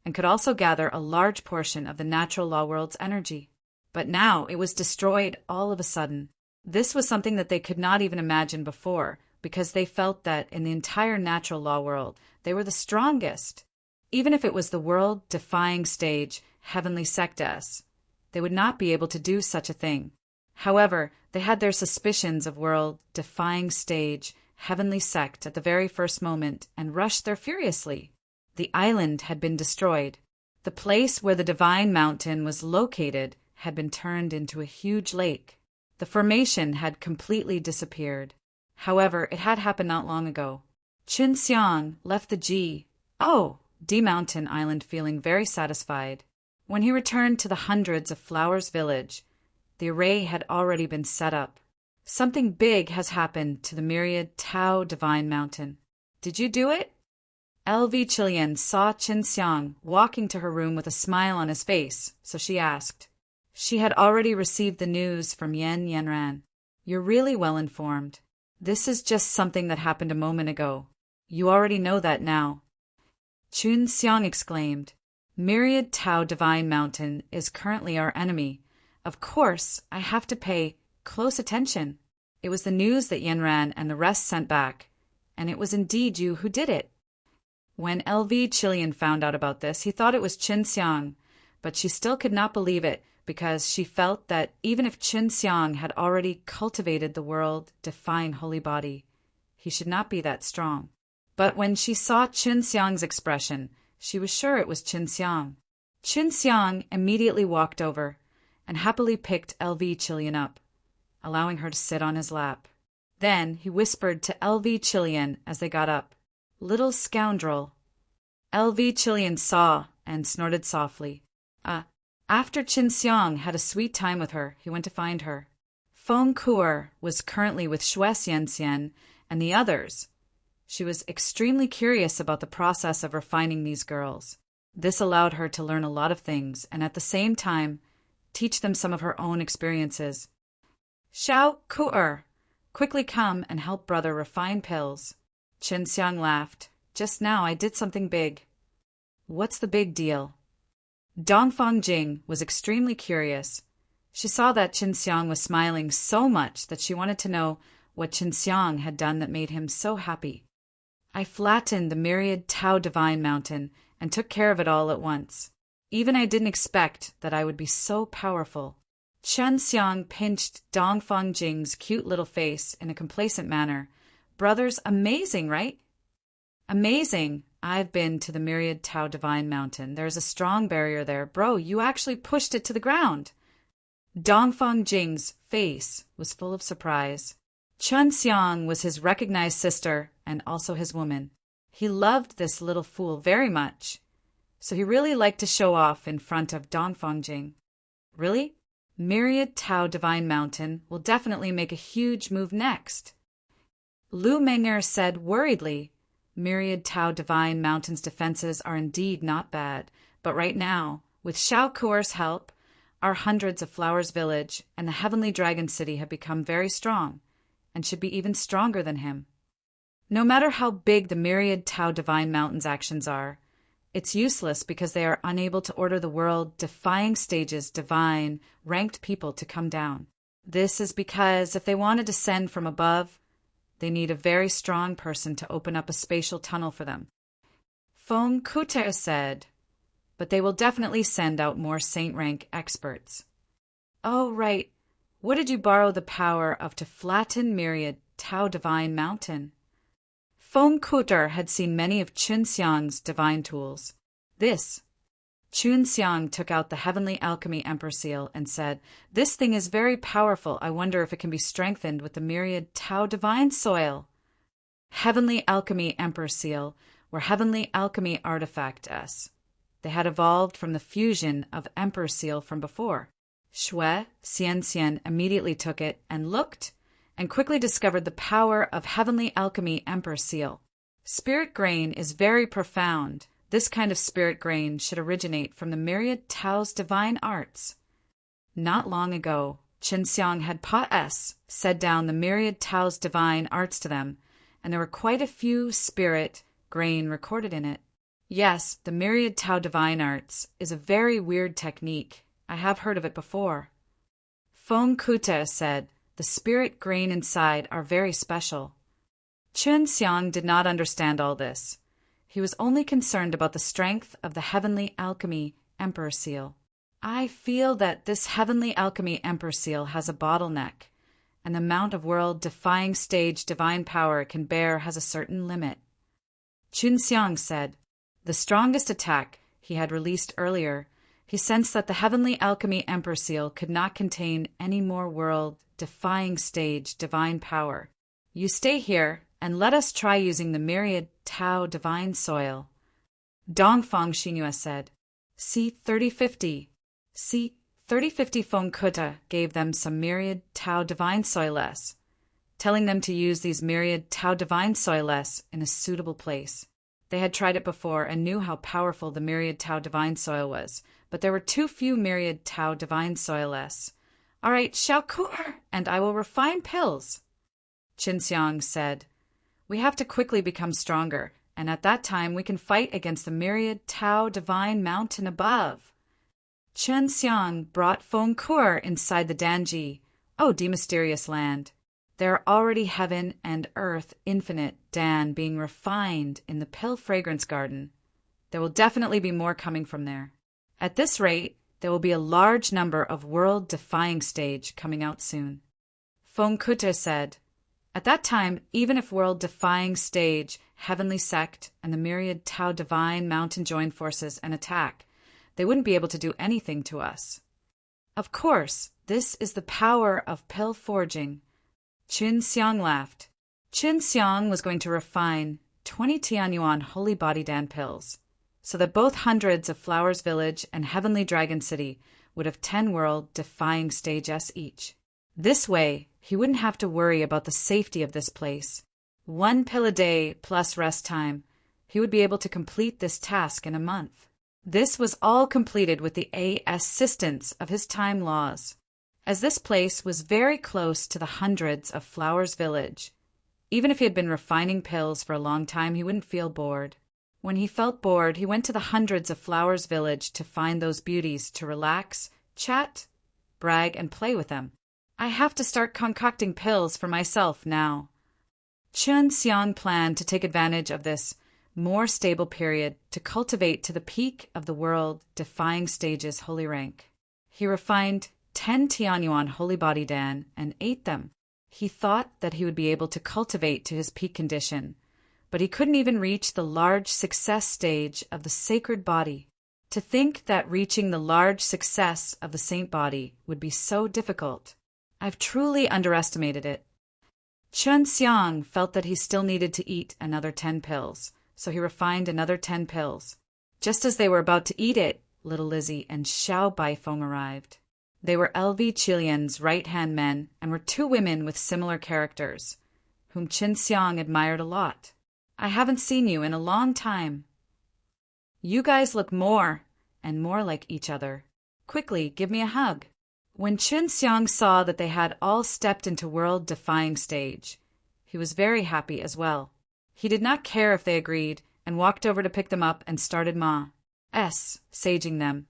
and could also gather a large portion of the natural law world's energy. But now it was destroyed all of a sudden. This was something that they could not even imagine before, because they felt that in the entire natural law world, they were the strongest. Even if it was the world-defying stage, heavenly sectas, they would not be able to do such a thing. However, they had their suspicions of world-defying stage, heavenly sect at the very first moment and rushed there furiously. The island had been destroyed. The place where the divine mountain was located had been turned into a huge lake. The formation had completely disappeared. However, it had happened not long ago. Qin Xiang left the D mountain island feeling very satisfied. When he returned to the hundreds of flowers village, the array had already been set up. Something big has happened to the myriad Tao divine mountain. Did you do it? LV Chilian saw Qin Xiang walking to her room with a smile on his face, so she asked. She had already received the news from Yanran. You're really well informed. This is just something that happened a moment ago. You already know that now. Qin Xiang exclaimed. Myriad Tao Divine Mountain is currently our enemy. Of course, I have to pay close attention. It was the news that Yanran and the rest sent back, and it was indeed you who did it. When LV Chilian found out about this, he thought it was Qin Xiang, but she still could not believe it because she felt that even if Qin Xiang had already cultivated the world-defying holy body, he should not be that strong. But when she saw Qin Xiang's expression, she was sure it was Qin Xiang. Qin Xiang immediately walked over and happily picked LV Chilian up, allowing her to sit on his lap. Then he whispered to LV Chilian as they got up, "Little scoundrel." LV Chilian saw and snorted softly. After Qin Xiang had a sweet time with her, he went to find her. Feng Kuer was currently with Xue Xianxian and the others. She was extremely curious about the process of refining these girls. This allowed her to learn a lot of things and at the same time teach them some of her own experiences. Xiao Kuer, quickly come and help brother refine pills. Qin Xiang laughed. Just now I did something big. What's the big deal? Dongfang Jing was extremely curious. She saw that Qin Xiang was smiling so much that she wanted to know what Qin Xiang had done that made him so happy. I flattened the myriad Tao Divine Mountain and took care of it all at once. Even I didn't expect that I would be so powerful. Qin Xiang pinched Dongfang Jing's cute little face in a complacent manner. Brothers, amazing, right? Amazing. I've been to the myriad Tao Divine Mountain. There's a strong barrier there. Bro, you actually pushed it to the ground. Dongfang Jing's face was full of surprise. Qin Xiang was his recognized sister and also his woman. He loved this little fool very much, so he really liked to show off in front of Dongfang Jing. Really? Myriad Tao Divine Mountain will definitely make a huge move next. Lu Menger said worriedly, Myriad Tao Divine Mountain's defenses are indeed not bad, but right now, with Xiao Kuer's help, our hundreds of Flowers Village and the Heavenly Dragon City have become very strong, and should be even stronger than him. No matter how big the Myriad Tao Divine Mountain's actions are, it's useless because they are unable to order the world-defying stages divine, ranked people to come down. This is because if they want to descend from above, they need a very strong person to open up a spatial tunnel for them. Feng Kuter said, but they will definitely send out more saint-rank experts. Oh, right. What did you borrow the power of to flatten myriad Tao Divine Mountain? Feng Kuter had seen many of Qin Xiang's divine tools. Qin Xiang took out the Heavenly Alchemy Emperor Seal and said, "This thing is very powerful. I wonder if it can be strengthened with the myriad Tao Divine Soil." Heavenly Alchemy Emperor Seal were Heavenly Alchemy Artifact-s. They had evolved from the fusion of Emperor Seal from before. Xue Xianxian immediately took it and looked, and quickly discovered the power of Heavenly Alchemy Emperor Seal. Spirit grain is very profound. This kind of spirit grain should originate from the myriad Tao's divine arts. Not long ago, Qin Xiang had said down the myriad Tao's divine arts to them, and there were quite a few spirit grain recorded in it. Yes, the myriad Tao divine arts is a very weird technique. I have heard of it before. Feng Kuta said, the spirit grain inside are very special. Chun Xiang did not understand all this. He was only concerned about the strength of the heavenly alchemy emperor seal. I feel that this heavenly alchemy emperor seal has a bottleneck, and the amount of world-defying stage divine power it can bear has a certain limit. Chun Xiang said. The strongest attack he had released earlier, he sensed that the heavenly alchemy emperor seal could not contain any more world-defying stage divine power. You stay here, and let us try using the myriad Tao divine soil. Dongfang Xinhua said. See 3050. See 3050 Feng Kuta gave them some myriad Tao divine soilless, telling them to use these myriad Tao divine soilless in a suitable place. They had tried it before and knew how powerful the myriad Tao divine soil was, but there were too few myriad Tao divine soilless. All right, Xiaokur, and I will refine pills. Qin Xiang said. We have to quickly become stronger, and at that time we can fight against the myriad Tao divine mountain above. Chun Xiang brought Feng Kur inside the Danji. Oh, demysterious land! There are already heaven and earth infinite Dan being refined in the pill fragrance garden. There will definitely be more coming from there. At this rate, there will be a large number of world-defying stage coming out soon. Feng Kuta said. At that time, even if world-defying stage, heavenly sect, and the myriad Tao divine mountain join forces and attack, they wouldn't be able to do anything to us. Of course, this is the power of pill forging. Qin Xiang laughed. Qin Xiang was going to refine 20 Tianyuan holy body Dan pills, so that both hundreds of Flowers Village and Heavenly Dragon City would have 10 world-defying stage S each. This way, he wouldn't have to worry about the safety of this place. 1 pill a day plus rest time. He would be able to complete this task in a month. This was all completed with the assistance of his time laws, as this place was very close to the hundreds of Flowers Village. Even if he had been refining pills for a long time, he wouldn't feel bored. When he felt bored, he went to the hundreds of Flowers Village to find those beauties to relax, chat, brag, and play with them. I have to start concocting pills for myself now. Chun Xiang planned to take advantage of this more stable period to cultivate to the peak of the world-defying stage's holy rank. He refined 10 Tianyuan holy body Dan and ate them. He thought that he would be able to cultivate to his peak condition, but he couldn't even reach the large success stage of the sacred body. To think that reaching the large success of the saint body would be so difficult. I've truly underestimated it. Chun Xiang felt that he still needed to eat another 10 pills, so he refined another 10 pills. Just as they were about to eat it, little Lizzie and Xiao Baifeng arrived. They were LV Qilian's right-hand men and were 2 women with similar characters, whom Qin Xiang admired a lot. I haven't seen you in a long time. You guys look more and more like each other. Quickly, give me a hug. When Qin Xiang saw that they had all stepped into world-defying stage, he was very happy as well. He did not care if they agreed, and walked over to pick them up and started saging them.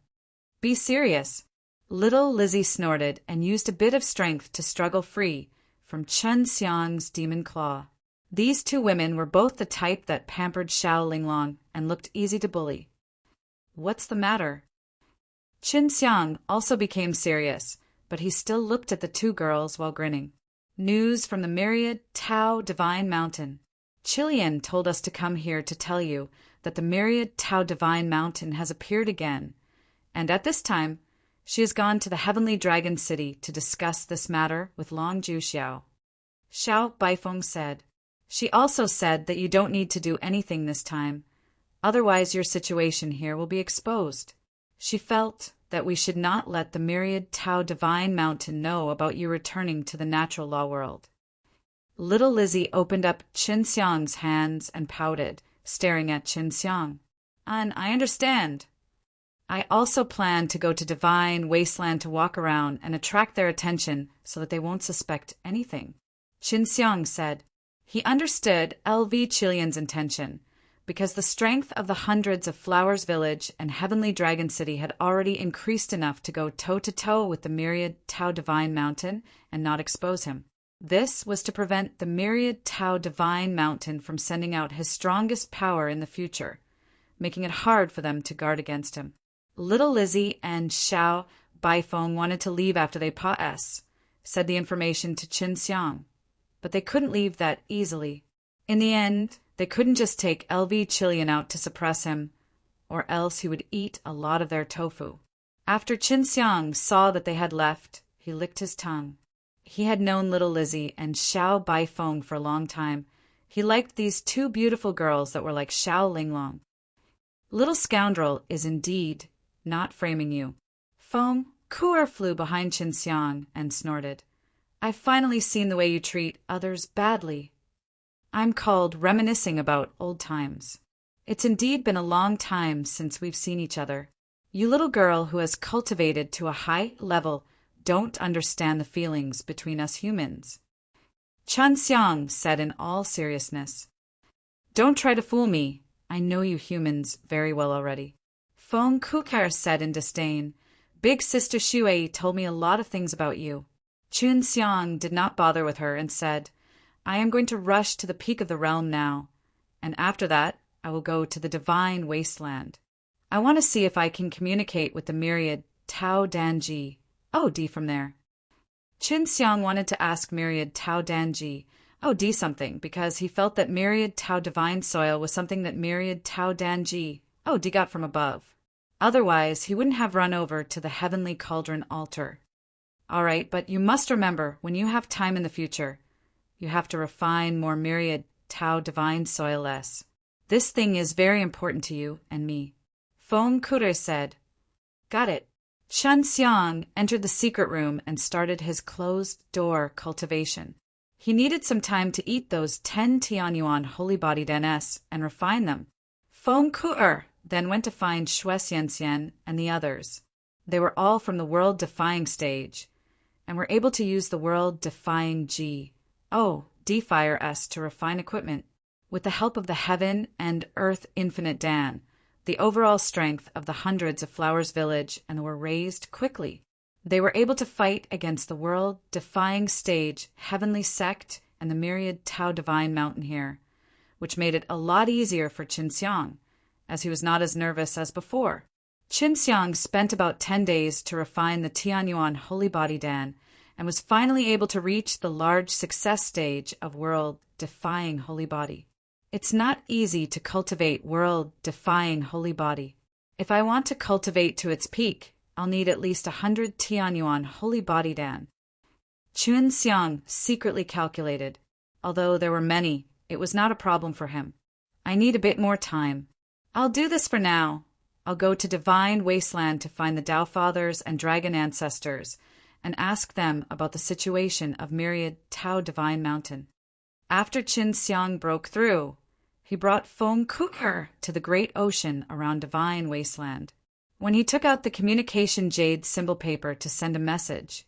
Be serious. Little Lizzie snorted and used a bit of strength to struggle free from Chun Xiang's demon claw. These 2 women were both the type that pampered Xiao Linglong and looked easy to bully. What's the matter? Qin Xiang also became serious, but he still looked at the 2 girls while grinning. News from the myriad Tao Divine Mountain. Qilian told us to come here to tell you that the myriad Tao Divine Mountain has appeared again, and at this time, she has gone to the Heavenly Dragon City to discuss this matter with Long Ju Xiao. Xiao Baifeng said. She also said that you don't need to do anything this time, otherwise your situation here will be exposed. She felt that we should not let the myriad Tao Divine Mountain know about you returning to the natural law world. Little Lizzie opened up Qin Xiang's hands and pouted, staring at Qin Xiang. I understand. I also plan to go to Divine Wasteland to walk around and attract their attention so that they won't suspect anything. Qin Xiang said. He understood LV Qilian's intention, because the strength of the hundreds of Flowers Village and Heavenly Dragon City had already increased enough to go toe-to-toe with the myriad Tao Divine Mountain and not expose him. This was to prevent the myriad Tao divine mountain from sending out his strongest power in the future, making it hard for them to guard against him. Little Lizzie and Xiao Baifeng wanted to leave after they said the information to Qin Xiang, but they couldn't leave that easily. In the end, they couldn't just take LV Chilian out to suppress him, or else he would eat a lot of their tofu. After Qin Xiang saw that they had left, he licked his tongue. He had known little Lizzie and Xiao Baifeng for a long time. He liked these two beautiful girls that were like Xiao Linglong. Little scoundrel is indeed not framing you. Feng Kuer flew behind Qin Xiang and snorted. I've finally seen the way you treat others badly. I'm called reminiscing about old times. It's indeed been a long time since we've seen each other. You little girl who has cultivated to a high level don't understand the feelings between us humans. Qin Xiang said in all seriousness. Don't try to fool me. I know you humans very well already. Feng Kuker said in disdain. Big Sister Shui told me a lot of things about you. Qin Xiang did not bother with her and said, I am going to rush to the peak of the realm now, and after that I will go to the divine wasteland. I want to see if I can communicate with the myriad Tao Danji. D from there. Qin Xiang wanted to ask myriad Tao Danji, D something, because he felt that myriad Tao divine soil was something that myriad Tao Danji, D got from above. Otherwise, he wouldn't have run over to the heavenly cauldron altar. All right, but you must remember, when you have time in the future, you have to refine more myriad Tao divine soil less. This thing is very important to you and me. Feng Kuter said. Got it. Qin Xiang entered the secret room and started his closed-door cultivation. He needed some time to eat those 10 Tianyuan holy-bodied NS and refine them. Feng Kuter then went to find Xue Xianxian and the others. They were all from the world-defying stage, and were able to use the world-defying D-Fire S to refine equipment. With the help of the Heaven and Earth Infinite Dan, the overall strength of the hundreds of Flowers Village and were raised quickly. They were able to fight against the world-defying stage, Heavenly Sect, and the myriad Tao Divine Mountain here, which made it a lot easier for Qin Xiang, as he was not as nervous as before. Qin Xiang spent about 10 days to refine the Tianyuan Holy Body Dan, and was finally able to reach the large success stage of world-defying Holy Body. It's not easy to cultivate world-defying Holy Body. If I want to cultivate to its peak, I'll need at least 100 Tianyuan Holy Body Dan. Qin Xiang secretly calculated. Although there were many, it was not a problem for him. I need a bit more time. I'll do this for now. I'll go to Divine Wasteland to find the Tao Fathers and Dragon Ancestors and ask them about the situation of myriad Tao Divine Mountain. After Qin Xiang broke through, he brought Feng Kuker to the great ocean around Divine Wasteland. When he took out the communication jade symbol paper to send a message,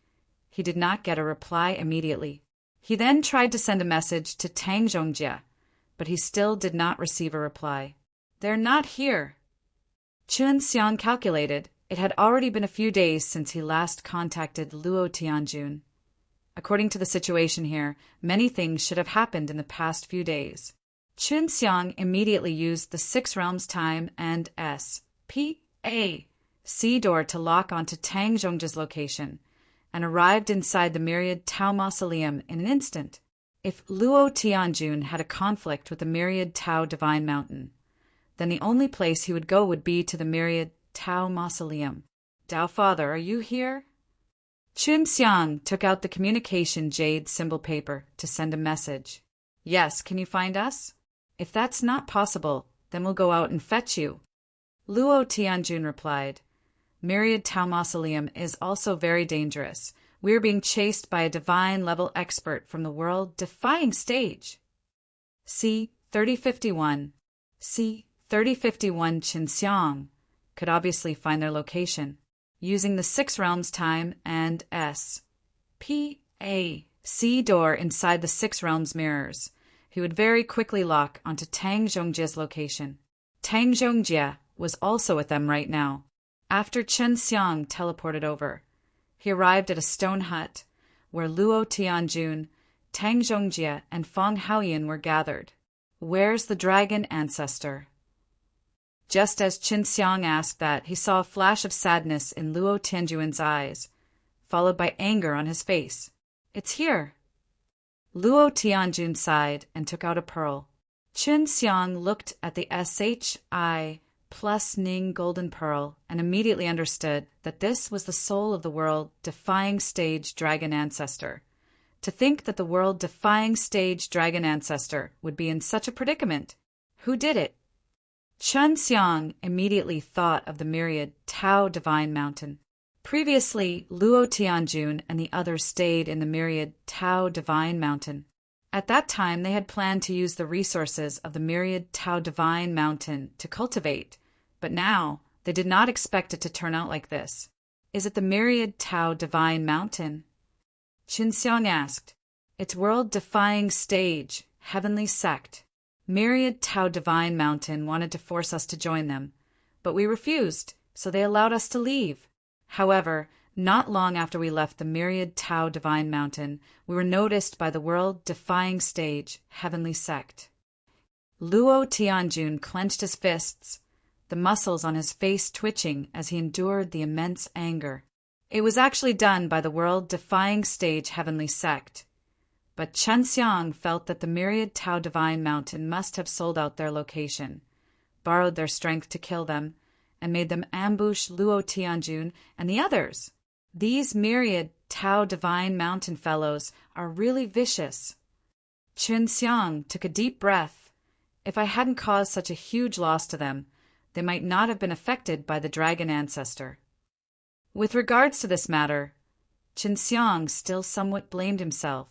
he did not get a reply immediately. He then tried to send a message to Tang Zhongjie, but he still did not receive a reply. They're not here. Qin Xiang calculated it had already been a few days since he last contacted Luo Tianjun. According to the situation here, many things should have happened in the past few days. Qin Xiang immediately used the Six Realms Time and S.P.A.C. door to lock onto Tang Zhongjie's location, and arrived inside the myriad Tao Mausoleum in an instant. If Luo Tianjun had a conflict with the myriad Tao Divine Mountain, then the only place he would go would be to the myriad Tao Mausoleum. Tao Father, are you here? Qin Xiang took out the communication jade symbol paper to send a message. Yes, can you find us? If that's not possible, then we'll go out and fetch you. Luo Tianjun replied, Myriad Tao Mausoleum is also very dangerous. We are being chased by a divine-level expert from the world-defying stage. C. 3051. C. 3051 Qin Xiang could obviously find their location. Using the Six Realms Time and S.P.A.C. door inside the Six Realms mirrors, he would very quickly lock onto Tang Zhongjie's location. Tang Zhongjie was also with them right now. After Qin Xiang teleported over, he arrived at a stone hut where Luo Tianjun, Tang Zhongjie, and Feng Haoyan were gathered. Where's the dragon ancestor? Just as Qin Xiang asked that, he saw a flash of sadness in Luo Tianjuan's eyes, followed by anger on his face. It's here. Luo Tianjun sighed and took out a pearl. Qin Xiang looked at the SHI plus Ning golden pearl and immediately understood that this was the soul of the world-defying stage dragon ancestor. To think that the world-defying stage dragon ancestor would be in such a predicament. Who did it? Qin Xiang immediately thought of the myriad Tao Divine Mountain. Previously, Luo Tianjun and the others stayed in the myriad Tao Divine Mountain. At that time, they had planned to use the resources of the myriad Tao Divine Mountain to cultivate, but now they did not expect it to turn out like this. Is it the myriad Tao Divine Mountain? Qin Xiang asked. It's world-defying stage, heavenly sect. Myriad Tao Divine Mountain wanted to force us to join them, but we refused, so they allowed us to leave. However, not long after we left the myriad Tao Divine Mountain, we were noticed by the world-defying stage, heavenly sect. Luo Tianjun clenched his fists, the muscles on his face twitching as he endured the immense anger. It was actually done by the world-defying stage, heavenly sect. But Qin Xiang felt that the myriad Tao Divine Mountain must have sold out their location, borrowed their strength to kill them, and made them ambush Luo Tianjun and the others. These myriad Tao Divine Mountain fellows are really vicious. Qin Xiang took a deep breath. If I hadn't caused such a huge loss to them, they might not have been affected by the dragon ancestor. With regards to this matter, Qin Xiang still somewhat blamed himself.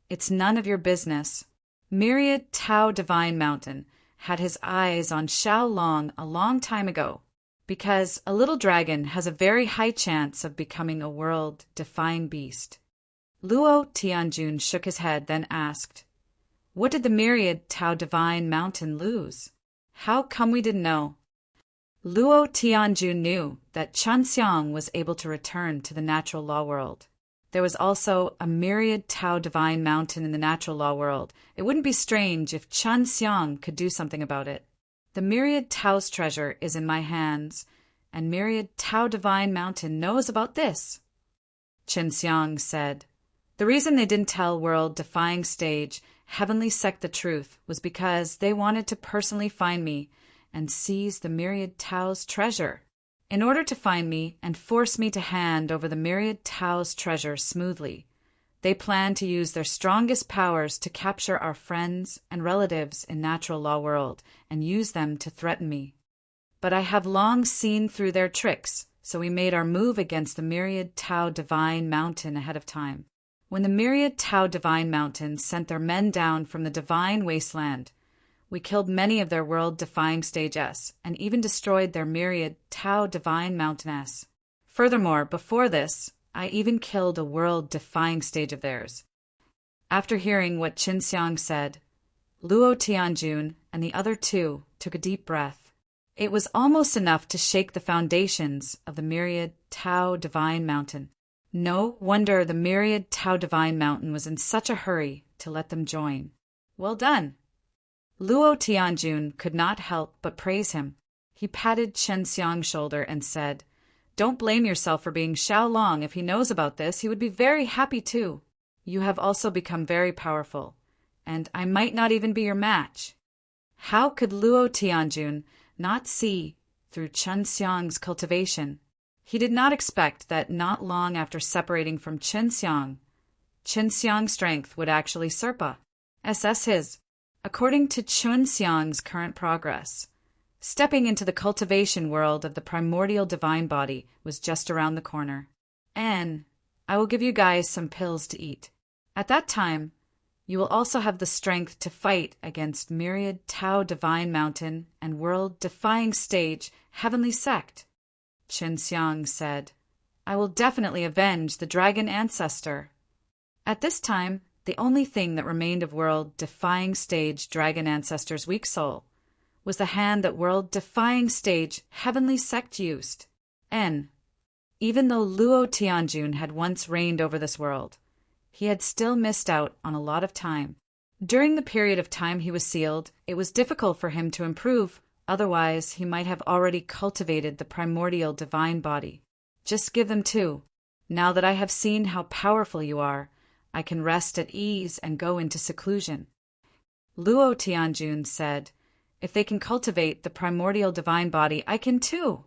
It's none of your business. Myriad Tao Divine Mountain had his eyes on Xiao Long a long time ago, because a little dragon has a very high chance of becoming a world-defying beast. Luo Tianjun shook his head, then asked, What did the myriad Tao Divine Mountain lose? How come we didn't know? Luo Tianjun knew that Qin Xiang was able to return to the natural law world. There was also a myriad Tao Divine Mountain in the natural law world. It wouldn't be strange if Qin Xiang could do something about it. The myriad Tao's treasure is in my hands, and myriad Tao Divine Mountain knows about this. Qin Xiang said, The reason they didn't tell world-defying stage, heavenly sect the truth was because they wanted to personally find me and seize the myriad Tao's treasure. In order to find me and force me to hand over the myriad Tao's treasure smoothly, they plan to use their strongest powers to capture our friends and relatives in natural law world and use them to threaten me. But I have long seen through their tricks, so we made our move against the myriad Tao Divine Mountain ahead of time. When the myriad Tao Divine Mountain sent their men down from the divine wasteland, we killed many of their world-defying stage S and even destroyed their myriad Tao Divine Mountain S. Furthermore, before this, I even killed a world-defying stage of theirs. After hearing what Qin Xiang said, Luo Tianjun and the other two took a deep breath. It was almost enough to shake the foundations of the myriad Tao Divine Mountain. No wonder the myriad Tao Divine Mountain was in such a hurry to let them join. Well done! Luo Tianjun could not help but praise him. He patted Qin Xiang's shoulder and said, Don't blame yourself for being Xiao Long. If he knows about this, he would be very happy too. You have also become very powerful, and I might not even be your match. How could Luo Tianjun not see through Qin Xiang's cultivation? He did not expect that not long after separating from Qin Xiang's strength would actually surpass his. According to Qin Xiang's current progress, stepping into the cultivation world of the primordial divine body was just around the corner. And I will give you guys some pills to eat. At that time, you will also have the strength to fight against myriad Tao Divine Mountain and world-defying stage heavenly sect. Qin Xiang said, I will definitely avenge the dragon ancestor. At this time, the only thing that remained of world-defying stage dragon ancestor's weak soul was the hand that world-defying stage heavenly sect used. Even though Luo Tianjun had once reigned over this world, he had still missed out on a lot of time. During the period of time he was sealed, it was difficult for him to improve, otherwise he might have already cultivated the primordial divine body. Just give them 2. Now that I have seen how powerful you are, I can rest at ease and go into seclusion. Luo Tianjun said, if they can cultivate the primordial divine body, I can too.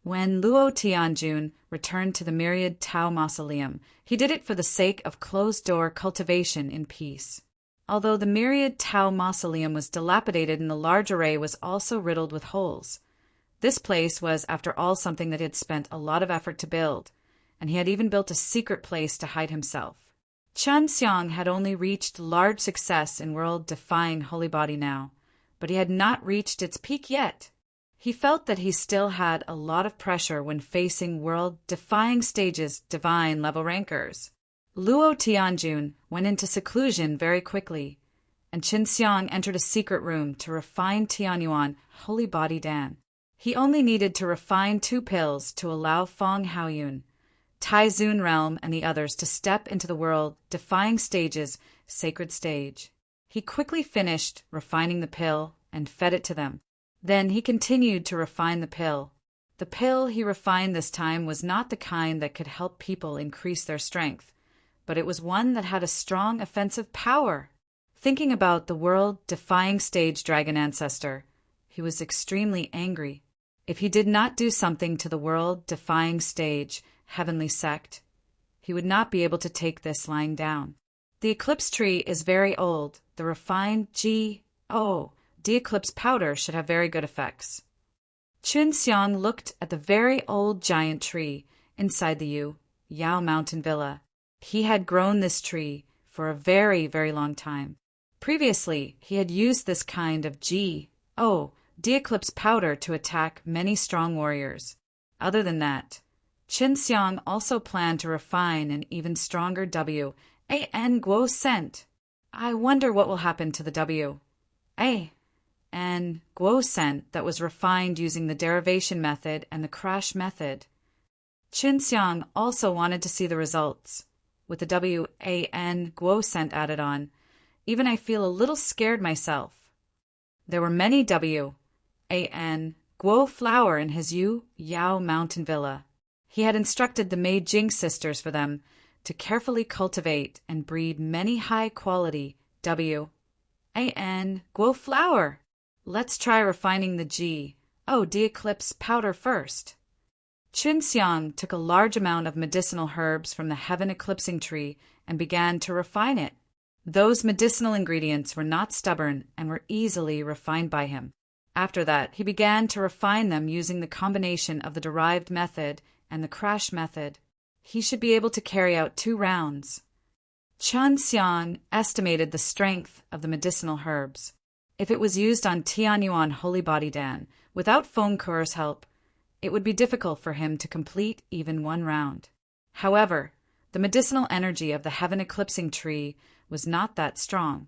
When Luo Tianjun returned to the Myriad Tao Mausoleum, he did it for the sake of closed-door cultivation in peace. Although the Myriad Tao Mausoleum was dilapidated and the large array was also riddled with holes, this place was, after all, something that he had spent a lot of effort to build, and he had even built a secret place to hide himself. Chen Xiang had only reached large success in world-defying holy body now, but he had not reached its peak yet. He felt that he still had a lot of pressure when facing world-defying stages divine-level rankers. Luo Tianjun went into seclusion very quickly, and Qin Xiang entered a secret room to refine Tianyuan Holy Body Dan. He only needed to refine 2 pills to allow Feng Haoyun, Tai Zun Realm, and the others to step into the world-defying stages sacred stage. He quickly finished refining the pill and fed it to them. Then he continued to refine the pill. The pill he refined this time was not the kind that could help people increase their strength, but it was one that had a strong offensive power. Thinking about the world-defying stage dragon ancestor, he was extremely angry. If he did not do something to the world-defying stage heavenly sect, he would not be able to take this lying down. The eclipse tree is very old. The refined de-eclipse powder should have very good effects. Qin Xiang looked at the very old giant tree inside the Yao Mountain Villa. He had grown this tree for a very, very long time. Previously, he had used this kind of de-eclipse powder to attack many strong warriors. Other than that, Qin Xiang also planned to refine an even stronger W.A.N. Guo scent. I wonder what will happen to the W.A.N. Guo scent that was refined using the derivation method and the crash method. Qin Xiang also wanted to see the results. With the W.A.N. Guo scent added on, even I feel a little scared myself. There were many W.A.N. Guo flower in his Yao Mountain Villa. He had instructed the Mei Jing sisters for them to carefully cultivate and breed many high-quality W.A.N. Guo flower. Let's try refining the de-eclipse powder first. Qin Xiang took a large amount of medicinal herbs from the heaven eclipsing tree and began to refine it. Those medicinal ingredients were not stubborn and were easily refined by him. After that, he began to refine them using the combination of the derived method and the crash method. He should be able to carry out 2 rounds. Chen Xiang estimated the strength of the medicinal herbs. If it was used on Tianyuan Holy Body Dan, without Feng Ke's help, it would be difficult for him to complete even 1 round. However, the medicinal energy of the heaven eclipsing tree was not that strong,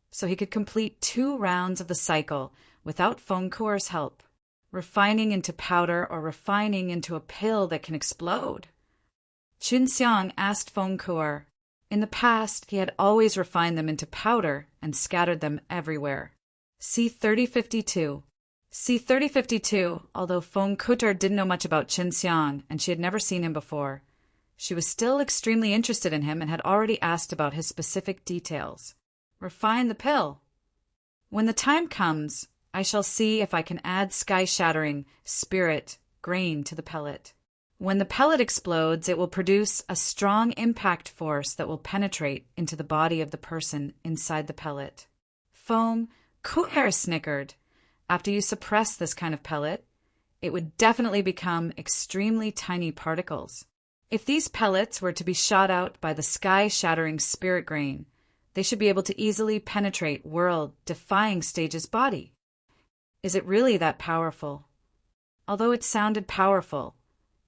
so he could complete 2 rounds of the cycle without Feng Ke's help. Refining into powder or refining into a pill that can explode? Qin Xiang asked Feng Ke. In the past, he had always refined them into powder and scattered them everywhere. See 3052. See 3052, although Feng Ke didn't know much about Qin Xiang and she had never seen him before, she was still extremely interested in him and had already asked about his specific details. Refine the pill. When the time comes, I shall see if I can add sky-shattering spirit grain to the pellet. When the pellet explodes, it will produce a strong impact force that will penetrate into the body of the person inside the pellet. Feng Ke snickered. After you suppress this kind of pellet, it would definitely become extremely tiny particles. If these pellets were to be shot out by the sky-shattering spirit grain, they should be able to easily penetrate world-defying stage's body. Is it really that powerful? Although it sounded powerful,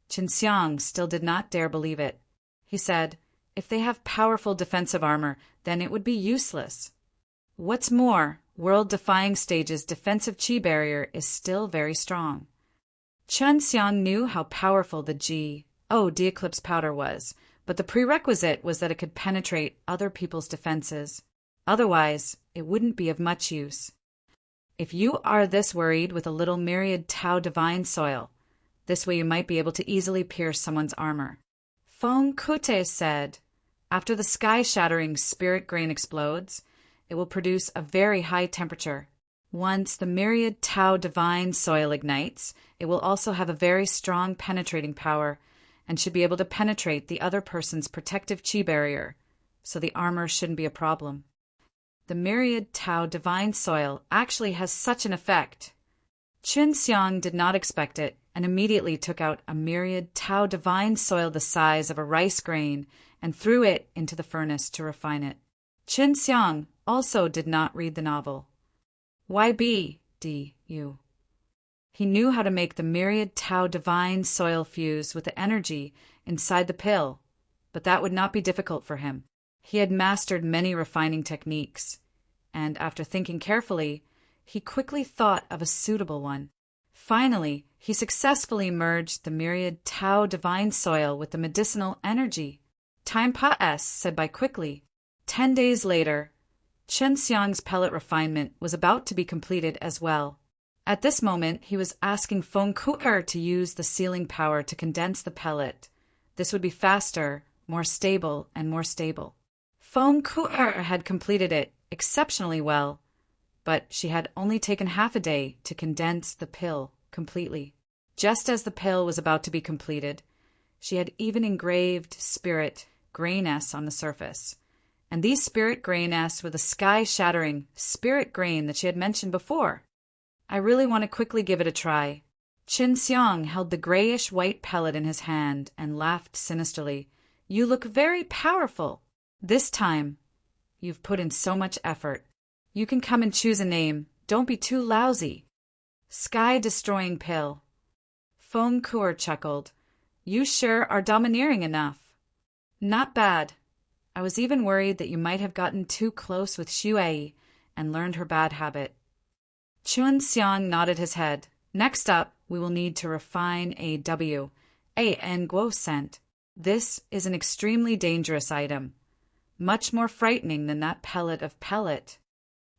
Qin Xiang still did not dare believe it. He said, if they have powerful defensive armor, then it would be useless. What's more, world-defying stage's defensive chi barrier is still very strong. Chen Xiang knew how powerful the de-eclipse powder was, but the prerequisite was that it could penetrate other people's defenses. Otherwise, it wouldn't be of much use. If you are this worried with a little myriad Tao divine soil, this way you might be able to easily pierce someone's armor. Feng Kute said, after the sky-shattering spirit grain explodes, it will produce a very high temperature. Once the myriad Tao divine soil ignites, it will also have a very strong penetrating power and should be able to penetrate the other person's protective chi barrier, so the armor shouldn't be a problem. The myriad Tao divine soil actually has such an effect. Qin Xiang did not expect it and immediately took out a myriad Tao divine soil the size of a rice grain and threw it into the furnace to refine it. Qin Xiang also did not read the novel. YBDU. He knew how to make the myriad Tao divine soil fuse with the energy inside the pill, but that would not be difficult for him. He had mastered many refining techniques, and after thinking carefully, he quickly thought of a suitable one. Finally, he successfully merged the myriad Tao divine soil with the medicinal energy. Time said by quickly. 10 days later, Chen Xiang's pellet refinement was about to be completed as well. At this moment, he was asking Feng Ku'er to use the sealing power to condense the pellet. This would be faster, more stable, and more stable. Feng Ku'er had completed it exceptionally well, but she had only taken half a day to condense the pill completely. Just as the pill was about to be completed, she had even engraved spirit grain S on the surface. And these spirit grain S were the sky-shattering spirit grain that she had mentioned before. I really want to quickly give it a try. Qin Xiang held the grayish-white pellet in his hand and laughed sinisterly. You look very powerful. This time, you've put in so much effort. You can come and choose a name. Don't be too lousy. Sky-destroying pill. Feng Ku'er chuckled. You sure are domineering enough. Not bad. I was even worried that you might have gotten too close with Xue and learned her bad habit. Qin Xiang nodded his head. Next up, we will need to refine a Guo scent. This is an extremely dangerous item, much more frightening than that pellet of pellet.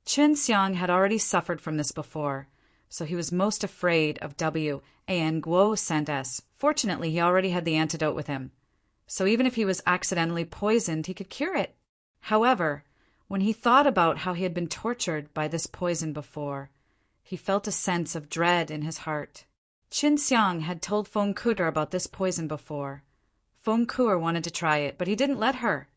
Qin Xiang had already suffered from this before, so he was most afraid of Guo scent S. Fortunately, he already had the antidote with him, so even if he was accidentally poisoned, he could cure it. However, when he thought about how he had been tortured by this poison before, he felt a sense of dread in his heart. Qin Xiang had told Feng Ku'er about this poison before. Feng Ku'er wanted to try it, but he didn't let her.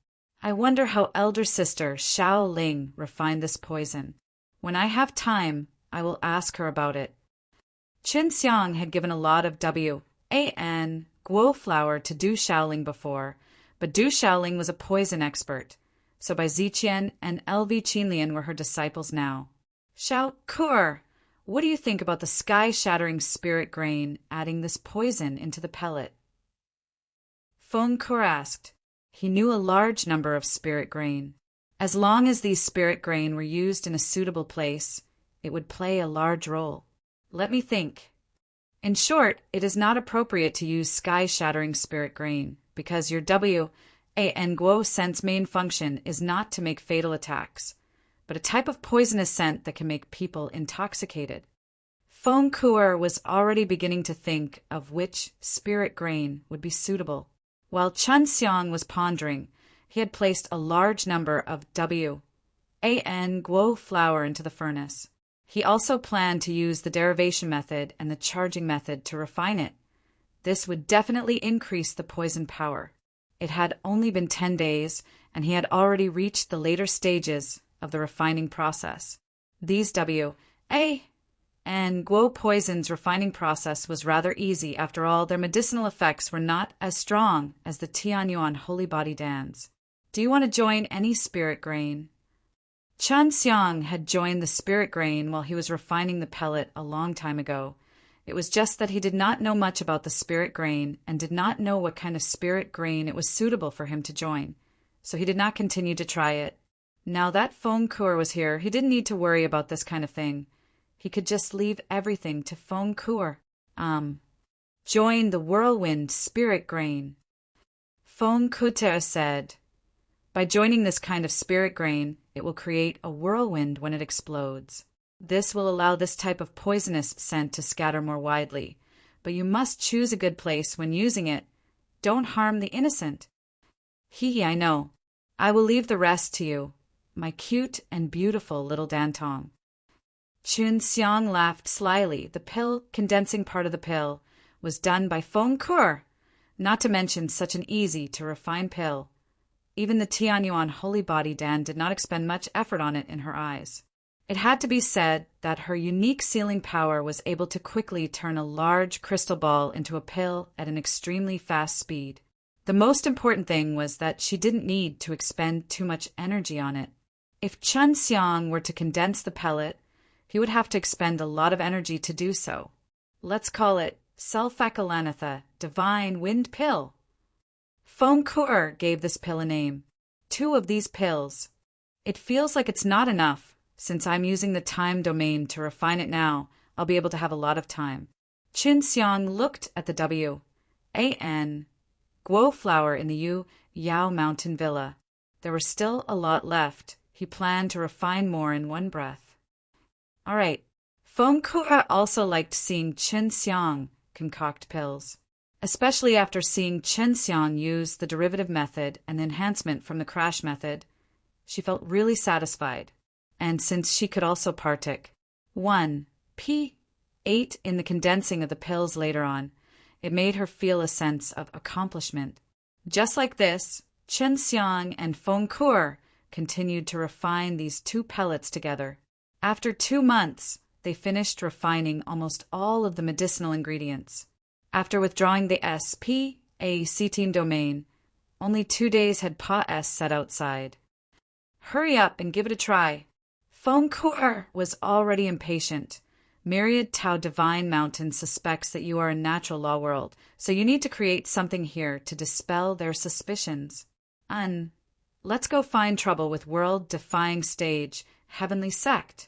I wonder how elder sister Xiao Ling refined this poison. When I have time, I will ask her about it. Qin Xiang had given a lot of Guo flower to Du Xiaoling before, but Du Xiaoling was a poison expert, so Bai Ziqian and LV Qinlian were her disciples now. Xiao Ku'er, what do you think about the sky-shattering spirit grain adding this poison into the pellet? Feng Ku'er asked. He knew a large number of spirit grain. As long as these spirit grain were used in a suitable place, it would play a large role. Let me think. In short, it is not appropriate to use sky-shattering spirit grain, because your Guo scent's main function is not to make fatal attacks, but a type of poisonous scent that can make people intoxicated. Feng Ku'er was already beginning to think of which spirit grain would be suitable. While Qin Xiang was pondering, he had placed a large number of Guo flower into the furnace. He also planned to use the derivation method and the charging method to refine it. This would definitely increase the poison power. It had only been 10 days, and he had already reached the later stages of the refining process. These Guo poisons refining process was rather easy. After all, their medicinal effects were not as strong as the Tianyuan holy body dans. Do you want to join any spirit grain? Qin Xiang had joined the spirit grain while he was refining the pellet a long time ago. It was just that he did not know much about the spirit grain and did not know what kind of spirit grain it was suitable for him to join, so he did not continue to try it. Now that Feng Ku'er was here, he didn't need to worry about this kind of thing. He could just leave everything to Feng Ku'er. Join the whirlwind spirit grain. Feng Kuter said, by joining this kind of spirit grain, it will create a whirlwind when it explodes. This will allow this type of poisonous scent to scatter more widely, but you must choose a good place when using it. Don't harm the innocent. Hee, I know. I will leave the rest to you, my cute and beautiful little Dantong. Chun Xiang laughed slyly. The pill, condensing part of the pill, was done by Feng Kur, not to mention such an easy-to-refine pill. Even the Tianyuan holy body Dan did not expend much effort on it in her eyes. It had to be said that her unique sealing power was able to quickly turn a large crystal ball into a pill at an extremely fast speed. The most important thing was that she didn't need to expend too much energy on it. If Chun Xiang were to condense the pellet, he would have to expend a lot of energy to do so. Let's call it Sulfacolanatha, Divine Wind Pill. Feng Kur gave this pill a name. 2 of these pills. It feels like it's not enough. Since I'm using the time domain to refine it now, I'll be able to have a lot of time. Chun Xiang looked at the W.A.N. Guo flower in the Yao Mountain Villa. There was still a lot left. He planned to refine more in one breath. All right. Feng Kur also liked seeing Chun Xiang concoct pills, especially after seeing Chun Xiang use the derivative method and the enhancement from the crash method. She felt really satisfied. And since she could also partake 1p8 in the condensing of the pills later on, it made her feel a sense of accomplishment. Just like this, Chun Xiang and Feng Kur continued to refine these 2 pellets together. After 2 months, they finished refining almost all of the medicinal ingredients. After withdrawing the SPA-cetin domain, only 2 days had Pa-S set outside. Hurry up and give it a try. Feng Kur was already impatient. Myriad Tao Divine Mountain suspects that you are in natural law world, so you need to create something here to dispel their suspicions. Let's go find trouble with world-defying stage, heavenly sect.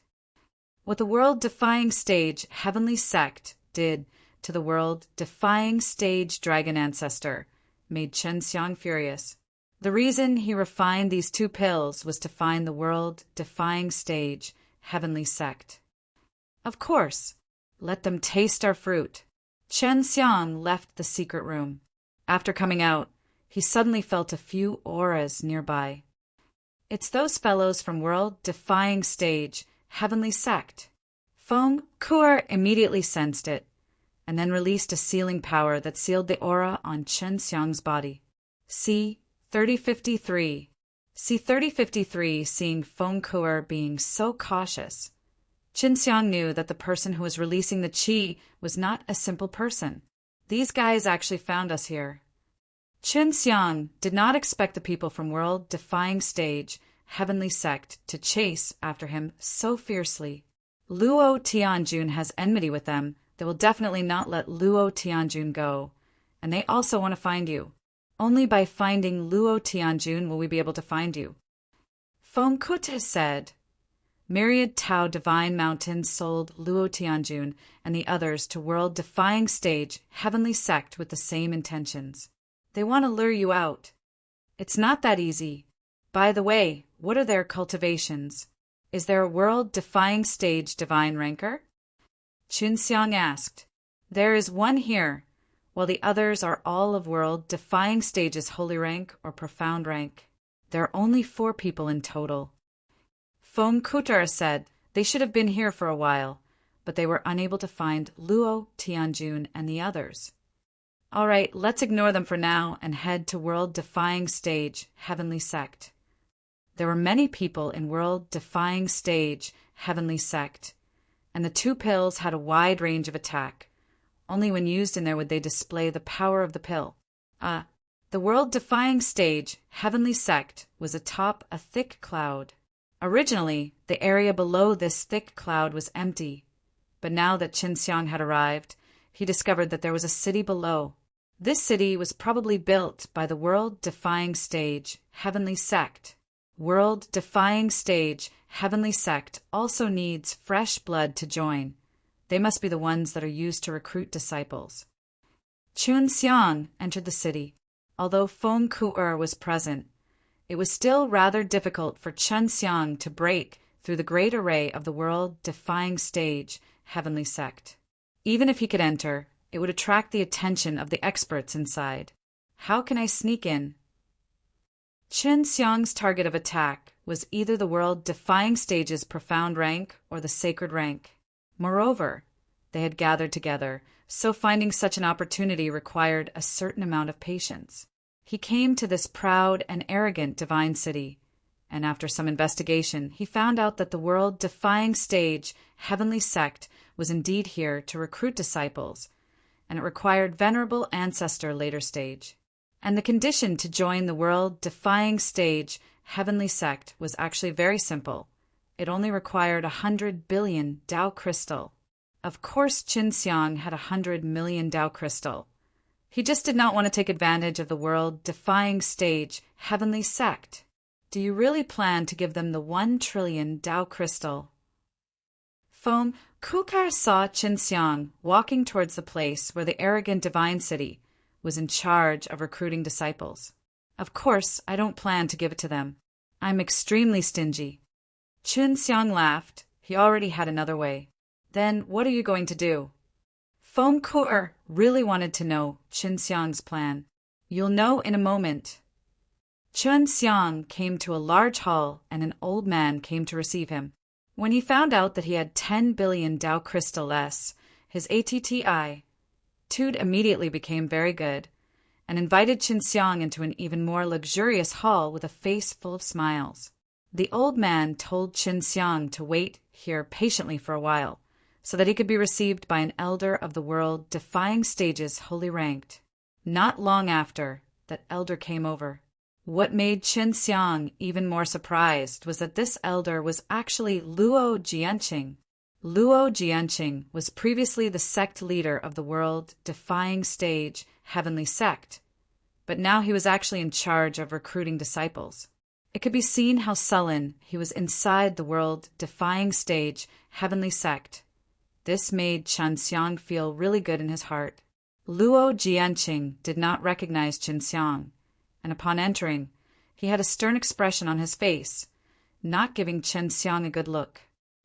What the world-defying stage, heavenly sect, did to the world-defying stage dragon ancestor made Chun Xiang furious. The reason he refined these 2 pills was to find the world-defying stage, heavenly sect. Of course, let them taste our fruit. Chun Xiang left the secret room. After coming out, he suddenly felt a few auras nearby. It's those fellows from world-defying stage, heavenly sect. Feng Kur immediately sensed it, and then released a sealing power that sealed the aura on Chun Xiang's body. See 3053. See 3053, seeing Feng Kur being so cautious. Chun Xiang knew that the person who was releasing the qi was not a simple person. These guys actually found us here. Chun Xiang did not expect the people from world-defying stage, heavenly sect, to chase after him so fiercely. Luo Tianjun has enmity with them. They will definitely not let Luo Tianjun go. And they also want to find you. Only by finding Luo Tianjun will we be able to find you. Feng Kuter said, Myriad Tao Divine Mountain sold Luo Tianjun and the others to world-defying stage, heavenly sect with the same intentions. They want to lure you out. It's not that easy. By the way, what are their cultivations? Is there a world-defying stage divine ranker? Chun Xiang asked. There is one here, while the others are all of world-defying stages holy rank or profound rank. There are only 4 people in total. Feng Kuter said they should have been here for a while, but they were unable to find Luo Tianjun and the others. All right, let's ignore them for now and head to world-defying stage, heavenly sect. There were many people in world-defying stage, heavenly sect, and the 2 pills had a wide range of attack. Only when used in there would they display the power of the pill. The world-defying stage, heavenly sect, was atop a thick cloud. Originally, the area below this thick cloud was empty, but now that Chun Xiang had arrived, he discovered that there was a city below. This city was probably built by the world-defying stage, heavenly sect. World-defying stage, heavenly sect also needs fresh blood to join. They must be the ones that are used to recruit disciples. Chun Xiang entered the city. Although Feng Ku'er was present, it was still rather difficult for Chen Xiang to break through the great array of the world-defying stage, heavenly sect. Even if he could enter, it would attract the attention of the experts inside. How can I sneak in? Chen Xiang's target of attack was either the world-defying stage's profound rank or the sacred rank. Moreover, they had gathered together, so finding such an opportunity required a certain amount of patience. He came to this proud and arrogant divine city, and after some investigation, he found out that the world-defying stage, heavenly sect, was indeed here to recruit disciples, and it required venerable ancestor later stage. And the condition to join the world-defying stage, heavenly sect, was actually very simple. It only required 100 billion Tao crystal. Of course, Qin Xiang had 100 million Tao crystal. He just did not want to take advantage of the world-defying stage, heavenly sect. Do you really plan to give them the 1 trillion Tao crystal? Feng Ku'er saw Qin Xiang walking towards the place where the arrogant divine city was in charge of recruiting disciples. Of course, I don't plan to give it to them. I'm extremely stingy. Qin Xiang laughed. He already had another way. Then what are you going to do? Feng Ku'er really wanted to know Qin Xiang's plan. You'll know in a moment. Qin Xiang came to a large hall, and an old man came to receive him. When he found out that he had 10 billion Tao crystal less, his attitude immediately became very good, and invited Qin Xiang into an even more luxurious hall with a face full of smiles. The old man told Qin Xiang to wait here patiently for a while, so that he could be received by an elder of the world-defying stages holy ranked. Not long after, that elder came over. What made Qin Xiang even more surprised was that this elder was actually Luo Jianqing. Luo Jianqing was previously the sect leader of the world-defying stage, heavenly sect, but now he was actually in charge of recruiting disciples. It could be seen how sullen he was inside the world-defying stage, heavenly sect. This made Qin Xiang feel really good in his heart. Luo Jianqing did not recognize Qin Xiang, and upon entering, he had a stern expression on his face, not giving Qin Xiang a good look.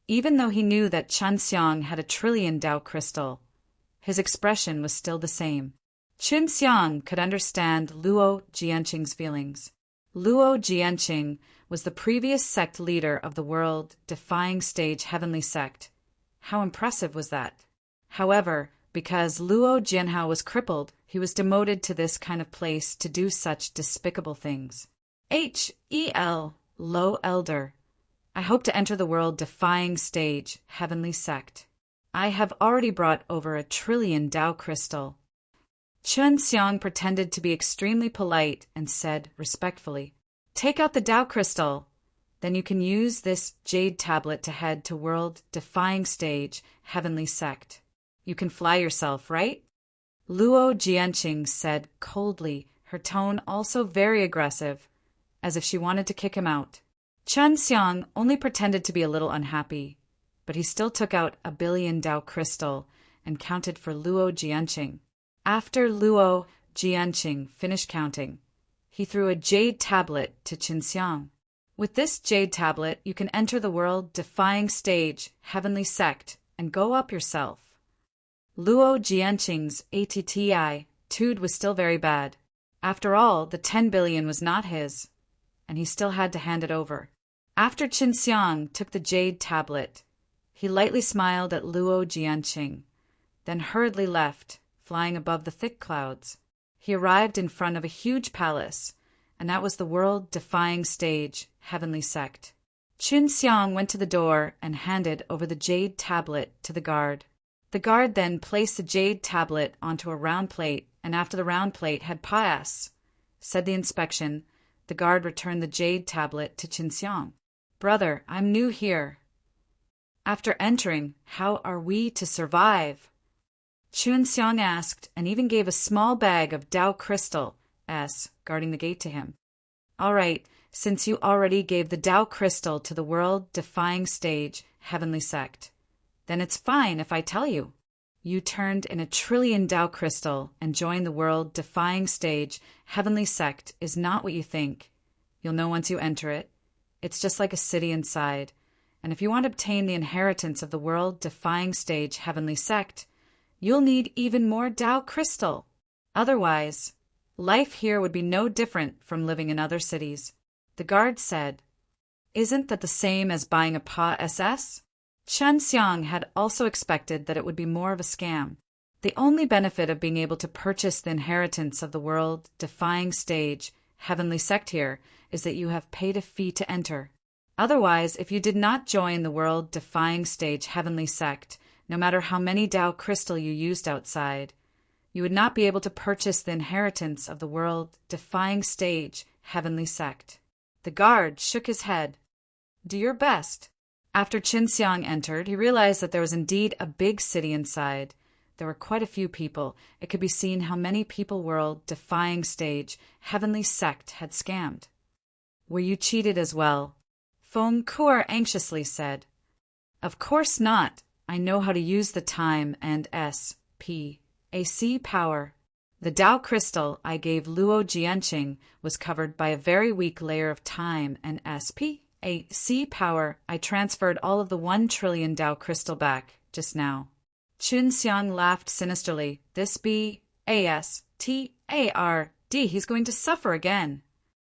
Even though he knew that Qin Xiang had 1 trillion Tao crystal, his expression was still the same. Qin Xiang could understand Luo Jianqing's feelings. Luo Jianqing was the previous sect leader of the world-defying stage heavenly sect. How impressive was that? However, because Luo Jianhao was crippled, he was demoted to this kind of place to do such despicable things. Hel, low elder. I hope to enter the world-defying stage, heavenly sect. I have already brought over 1 trillion Tao crystal. Qin Xiang pretended to be extremely polite and said respectfully, "Take out the Tao crystal. Then you can use this jade tablet to head to world-defying stage, heavenly sect. You can fly yourself, right?" Luo Jianqing said coldly, her tone also very aggressive, as if she wanted to kick him out. Qin Xiang only pretended to be a little unhappy, but he still took out 1 billion Tao crystal and counted for Luo Jianqing. After Luo Jianqing finished counting, he threw a jade tablet to Qin Xiang. With this jade tablet, you can enter the world-defying stage, heavenly sect, and go up yourself. Luo Jianqing's attitude was still very bad. After all, the 10 billion was not his, and he still had to hand it over. After Qin Xiang took the jade tablet, he lightly smiled at Luo Jianqing, then hurriedly left, flying above the thick clouds. He arrived in front of a huge palace, and that was the world-defying stage, heavenly sect. Qin Xiang went to the door and handed over the jade tablet to the guard. The guard then placed the jade tablet onto a round plate, and after the round plate had passed, said the inspection, the guard returned the jade tablet to Qin Xiang. "Brother, I'm new here. After entering, how are we to survive?" Qin Xiang asked, and even gave a small bag of Tao crystal, guarding the gate to him. "All right, since you already gave the Tao crystal to the world-defying stage, heavenly sect, then it's fine if I tell you. you turned in a trillion Tao crystal and joined the world-defying stage, heavenly sect is not what you think. You'll know once you enter it. It's just like a city inside. And if you want to obtain the inheritance of the world-defying stage, heavenly sect, you'll need even more Tao crystal. Otherwise, life here would be no different from living in other cities. The guard said, "Isn't that the same as buying a PA SS?" Chen Xiang had also expected that it would be more of a scam. The only benefit of being able to purchase the inheritance of the world-defying stage, heavenly sect here, is that you have paid a fee to enter. Otherwise, if you did not join the world-defying stage, heavenly sect, no matter how many Tao crystal you used outside, you would not be able to purchase the inheritance of the world-defying stage, heavenly sect. The guard shook his head. "Do your best." After Qin Xiang entered, he realized that there was indeed a big city inside. There were quite a few people. It could be seen how many people world-defying stage, heavenly sect had scammed. "Were you cheated as well?" Feng Kuo anxiously said. "Of course not. I know how to use the time and SPAC power. The Tao crystal I gave Luo Jianqing was covered by a very weak layer of time and SPAC power. I transferred all of the 1 trillion Tao crystal back just now." Qin Xiang laughed sinisterly. "This BASTARD, he's going to suffer again."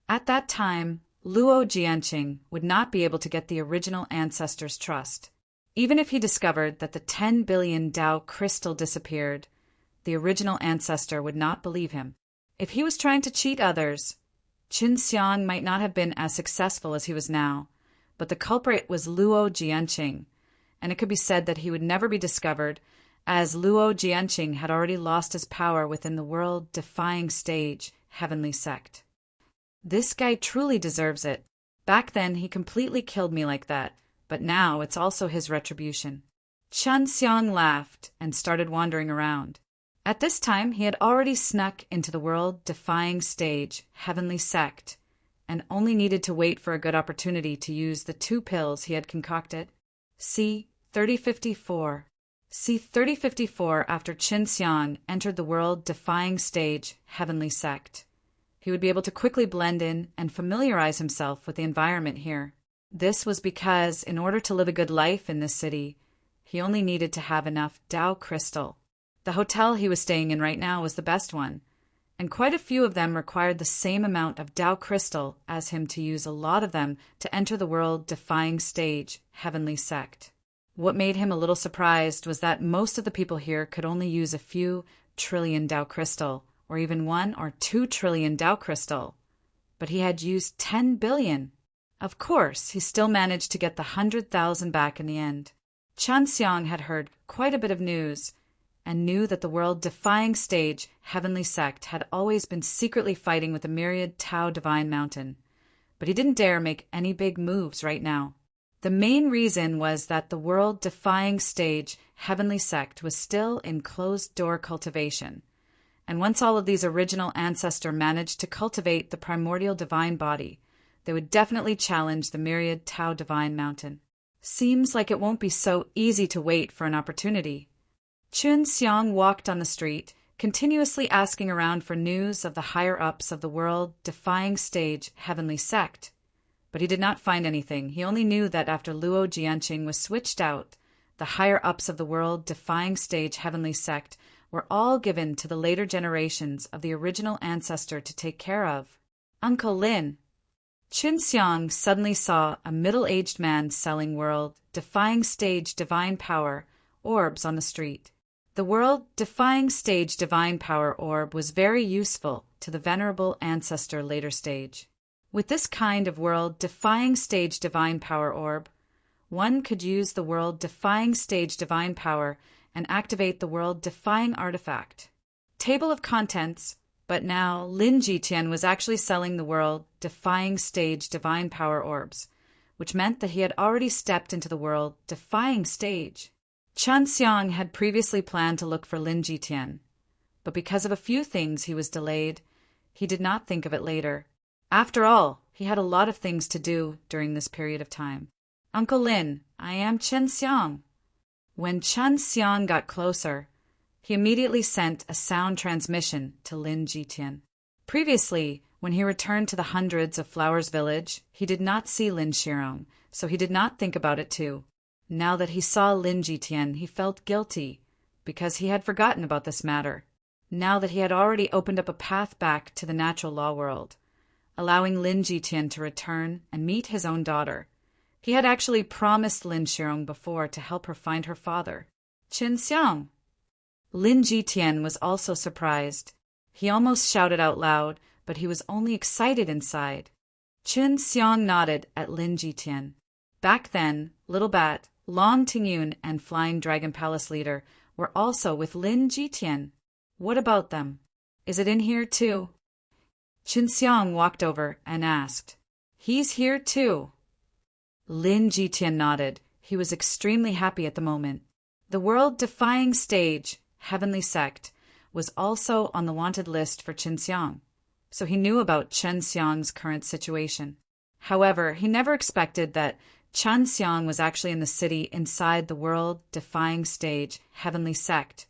At that time, Luo Jianqing would not be able to get the original ancestor's trust. Even if he discovered that the 10 billion Tao crystal disappeared, the original ancestor would not believe him. If he was trying to cheat others, Qin Xiang might not have been as successful as he was now, but the culprit was Luo Jianqing, and it could be said that he would never be discovered, as Luo Jianqing had already lost his power within the world-defying stage, heavenly sect. This guy truly deserves it. Back then he completely killed me like that, but now it's also his retribution. Chen Xiang laughed and started wandering around. At this time he had already snuck into the world-defying stage, heavenly sect, and only needed to wait for a good opportunity to use the 2 pills he had concocted. C-3054. C-3054 after Qin Xiang entered the world-defying stage, heavenly sect. He would be able to quickly blend in and familiarize himself with the environment here. This was because, in order to live a good life in this city, he only needed to have enough Tao crystal. The hotel he was staying in right now was the best one, and quite a few of them required the same amount of Tao crystal as him to use a lot of them to enter the world-defying stage, heavenly sect. What made him a little surprised was that most of the people here could only use a few trillion Tao crystal, or even 1 or 2 trillion Tao crystal. But he had used 10 billion. Of course, he still managed to get the 100,000 back in the end. Chen Xiang had heard quite a bit of news, and knew that the world-defying stage, heavenly sect, had always been secretly fighting with the myriad Tao divine mountain. But he didn't dare make any big moves right now. The main reason was that the world-defying stage, heavenly sect, was still in closed-door cultivation. And once all of these original ancestors managed to cultivate the primordial divine body, they would definitely challenge the myriad Tao divine mountain. Seems like it won't be so easy to wait for an opportunity. Qin Xiang walked on the street, continuously asking around for news of the higher-ups of the world-defying stage, heavenly sect. But he did not find anything. He only knew that after Luo Jianqing was switched out, the higher-ups of the world-defying stage, heavenly sect, were all given to the later generations of the original ancestor to take care of. Uncle Lin. Qin Xiang suddenly saw a middle-aged man selling world-defying stage divine power orbs on the street. The world-defying stage divine power orb was very useful to the venerable ancestor later stage. With this kind of world-defying stage divine power orb, one could use the world-defying stage divine power and activate the world-defying artifact. Table of contents, but now Lin Jitian was actually selling the world-defying stage divine power orbs, which meant that he had already stepped into the world-defying stage. Chen Xiang had previously planned to look for Lin Jitian, but because of a few things he was delayed. He did not think of it later. After all, he had a lot of things to do during this period of time. "Uncle Lin, I am Chen Xiang." When Chen Xiang got closer, He immediately sent a sound transmission to Lin Jitian. Previously, when he returned to the hundreds of Flowers Village, he did not see Lin Shirong, so he did not think about it too. Now that he saw Lin Jitian, he felt guilty, because he had forgotten about this matter. Now that he had already opened up a path back to the natural law world, allowing Lin Jitian to return and meet his own daughter. He had actually promised Lin Shirong before to help her find her father, Qin Xiang. Lin Jitian was also surprised. He almost shouted out loud, but he was only excited inside. Qin Xiang nodded at Lin Jitian. Back then, Little Bat, Long Tingyun, and Flying Dragon Palace leader were also with Lin Jitian. What about them? Is it in here too? Qin Xiang walked over and asked. He's here too. Lin Jitian nodded. He was extremely happy at the moment. The world-defying stage, Heavenly Sect, was also on the wanted list for Qin Xiang, so he knew about Qin Xiang's current situation. However, he never expected that Qin Xiang was actually in the city inside the world-defying stage, Heavenly Sect,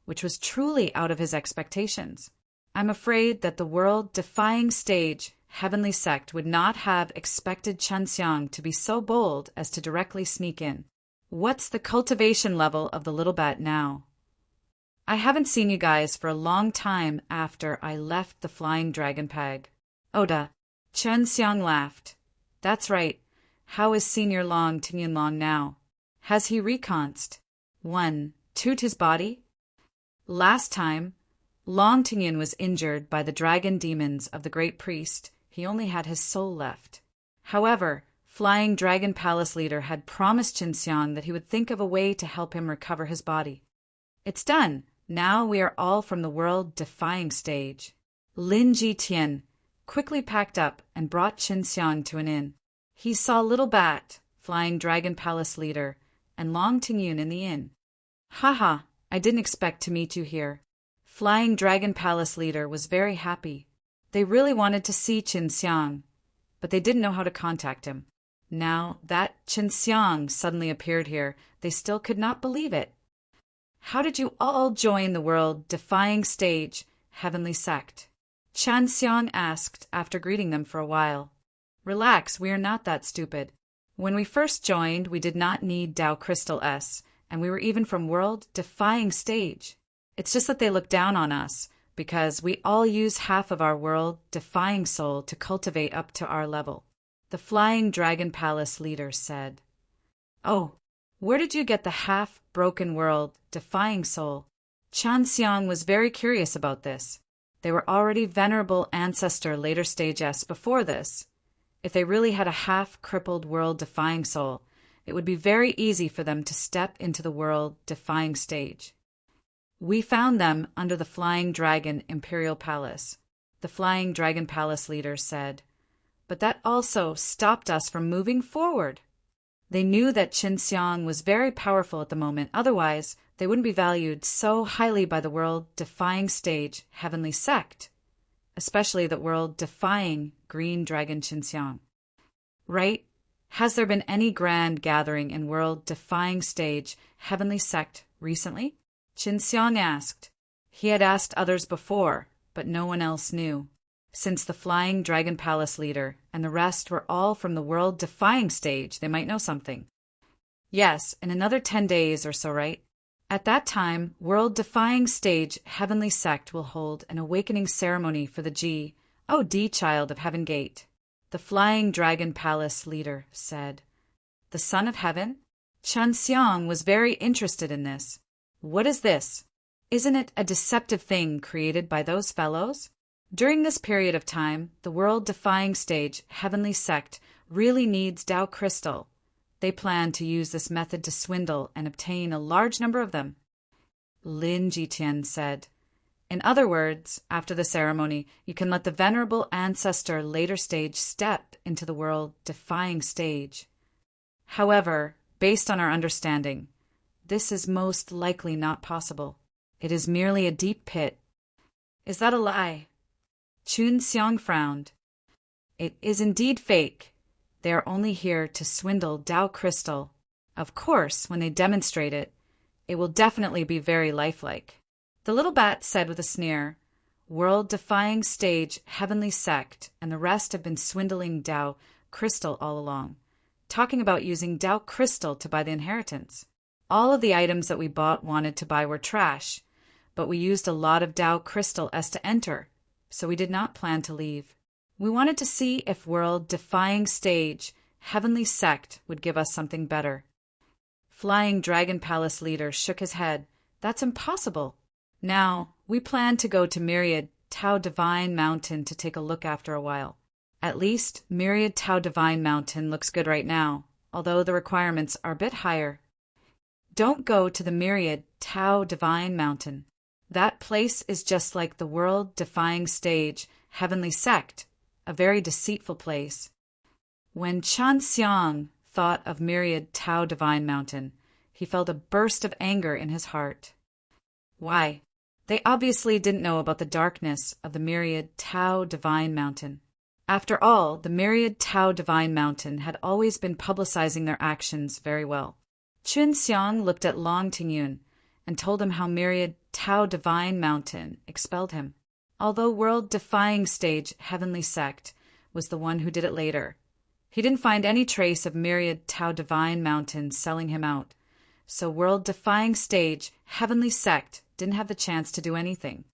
which was truly out of his expectations. I'm afraid that the world-defying stage, Heavenly Sect, would not have expected Qin Xiang to be so bold as to directly sneak in. What's the cultivation level of the Little Bat now? I haven't seen you guys for a long time after I left the Flying Dragon Peg. Oda. Qin Xiang laughed. That's right. How is Senior Long Tingyun Long now? Has he reconced? 1. Toot his body? Last time, Long Tingyun was injured by the dragon demons of the Great Priest. He only had his soul left. However, Flying Dragon Palace leader had promised Qin Xiang that he would think of a way to help him recover his body. It's done. Now we are all from the world-defying stage. Lin Jitian quickly packed up and brought Qin Xiang to an inn. He saw Little Bat, Flying Dragon Palace leader, and Long Tingyun in the inn. Haha, I didn't expect to meet you here. Flying Dragon Palace leader was very happy. They really wanted to see Qin Xiang, but they didn't know how to contact him. Now that Qin Xiang suddenly appeared here, they still could not believe it. How did you all join the world-defying stage, Heavenly Sect? Qin Xiang asked after greeting them for a while. Relax, we are not that stupid. When we first joined, we did not need Dao Crystal S, and we were even from world-defying stage. It's just that they look down on us, because we all use half of our world-defying soul to cultivate up to our level. The Flying Dragon Palace leader said. Oh, where did you get the half-broken world-defying soul? Qin Xiang was very curious about this. They were already venerable ancestor later stage S before this. If they really had a half-crippled world-defying soul, it would be very easy for them to step into the world-defying stage. We found them under the Flying Dragon Imperial Palace, the Flying Dragon Palace leader said. But that also stopped us from moving forward. They knew that Qin Xiang was very powerful at the moment, otherwise they wouldn't be valued so highly by the world-defying stage Heavenly Sect, especially the world-defying Green Dragon Qin Xiang. Right? Has there been any grand gathering in world-defying stage Heavenly Sect recently? Qin Xiang asked. He had asked others before, but no one else knew, since the Flying Dragon Palace leader and the rest were all from the world-defying stage. They might know something. Yes, in another 10 days or so, right? At that time, world-defying stage Heavenly Sect will hold an awakening ceremony for the G.O.D. Child of Heaven Gate. The Flying Dragon Palace leader said. The Son of Heaven? Qin Xiang was very interested in this. What is this? Isn't it a deceptive thing created by those fellows? During this period of time, the world-defying stage Heavenly Sect really needs Dao Crystal. They plan to use this method to swindle and obtain a large number of them. Lin Jitian said. In other words, after the ceremony, you can let the venerable ancestor later stage step into the world-defying stage. However, based on our understanding, this is most likely not possible. It is merely a deep pit. Is that a lie? Qin Xiang frowned. It is indeed fake. They are only here to swindle Dao Crystal. Of course, when they demonstrate it, it will definitely be very lifelike. The little bat said with a sneer, "World-defying stage, heavenly sect, and the rest have been swindling Tao Crystal all along, talking about using Tao Crystal to buy the inheritance. All of the items that we wanted to buy were trash, but we used a lot of Tao Crystal as to enter, so we did not plan to leave. We wanted to see if world-defying stage, heavenly sect would give us something better." Flying Dragon Palace leader shook his head. "That's impossible. Now, we plan to go to Myriad Tao Divine Mountain to take a look after a while. At least, Myriad Tao Divine Mountain looks good right now, although the requirements are a bit higher. Don't go to the Myriad Tao Divine Mountain. That place is just like the world-defying stage, heavenly sect, a very deceitful place." When Chan Xiang thought of Myriad Tao Divine Mountain, he felt a burst of anger in his heart. Why? They obviously didn't know about the darkness of the Myriad Tao Divine Mountain. After all, the Myriad Tao Divine Mountain had always been publicizing their actions very well. Qin Xiang looked at Long Tingyun and told him how Myriad Tao Divine Mountain expelled him, although world-defying stage heavenly sect was the one who did it later. He didn't find any trace of Myriad Tao Divine Mountain selling him out, so world-defying stage heavenly sect didn't have the chance to do anything.